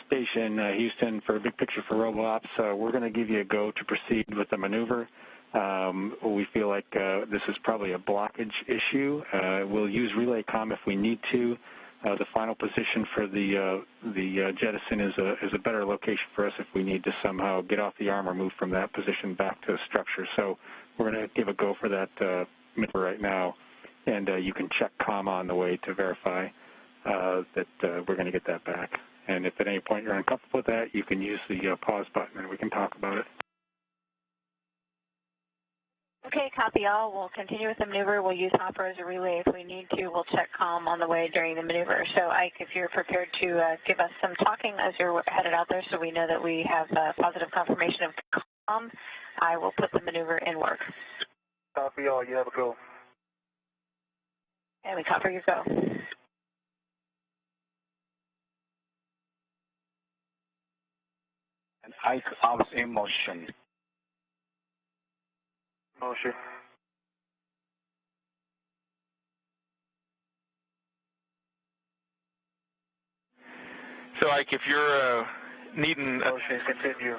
station, Houston, for a big picture for RoboOps. We're going to give you a go to proceed with the maneuver. We feel like this is probably a blockage issue. We'll use relay comm if we need to. The final position for the jettison is a better location for us if we need to somehow get off the arm or move from that position back to the structure. So we're going to give a go for that maneuver right now, and you can check comm on the way to verify that we're going to get that back. And if at any point you're uncomfortable with that, you can use the pause button and we can talk about it. Okay, copy all. We'll continue with the maneuver. We'll use Hopper as a relay if we need to. We'll check comm on the way during the maneuver. So, Ike, if you're prepared to give us some talking as you're headed out there so we know that we have positive confirmation of comm, I will put the maneuver in work. Copy all. You have a go. And we copy your go. And Ike arms in motion. Motion. So, Ike, if you're needing... Motion, continue.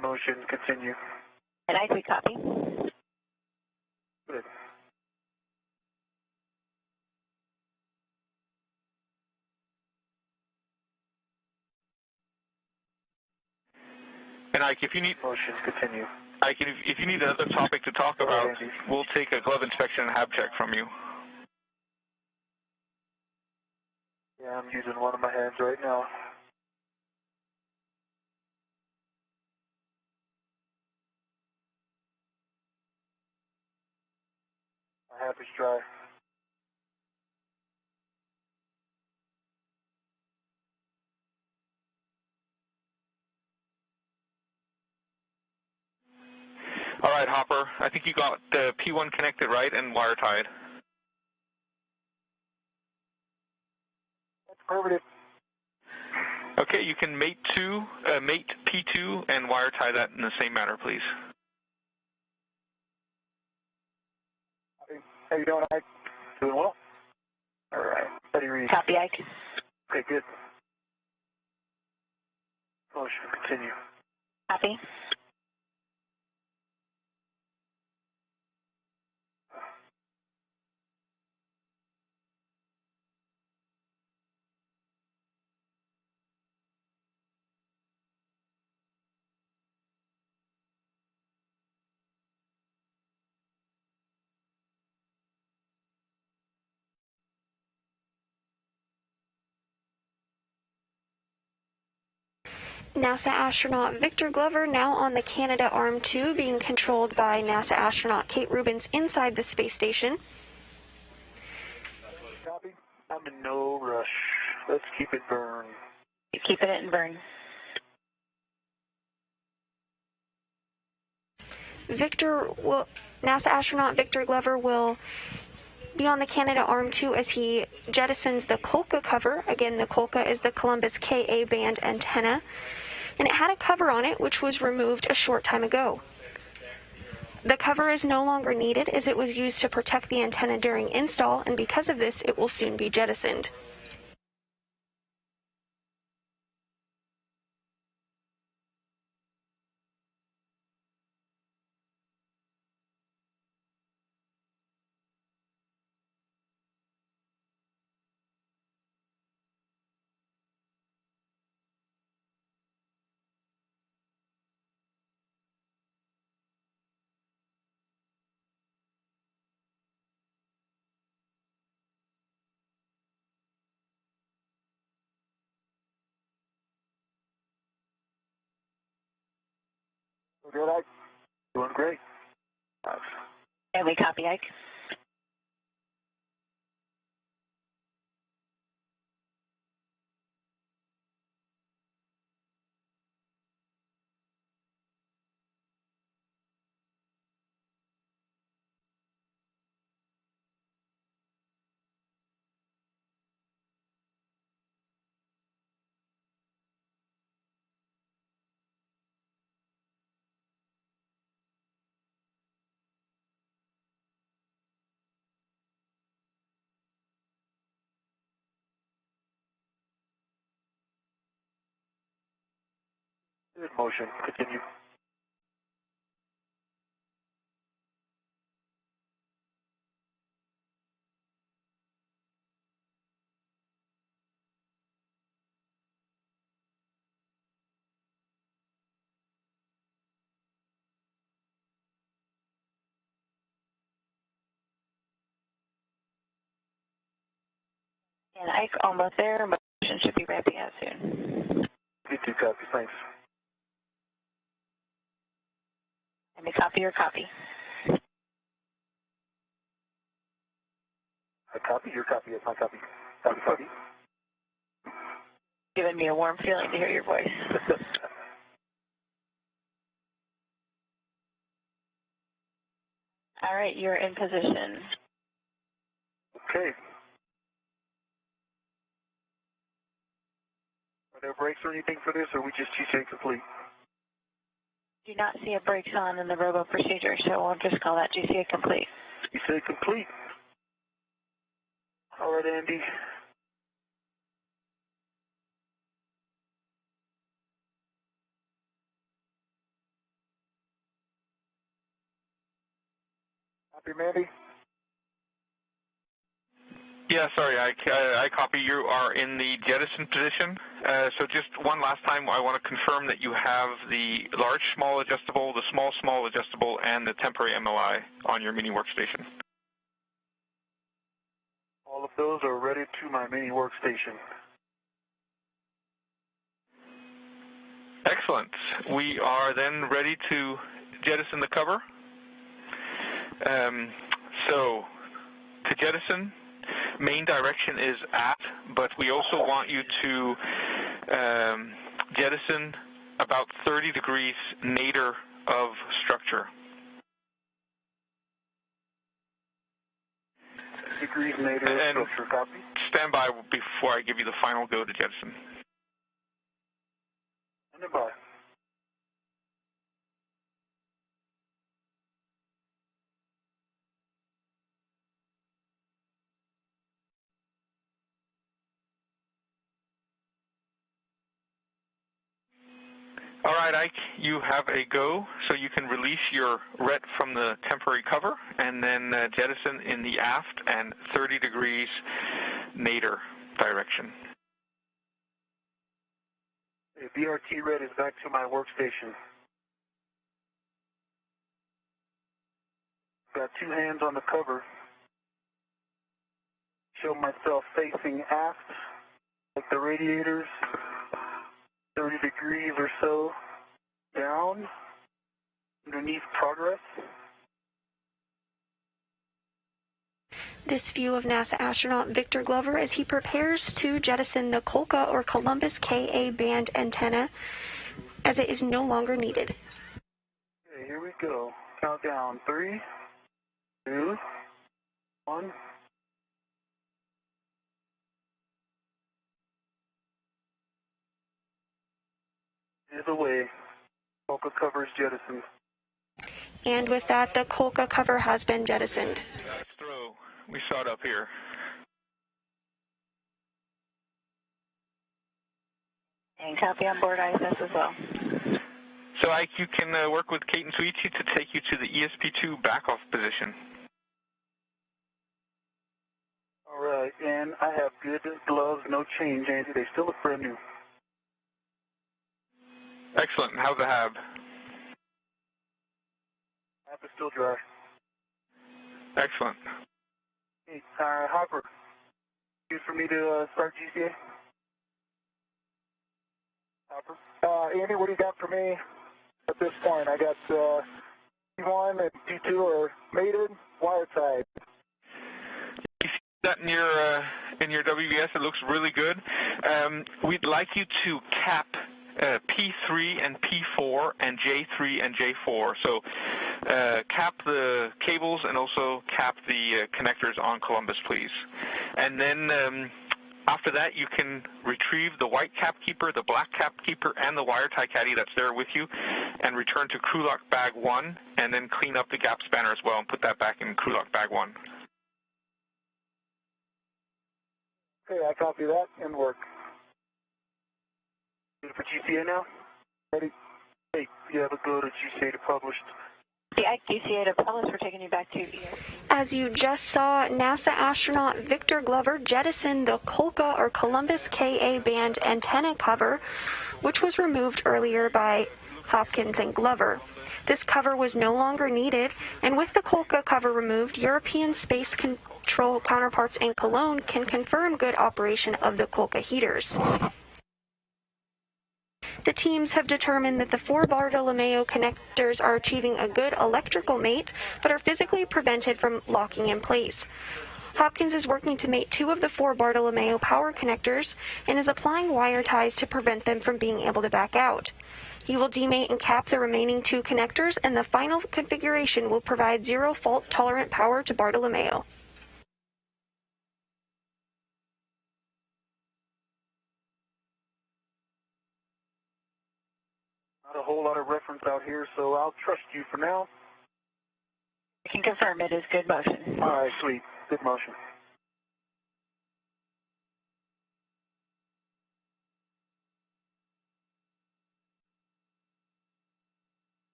Motion, continue. And Ike, we copy. Good. And Ike, if you need... Motion, continue. Ike, if you need another topic to talk about, we'll take a glove inspection and hab check from you. Yeah, I'm using one of my hands right now. My hab is dry. All right, Hopper, I think you got the P1 connected, right, and wire tied. That's affirmative. Okay, you can mate P2 and wire tie that in the same manner, please. How you doing, Ike? Doing well? All right. Ready, read. Copy, Ike. Okay, good. Motion, continue. Copy. NASA astronaut Victor Glover now on the Canada Arm 2, being controlled by NASA astronaut Kate Rubins inside the space station. Copy. I'm in no rush. Let's keep it burn. Keeping it in burn. NASA astronaut Victor Glover will be on the Canada Arm 2 as he jettisons the Kolka cover. Again, the Kolka is the Columbus Ka band antenna, and it had a cover on it which was removed a short time ago. The cover is no longer needed as it was used to protect the antenna during install, and because of this, it will soon be jettisoned. Good, Ike? Doing great. And we copy, Ike. Good motion. Continue. And Ike, almost there. Motion should be ramping out soon. You two copy. Thanks. Let me copy your copy. I copy. Your copy is my copy. Copy, copy. Giving me a warm feeling to hear your voice. All right, you're in position. Okay. Are there brakes or anything for this, or we just GCA complete? Do not see a brakes on in the robo procedure, so we'll just call that GCA complete. GCA complete. All right, Andy. Copy, Mandy. Yeah, sorry, I copy. You are in the jettison position. So just one last time, I want to confirm that you have the large small adjustable, the small adjustable, and the temporary MLI on your mini workstation. All of those are ready to my mini workstation. Excellent. We are then ready to jettison the cover. So to jettison, main direction is aft, but we also want you to jettison about 30 degrees nadir of structure. Degrees nadir of structure, copy. Stand by before I give you the final go to jettison. Stand by. All right, Ike, you have a go, so you can release your RET from the temporary cover and then jettison in the aft and 30 degrees nadir direction. The BRT RET is back to my workstation. Got two hands on the cover. Show myself facing aft, like the radiators. 30 degrees or so down underneath progress. This view of NASA astronaut Victor Glover as he prepares to jettison the Kolka or Columbus Ka band antenna as it is no longer needed. Okay, here we go. Countdown. 3, 2, 1. Is away. Kolka cover is jettisoned. And with that, the Kolka cover has been jettisoned. Nice throw. We saw it up here. And copy on board ISS as well. So, Ike, you can work with Kate and Suichi to take you to the ESP2 back-off position. All right, and I have good gloves, no change, Andy. They still look brand new. Excellent. How's the hab? Hab is still dry. Excellent. Hey, Hopper, good for me to start GCA? Hopper? Andy, what do you got for me at this point? I got P1 and P2 are mated, wire tied. You see that in your WBS? It looks really good. We'd like you to cap P3 and P4 and J3 and J4. So cap the cables and also cap the connectors on Columbus, please. And then after that, you can retrieve the white cap keeper, the black cap keeper, and the wire tie caddy that's there with you, and return to crew lock bag 1, and then clean up the gap spanner as well and put that back in crew lock bag 1. Okay, I copy that and work. Ready for GCA now? Ready? Hey, you have a go to GCA to published. The GCA to publish, we're taking you back to ES. As you just saw, NASA astronaut Victor Glover jettison the Kolka or Columbus Ka band antenna cover, which was removed earlier by Hopkins and Glover. This cover was no longer needed, and with the Kolka cover removed, European Space Control counterparts in Cologne can confirm good operation of the Kolka heaters. The teams have determined that the 4 Bartolomeo connectors are achieving a good electrical mate, but are physically prevented from locking in place. Hopkins is working to mate 2 of the 4 Bartolomeo power connectors and is applying wire ties to prevent them from being able to back out. He will demate and cap the remaining 2 connectors, and the final configuration will provide zero fault-tolerant power to Bartolomeo. Not a whole lot of reference out here, so I'll trust you for now. I can confirm it is good motion. All right, sweet. Good motion.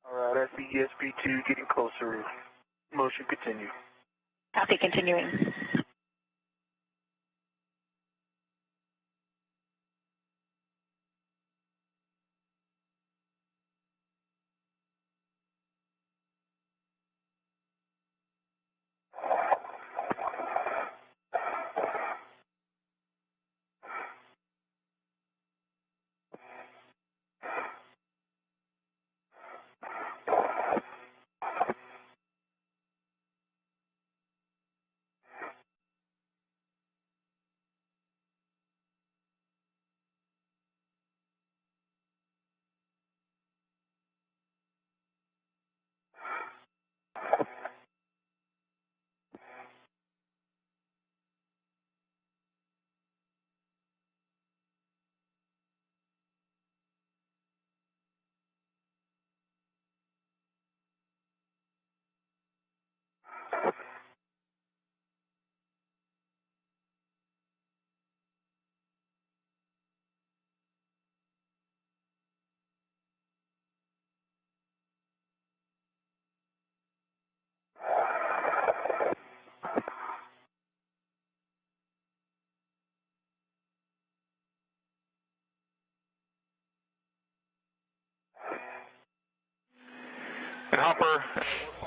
All right, I see ESP2 getting closer. Motion continue. Copy, continuing. And Hopper.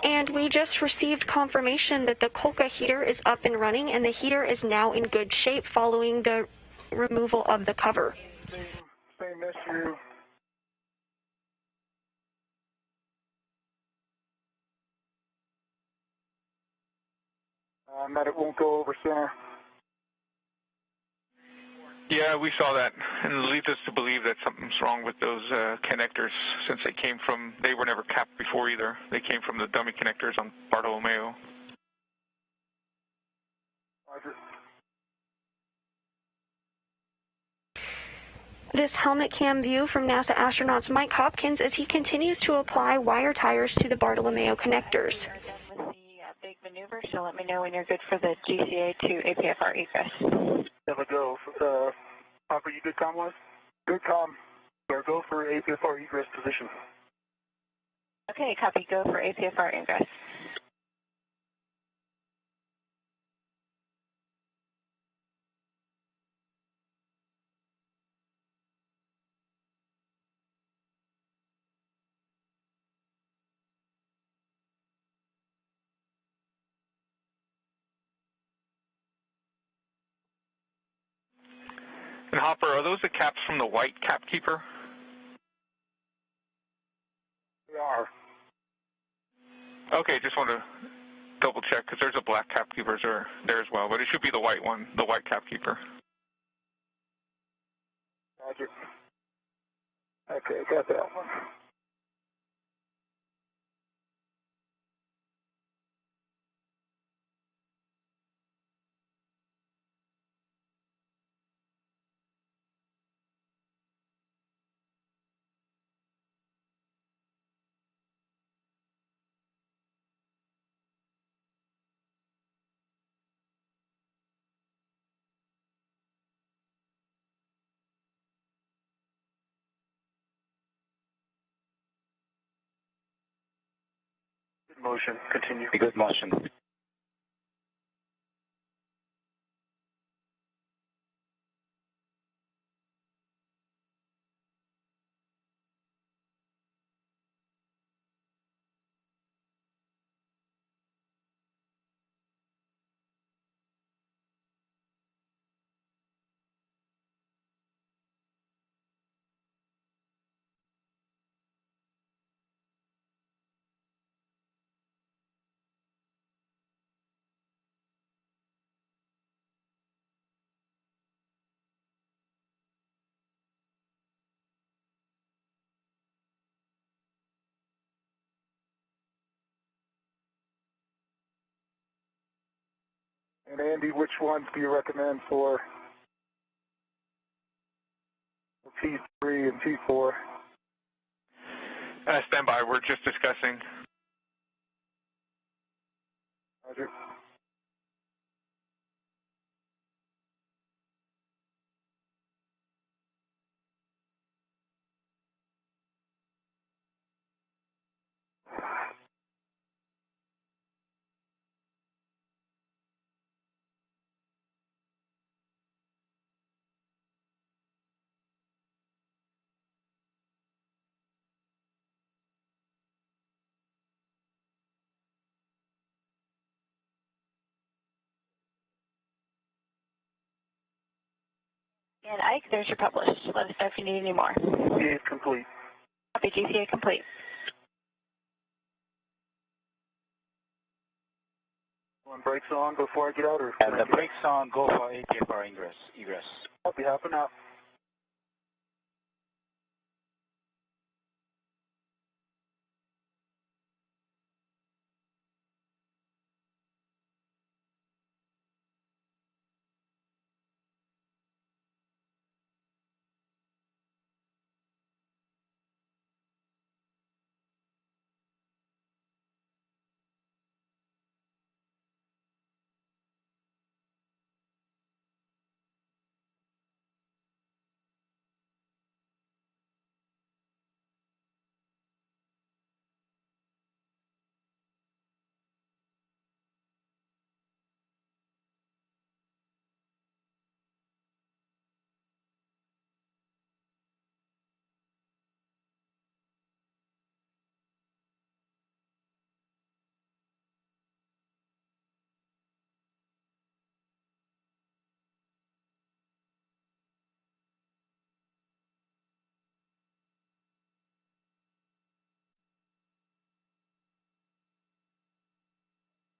And we just received confirmation that the Kolka heater is up and running, and the heater is now in good shape following the removal of the cover. Same issue. That it won't go over center. Yeah, we saw that, and it leads us to believe that something's wrong with those connectors, since they were never capped before either. They came from the dummy connectors on Bartolomeo. Roger. This helmet cam view from NASA astronauts Mike Hopkins as he continues to apply wire ties to the Bartolomeo connectors. We're done with the big maneuver, so let me know when you're good for the GCA to APFR egress. Have a go. Hopper, you good comm-wise? Good comm. Or go for APFR egress position. Okay, copy. Go for APFR ingress. And Hopper, are those the caps from the white cap keeper? They are. Okay, just want to double check, because there's a black cap keeper there as well, but it should be the white one, the white cap keeper. Roger. Okay, got that one. Motion, continue. Be good motion. And Andy, which ones do you recommend for T3 and T4? Stand by. We're just discussing. Roger. And Ike, there's your published. Let us know if you need any more. GPA is complete. Copy, GPA complete. One brakes on before I get out, or? And the brakes on, go for APFR egress. Copy, hopping out.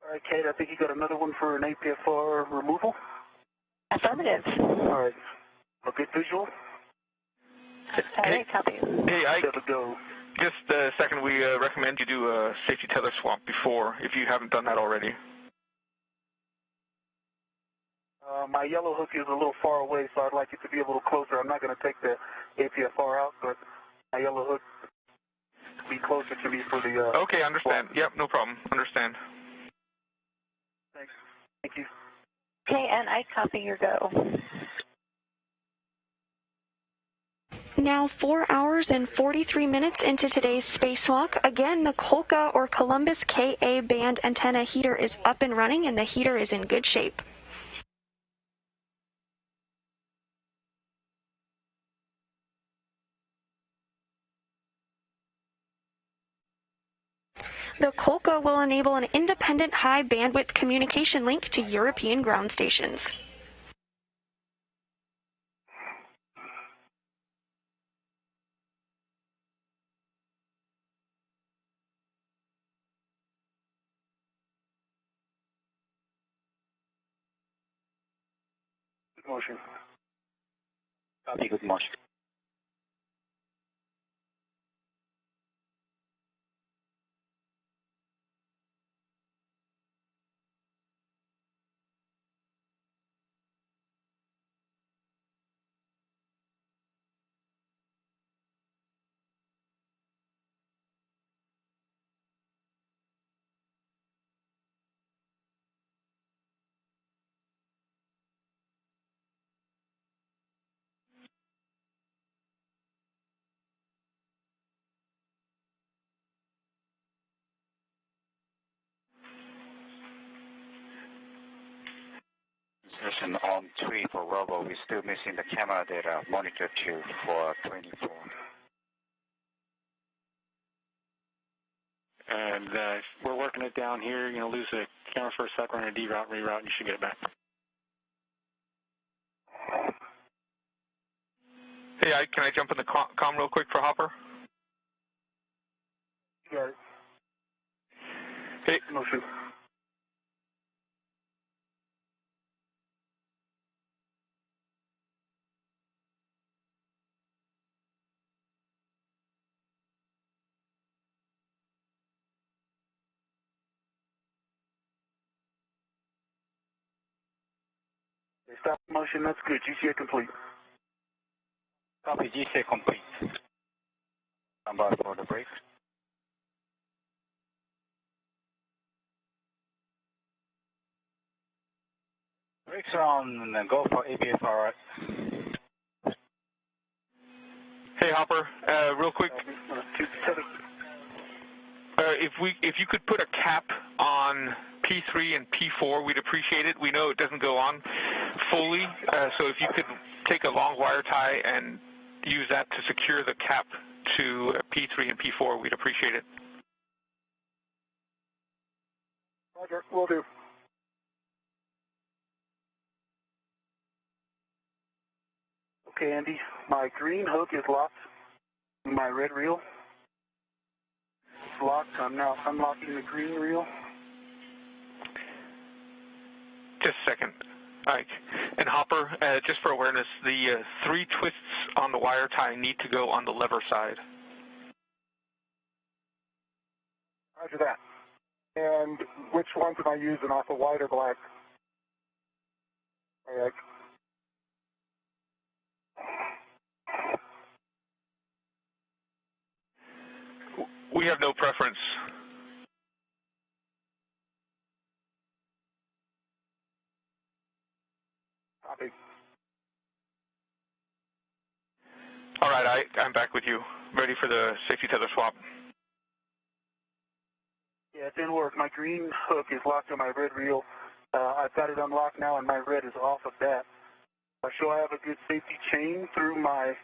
All right, Kate, I think you got another one for an APFR removal? Affirmative. All right. A good visual? All right, copy. Hey, Ike. There we go. Just a second. We recommend you do a safety tether swap before, if you haven't done that already. My yellow hook is a little far away, so I'd like it to be a little closer. I'm not going to take the APFR out, but my yellow hook be closer to me for the... Okay, understand. swap. Yep, no problem. Understand. Thanks. Thank you. Okay, and Ike, copy your go. Now 4 hours and 43 minutes into today's spacewalk. Again, the Kolka or Columbus KA band antenna heater is up and running, and the heater is in good shape. The Kolka will enable an independent high bandwidth communication link to European ground stations. Good motion. Copy, good motion. Version on 3 for Robo. We're still missing the camera data, monitor 2 for 24. And we're working it down here. You're going to lose the camera for a second. We're going to deroute, reroute, and you should get it back. Hey, can I jump in the comm real quick for Hopper? Yeah. Hey. No shoot. Stop motion, that's good. GCA complete. Copy, GCA complete. Stand by for the brakes. Brakes are on, and go for ABFR. Hey, Hopper, real quick. If you could put a cap on P3 and P4, we'd appreciate it. We know it doesn't go on fully, so if you could take a long wire tie and use that to secure the cap to P3 and P4, we'd appreciate it. Roger, will do. Okay, Andy, my green hook is locked. My red reel is locked. I'm now unlocking the green reel. Just a second, Ike. And Hopper, just for awareness, the 3 twists on the wire tie need to go on the lever side. Roger that. And which ones am I using, off of white or black? Hey, Ike. We have no preference. Copy. All right, I'm back with you. Ready for the safety tether swap. Yeah, it didn't work. My green hook is locked on my red reel. I've got it unlocked now, and my red is off of that. I show I have a good safety chain through my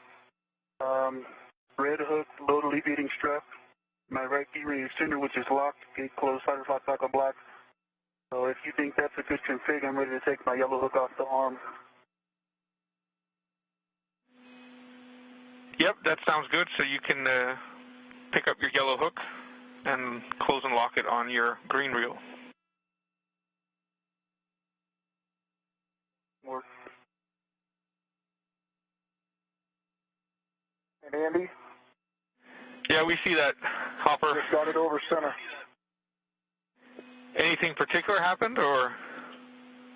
red hook load alleviating strap. My right D-ring extender, which is locked, gate closed, sliders locked back on black. So if you think that's a good config, I'm ready to take my yellow hook off the arm. Yep, that sounds good. So you can pick up your yellow hook and close and lock it on your green reel. Work. And Andy? Yeah, we see that, Hopper. Just got it over center. Anything particular happened, or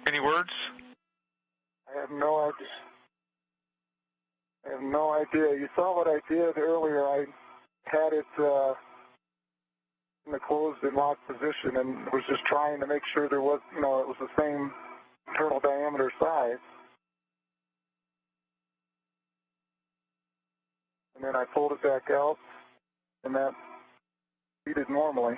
any words? I have no idea. You saw what I did earlier. I had it in the closed and locked position, and was just trying to make sure there was, it was the same internal diameter size. And then I pulled it back out, and that seated normally.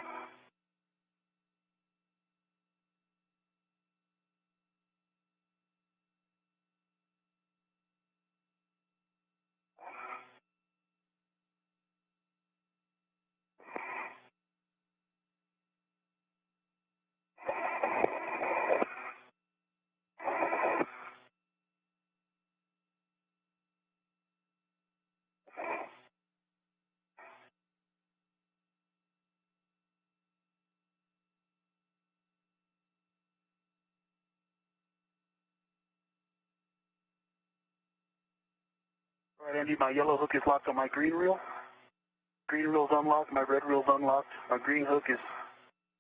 All right, Andy, my yellow hook is locked on my green reel. Green reel's unlocked, my red reel's unlocked. My green hook is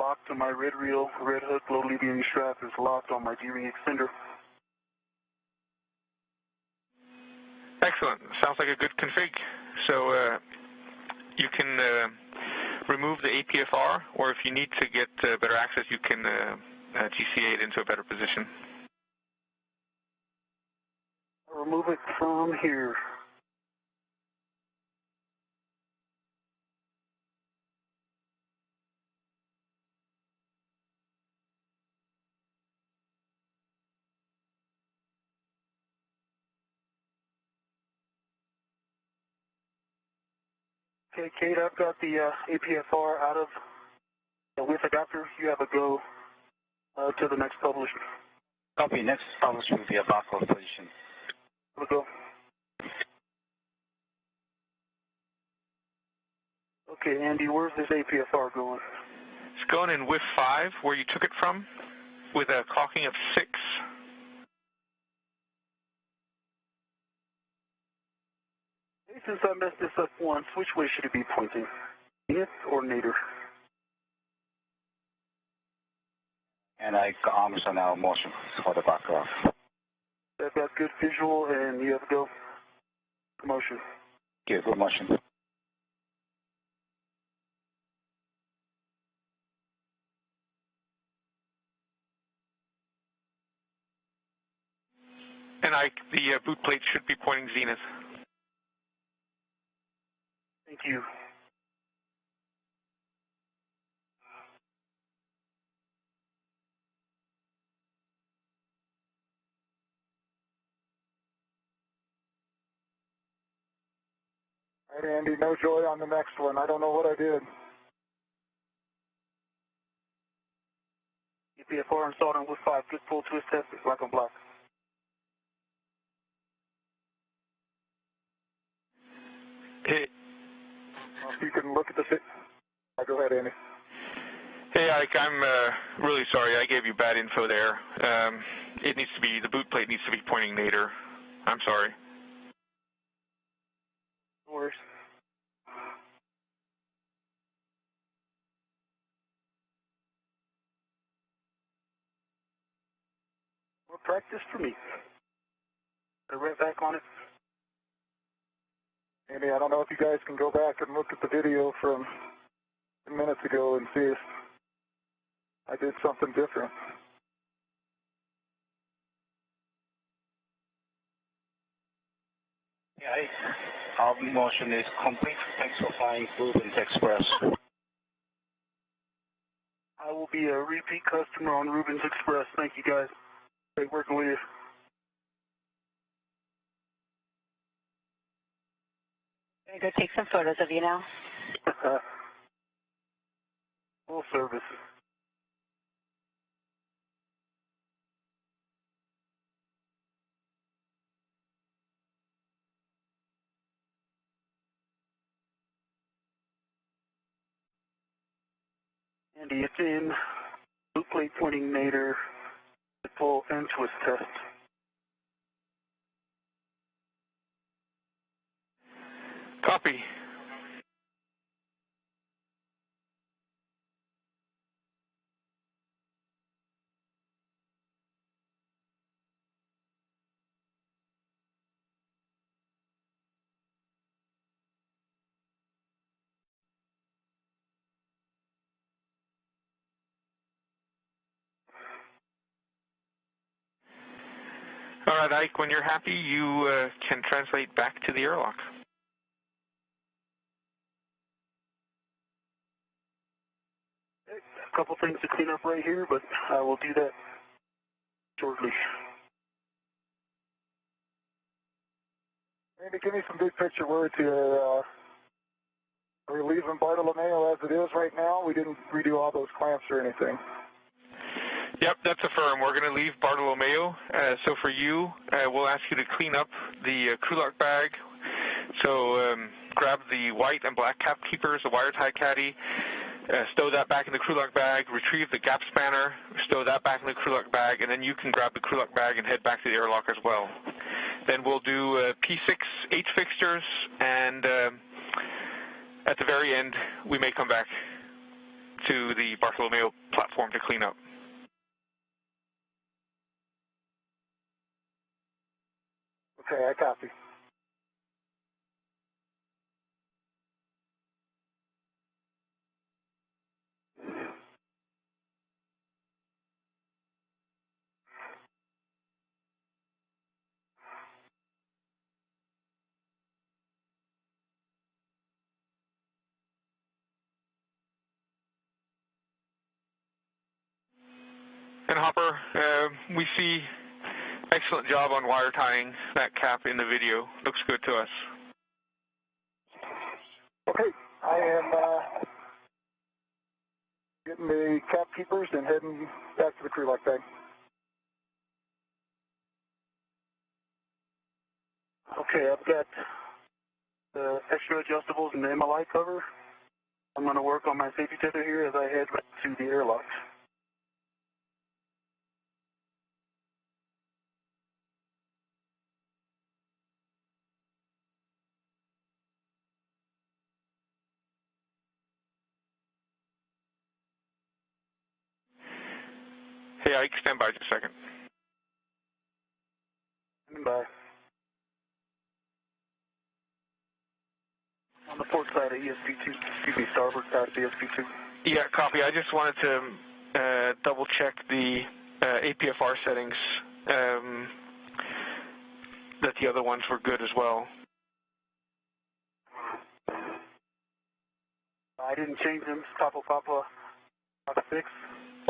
locked on my red reel. Red hook load alleviating strap is locked on my D-ring extender. Excellent. Sounds like a good config. So you can remove the APFR, or if you need to get better access, you can GCA it into a better position. I'll remove it from here. Okay, Kate, I've got the APFR out of the with adapter. You have a go to the next publish. Copy. Next publish will be a back-off position. Have a go. Okay, Andy, where's this APFR going? It's going in WIF 5, where you took it from, with a clocking of 6. Hey, since I messed this up once, which way should it be pointing? North or nadir? And arms are now in motion for the back-off. I've got good visual, and you have a go. Motion. Okay, good motion. And the boot plate should be pointing zenith. Thank you. All right, Andy, no joy on the next one. I don't know what I did. APFR installed on WIF 5. Good full twist test. It's black on black. Hey, If you can look at the go ahead, Andy. hey, Ike, I'm really sorry. I gave you bad info there. It needs to be, the boot plate needs to be pointing nadir. I'm sorry. No worries. More practice for me. Got a right back on it. Andy, I don't know if you guys can go back and look at the video from 10 minutes ago and see if I did something different. Yeah, our motion is complete. Thanks for flying Rubens Express. I will be a repeat customer on Rubens Express. Thank you, guys. Great working with you. I'm going to go take some photos of you now. Full service. Andy, it's in. Boot plate pointing nadir. Full and twist test. Copy. All right, Ike, when you're happy, you can translate back to the airlock. A couple things to clean up right here, but I will do that shortly. Andy, give me some big picture words here. Are we leaving Bartolomeo as it is right now? We didn't redo all those clamps or anything. Yep, that's a firm. We're going to leave Bartolomeo. So for you, we'll ask you to clean up the crew lock bag. So grab the white and black cap keepers, the wire tie caddy, stow that back in the crew lock bag, retrieve the gap spanner, stow that back in the crew lock bag, and then you can grab the crew lock bag and head back to the airlock as well. Then we'll do P6 H-fixtures, and at the very end, we may come back to the Bartolomeo platform to clean up. Okay, I copy. And Hopper, we see excellent job on wire tying that cap in the video. Looks good to us. Okay. I am getting the cap keepers and heading back to the crew lock bag. Okay, I've got the extra adjustables and the MLI cover. I'm going to work on my safety tether here as I head back to the airlock. Hey, Ike, stand by just a second. Stand by. On the port side of ESP2, excuse me, starboard side of ESP2. Yeah, copy. I just wanted to double check the APFR settings, that the other ones were good as well. I didn't change them. Papa 6.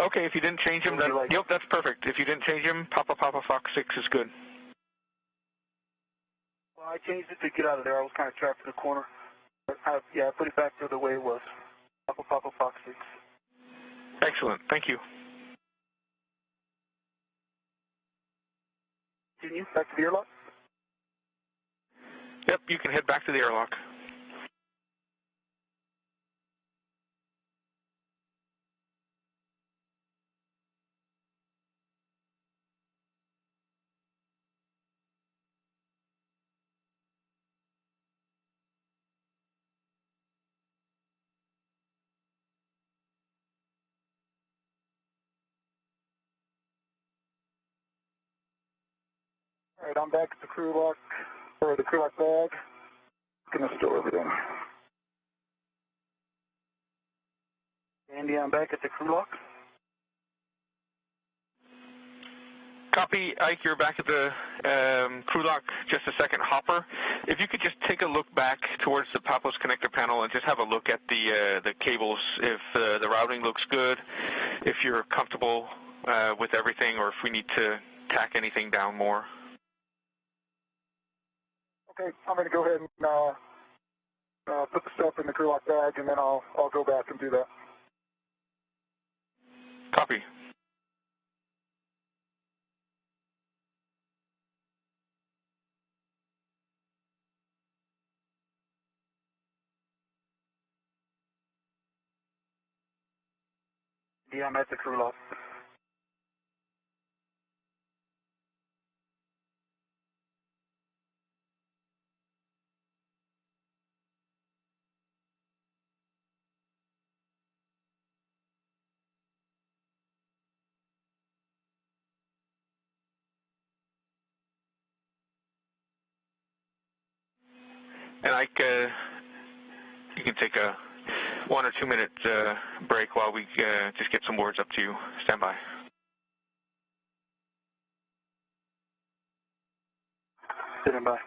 Okay, if you didn't change them, then, yep, that's perfect. If you didn't change them, Papa Fox 6 is good. Well, I changed it to get out of there. I was kind of trapped in the corner. I put it back to the way it was. Papa Fox 6. Excellent. Thank you. Continue back to the airlock? Yep, you can head back to the airlock. All right, I'm back at the crew lock, or the crew lock bag. Gonna store everything. Andy, I'm back at the crew lock. Copy, Ike, you're back at the crew lock. Just a second, Hopper. If you could just take a look back towards the Papos connector panel and just have a look at the cables, if the routing looks good, if you're comfortable with everything, or if we need to tack anything down more. Okay, I'm going to go ahead and put the stuff in the crew lock bag, and then I'll go back and do that. Copy. Yeah, I'm at the crew lock. And Ike, you can take a 1 or 2 minute break while we just get some words up to you. Stand by. Sitting by.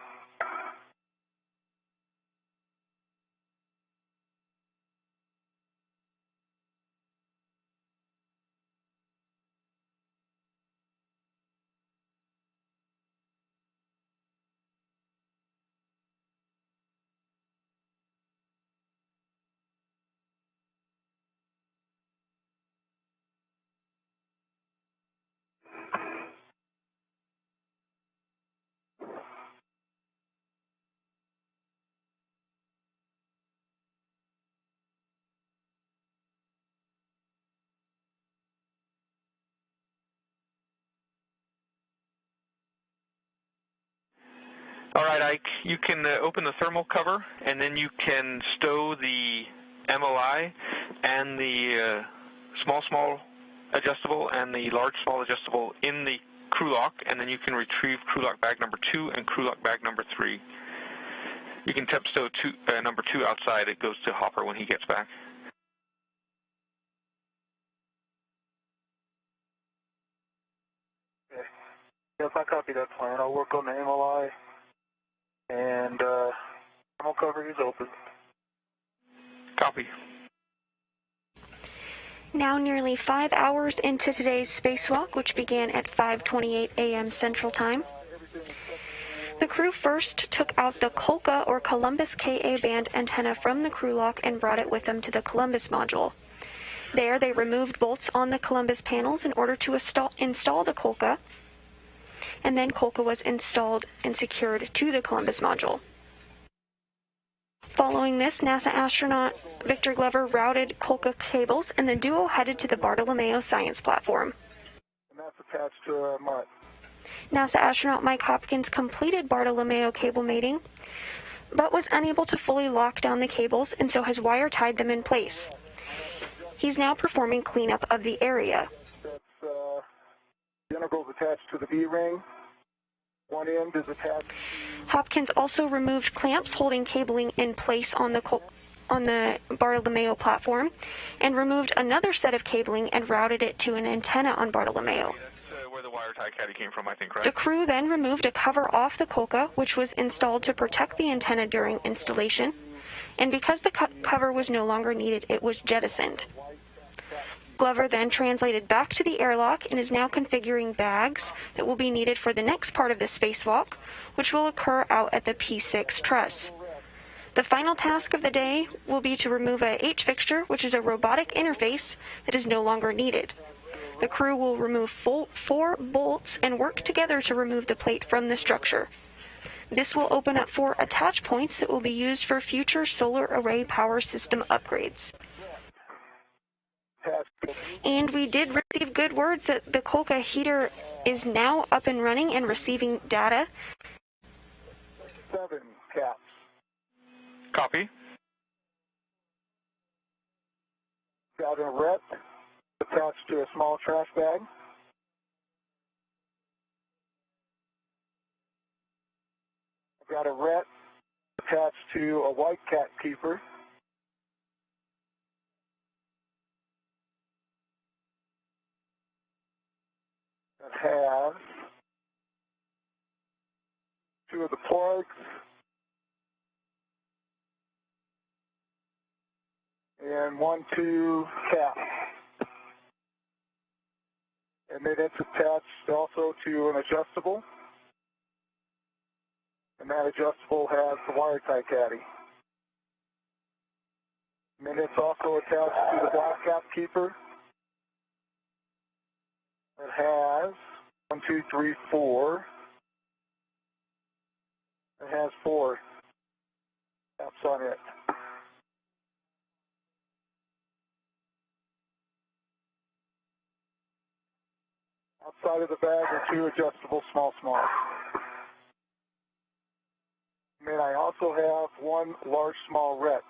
All right, Ike, you can open the thermal cover, and then you can stow the MOI and the small adjustable and the small adjustable in the crew lock, and then you can retrieve crew lock bag number 2 and crew lock bag number 3. You can temp stow number 2 outside. It goes to Hopper when he gets back. Okay. Yes, I copy that plan. I'll work on the MLI, and thermal cover is open. Copy. Now nearly 5 hours into today's spacewalk, which began at 5:28 a.m. Central Time, the crew first took out the Kolka or Columbus Ka band antenna from the crew lock and brought it with them to the Columbus module. There, they removed bolts on the Columbus panels in order to install the Kolka, and then Kolka was installed and secured to the Columbus module. Following this, NASA astronaut Victor Glover routed Kolka cables, and the duo headed to the Bartolomeo science platform. And that's attached to a MUT. NASA astronaut Mike Hopkins completed Bartolomeo cable mating, but was unable to fully lock down the cables, and so has wire tied them in place. He's now performing cleanup of the area. That's the integral's attached to the V-ring. One end is attached. Hopkins also removed clamps holding cabling in place on the Bartolomeo platform, and removed another set of cabling and routed it to an antenna on Bartolomeo. That's where the wire tie caddy came from, I think, right? The crew then removed a cover off the Kolka, which was installed to protect the antenna during installation, and because the cover was no longer needed, it was jettisoned. Glover then translated back to the airlock and is now configuring bags that will be needed for the next part of the spacewalk, which will occur out at the P6 truss. The final task of the day will be to remove a H-fixture, which is a robotic interface that is no longer needed. The crew will remove 4 bolts and work together to remove the plate from the structure. This will open up 4 attach points that will be used for future solar array power system upgrades. And we did receive good words that the Kolka heater is now up and running and receiving data. 7 caps. Copy. Got a ret attached to a small trash bag. I've got a ret attached to a white cat keeper. That has 2 of the plugs and 1-2 caps. And then it's attached also to an adjustable. And that adjustable has the wire tie caddy. And then it's also attached to the black cap keeper. It has 1, 2, 3, 4. It has 4 caps on it. Outside of the bag are 2 adjustable small. And then I also have 1 large small ret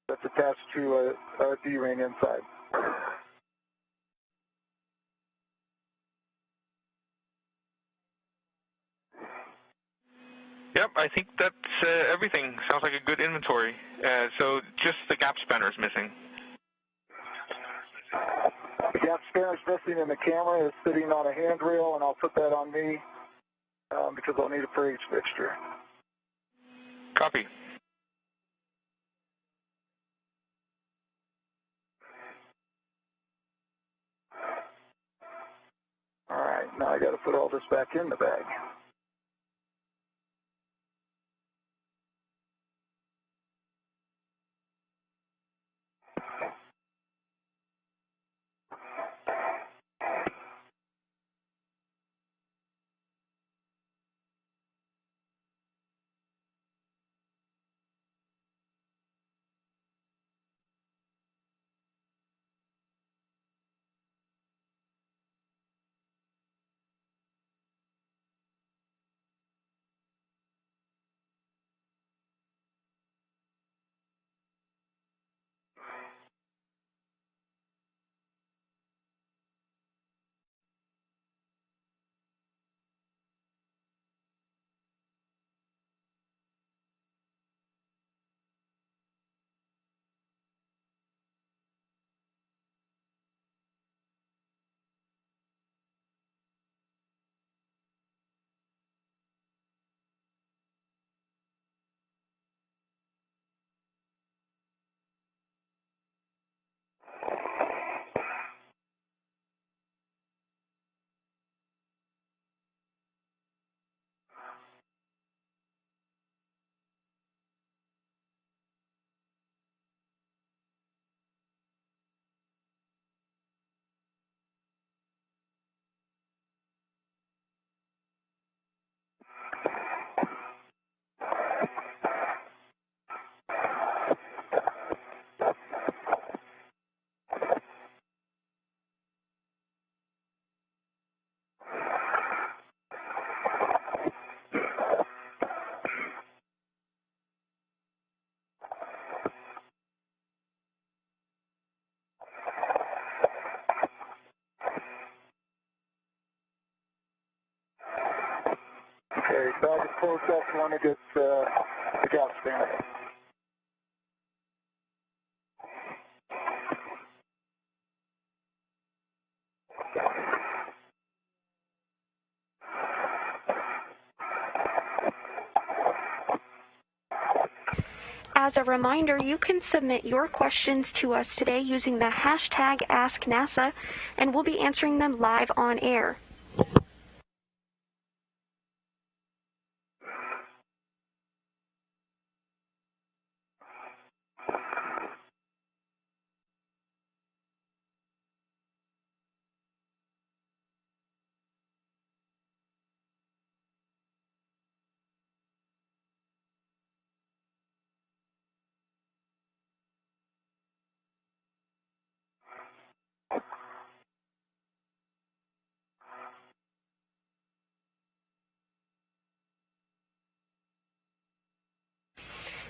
that's attached to a D-ring inside. Yep, I think that's everything. Sounds like a good inventory. So just the gap spanner is missing. The gap spanner is missing, and the camera is sitting on a handrail, and I'll put that on me because I'll need it for each fixture. Copy. All right, now I got to put all this back in the bag. bag is closed up. You want to get the gap spanner. As a reminder, you can submit your questions to us today using the hashtag AskNASA, and we'll be answering them live on air.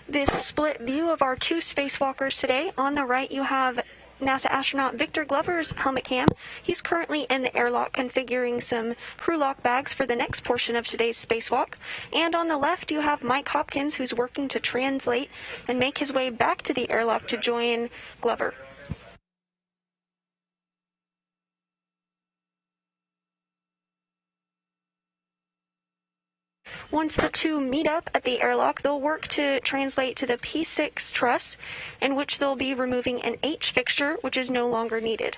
This split view of our two spacewalkers today. On the right, you have NASA astronaut Victor Glover's helmet cam. He's currently in the airlock configuring some crew lock bags for the next portion of today's spacewalk. And on the left, you have Mike Hopkins, who's working to translate and make his way back to the airlock to join Glover. Once the two meet up at the airlock, they'll work to translate to the P6 truss, in which they'll be removing an H-fixture, which is no longer needed.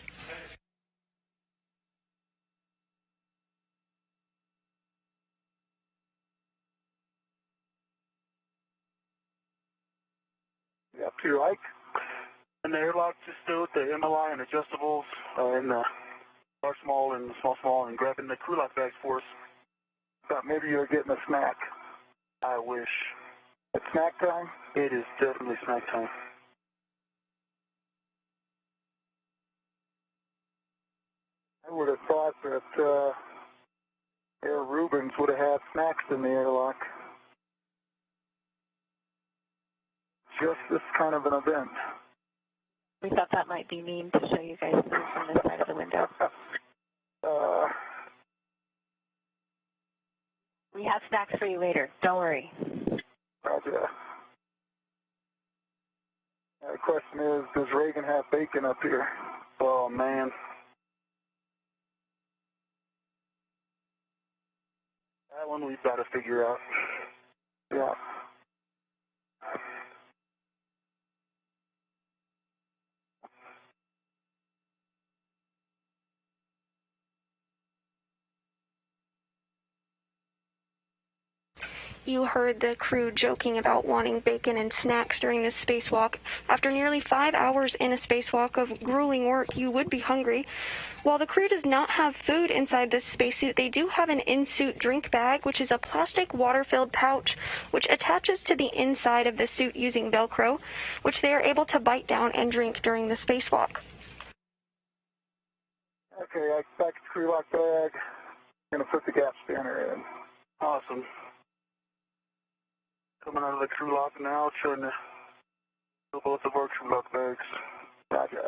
Up to your right. And the airlock, just do it, the MLI and adjustables, and the large, small, and small, and grabbing the crew lock bags for us. Thought maybe you were getting a snack. I wish. It's snack time? It is definitely snack time. I would have thought that Air Rubens would have had snacks in the airlock. Just this kind of an event. We thought that might be mean to show you guys food from this side of the window. We have snacks for you later. Don't worry. Roger. The question is, does Reagan have bacon up here? Oh, man. That one we've got to figure out. Yeah. You heard the crew joking about wanting bacon and snacks during this spacewalk. After nearly 5 hours in a spacewalk of grueling work, you would be hungry. While the crew does not have food inside this spacesuit, they do have an in-suit drink bag, which is a plastic water-filled pouch, which attaches to the inside of the suit using Velcro, which they are able to bite down and drink during the spacewalk. Okay, I back the crew lock bag. I'm going to put the gap spanner in. Awesome. Coming out of the crew lock now, trying to fill both of our crew lock bags. Roger.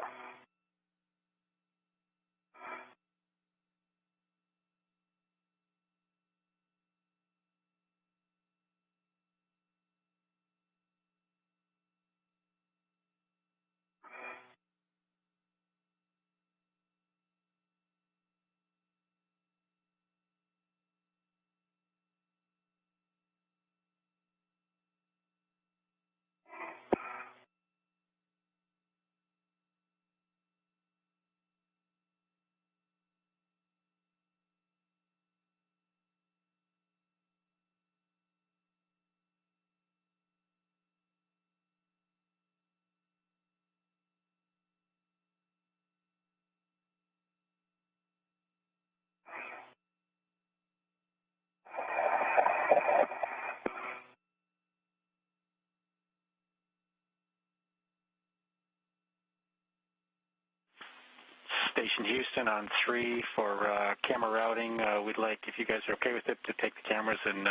Station Houston on 3 for camera routing. We'd like, if you guys are okay with it, to take the cameras and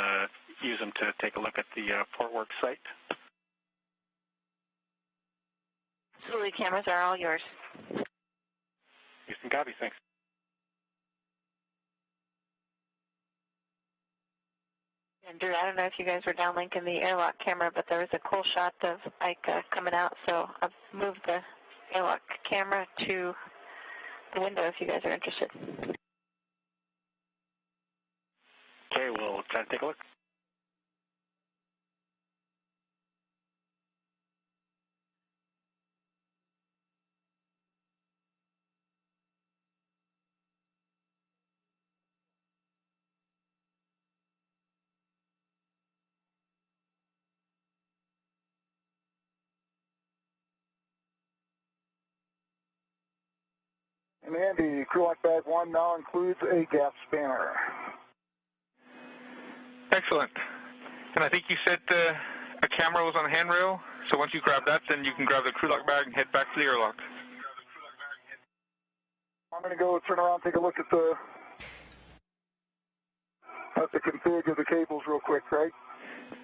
use them to take a look at the port work site. Absolutely, cameras are all yours. Houston, copy, thanks. And Drew, I don't know if you guys were downlinking the airlock camera, but there was a cool shot of Ike coming out, so I've moved the airlock camera to the window if you guys are interested. Okay, we'll try to take a look. And Andy, crew lock bag 1 now includes a gap spanner. Excellent. And I think you said a camera was on the handrail, so once you grab that, then you can grab the crew lock bag and head back to the airlock. I'm going to go turn around and take a look at the config of the cables real quick, right?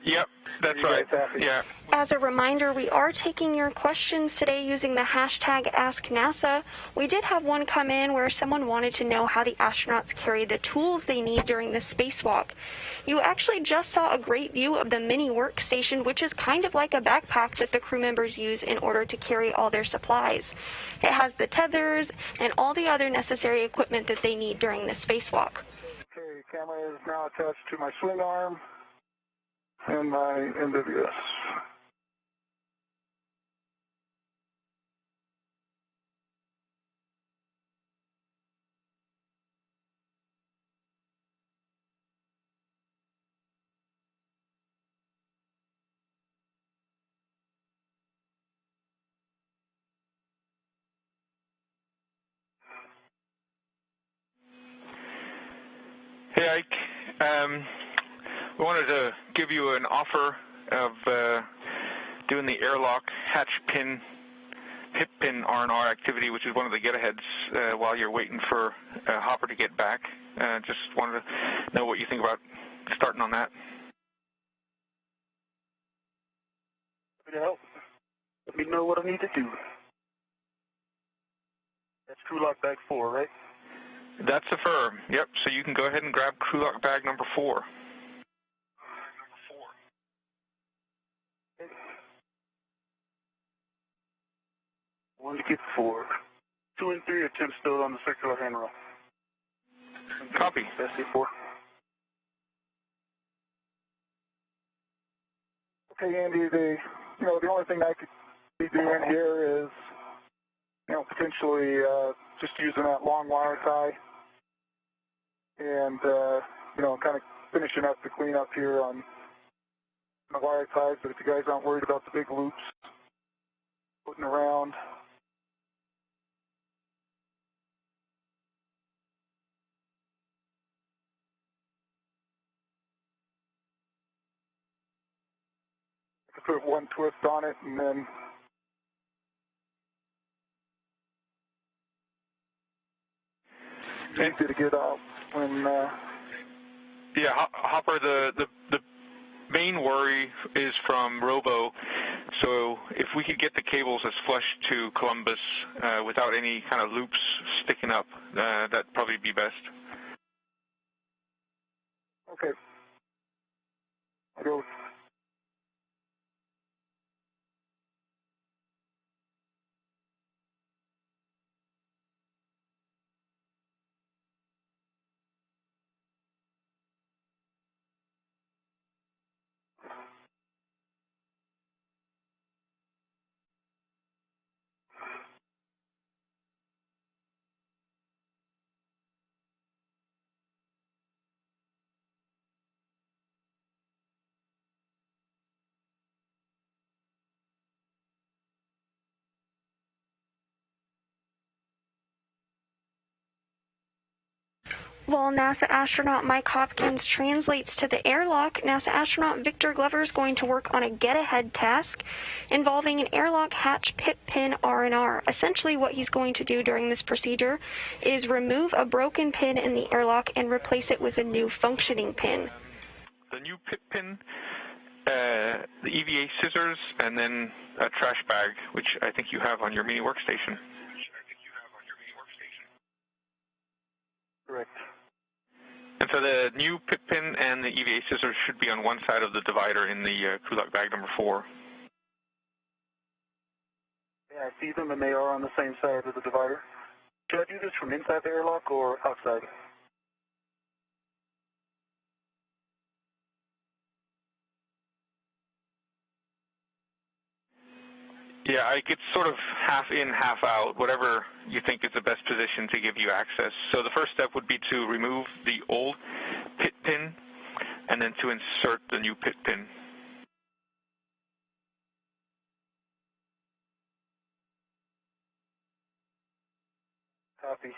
Yep, that's right. Yeah. As a reminder, we are taking your questions today using the hashtag AskNASA. We did have one come in where someone wanted to know how the astronauts carry the tools they need during the spacewalk. You actually just saw a great view of the mini workstation, which is kind of like a backpack that the crew members use in order to carry all their supplies. It has the tethers and all the other necessary equipment that they need during the spacewalk. Okay, camera is now attached to my swing arm and my NWS. Hey, Ike. We wanted to give you an offer of doing the airlock hatch pin, hip pin R&R activity, which is one of the get-aheads while you're waiting for Hopper to get back. Just wanted to know what you think about starting on that. Happy to help. Let me know what I need to do. That's crew lock bag 4, right? That's affirmed. Yep, so you can go ahead and grab crew lock bag number 4. One to get 4. 2 and 3 attempts still on the circular handrail. Copy. SC4. Okay, Andy, the only thing I could be doing here is, potentially just using that long wire tie and, kind of finishing up the cleanup here on the wire ties. But if you guys aren't worried about the big loops floating around, I could put one twist on it and then easy to get out when. Yeah, Hopper, the main worry is from Robo. So if we could get the cables as flush to Columbus without any kind of loops sticking up, that'd probably be best. Okay. I'll go. While NASA astronaut Mike Hopkins translates to the airlock, NASA astronaut Victor Glover is going to work on a get-ahead task involving an airlock hatch pip pin R&R. Essentially what he's going to do during this procedure is remove a broken pin in the airlock and replace it with a new functioning pin. The new pip pin, the EVA scissors, and then a trash bag, which I think you have on your mini workstation. Correct. And So the new pit pin and the EVA scissors should be on one side of the divider in the crew lock bag number 4. Yeah, I see them, and they are on the same side of the divider. Should I do this from inside the airlock or outside? Yeah, it's sort of half in, half out, whatever you think is the best position to give you access. So the first step would be to remove the old pit pin and then to insert the new pit pin. Copy.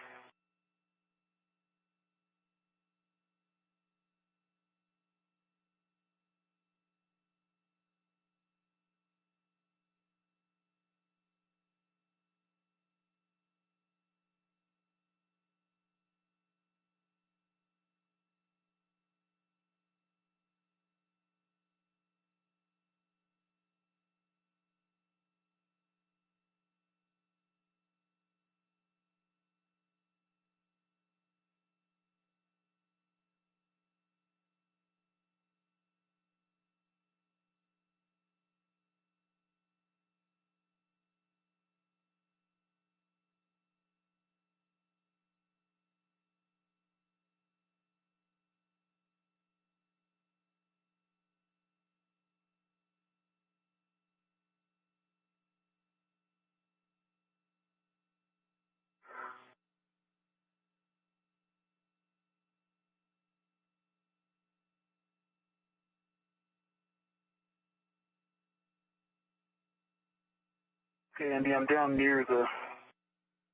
Okay, Andy, I'm down near the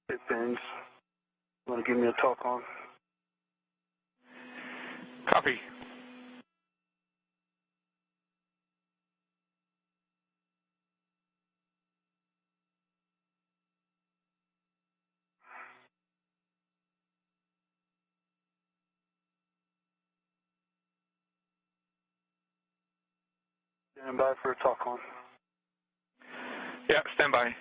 pit pins. You want to give me a talk on? Copy. Stand by for a talk on. Yeah, stand by.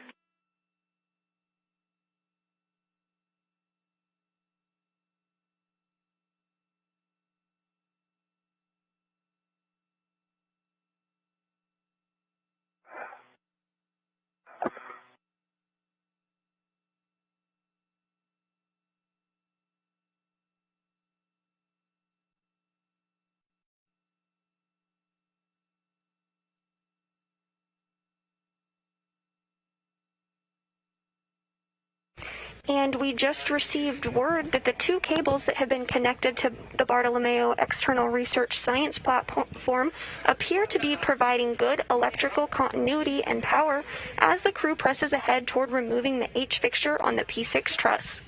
And we just received word that the two cables that have been connected to the Bartolomeo External Research Science Platform appear to be providing good electrical continuity and power as the crew presses ahead toward removing the H-fixture on the P6 truss.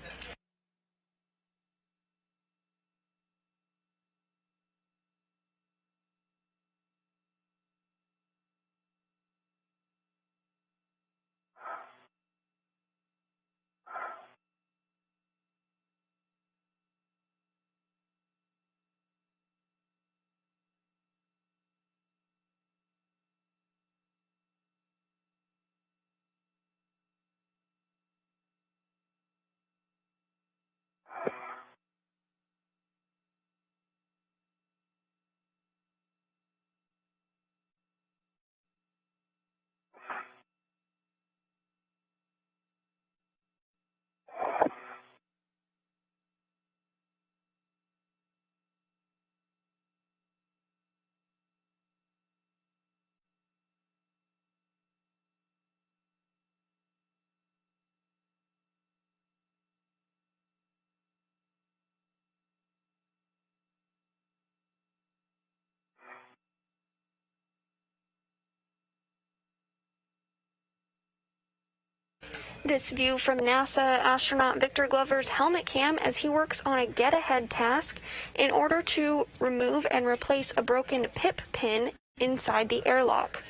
This view from NASA astronaut Victor Glover's helmet cam as he works on a get-ahead task in order to remove and replace a broken pip pin inside the airlock.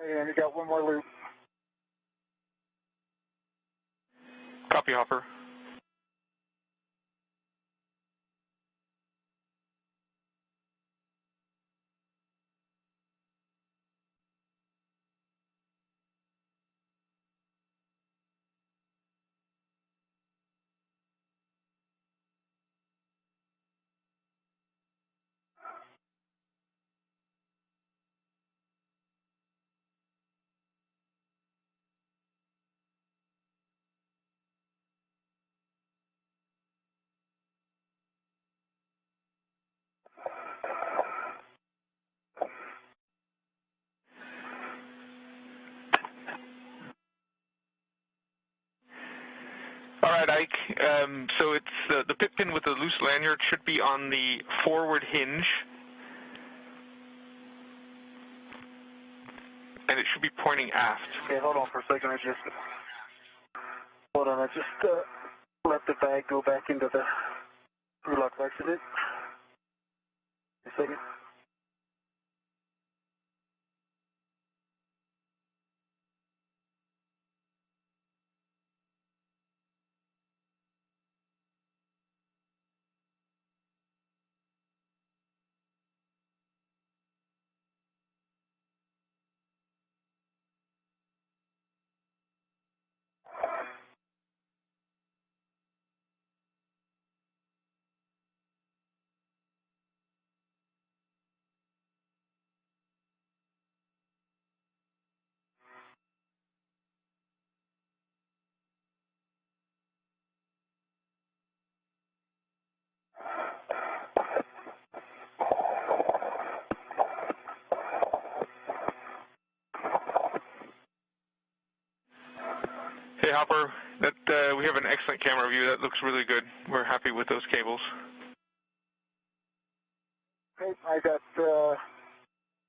And you got one more loop. Copy, Hopper. So it's the pit pin with the loose lanyard should be on the forward hinge, and it should be pointing aft. Okay, hold on for a second. Hold on. I just let the bag go back into the screw lock accident. A second. Hey, Hopper, we have an excellent camera view. That looks really good. We're happy with those cables. Okay, I got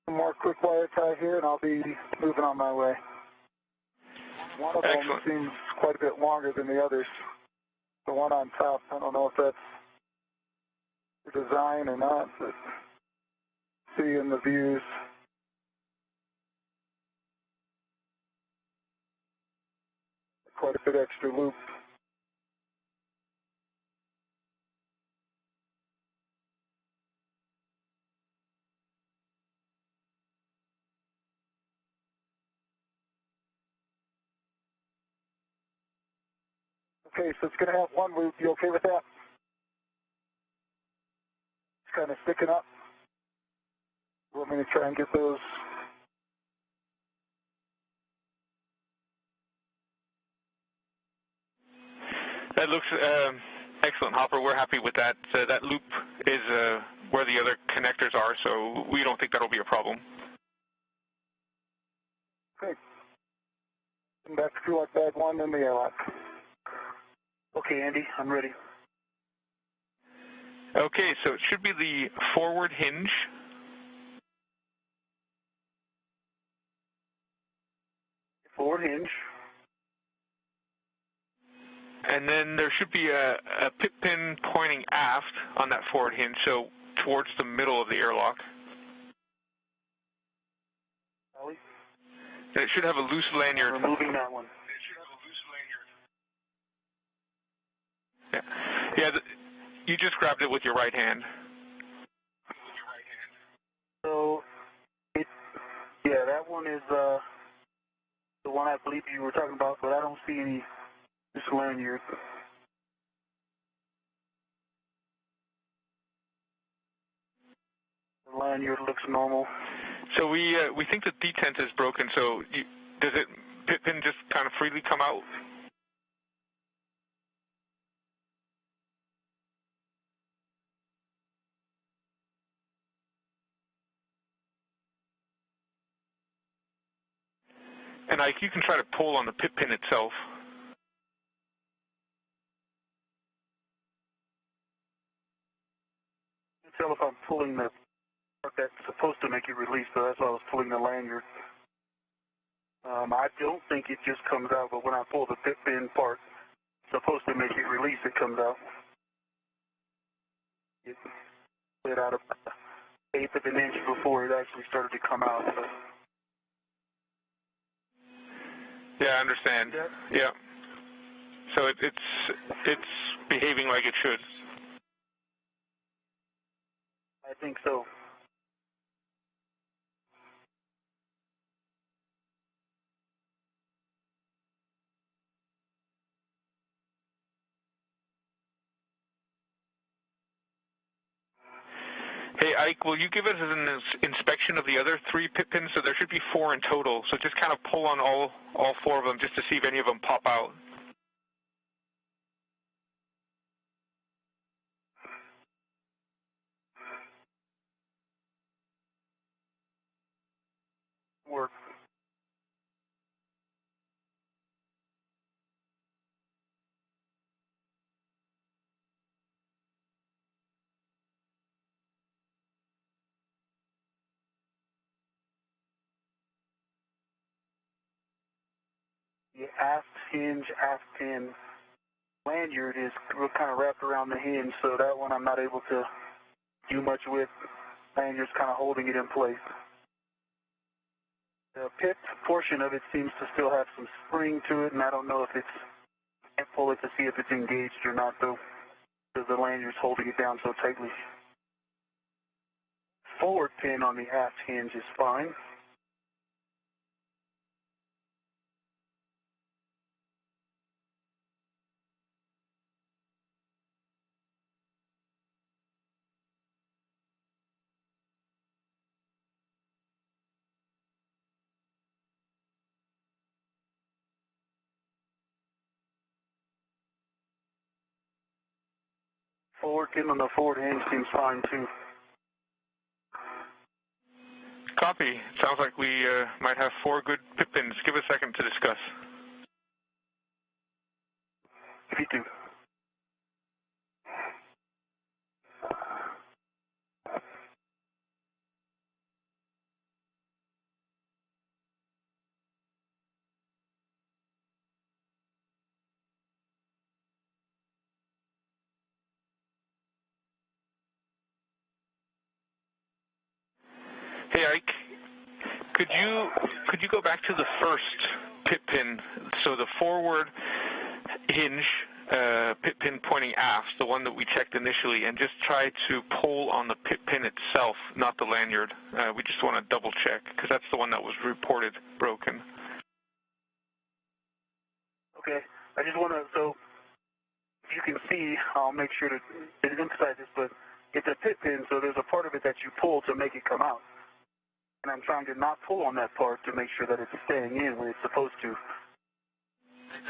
some more quick wire tie here, and I'll be moving on my way. One of them seems quite a bit longer than the others. The one on top, I don't know if that's the design or not, but seeing the views. Quite a bit extra loop. Okay, so it's going to have one loop. You okay with that? It's kind of sticking up. You want me to try and get those? That looks excellent, Hopper. We're happy with that. That loop is where the other connectors are, so we don't think that'll be a problem. Okay. And back to lock bag one, then the airlock. Okay, Andy, I'm ready. Okay, so it should be the forward hinge. Forward hinge. And then there should be a pit pin pointing aft on that forward hinge, so towards the middle of the airlock. Ellie? And it should have a loose lanyard. Removing that one. Yeah, you just grabbed it with your right hand. So, yeah, that one is the one I believe you were talking about, but I don't see any loose lanyard. The lanyard looks normal. So we think the detent is broken. So does it pit pin just kind of freely come out? And you can try to pull on the pit pin itself. You can tell if I'm pulling the part that's supposed to make it release, so that's why I was pulling the lanyard. I don't think it just comes out, but when I pull the pit pin part, supposed to make it release, it comes out. It slid out of 1/8 of an inch before it actually started to come out. So. Yeah, I understand. Yeah. So it's behaving like it should. I think so. Hey, Ike, will you give us an inspection of the other 3 pit pins? So there should be 4 in total. So just kind of pull on all 4 of them just to see if any of them pop out. Work. aft hinge, aft pin lanyard is kind of wrapped around the hinge, so that one I'm not able to do much with. Lanyard's kind of holding it in place. The pip portion of it seems to still have some spring to it, and I don't know if it's, I can't pull it to see if it's engaged or not though, because the lanyard's holding it down so tightly. Forward pin on the aft hinge is fine. Forward pin on the forward hinge seems fine too. Copy. Sounds like we might have 4 good pip pins. Give a second to discuss. Me too. Hey, Ike. Could you go back to the first pip pin? So the forward hinge pip pin pointing aft, the one that we checked initially, and just try to pull on the pip pin itself, not the lanyard. We just want to double check because that's the one that was reported broken. Okay. I just want to, so you can see, I'll make sure to emphasize this, but it's a pip pin, so there's a part of it that you pull to make it come out. And I'm trying to not pull on that part to make sure that it's staying in where it's supposed to.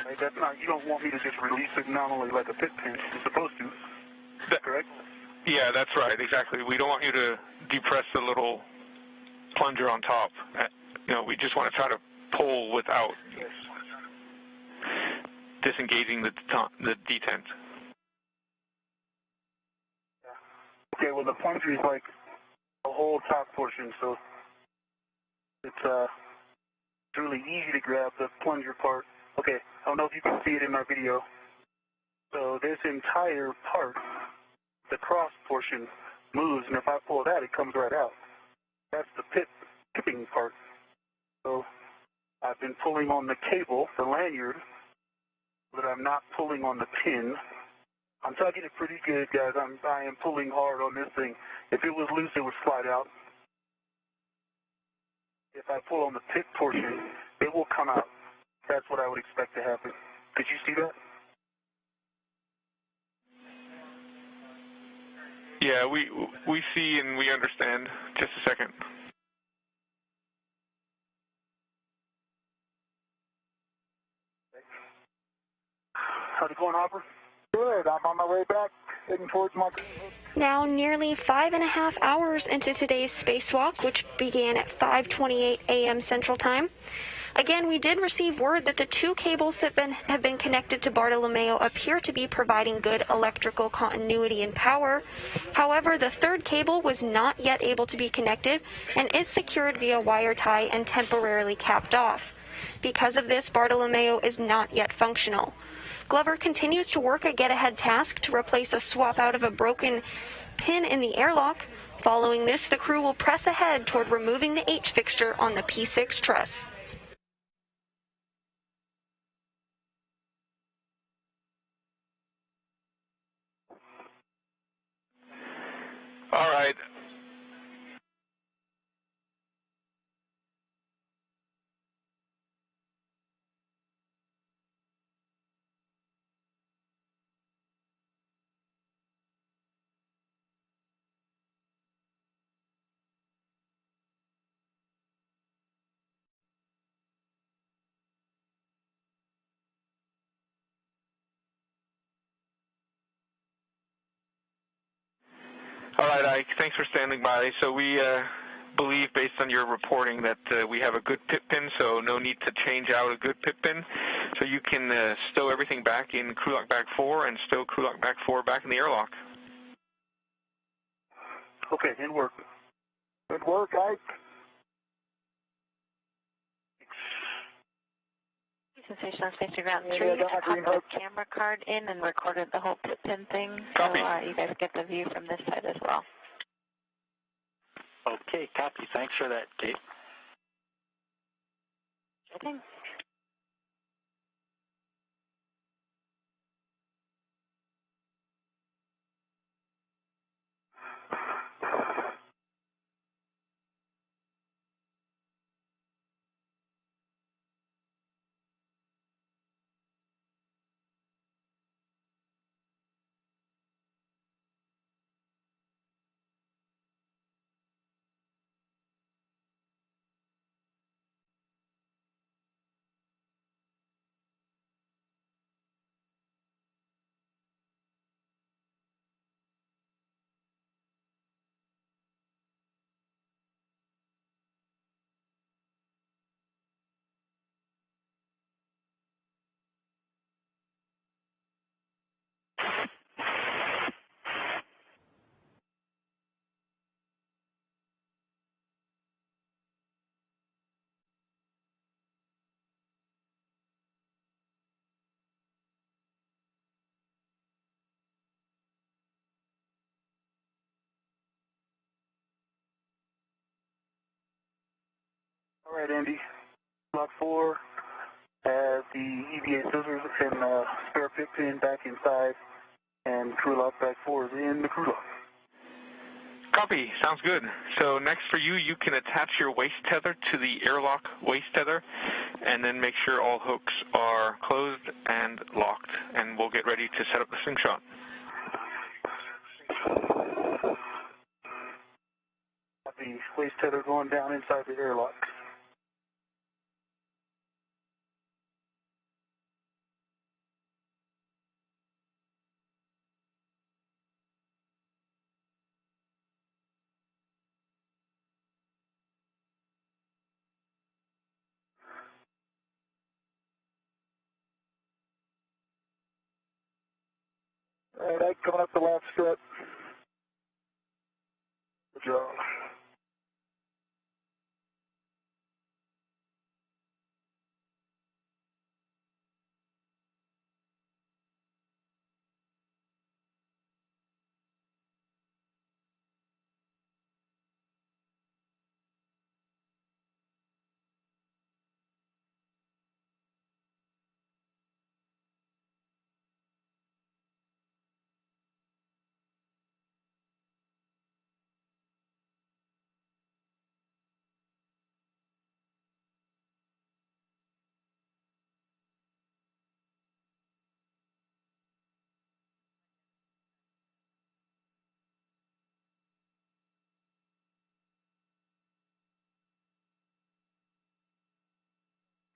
Right? That's not, you don't want me to just release it nominally like a pip pin. It's supposed to. Is that correct? Yeah, that's right, exactly. We don't want you to depress the little plunger on top. We just want to try to pull without disengaging the detent. Yeah. Okay, well the plunger is like the whole top portion, so it's really easy to grab the plunger part. Okay, I don't know if you can see it in my video. So this entire part, the cross portion, moves, and if I pull that, it comes right out. That's the pipping part. So I've been pulling on the cable, the lanyard, but I'm not pulling on the pin. I'm tugging it pretty good, guys. I am pulling hard on this thing. If it was loose, it would slide out. If I pull on the pip portion, it will come out. That's what I would expect to happen. Could you see that? Yeah, we see and we understand. Just a second. How's it going, Hopper? Good. I'm on my way back, heading towards my... Now nearly 5.5 hours into today's spacewalk, which began at 5:28 a.m. Central Time. Again, we did receive word that the 2 cables that have been connected to Bartolomeo appear to be providing good electrical continuity and power. However, the 3rd cable was not yet able to be connected and is secured via wire tie and temporarily capped off. Because of this, Bartolomeo is not yet functional. Glover continues to work a get-ahead task to replace a swap out of a broken pin in the airlock. Following this, the crew will press ahead toward removing the H-fixture on the P6 truss. All right. All right, Ike, thanks for standing by. So we believe, based on your reporting, that we have a good pip pin, so no need to change out a good pip pin. So you can stow everything back in crew lock bag 4 and stow crew lock bag 4 back in the airlock. Okay, good work. Good work, Ike. Station on Space to Ground 3. Yeah, I popped the camera card in and recorded the whole pin thing. Copy. So you guys get the view from this side as well. Okay, copy. Thanks for that, Kate. Okay. All right, Andy. Block 4 has the EVA scissors and spare pick pin back inside, and crew lock back 4 is in the crew lock. Copy. Sounds good. So next for you, you can attach your waist tether to the airlock waist tether, and then make sure all hooks are closed and locked, and we'll get ready to set up the slingshot. Got the waist tether going down inside the airlock. All right, coming up the last strut. Good job.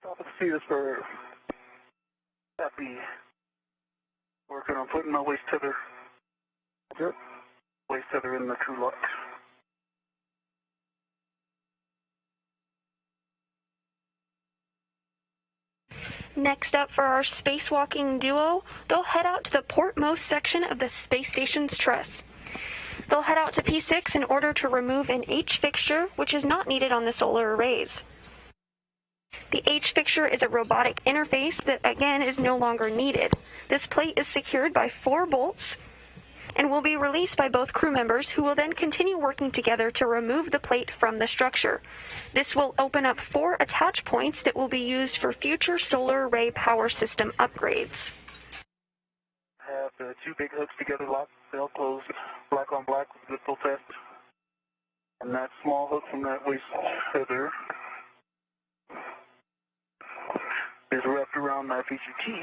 Top of the seat is for happy. Working on putting my waist tether. Yep. Waist tether in the crew lock. Next up for our spacewalking duo, they'll head out to the portmost section of the space station's truss. They'll head out to P6 in order to remove an H-fixture, which is not needed on the solar arrays. The H-fixture is a robotic interface that, again, is no longer needed. This plate is secured by 4 bolts and will be released by both crew members, who will then continue working together to remove the plate from the structure. This will open up 4 attach points that will be used for future solar array power system upgrades. Have the 2 big hooks together locked, they'll close black on black with a good pull test. And that small hook from that waist tether is wrapped around my VGT.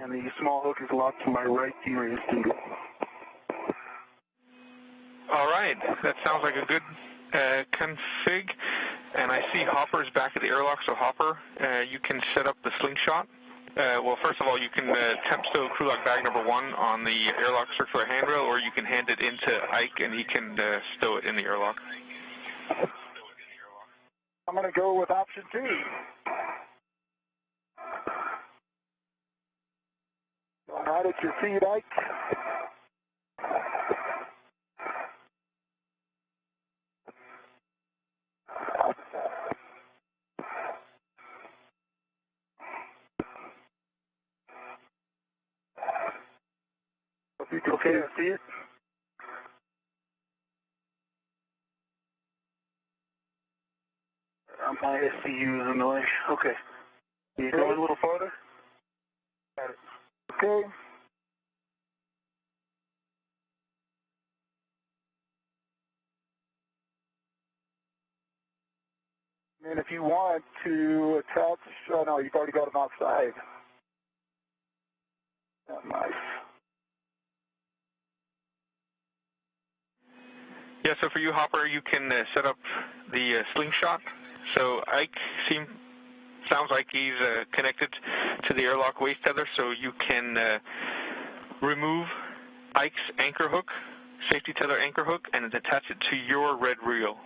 And the small hook is locked to my right gearing spindle. All right. That sounds like a good config. And I see Hopper's back at the airlock, so Hopper, you can set up the slingshot. Well, first of all, you can temp stow crew lock bag number 1 on the airlock circular handrail, or you can hand it into Ike and he can stow it in the airlock. I'm going to go with option 2. Right at your feet, Ike. Okay, I see it. My SCU is in the way. Okay. Can you go in a little farther? Got it. Okay. And if you want to attach, oh no, you've already got them outside. Oh, nice. Yeah, so for you, Hopper, you can set up the slingshot. So Ike sounds like he's connected to the airlock waist tether, so you can remove Ike's anchor hook, safety tether anchor hook, and attach it to your red reel.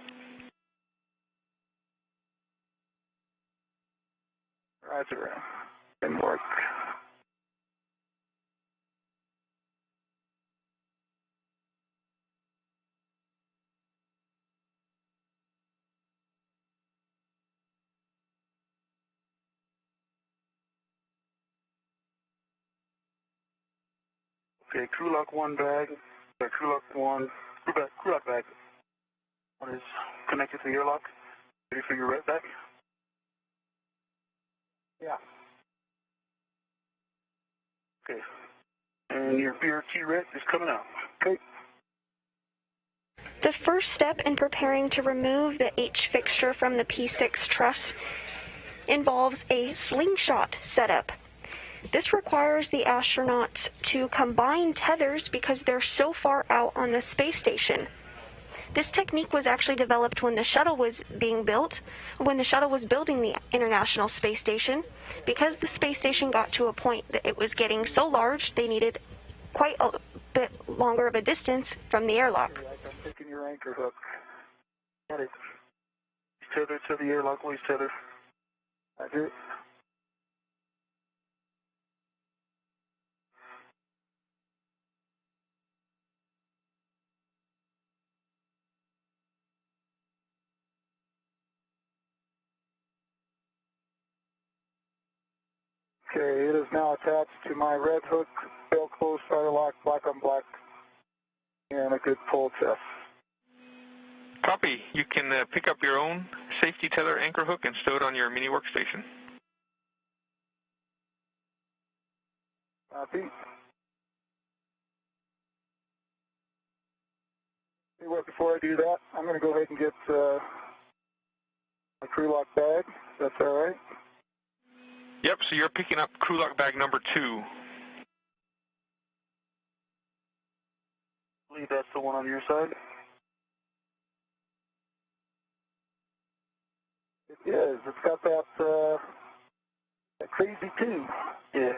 Roger. Didn't work. Okay, crew lock 1 bag. Crew lock 1. Crew lock bag. One is connected to the airlock. Ready for your red bag? Yeah. Okay. And your BRT red is coming out. Okay. The first step in preparing to remove the H-fixture from the P6 truss involves a slingshot setup. This requires the astronauts to combine tethers because they're so far out on the space station. This technique was actually developed when the shuttle was being built, when the shuttle was building the International Space Station. Because the space station got to a point that it was getting so large, they needed quite a bit longer of a distance from the airlock. I'm taking your anchor hook. Got it. Tether to the airlock waist tether. That's it. Okay, it is now attached to my red hook, Velcro, starter lock, black on black, and a good pull test. Copy. You can pick up your own safety tether anchor hook and stow it on your mini workstation. Copy. Anyway, before I do that, I'm going to go ahead and get my crew lock bag. That's all right. Yep, so you're picking up crew lock bag number 2. I believe that's the one on your side. It is. It's got that crazy too. Yeah.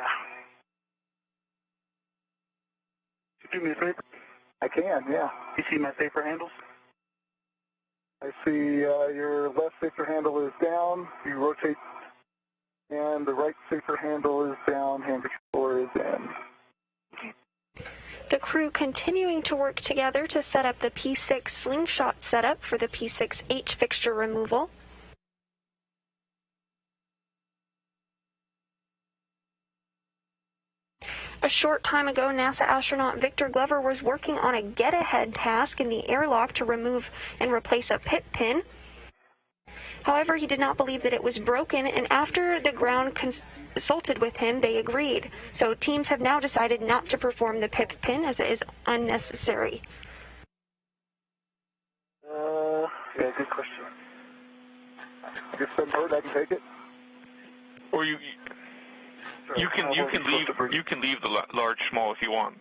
Could you do me a favor? I can, yeah. You see my safer handles? I see your left safer handle is down. You rotate, and the right safer handle is down. Hand controller is in. The crew continuing to work together to set up the P6 slingshot setup for the P6 H-fixture removal. A short time ago, NASA astronaut Victor Glover was working on a get-ahead task in the airlock to remove and replace a pip pin. However, he did not believe that it was broken, and after the ground consulted with him, they agreed. So teams have now decided not to perform the pip pin as it is unnecessary. Yeah, good question. I guess I'm hurt, I can take it. Or you can leave the large small if you want.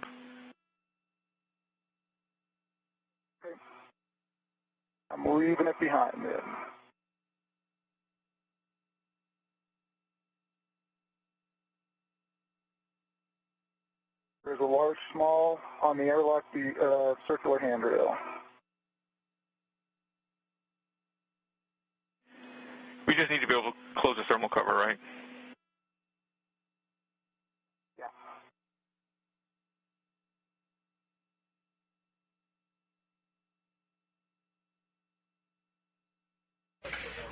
Okay. I'm leaving it behind then. There's a large small on the airlock, the circular handrail. We just need to be able to close the thermal cover, right? Yeah.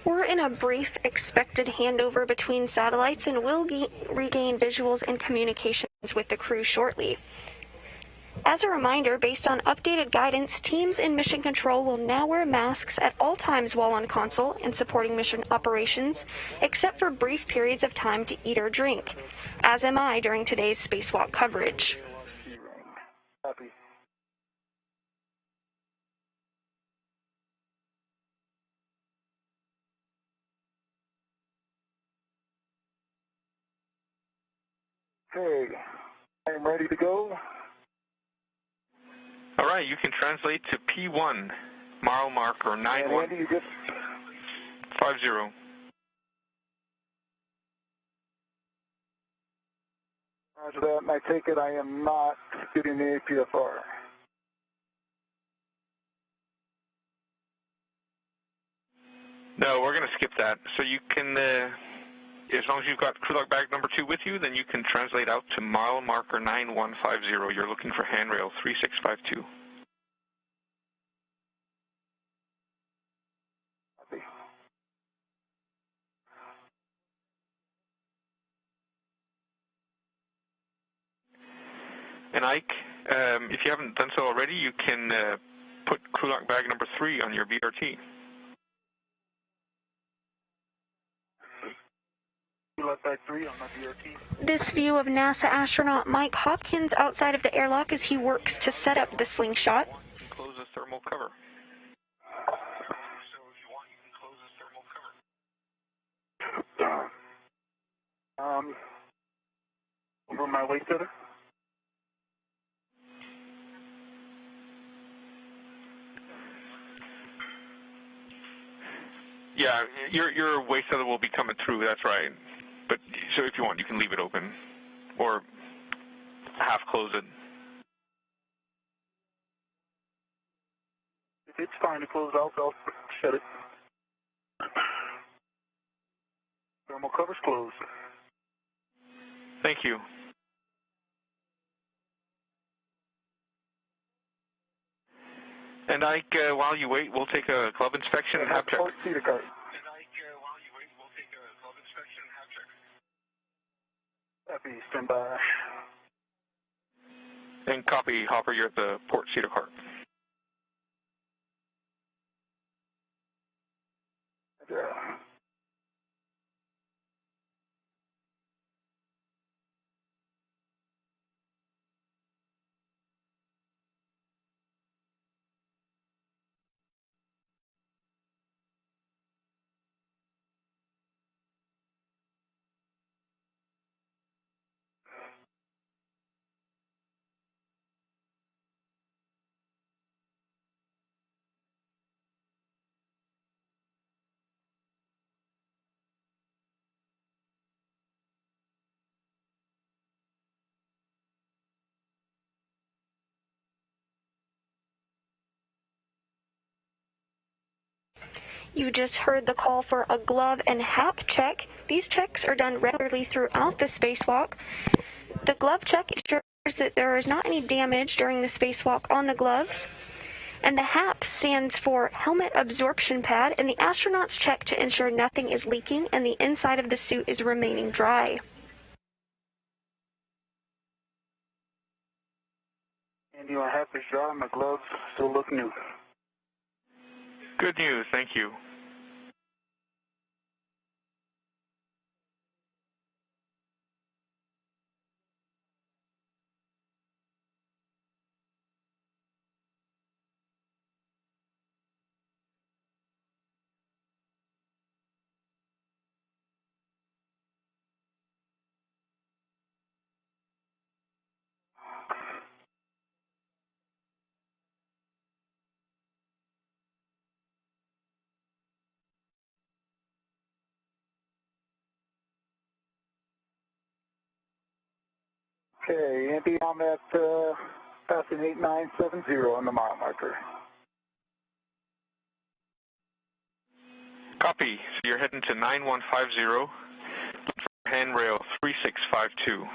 We're in a brief expected handover between satellites and will regain visuals and communications with the crew shortly. As a reminder, based on updated guidance, teams in Mission Control will now wear masks at all times while on console and supporting mission operations, except for brief periods of time to eat or drink, as am I during today's spacewalk coverage. Copy. Okay, I'm ready to go. All right, you can translate to P1, mile marker 9150. Roger that, and I take it I am not getting the APFR. No, we're going to skip that. So you can, as long as you've got crew log bag number 2 with you, then you can translate out to mile marker 9150. You're looking for handrail 3652. Copy. And Ike, if you haven't done so already, you can put crew log bag number 3 on your BRT. This view of NASA astronaut Mike Hopkins outside of the airlock as he works to set up the slingshot. Close the thermal cover. Over my waist tether. Yeah, your waist tether will be coming through, that's right. But so if you want, you can leave it open or half close it. If it's fine to close out, I'll shut it. Thermal cover's closed. Thank you. And Ike, while you wait, we'll take a club inspection and have check. Happy, stand by. And copy, Hopper, you're at the port cedar cart. Yeah. You just heard the call for a glove and hap check. These checks are done regularly throughout the spacewalk. The glove check ensures that there is not any damage during the spacewalk on the gloves. And the HAP stands for Helmet Absorption Pad, and the astronauts check to ensure nothing is leaking and the inside of the suit is remaining dry. Andy, my hat is dry, my gloves still look new. Good news, thank you. Okay, Andy, I'm at passing 8970 on the mile marker. Copy. So you're heading to 9150 for handrail 3652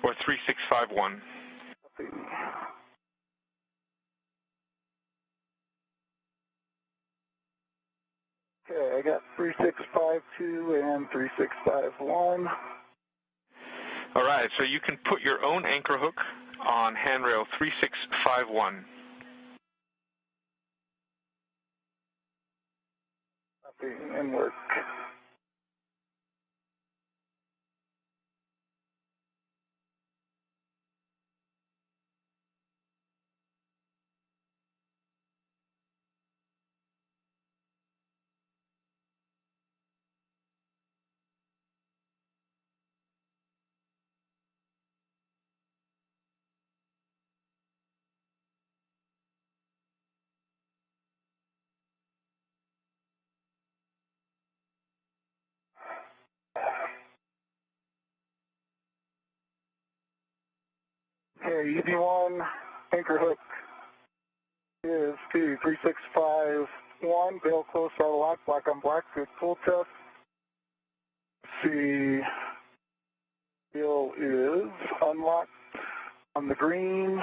or 3651. Okay, I got 3652 and 3651. All right, so you can put your own anchor hook on handrail 3651. Copy and work. Okay, EV1 anchor hook is to 3651, bail close, auto lock, black on black, good full test. See, bail is unlocked on the green.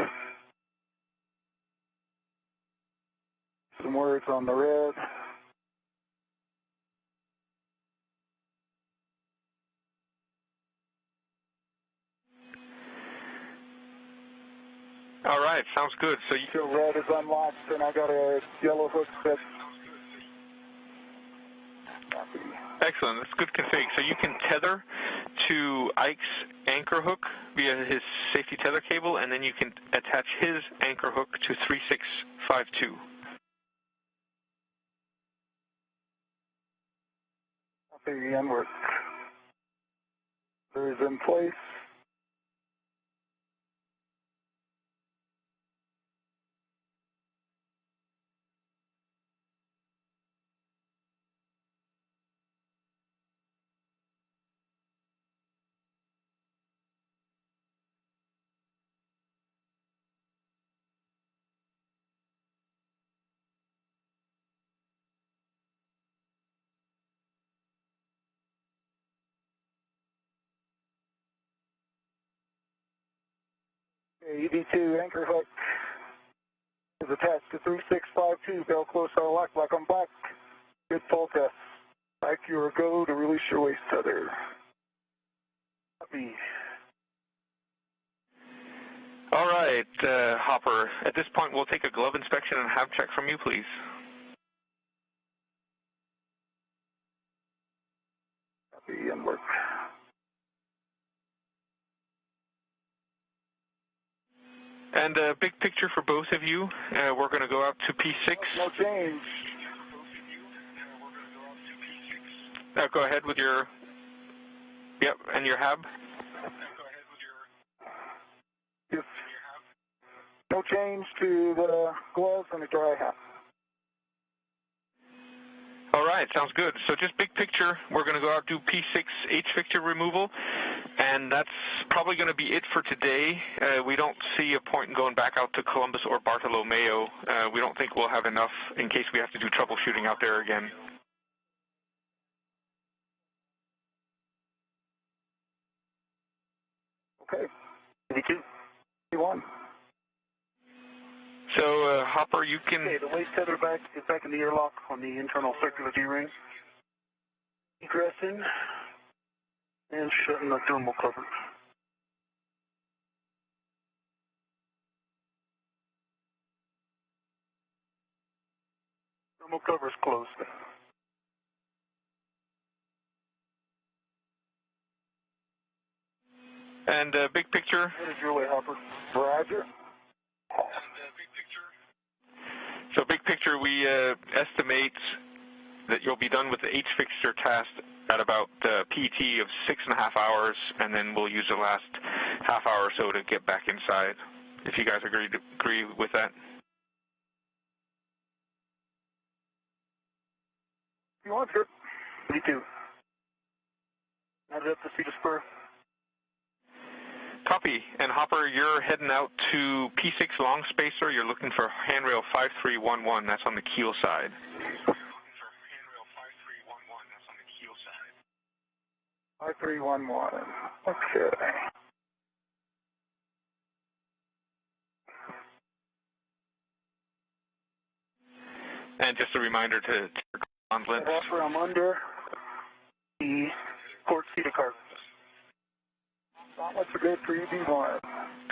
Some words on the red. All right, sounds good. So red is unlocked, and I got a yellow hook that's excellent. That's good config. So you can tether to Ike's anchor hook via his safety tether cable, and then you can attach his anchor hook to 3652. Copy and work. There is in place. EV2 anchor hook is attached to 3652, bail close, auto lock, black on black. Good full test. Ike, you are go to release your waist tether. Copy. All right, Hopper. At this point, we'll take a glove inspection and have check from you, please. Copy and work. And big picture for both of you. We're going to go out to P6. No change. Go ahead with your, yep, and your hab. Yes. No change to the gloves and the dry hat. All right, sounds good. So just big picture, we're going to go out do P6 H-fixture removal, and that's probably going to be it for today. We don't see a point in going back out to Columbus or Bartolomeo. We don't think we'll have enough in case we have to do troubleshooting out there again. Okay. EV2. EV1. So, Hopper, you can... Okay, the waist tether is back in the airlock on the internal circular D-ring. Egressing and shutting the thermal cover. Thermal cover is closed. And big picture... What is your way, Hopper? Roger. So big picture, we estimate that you'll be done with the H-fixture test at about PT of 6.5 hours, and then we'll use the last half hour or so to get back inside, if you guys agree with that. You want to? Me too. Add it up to see the spur. Copy. And Hopper, you're heading out to P6 long spacer. You're looking for handrail 5311. That's on the keel side. 5311. Okay. And just a reminder to on length. Hopper, I'm under the port seat of cargo. Gauntlets are good for EV1.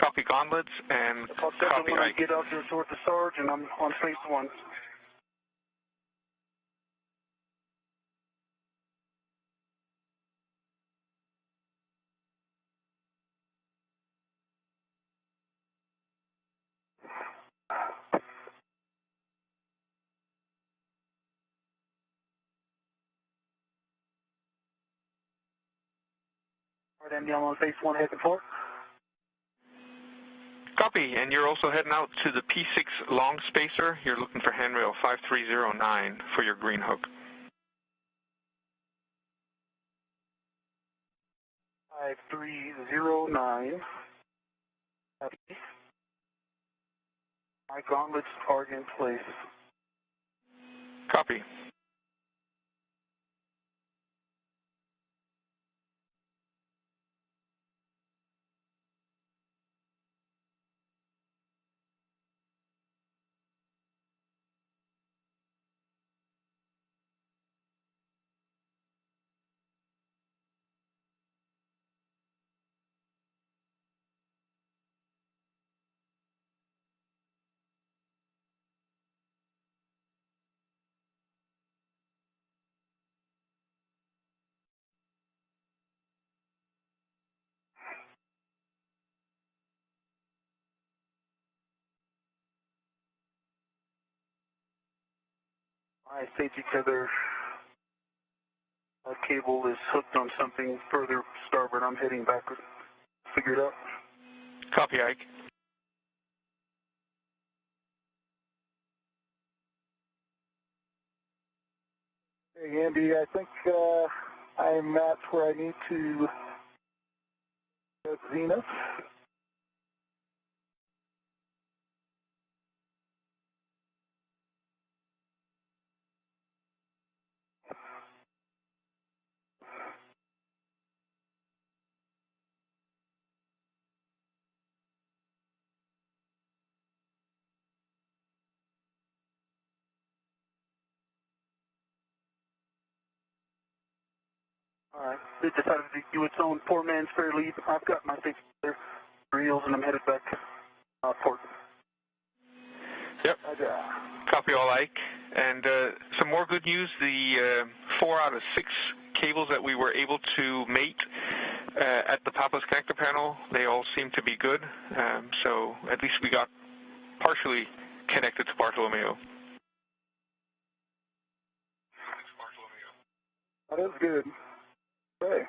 Copy gauntlets and copy when I Ike. get out there toward the Sarge, and I'm on phase 1. All right, Andy, I'm on phase 1 heading forward. Copy, and you're also heading out to the P6 long spacer. You're looking for handrail 5309 for your green hook. 5309. Copy. My gauntlets are in place. Copy. My safety tether cable is hooked on something further starboard. I'm heading backward. Figure it out. Copy, Ike. Hey, Andy, I think I'm at where I need to go to Zenith. All right. It decided to do its own four-man spare lead. I've got my safety tether reels, and I'm headed back port. Yep. Copy all, Ike. And some more good news, the 4 out of 6 cables that we were able to mate at the Papa's connector panel, they all seem to be good. So at least we got partially connected to Bartolomeo. That is good. Hey.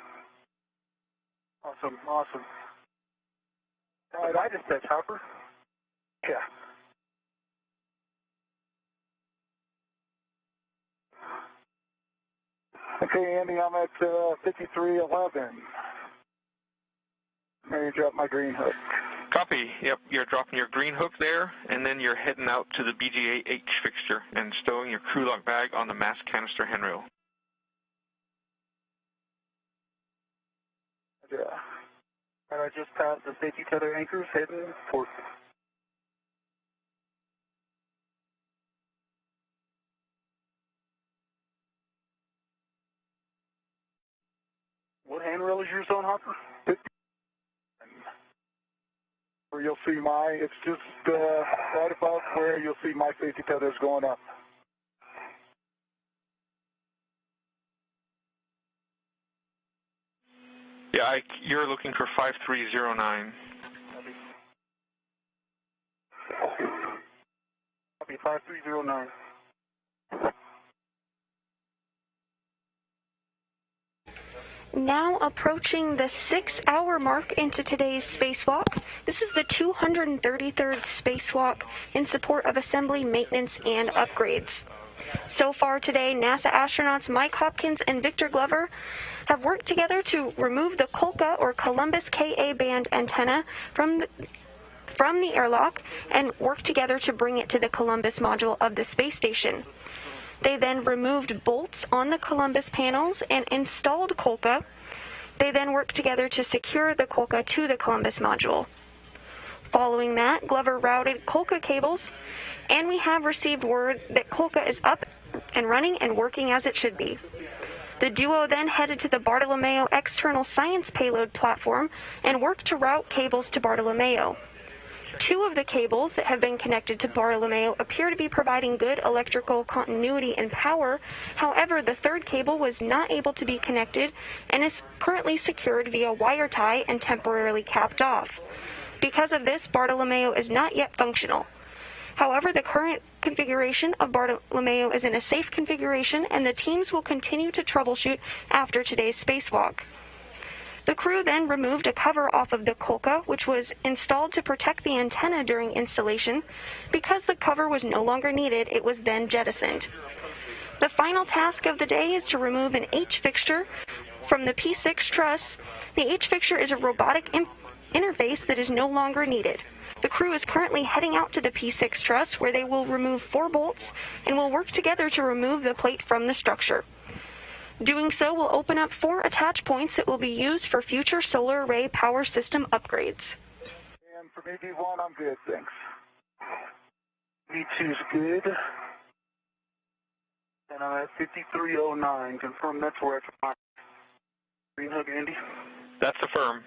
Awesome, awesome. Did I just touch Hopper? Yeah. Okay, Andy, I'm at 5311. Ready to drop my green hook. Copy. Yep, you're dropping your green hook there, and then you're heading out to the BGA H-fixture and stowing your crew lock bag on the mass canister handrail. Yeah. All right, I just passed the safety tether anchors, heading port. What handrail is yours on, Hopper? Where you'll see it's just right above where you'll see my safety tethers going up. Yeah, Ike, you're looking for 5309. Copy 5309. Now approaching the 6-hour mark into today's spacewalk. This is the 233rd spacewalk in support of assembly, maintenance, and upgrades. So far today, NASA astronauts Mike Hopkins and Victor Glover have worked together to remove the Kolka or Columbus Ka band antenna from the airlock and work together to bring it to the Columbus module of the space station. They then removed bolts on the Columbus panels and installed Kolka. They then worked together to secure the Kolka to the Columbus module. Following that, Glover routed Kolka cables, and we have received word that Kolka is up and running and working as it should be. The duo then headed to the Bartolomeo external science payload platform and worked to route cables to Bartolomeo. 2 of the cables that have been connected to Bartolomeo appear to be providing good electrical continuity and power. However, the 3rd cable was not able to be connected and is currently secured via wire tie and temporarily capped off. Because of this, Bartolomeo is not yet functional. However, the current configuration of Bartolomeo is in a safe configuration, and the teams will continue to troubleshoot after today's spacewalk. The crew then removed a cover off of the Kolka, which was installed to protect the antenna during installation. Because the cover was no longer needed, it was then jettisoned. The final task of the day is to remove an H-fixture from the P6 truss. The H-fixture is a robotic interface that is no longer needed. The crew is currently heading out to the P6 truss, where they will remove 4 bolts and will work together to remove the plate from the structure. Doing so will open up 4 attach points that will be used for future solar array power system upgrades. And for me, D1, I'm good, thanks. V2's good. And I'm at 5309. Confirm that's where it's at. Green Hook, Andy? That's affirm.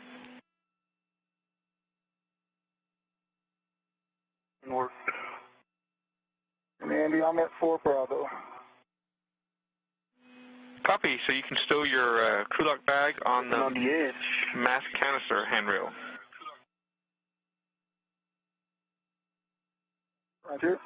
North. And Andy, I'm at 4 Bravo. Copy. So you can stow your crew lock bag on the edge. mass canister handrail. Roger.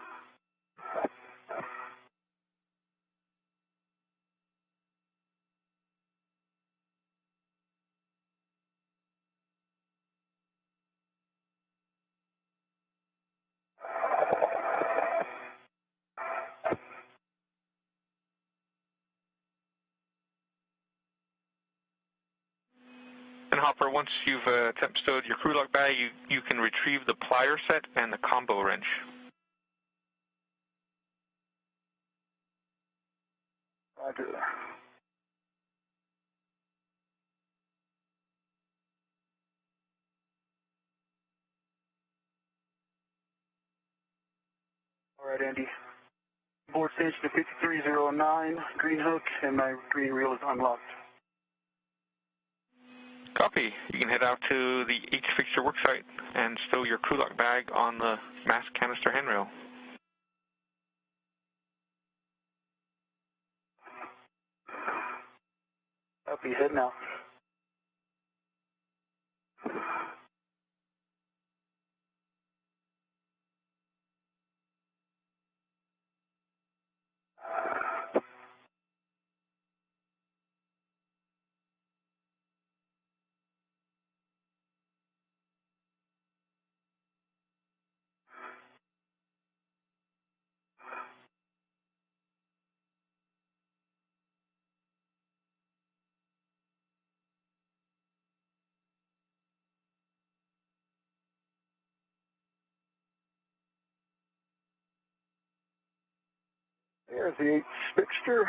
And Hopper, once you've stowed your crew lock bag, you can retrieve the plier set and the combo wrench. Roger. All right, Andy. Board station to 5309, green hook, and my green reel is unlocked. Copy. You can head out to the H-fixture worksite and stow your crew lock bag on the mass canister handrail. I'll be heading out. There's the H-fixture.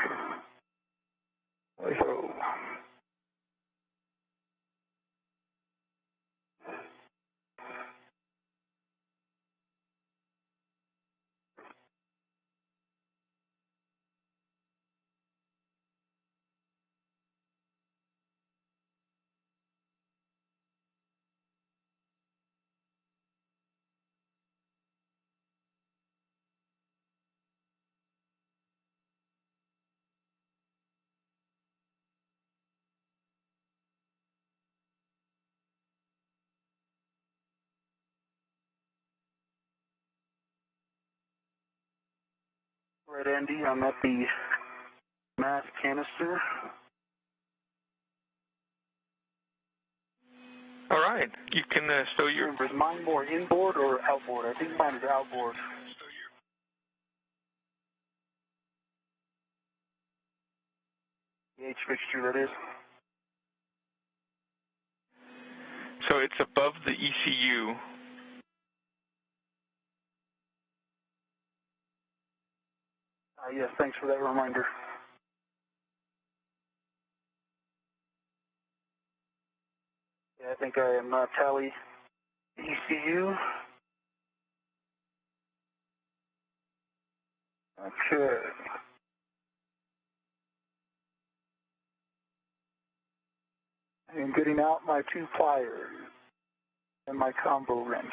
Hey-ho. Right, Andy, I'm at the mass canister. All right. You can stow your... Is mine more inboard or outboard? I think mine is outboard. The H-fixture, that is. So it's above the ECU. Yes, thanks for that reminder. Yeah, I think I am tally ECU. Okay. and getting out my 2 pliers and my combo wrench.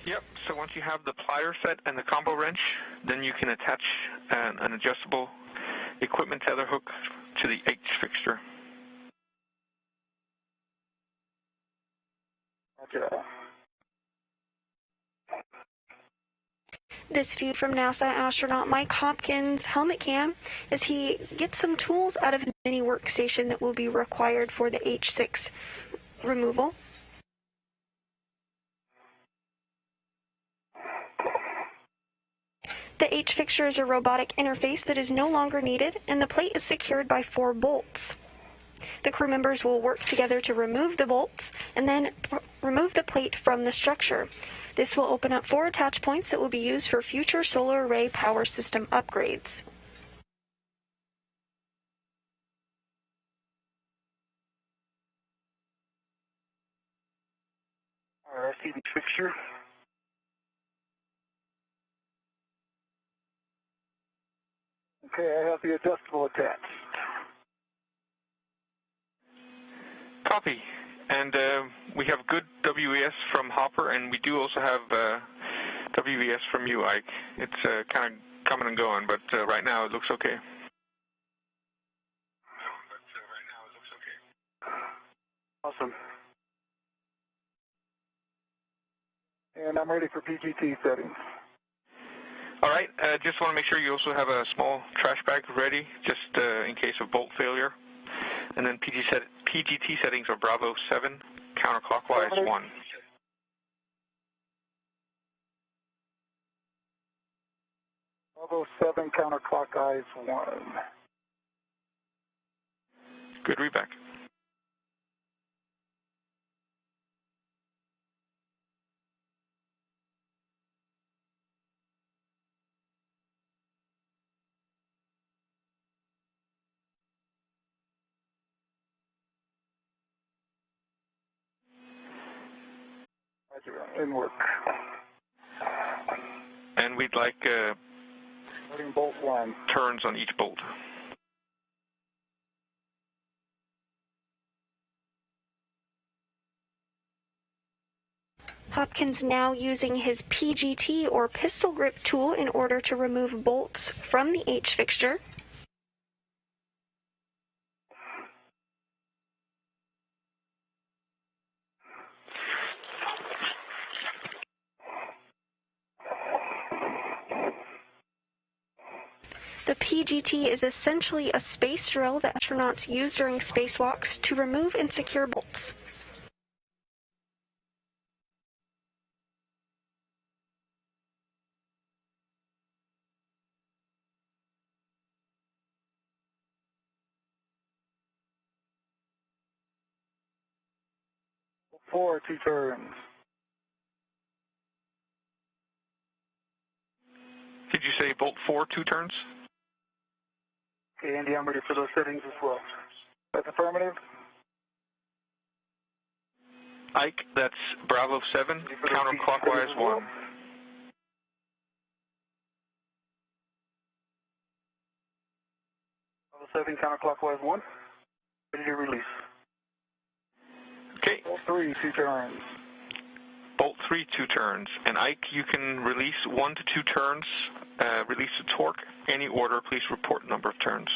Yep, so once you have the plier set and the combo wrench, then you can attach an adjustable equipment tether hook to the H-fixture. Gotcha. This view from NASA astronaut Mike Hopkins' helmet cam as he gets some tools out of the mini workstation that will be required for the H6 removal. The H-fixture is a robotic interface that is no longer needed, and the plate is secured by 4 bolts. The crew members will work together to remove the bolts and then remove the plate from the structure. This will open up 4 attach points that will be used for future solar array power system upgrades. All right, I see the fixture. Okay, I have the adjustable attached. Copy. And we have good WES from Hopper, and we do also have WES from you, Ike. It's kind of coming and going, but right now it looks okay. Awesome. And I'm ready for PGT settings. All right, just want to make sure you also have a small trash bag ready, just in case of bolt failure. And then PGT settings are Bravo 7, counterclockwise 1. Bravo 7, counterclockwise 1. Good readback. In work. And we'd like bolt 1. Turns on each bolt. Hopkins now using his PGT or pistol grip tool in order to remove bolts from the H-fixture. The PGT is essentially a space drill that astronauts use during spacewalks to remove and secure bolts. Bolt 4, 2 turns. Did you say bolt 4, 2 turns? Okay, Andy, I'm ready for those settings as well. That's affirmative. Ike, that's Bravo 7, counterclockwise 1. Bravo 7, counterclockwise 1. Ready to release. Okay. Bolt 3, 2 turns. Bolt 3, 2 turns. And Ike, you can release 1 to 2 turns. Release the torque. Any order, please report number of turns.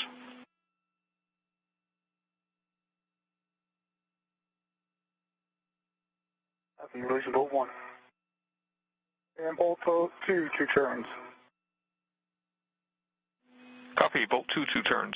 Copy, releasing bolt 1. And bolt 2, 2 turns. Copy, bolt 2, 2 turns.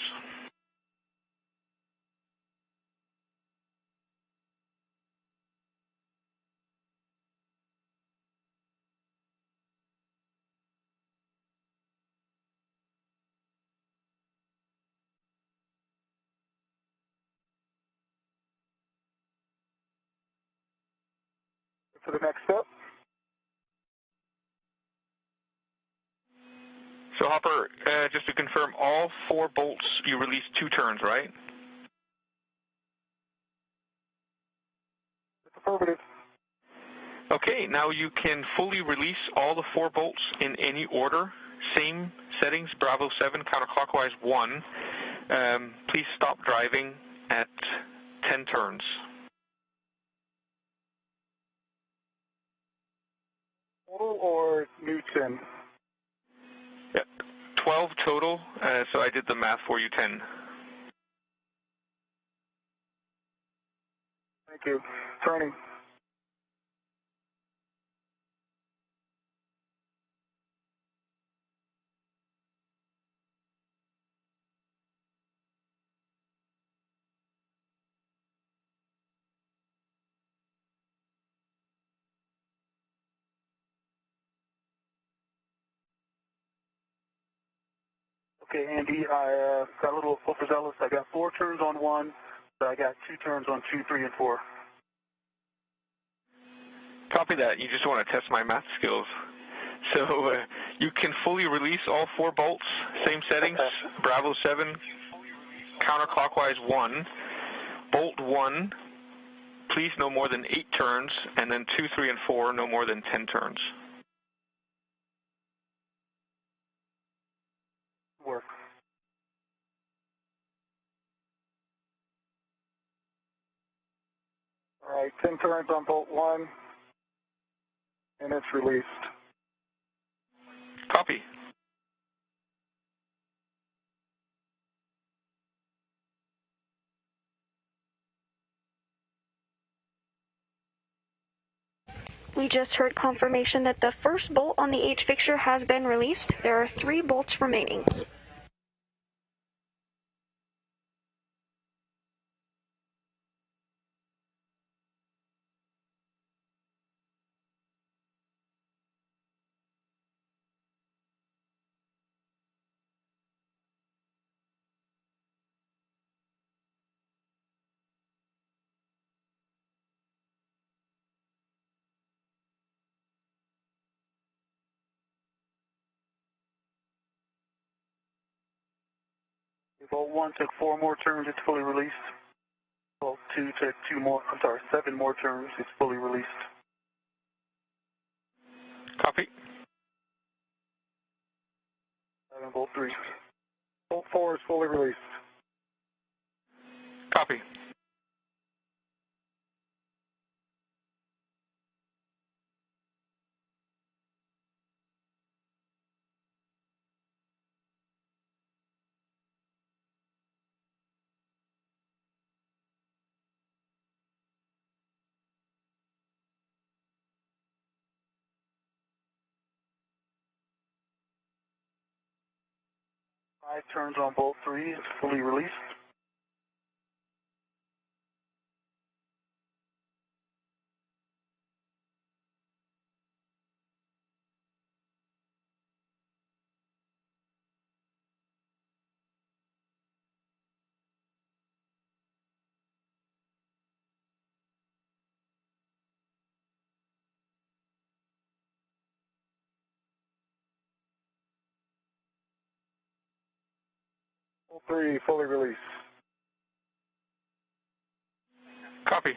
For the next step. So Hopper, just to confirm, all 4 bolts you release 2 turns, right? Affirmative. Okay, now you can fully release all the 4 bolts in any order Same settings, Bravo 7, counterclockwise 1. Please stop driving at 10 turns. Total or Newton? Yeah, 12 total, so I did the math for you, 10. Thank you. Turning. Okay, Andy, I got a little overzealous. I got 4 turns on 1, but I got 2 turns on 2, 3, and 4. Copy that. You just want to test my math skills. So you can fully release all 4 bolts, same settings, Bravo 7, counterclockwise 1, bolt 1, please no more than 8 turns, and then 2, 3, and 4, no more than 10 turns. Work. All right, 10 turns on bolt 1, and it's released. Copy. We just heard confirmation that the first bolt on the H-fixture has been released. There are 3 bolts remaining. Bolt 1 took 4 more turns, it's fully released. Bolt 2 took 7 more turns, it's fully released. Copy. And bolt 3. Bolt 4 is fully released. Copy. Five turns on bolt 3, it's fully released. Bolt 3, fully released. Copy.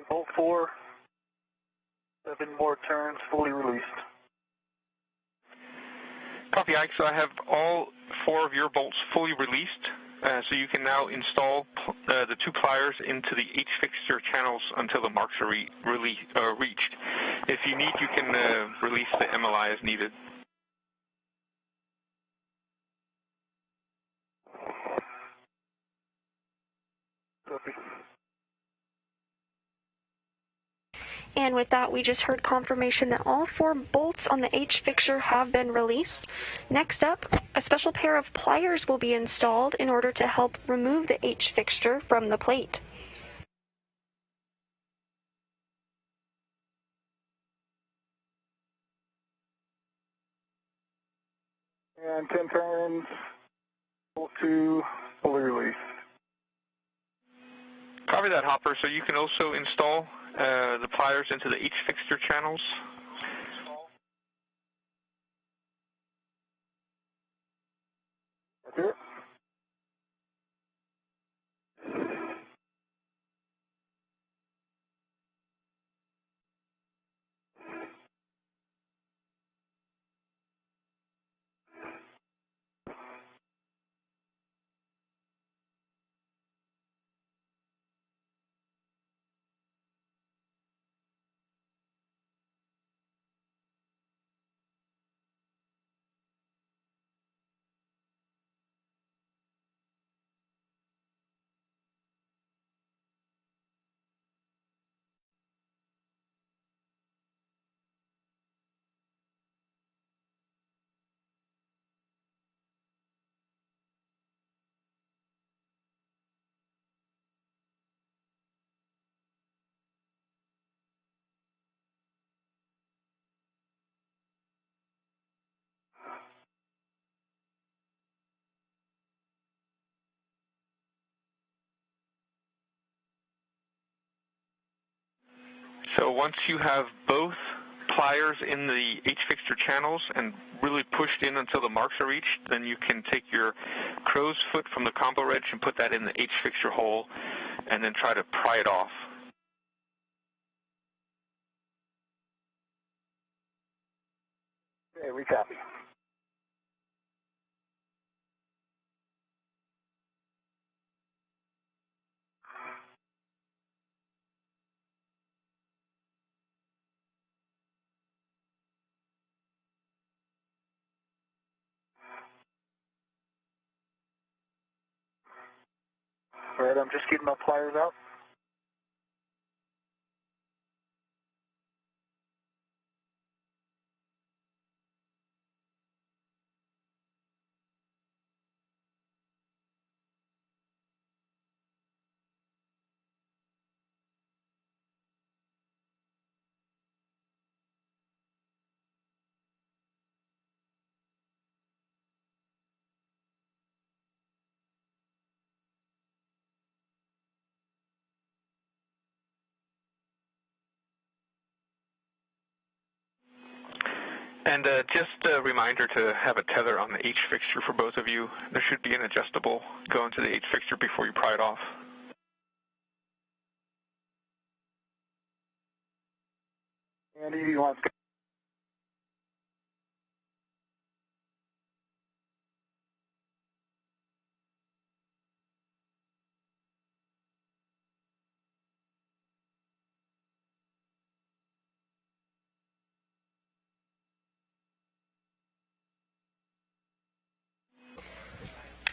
Bolt 4, 7 more turns, fully released. Copy, Ike. So I have all 4 of your bolts fully released, so you can now install the 2 pliers into the H-fixture channels until the marks are reached. If you need, you can release the MLI as needed. Copy. And with that, we just heard confirmation that all 4 bolts on the H-fixture have been released. Next up, a special pair of pliers will be installed in order to help remove the H-fixture from the plate. And 10 turns, bolt 2, fully released. Copy that, Hopper. So you can also install the pliers into the H-fixture channels. That's it. So once you have both pliers in the H-fixture channels and really pushed in until the marks are reached, then you can take your crow's foot from the combo wrench and put that in the H-fixture hole and then try to pry it off. Okay, we copy. All right, I'm just getting my pliers out. And just a reminder to have a tether on the H-fixture for both of you. There should be an adjustable going to the H-fixture before you pry it off. And EV wants to.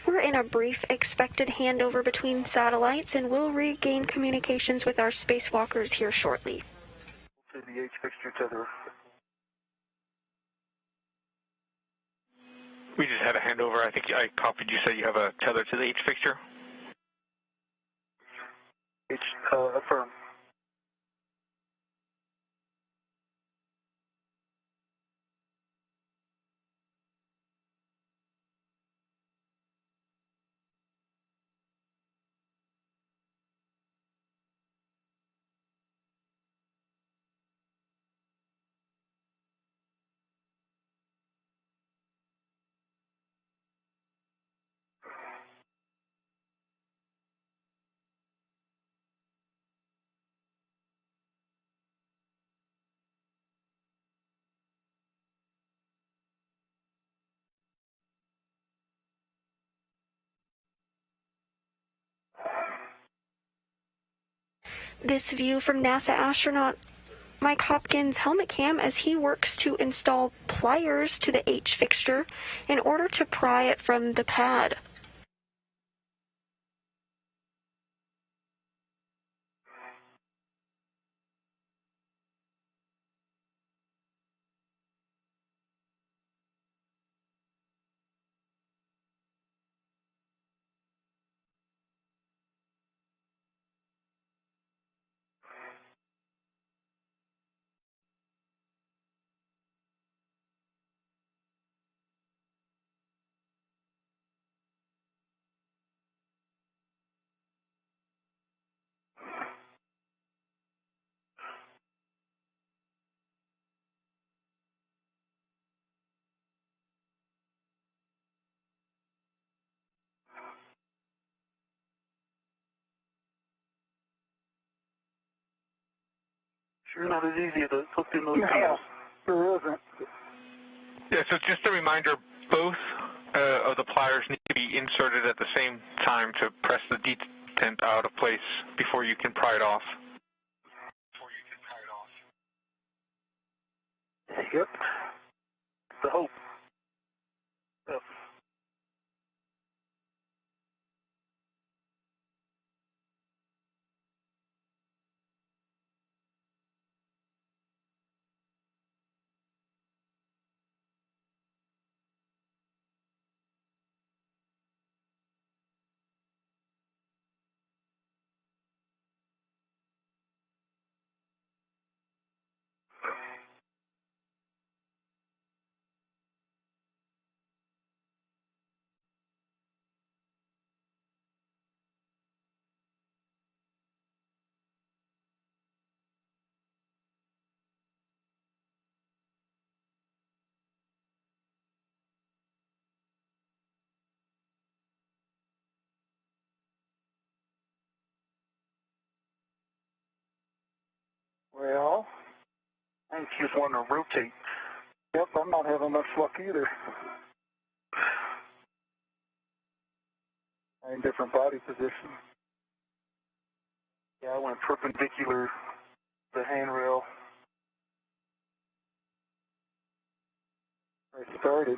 We're in a brief expected handover between satellites and will regain communications with our spacewalkers here shortly. To the H-fixture tether. We just had a handover. I think I copied you, said you have a tether to the H-fixture. Affirm. This view from NASA astronaut Mike Hopkins' helmet cam as he works to install pliers to the H-fixture in order to pry it from the pad. Sure not as easy as hooked in those No, cables. there isn't. Yeah, so just a reminder, both of the pliers need to be inserted at the same time to press the detent out of place before you can pry it off. Yep. The hope. Yep. Well, I think you just want to rotate. yep, I'm not having much luck either. I'm in different body position. Yeah, I went perpendicular to the handrail. I started.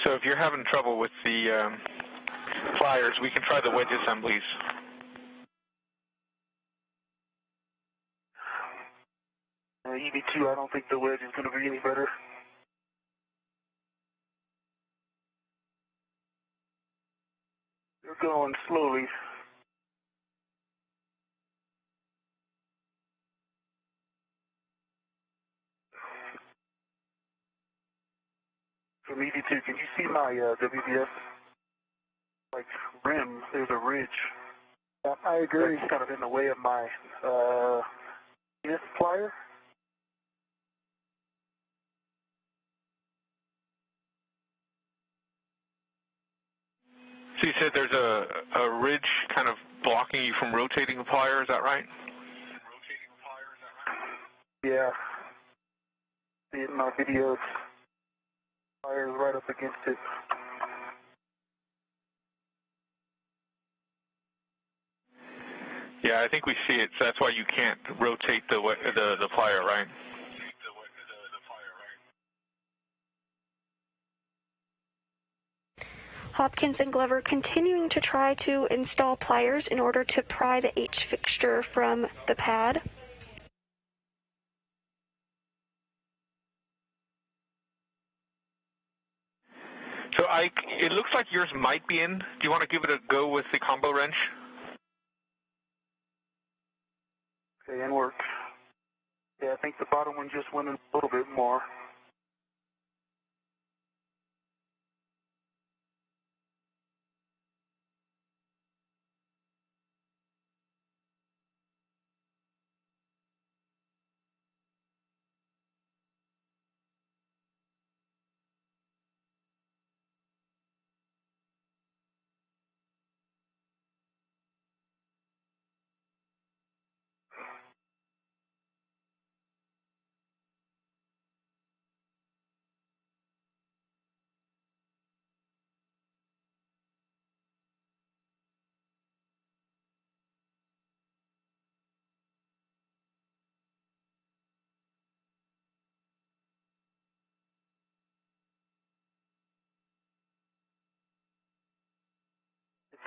So if you're having trouble with the pliers, we can try the wedge assemblies. EV2, I don't think the wedge is going to be any better. They're going slowly. From EV2, can you see my WBS? Like rim, there's a ridge. Yeah, I agree. That's kind of in the way of my plier. So you said there's a ridge kind of blocking you from rotating the plier, is that right? Yeah. See it in my videos. Pliers right up against it. Yeah, I think we see it, so that's why you can't rotate the plier, right? Hopkins and Glover continuing to try to install pliers in order to pry the H-fixture from the pad. So Ike, it looks like yours might be in. Do you want to give it a go with the combo wrench? Okay, and work. Yeah, I think the bottom one just went in a little bit more.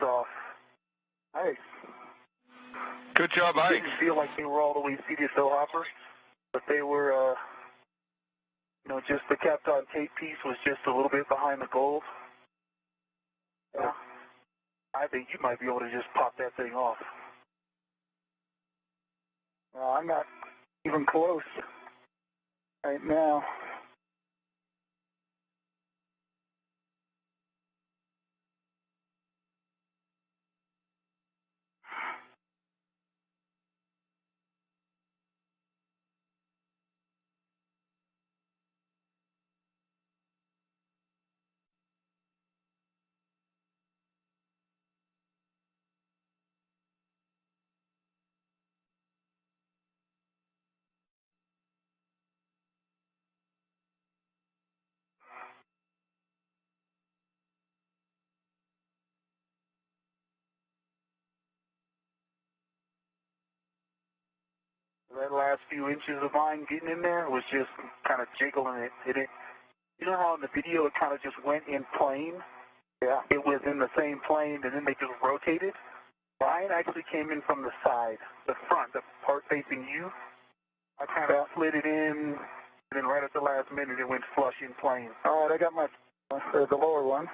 off. Nice. Good job, Ike. Didn't feel like they were all the way CDSO hoppers, but they were, just the Kapton tape piece was just a little bit behind the gold. Yeah. I think you might be able to just pop that thing off. Well, I'm not even close right now. That last few inches of mine getting in there was just kind of jiggling it. You know how in the video it kind of just went in plane? Yeah. It was in the same plane and then they just rotated. Mine actually came in from the side, the front, the part facing you. I kind of slid it in, and then right at the last minute it went flush in plane. All right, I got the lower one.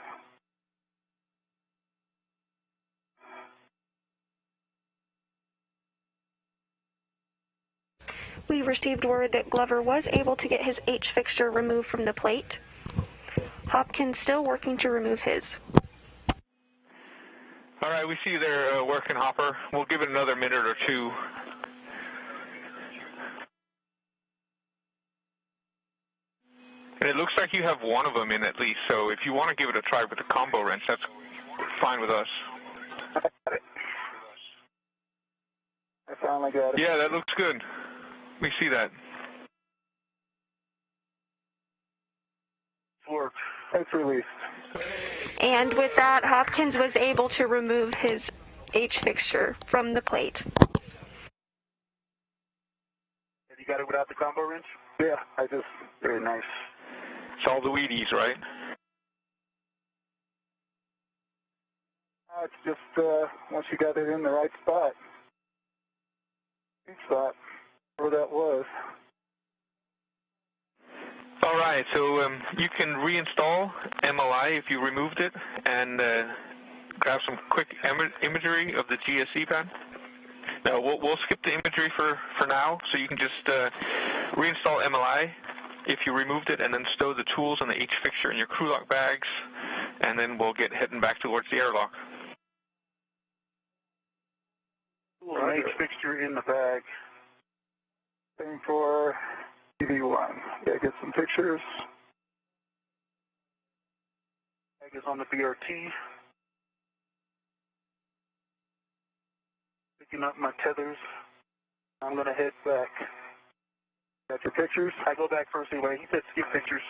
We received word that Glover was able to get his H-fixture removed from the plate. Hopkins still working to remove his. All right, we see you there working, Hopper. We'll give it another minute or two. And it looks like you have one of them in at least, so if you want to give it a try with the combo wrench, that's fine with us. I finally got it. Yeah, that looks good. We see that. Work. It's released. And with that, Hopkins was able to remove his H-fixture from the plate. Have you got it without the combo wrench? Yeah, very nice. Solve the Wheaties, right? It's just once you got it in the right spot. Good spot, where that was. All right, so you can reinstall MLI if you removed it and grab some quick imagery of the GSE pad. Now, we'll skip the imagery for now, so you can just reinstall MLI if you removed it and then stow the tools and the H-fixture in your crew lock bags, and then we'll get heading back towards the airlock. H-fixture in the bag. Same for EV1. Gotta get some pictures. Bag is on the BRT. Picking up my tethers. I'm gonna head back. Got your pictures? I go back first anyway. He said skip pictures.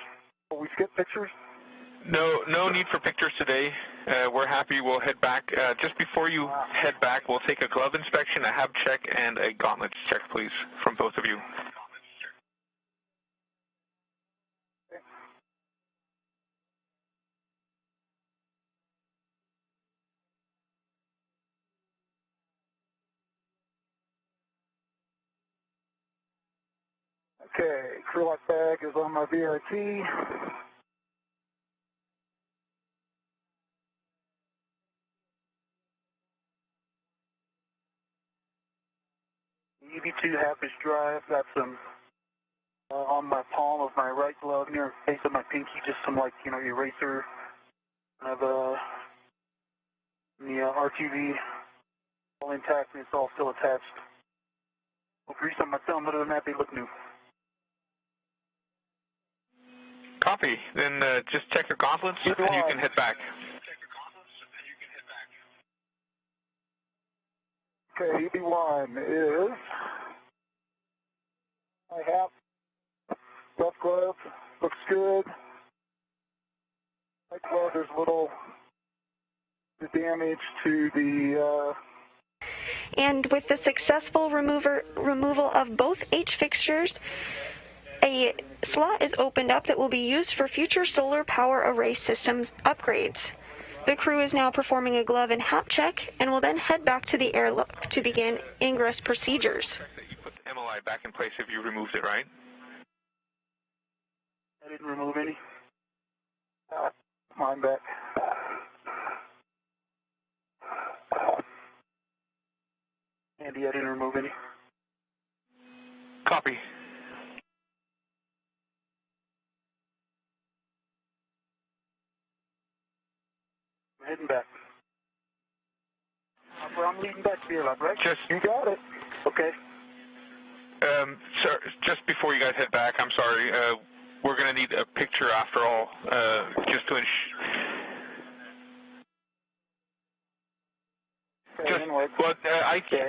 Oh, we skip pictures? No need for pictures today. We're happy. We'll head back. Just before you head back, we'll take a glove inspection, a hab check, and a gauntlets check, please, from both of you. Okay, crew lock bag is on my BRT. EV2 half-inch drive, got some on my palm of my right glove near the face of my pinky, just some eraser. I have the RTV all intact and it's all still attached. No grease on my thumb, other than that they look new. Copy. Then just check your gauntlets and you can head back. Okay, EB1 is I have left glove, looks good. Right glove, there's a little damage to the And with the successful removal of both H-fixtures, a slot is opened up that will be used for future solar power array systems upgrades. The crew is now performing a glove and hat check and will then head back to the airlock to begin ingress procedures. You put the MLI back in place if you removed it, right? I didn't remove any. Mine back. Andy, I didn't remove any. Copy. I'm heading back. I'm leading back to the airlock, right? You got it. Okay. Sir, just before you guys head back, I'm sorry, we're going to need a picture after all, just to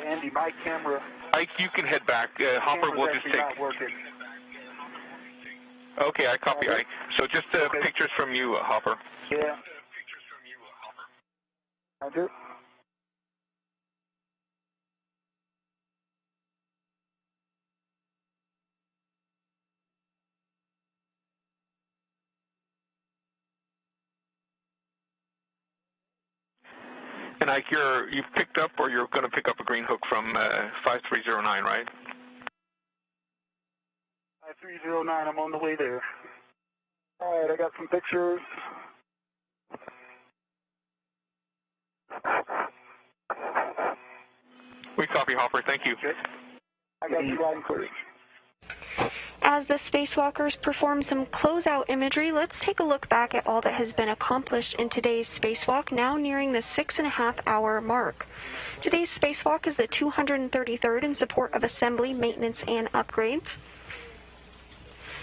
Andy, my camera. Ike, you can head back. Hopper will just take. Not working. Okay, I copy, Ike. So just pictures from you, Hopper. Yeah. I do. And Ike, you've picked up, or you're going to pick up a green hook from 5309, right? 5309, I'm on the way there. All right, I got some pictures. We copy, Hopper. Thank you. Okay. I got you loud and clear. As the spacewalkers perform some closeout imagery, let's take a look back at all that has been accomplished in today's spacewalk, now nearing the 6.5-hour mark. Today's spacewalk is the 233rd in support of assembly, maintenance, and upgrades.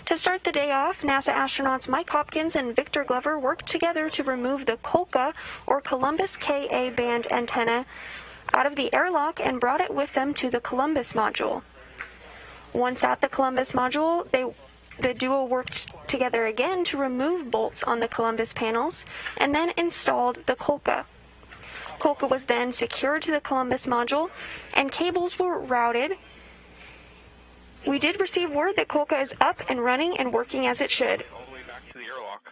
To start the day off, NASA astronauts Mike Hopkins and Victor Glover worked together to remove the Kolka, or Columbus Ka band antenna, out of the airlock and brought it with them to the Columbus module. Once at the Columbus module, the duo worked together again to remove bolts on the Columbus panels and then installed the Kolka. Kolka was then secured to the Columbus module and cables were routed. We did receive word that Kolka is up and running and working as it should. All the way back to the airlock.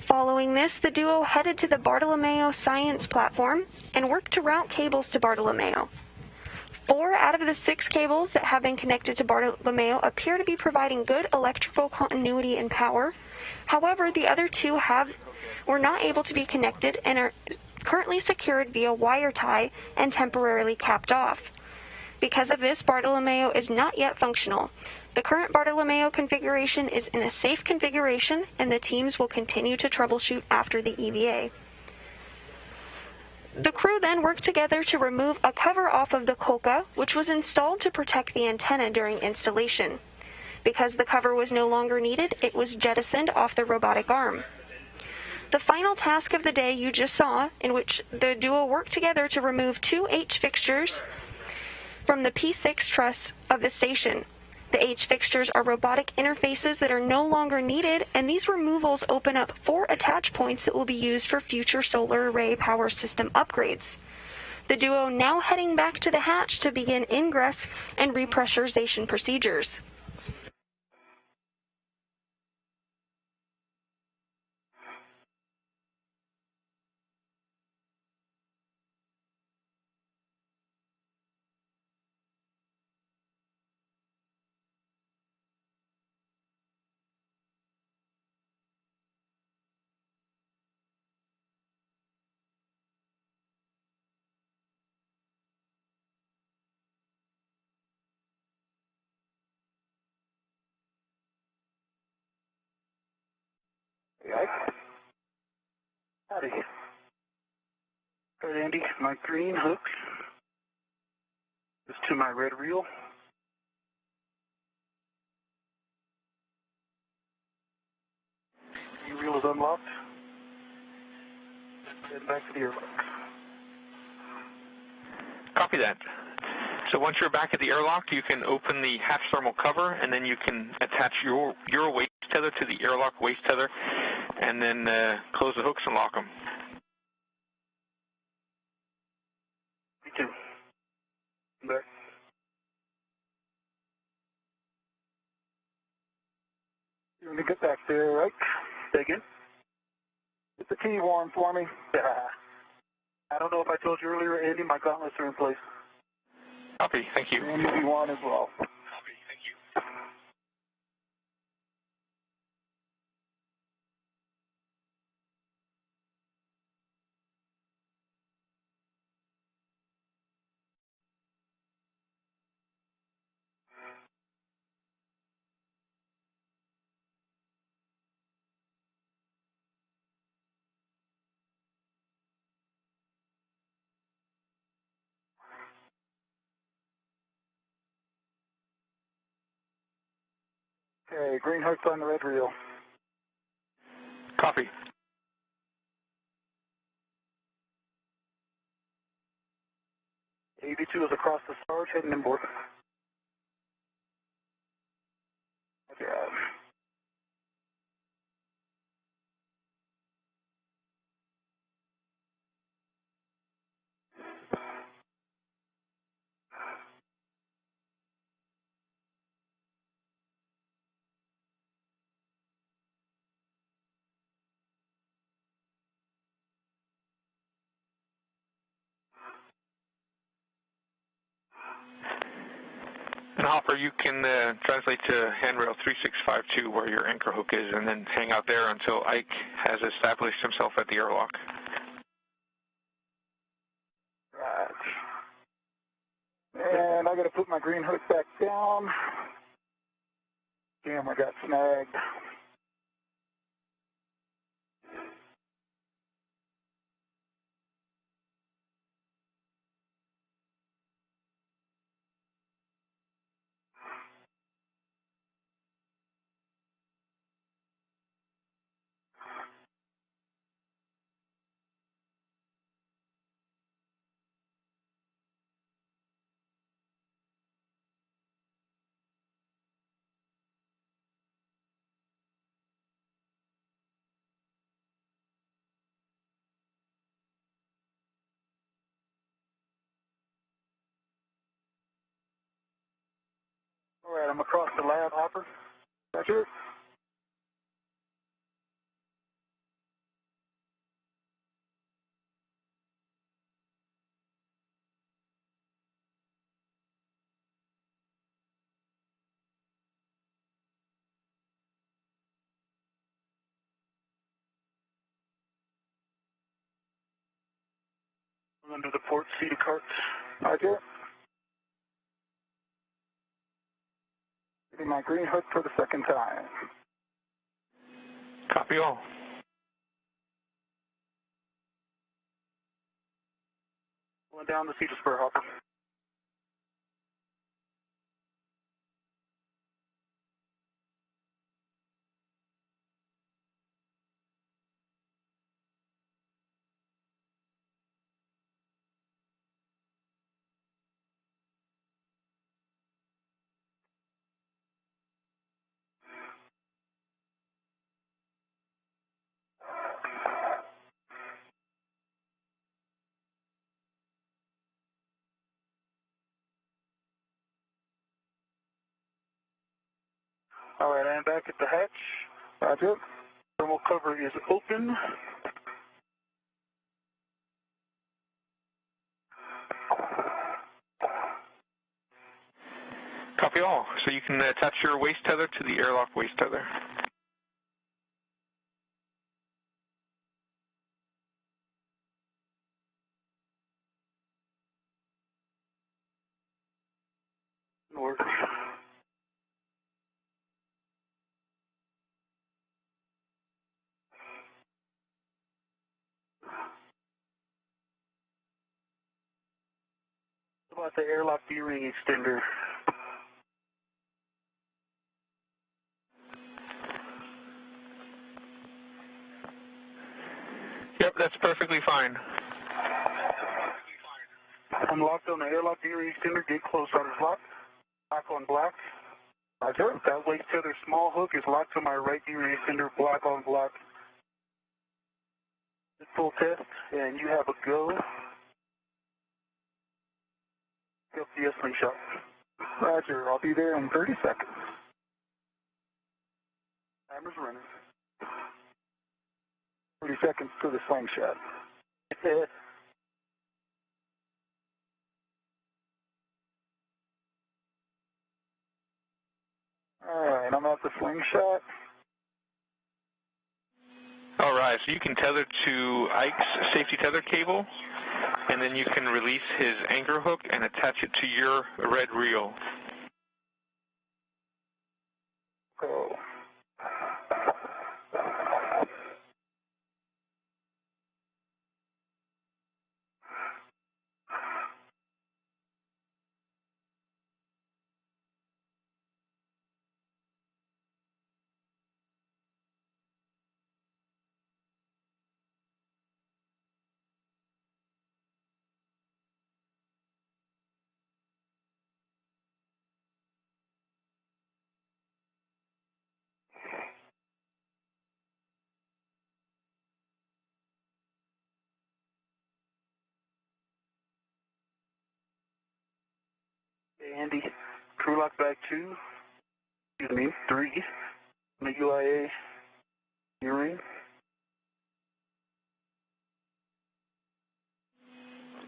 Following this, the duo headed to the Bartolomeo science platform and worked to route cables to Bartolomeo. 4 out of the 6 cables that have been connected to Bartolomeo appear to be providing good electrical continuity and power. However, the other 2 were not able to be connected and are currently secured via wire tie and temporarily capped off. Because of this, Bartolomeo is not yet functional. The current Bartolomeo configuration is in a safe configuration, and the teams will continue to troubleshoot after the EVA. The crew then worked together to remove a cover off of the Kolka, which was installed to protect the antenna during installation. Because the cover was no longer needed, it was jettisoned off the robotic arm. The final task of the day you just saw, in which the duo worked together to remove 2 H-fixtures from the P6 truss of the station. The H-fixtures are robotic interfaces that are no longer needed, and these removals open up 4 attach points that will be used for future solar array power system upgrades. The duo now heading back to the hatch to begin ingress and repressurization procedures. Right. Howdy. Right, Andy, my green hook is to my red reel. The reel is unlocked. Head back to the airlock. Copy that. So once you're back at the airlock, you can open the hatch thermal cover, and then you can attach your waist tether to the airlock waist tether, and then close the hooks and lock them. Me too. Back. You want to get back there, right? Say again? Get the key warm for me. I don't know if I told you earlier, Andy, my gauntlets are in place. Copy, thank you. And EV1 as well. Copy, thank you. Okay, green hook's on the red reel. Copy. EV2 is across the Sarge, heading inboard. Okay. And Hopper, you can translate to handrail 3652 where your anchor hook is, and then hang out there until Ike has established himself at the airlock. Right. And I got to put my green hook back down. Camera got snagged. All right, I'm across the lab, Hopper. Roger. Under the port seat of carts. Roger. Getting my green hook for the second time. Copy all. Going down the seat of spur, Hopper. All right, I'm back at the hatch. Roger. Thermal cover is open. Copy all. So you can attach your waist tether to the airlock waist tether. North. How about the airlock D-ring extender? Yep, that's perfectly fine. I'm locked on the airlock D-ring extender. Gate closed on lock. Black on black. Roger. That waist tether small hook is locked to my right D-ring extender. Black on black. Full test, and you have a go. Go the slingshot. Roger. I'll be there in 30 seconds. Timer's running. 70 seconds to the slingshot. All right, I'm at the slingshot. All right, so you can tether to Ike's safety tether cable, and then you can release his anchor hook and attach it to your red reel. Go. Andy, crew lock back 2, 3, on the UIA U-ring.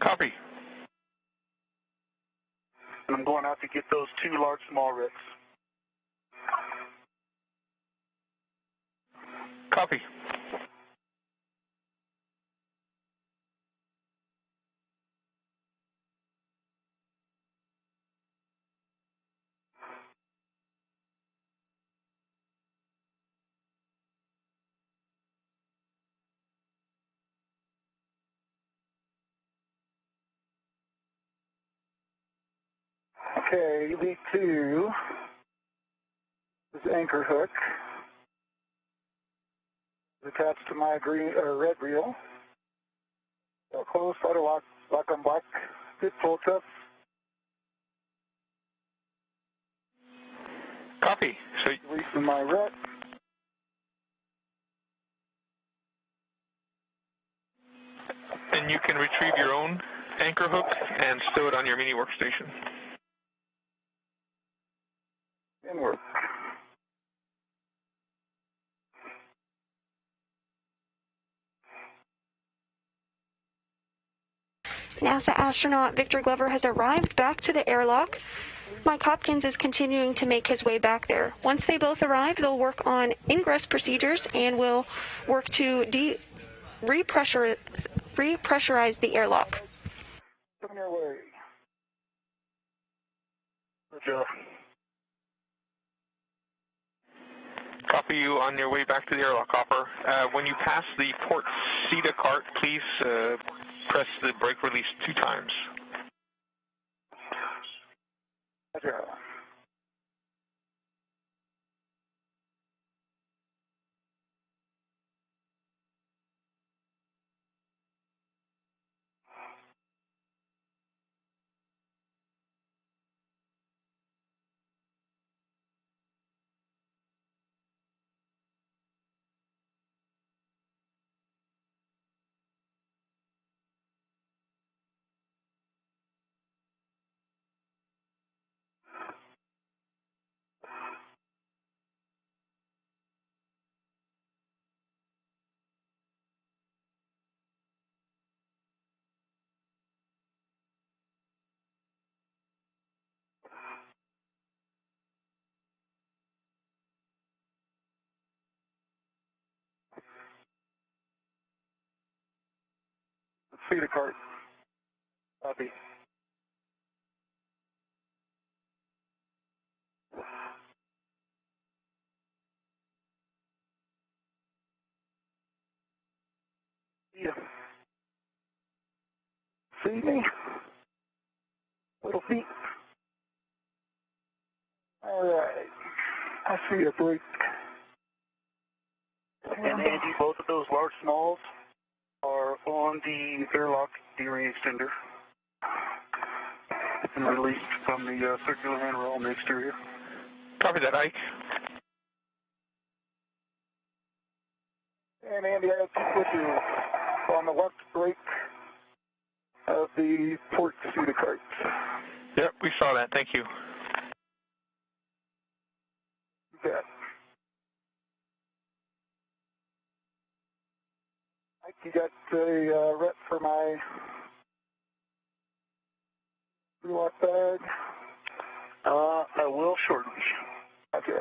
Copy. And I'm going out to get those 2 large small wrecks. Copy. Okay, V2 is anchor hook. It's attached to my red reel. So close, auto lock, lock on black, good pull cuff. Copy. So releasing my ret. And you can retrieve your own anchor hook and stow it on your mini workstation. And work. NASA astronaut Victor Glover has arrived back to the airlock. Mike Hopkins is continuing to make his way back there. Once they both arrive, they'll work on ingress procedures and will work to repressurize the airlock. Coming your way. Good job. Copy you on your way back to the airlock, Hopper. When you pass the port CETA cart, please press the brake release 2 times. Good job. See the cart. Copy. Yeah. See me? Little feet. All right. I see a brake. And Andy, both of those large smalls are on the airlock D-ring extender. And released from the circular handrail on the exterior. Copy that, Ike. And Andy, I have to put you on the left brake of the port CETA cart. Yep, we saw that. Thank you. Yeah. You got a rep for my lock bag? I will shortly. Okay.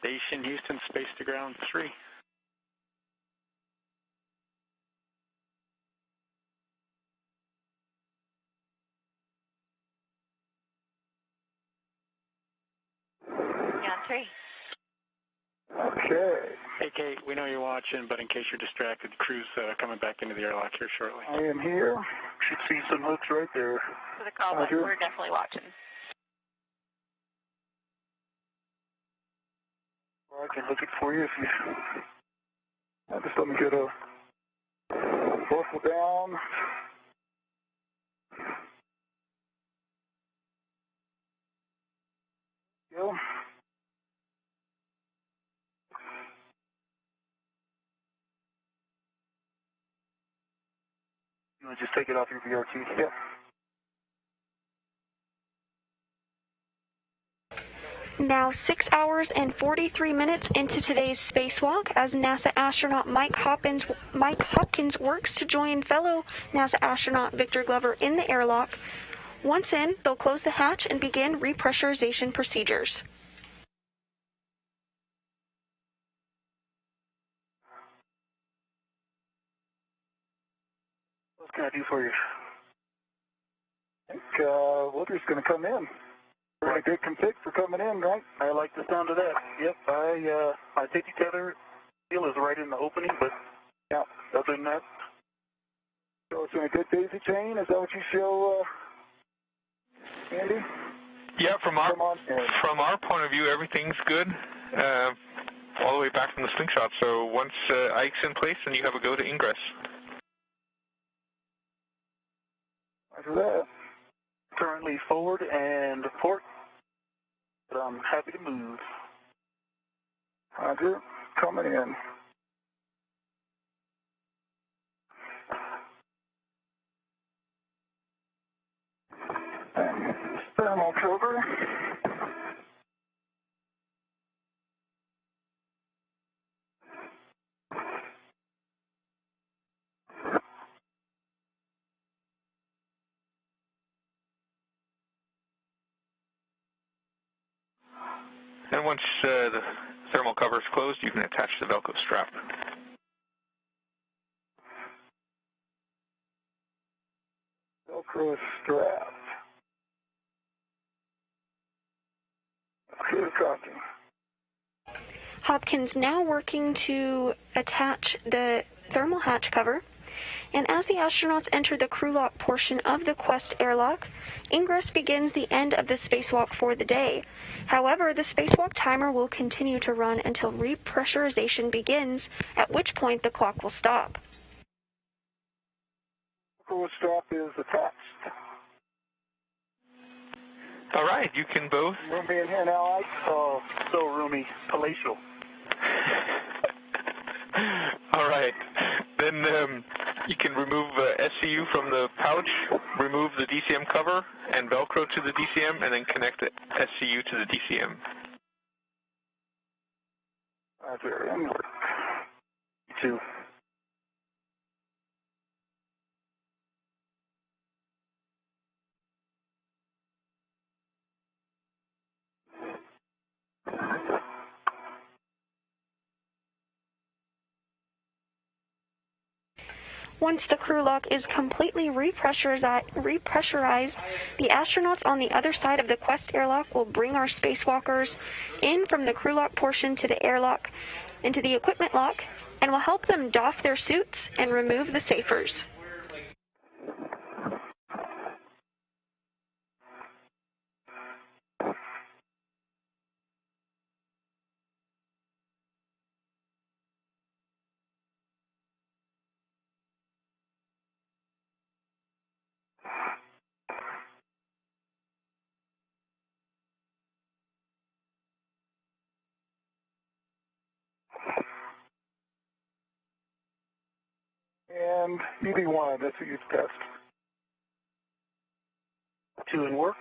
Station Houston, space to ground 3. Yeah, 3. Okay. Hey, Kate, we know you're watching, but in case you're distracted, the crew's coming back into the airlock here shortly. I am here. Should see some hooks right there. For the call, but we're definitely watching. Well, I can look it for you if you... Just let me get a buckle down. Go. You want to just take it off your VRT? Yeah. Now 6 hours and 43 minutes into today's spacewalk as NASA astronaut Mike Hopkins works to join fellow NASA astronaut Victor Glover in the airlock. Once in, they'll close the hatch and begin repressurization procedures. What can I do for you? I think Wooder's going to come in. Pretty good config for coming in, right? I like the sound of that. Yep, my safety tether seal is right in the opening, but yeah, other than that. So it's in a good daisy chain. Is that what you show, Andy? Yeah, from our point of view, everything's good. All the way back from the slingshot. So once Ike's in place, then you have a go to Ingress. After that. Currently forward and port, but I'm happy to move. Roger, coming in. And thermal cover. And once the thermal cover is closed, you can attach the Velcro strap. Velcro strap. Clear copy. Hopkins now working to attach the thermal hatch cover. And as the astronauts enter the crew lock portion of the Quest airlock, Ingress begins the end of the spacewalk for the day. However, the spacewalk timer will continue to run until repressurization begins, at which point the clock will stop. Velcro strap is attached. All right, you can both. Roomy in here now, Ike? Oh, so roomy, palatial. All right, then you can remove SCU from the pouch, remove the DCM cover, and Velcro to the DCM, and then connect the SCU to the DCM. Roger, and work. You too. Once the crew lock is completely repressurized, the astronauts on the other side of the Quest airlock will bring our spacewalkers in from the crew lock portion to the airlock, into the equipment lock, and will help them doff their suits and remove the safers. and EV1, that's a use test. 2 in work.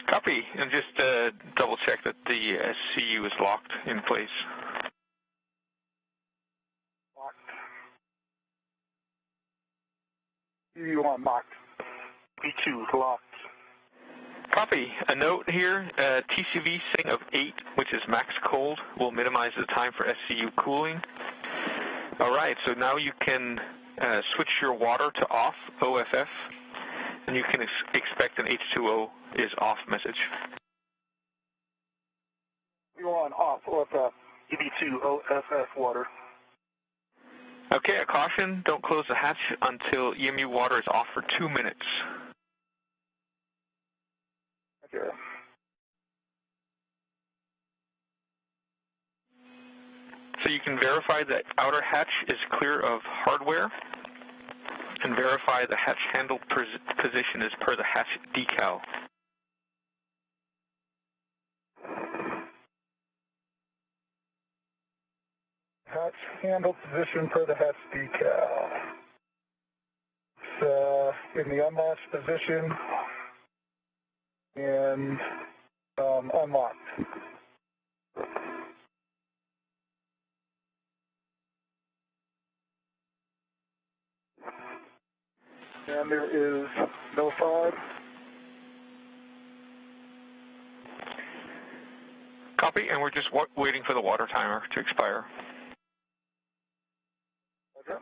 Copy, and just double check that the SCU is locked in place. Locked. EV1 locked. E2 locked. Copy. A note here, TCV setting of 8, which is max cold, will minimize the time for SCU cooling. All right, so now you can switch your water to off, OFF, and you can expect an H2O is off message. EV1 off, OFF. EV2 OFF water. Okay, a caution, don't close the hatch until EMU water is off for 2 minutes. Okay. So you can verify that outer hatch is clear of hardware and verify the hatch handle position is per the hatch decal. Hatch handle position per the hatch decal. It's in the unlatched position and unlocked. And there is no fog. Copy, and we're just waiting for the water timer to expire. Okay.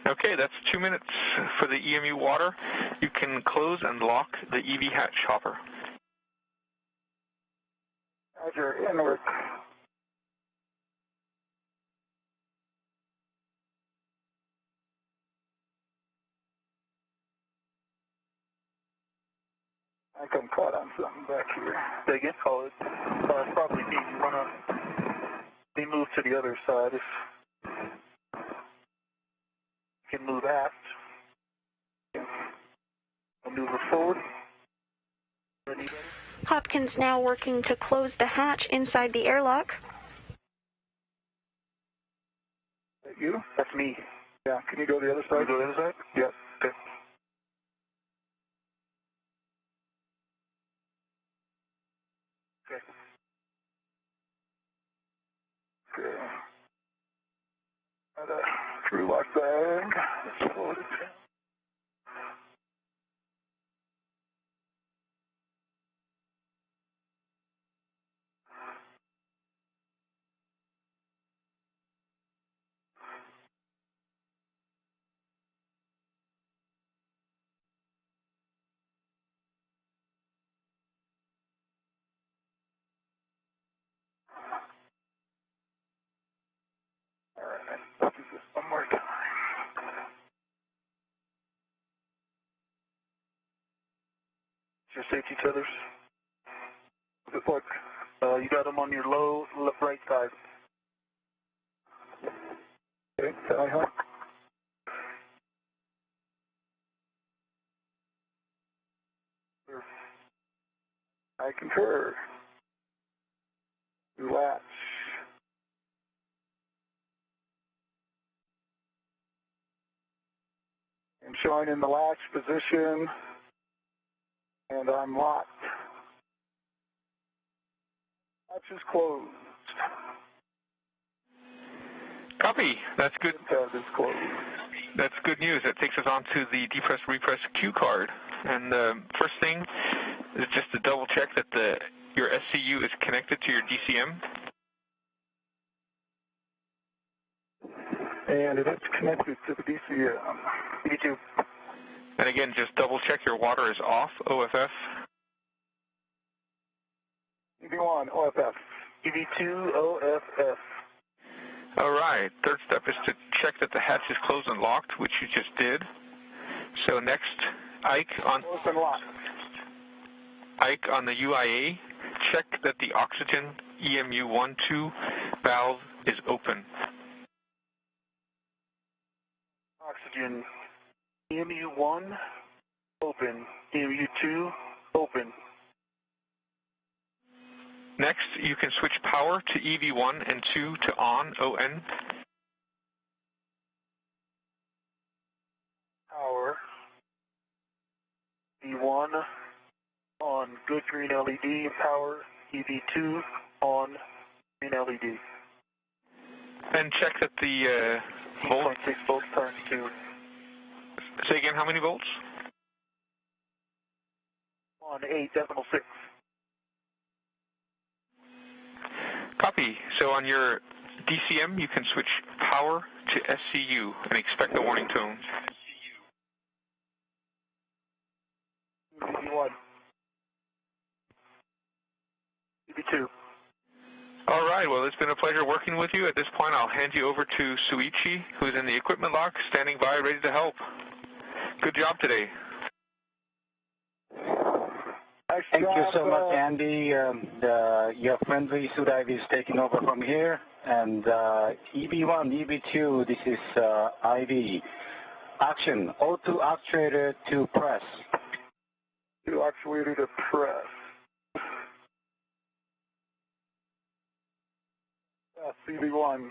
Okay, that's 2 minutes for the EMU water. You can close and lock the EV hatch hopper. Roger, inward. I come caught on something back here. They get called. Probably be moved to the other side if you can move aft. Maneuver forward. Ready? Hopkins now working to close the hatch inside the airlock. Is that you? That's me. Yeah, can you go to the other side? Can you go to the other side? Yep. Okay. Okay. Okay. Got a screw lock bag. Let's load it. All right, let's do this one more time. Your safety tethers. Does it look? You got them on your low right side. Okay, tally ho. I concur. Latch. And showing in the latch position. And I'm locked. is closed. Copy. That's good. Hatch is closed. That's good news. That takes us on to the depress repress cue card. And the first thing is just to double check that your SCU is connected to your DCM. And it is connected to the DCM. EV2. And again, just double check your water is off, OFF. EV1, OFF. EV2, OFF. All right. Third step is to check that the hatch is closed and locked, which you just did. So next, Ike on the UIA, check that the oxygen EMU-1-2 valve is open. Oxygen EMU-1 open. EMU-2 open. Next, you can switch power to EV1 and 2 to on, ON. Power. EV1 on, good green LED. Power. EV2 on, green LED. And check that the volt. 6 volts times 2. Say again, how many volts? On 8.6. Copy. So on your DCM, you can switch power to SCU and expect a warning tone. EV1. EV2. All right. Well, it's been a pleasure working with you. At this point, I'll hand you over to Suichi, who's in the equipment lock, standing by, ready to help. Good job today. Thank you so much, Andy. Your friendly suit IV is taking over from here. And EV1, EV2, this is IV. Action, O2 actuator to press. O2 actuator to press. CV1.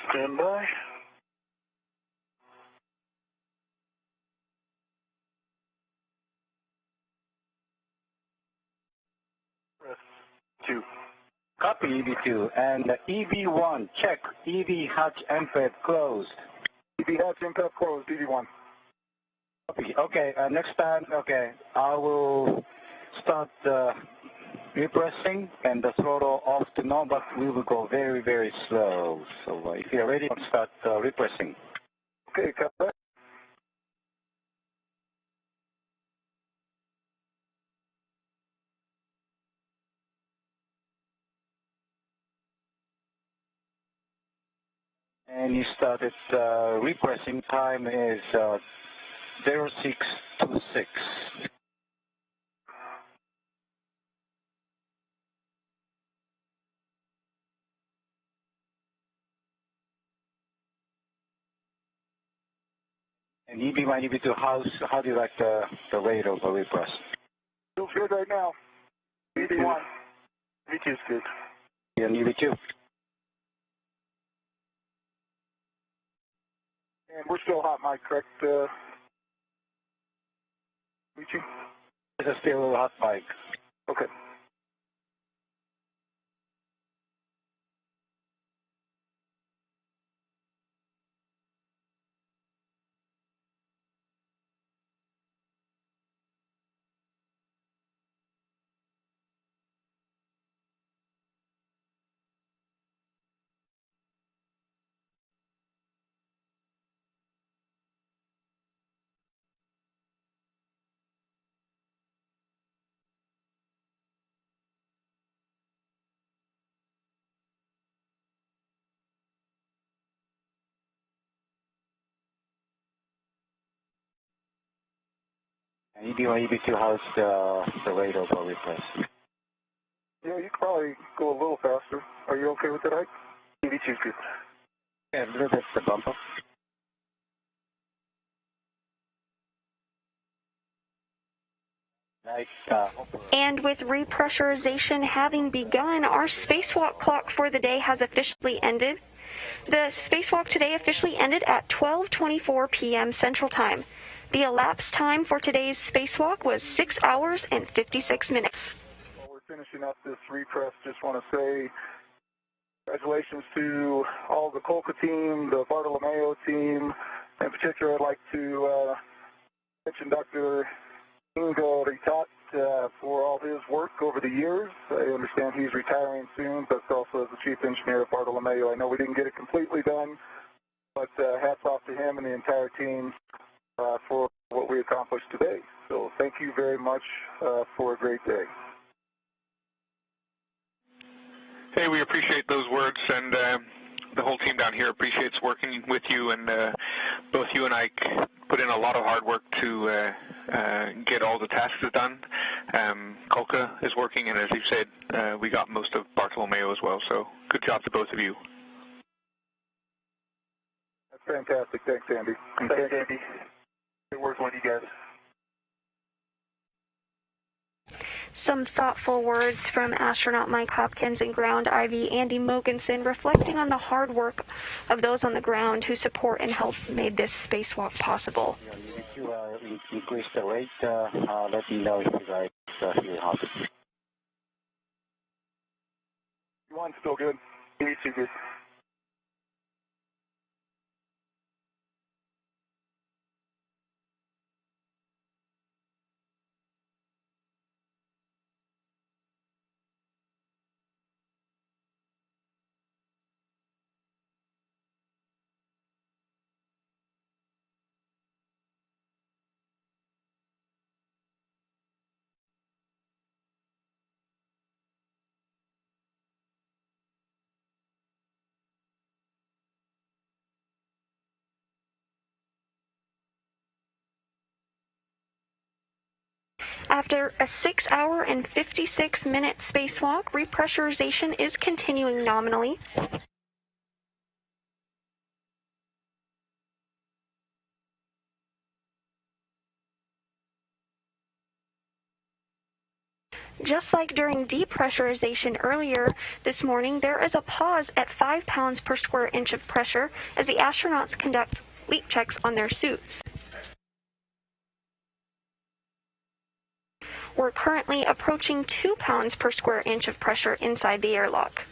Stand by. Press 2. Copy EV2. And EV1, check. EV hatch MPEG closed. EV hatch MPEG closed, EV1. Copy. Okay, next time, okay, I will start repressing and the throttle off to no, but we will go very, very slow. So if you're ready, I'll start repressing. Okay, cut that. And you started repressing. Time is 0626. And EV1, EV2, how do you like the rate of the repress? Feels good right now. EV1. EV2 is good. And EV2. And we're still hot mic, correct, Richie? This is still hot mic. Okay. And EV1, EV2, how's the rate of the repress? Yeah, you could probably go a little faster. Are you okay with that, Ike? EV2 is good. Yeah, a little bit the bump up. And with repressurization having begun, our spacewalk clock for the day has officially ended. The spacewalk today officially ended at 12:24 p.m. Central Time. The elapsed time for today's spacewalk was 6 hours and 56 minutes. While we're finishing up this repress, just want to say congratulations to all the Kolka team, the Bartolomeo team. In particular, I'd like to mention Dr. Ingo Ritat for all his work over the years. I understand he's retiring soon, but also as the chief engineer of Bartolomeo. I know we didn't get it completely done, but hats off to him and the entire team for what we accomplished today. So thank you very much for a great day. Hey, we appreciate those words, and the whole team down here appreciates working with you, and both you and I put in a lot of hard work to get all the tasks done. Kolka is working, and as you said, we got most of Bartolomeo as well, so good job to both of you. That's fantastic. Thanks, Andy. Thanks, Andy. Good working with you guys. Some thoughtful words from astronaut Mike Hopkins and ground IV Andy Mogensen, reflecting on the hard work of those on the ground who support and help made this spacewalk possible. If you increase the rate, let me know if you guys hear Hopkins. One's still good. Me too, good. After a 6 hour and 56 minute spacewalk, repressurization is continuing nominally. Just like during depressurization earlier this morning, there is a pause at 5 pounds per square inch of pressure as the astronauts conduct leak checks on their suits. We're currently approaching 2 pounds per square inch of pressure inside the airlock.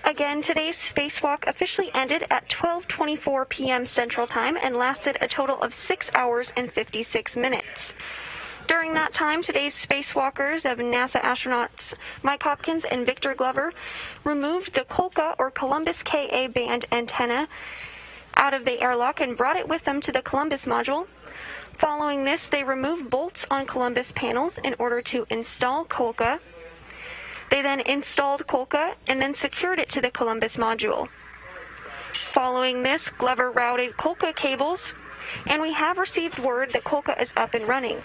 Again, today's spacewalk officially ended at 12:24 p.m. Central Time and lasted a total of 6 hours and 56 minutes. During that time, today's spacewalkers of NASA astronauts Mike Hopkins and Victor Glover removed the Kolka or Columbus Ka band antenna out of the airlock and brought it with them to the Columbus module. Following this, they removed bolts on Columbus panels in order to install Kolka. They then installed Kolka and then secured it to the Columbus module. Following this, Glover routed Kolka cables, and we have received word that Kolka is up and running.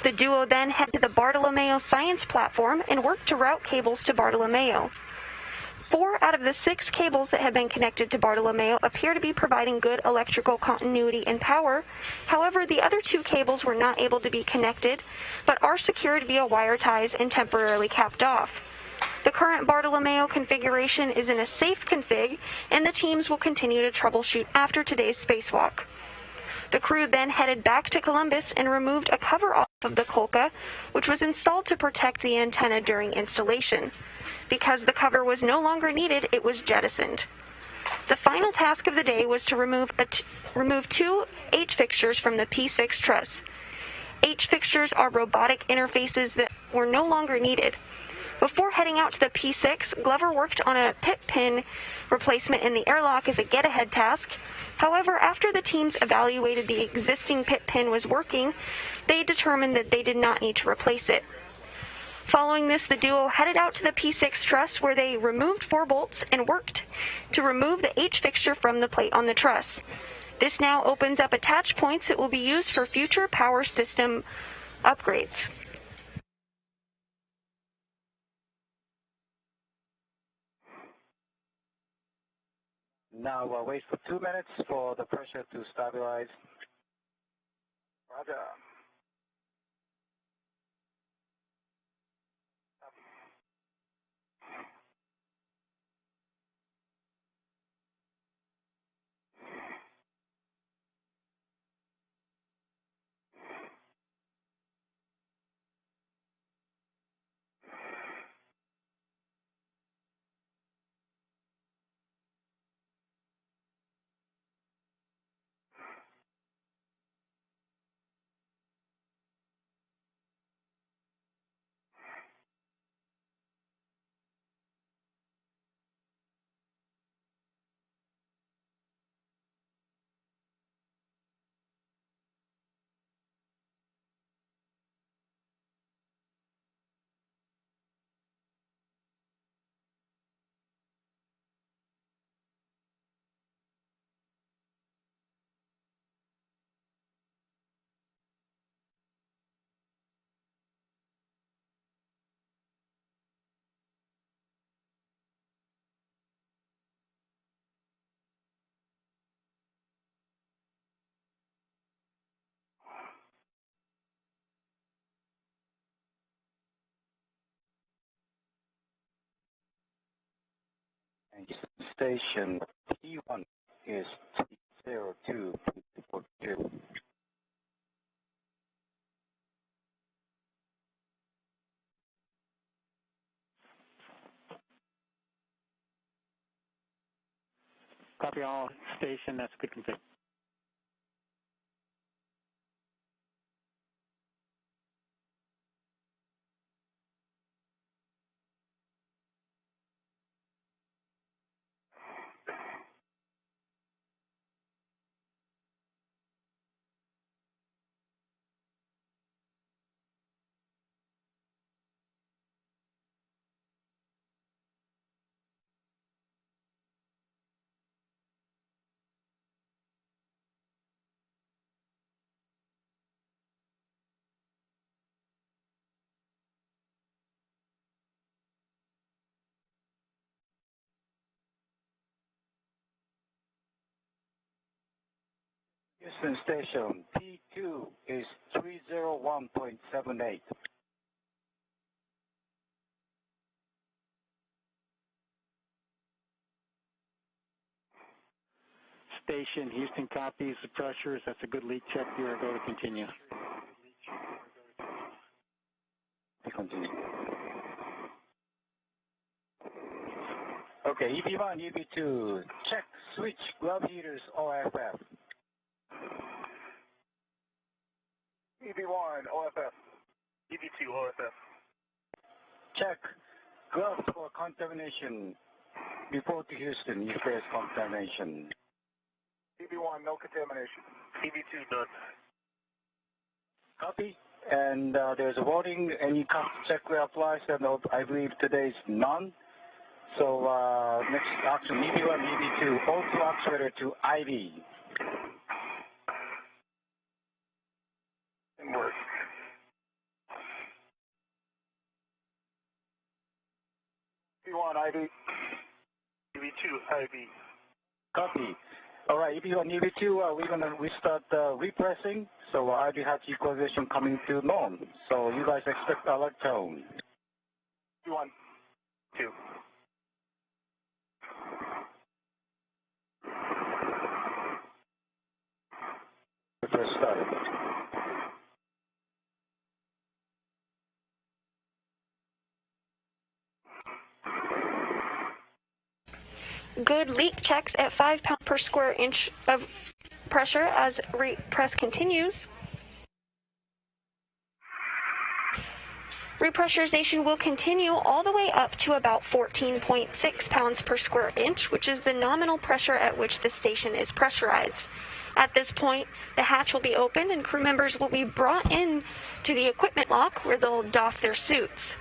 The duo then headed to the Bartolomeo science platform and worked to route cables to Bartolomeo. 4 out of the 6 cables that have been connected to Bartolomeo appear to be providing good electrical continuity and power. However, the other 2 cables were not able to be connected, but are secured via wire ties and temporarily capped off. The current Bartolomeo configuration is in a safe config, and the teams will continue to troubleshoot after today's spacewalk. The crew then headed back to Columbus and removed a cover off of the Kolka, which was installed to protect the antenna during installation. Because the cover was no longer needed, it was jettisoned. The final task of the day was to remove 2 H-fixtures from the P6 truss. H-fixtures are robotic interfaces that were no longer needed. Before heading out to the P6, Glover worked on a pit pin replacement in the airlock as a get-ahead task. However, after the teams evaluated the existing pit pin was working, they determined that they did not need to replace it. Following this, the duo headed out to the P6 truss where they removed 4 bolts and worked to remove the H-fixture from the plate on the truss. This now opens up attach points that will be used for future power system upgrades. Now wait for 2 minutes for the pressure to stabilize. Roger. Station T1 is T02.42. Copy all station, that's good config. Houston Station T2 is 301.78. Station Houston copies the pressures. That's a good leak check. You are go to continue. Continue. Okay, EB1, EB2, check switch glove heaters OFF. EB1, OFF. EB2, OFF. Check gloves for contamination. Report to Houston if there's contamination. EB1, no contamination. EB2, done. Copy. And there's a warning, any cost check applies, and I believe today's none. So next action, EB1, EB2, O2 actuator to IV. In work. EB1, IV. EB2, IV. Copy. All right, EB1, EB2, we start repressing. So IV hatch equalization coming to norm. So you guys expect alert tone. EB1, 2. Repress started. Good leak checks at 5 pounds per square inch of pressure as repress continues. Repressurization will continue all the way up to about 14.6 pounds per square inch, which is the nominal pressure at which the station is pressurized. At this point, the hatch will be opened and crew members will be brought in to the equipment lock where they'll doff their suits.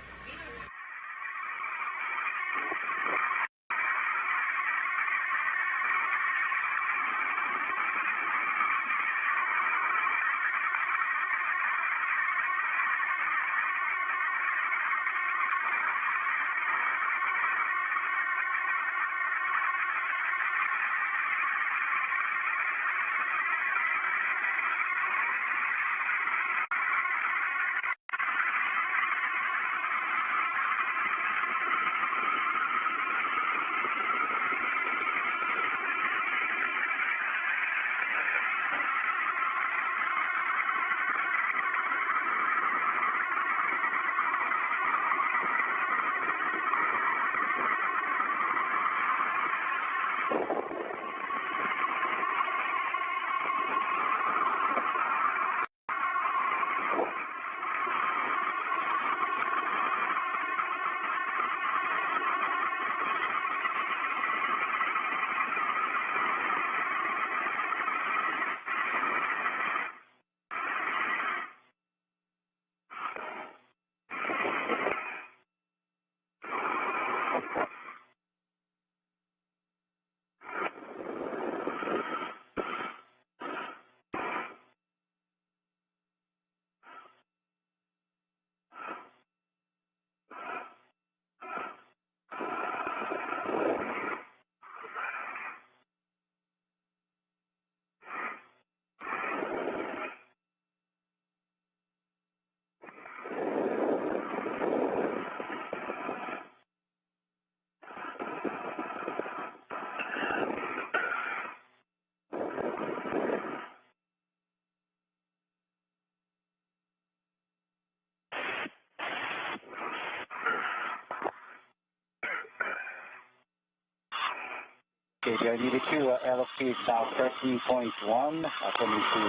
Okay, I needed to allocate now 13.1 according to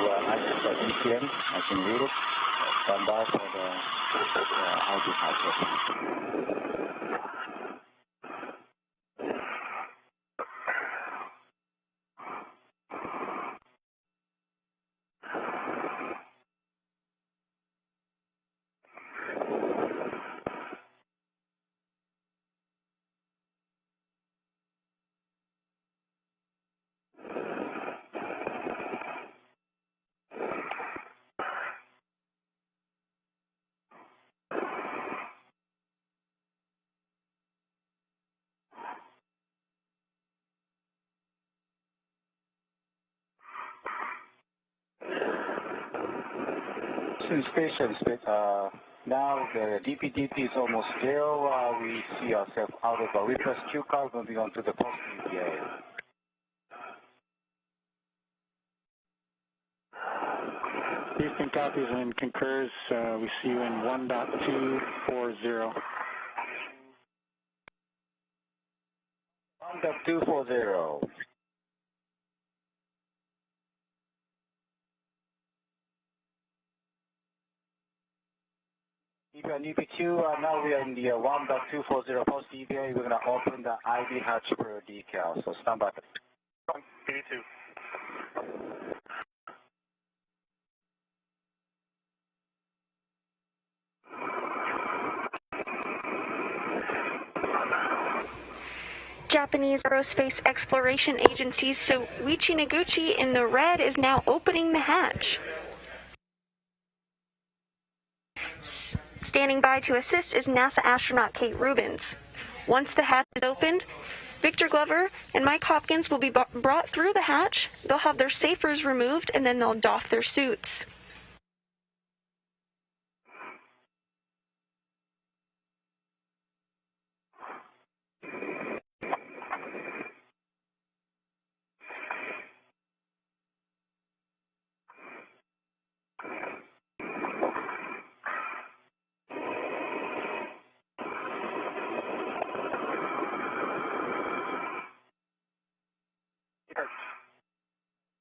ICM. I can read it. Stand by for the ID hatch. Station, now the DPDP is almost zero. We see ourselves out of a repress Q car moving on to the post-EVA. Houston copies and concurs. We see you in 1.240. 1.240. And EP2, now we are in the 1.240 post-EVA. We're going to open the ID hatch per decal, so stand by. EP2. Japanese aerospace exploration agency Soichi Noguchi in the red is now opening the hatch. Standing by to assist is NASA astronaut Kate Rubins. Once the hatch is opened, Victor Glover and Mike Hopkins will be brought through the hatch. They'll have their safers removed and then they'll doff their suits.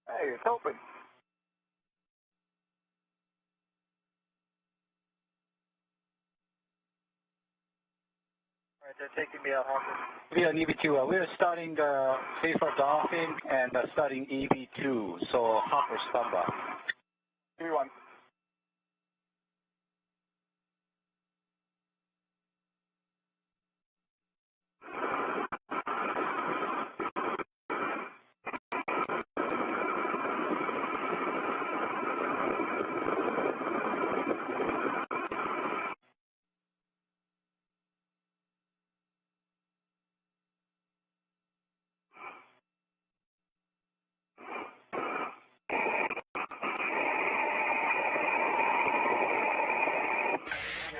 Hey, it's open. All right, they're taking me out, Hopkins. We are in EV2. We're starting the safer doffing and starting EV2. So Hopper, stand by. EV1.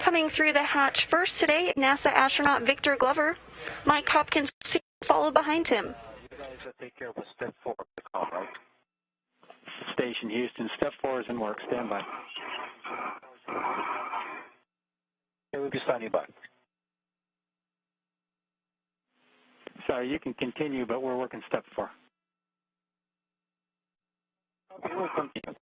Coming through the hatch first today, NASA astronaut Victor Glover. Mike Hopkins will follow behind him. You guys take care of step 4 of the call, right? Station Houston, step 4 is in work. Stand by. Okay, we'll be standing by. Sorry, you can continue, but we're working step 4. Okay, we'll continue.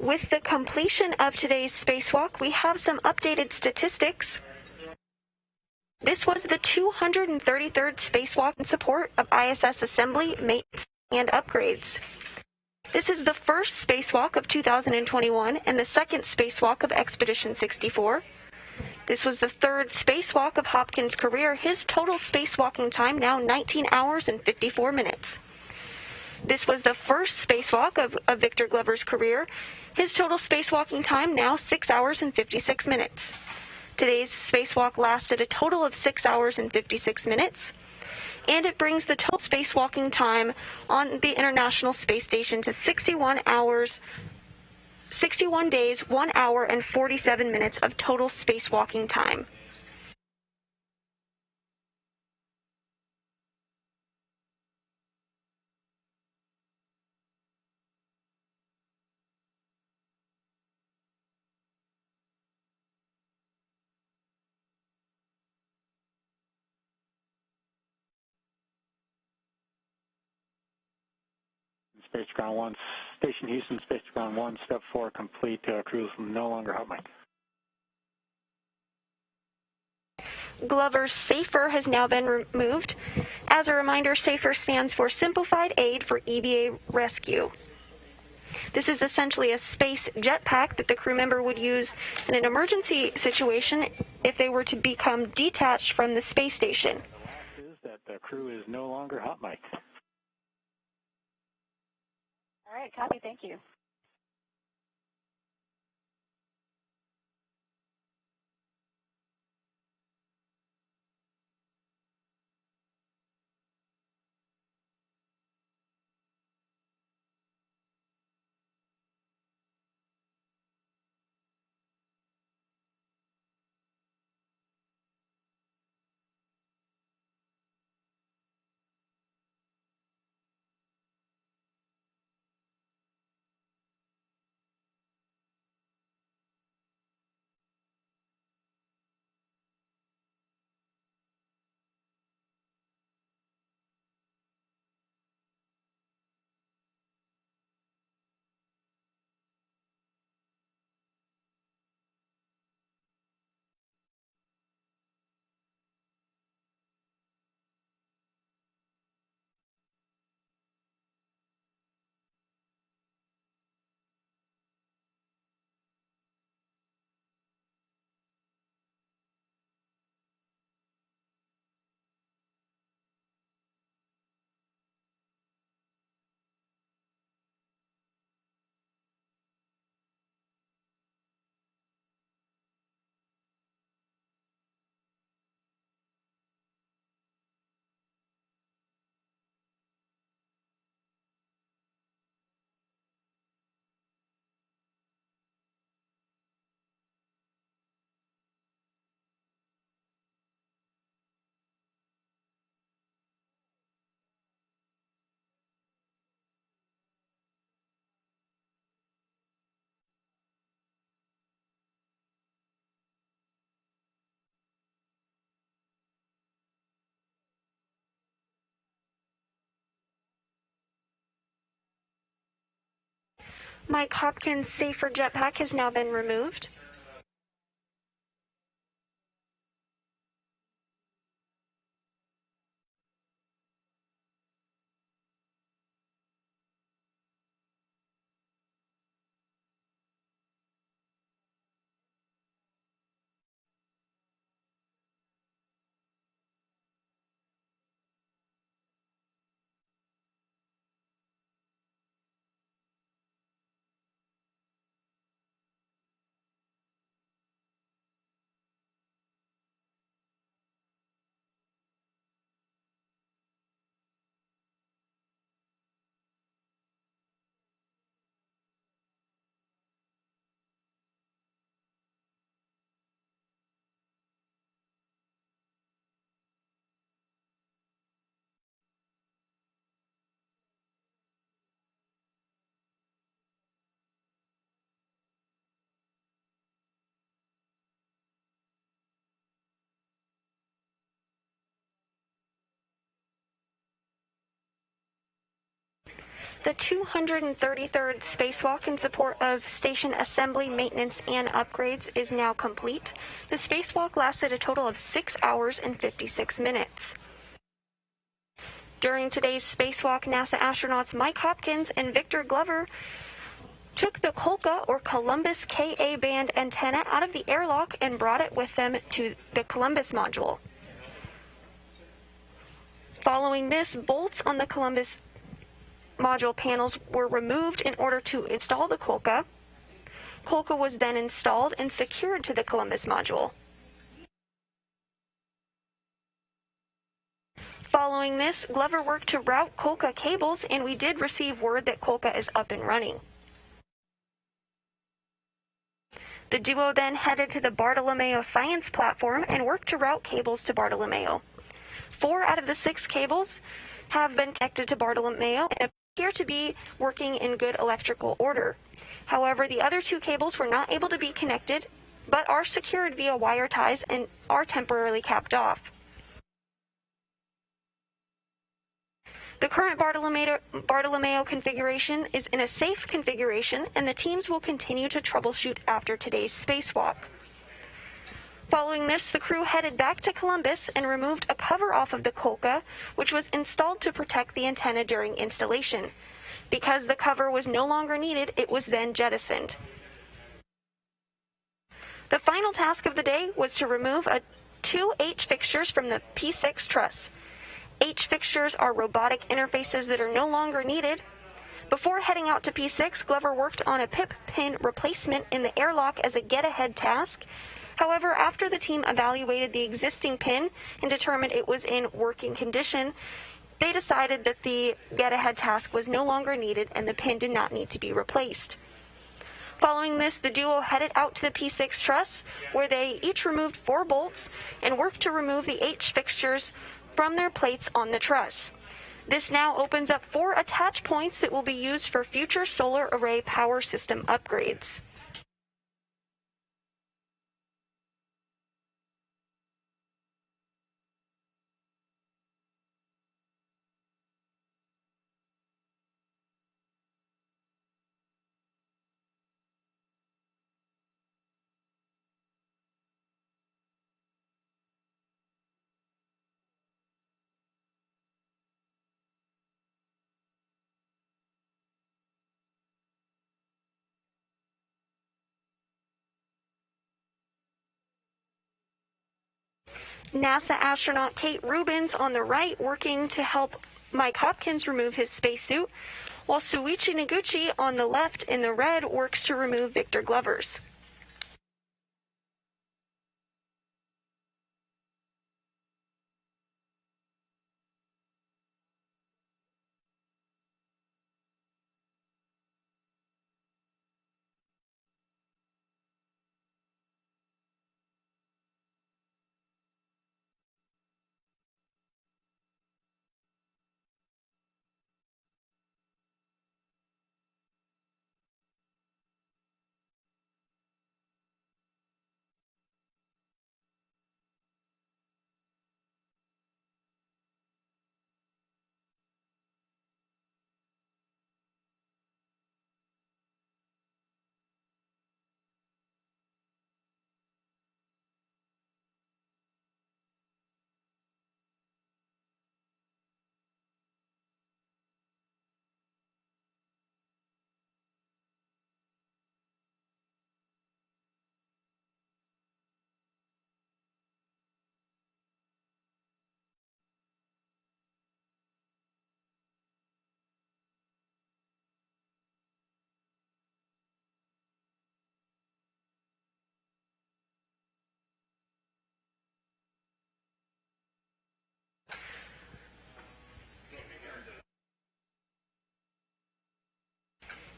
With the completion of today's spacewalk, we have some updated statistics. This was the 233rd spacewalk in support of ISS assembly, maintenance, and upgrades. This is the first spacewalk of 2021 and the second spacewalk of Expedition 64. This was the third spacewalk of Hopkins' career, his total spacewalking time now 19 hours and 54 minutes. This was the first spacewalk of Victor Glover's career, his total spacewalking time now 6 hours and 56 minutes. Today's spacewalk lasted a total of 6 hours and 56 minutes, and it brings the total spacewalking time on the International Space Station to 61 days, 1 hour, and 47 minutes of total spacewalking time. Space to Ground 1, Station Houston, Space to Ground 1, Step 4 complete, crew is no longer hot mic. Glover's SAFER has now been removed. As a reminder, SAFER stands for Simplified Aid for EVA Rescue. This is essentially a space jetpack that the crew member would use in an emergency situation if they were to become detached from the space station. The last is that the crew is no longer hot mic. All right, copy, thank you. Mike Hopkins' SAFER jetpack has now been removed. The 233rd spacewalk in support of station assembly, maintenance, and upgrades is now complete. The spacewalk lasted a total of 6 hours and 56 minutes. During today's spacewalk, NASA astronauts Mike Hopkins and Victor Glover took the Kolka or Columbus Ka band antenna out of the airlock and brought it with them to the Columbus module. Following this, bolts on the Columbus module panels were removed in order to install the Kolka. Kolka was then installed and secured to the Columbus module. Following this, Glover worked to route Kolka cables, and we did receive word that Kolka is up and running. The duo then headed to the Bartolomeo science platform and worked to route cables to Bartolomeo. 4 out of the 6 cables have been connected to Bartolomeo and appear to be working in good electrical order. However, the other 2 cables were not able to be connected, but are secured via wire ties and are temporarily capped off. The current Bartolomeo configuration is in a safe configuration, and the teams will continue to troubleshoot after today's spacewalk. Following this, the crew headed back to Columbus and removed a cover off of the Kolka, which was installed to protect the antenna during installation. Because the cover was no longer needed, it was then jettisoned. The final task of the day was to remove 2 H-fixtures from the P6 truss. H-fixtures are robotic interfaces that are no longer needed. Before heading out to P6, Glover worked on a pip pin replacement in the airlock as a get-ahead task. However, after the team evaluated the existing pin and determined it was in working condition, they decided that the get-ahead task was no longer needed and the pin did not need to be replaced. Following this, the duo headed out to the P6 truss, where they each removed 4 bolts and worked to remove the H-fixtures from their plates on the truss. This now opens up 4 attach points that will be used for future solar array power system upgrades. NASA astronaut Kate Rubins on the right working to help Mike Hopkins remove his spacesuit, while Suichi Noguchi on the left in the red works to remove Victor Glover's.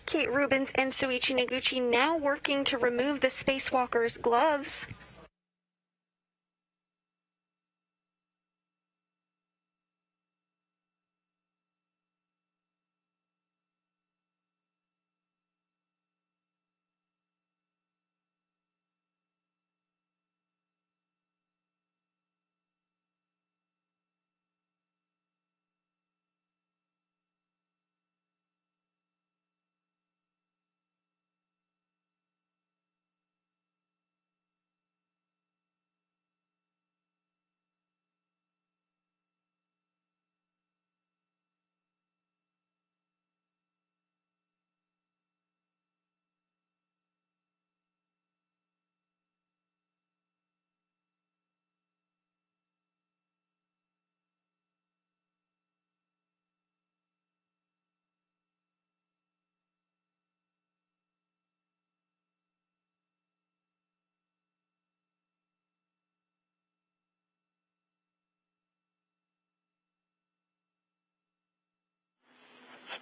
Kate Rubins and Suichi Noguchi now working to remove the spacewalker's gloves.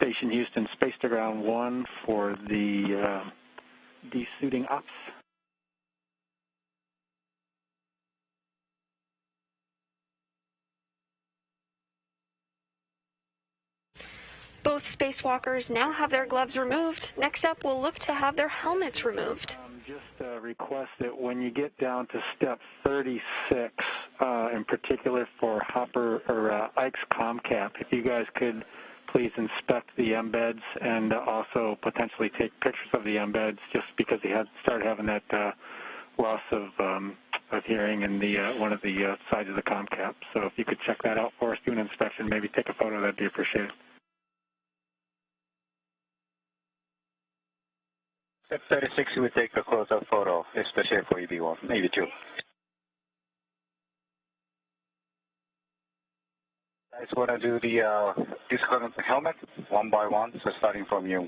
Station Houston, Space to Ground 1 for the desuiting ops. Both spacewalkers now have their gloves removed. Next up, we'll look to have their helmets removed. Just request that when you get down to step 36, in particular for Hopper or Ike's ComCap, if you guys could please inspect the embeds and also potentially take pictures of the embeds, just because he had started having that loss of hearing in the one of the sides of the ComCap. So if you could check that out for us, do an inspection, maybe take a photo, that'd be appreciated. Step 36, you would take a close-up photo, especially for EV1, maybe 2. Guys want to do the disconnect the helmet one by one, so starting from you.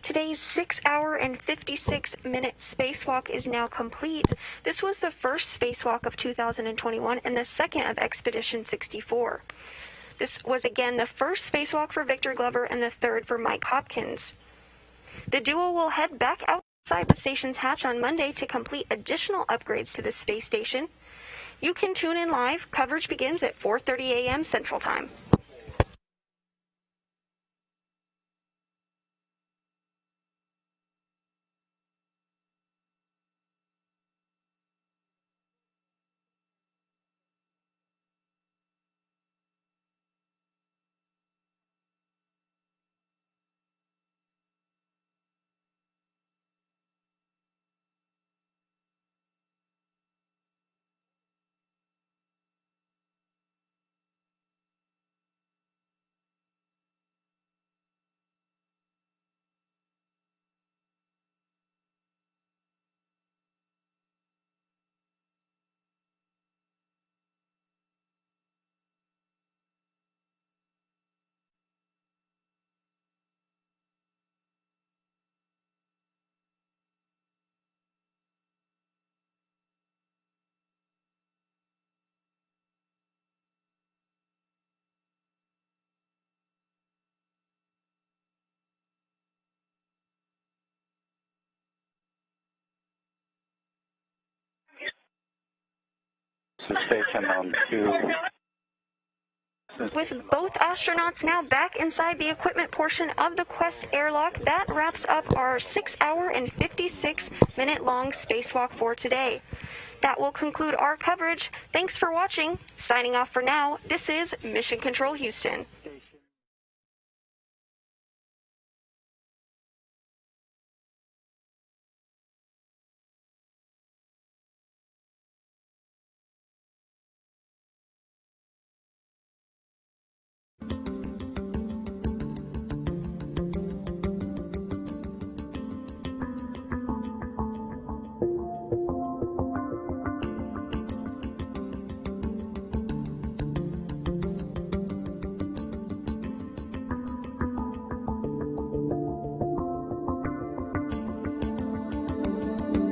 Today's 6-hour and 56-minute spacewalk is now complete. This was the first spacewalk of 2021 and the second of Expedition 64. This was again the first spacewalk for Victor Glover and the third for Mike Hopkins. The duo will head back outside the station's hatch on Monday to complete additional upgrades to the space station. You can tune in live. Coverage begins at 4:30 a.m. Central Time. Station on 2. With both astronauts now back inside the equipment portion of the Quest airlock, that wraps up our 6-hour and 56-minute long spacewalk for today. That will conclude our coverage. Thanks for watching. Signing off for now, this is Mission Control Houston.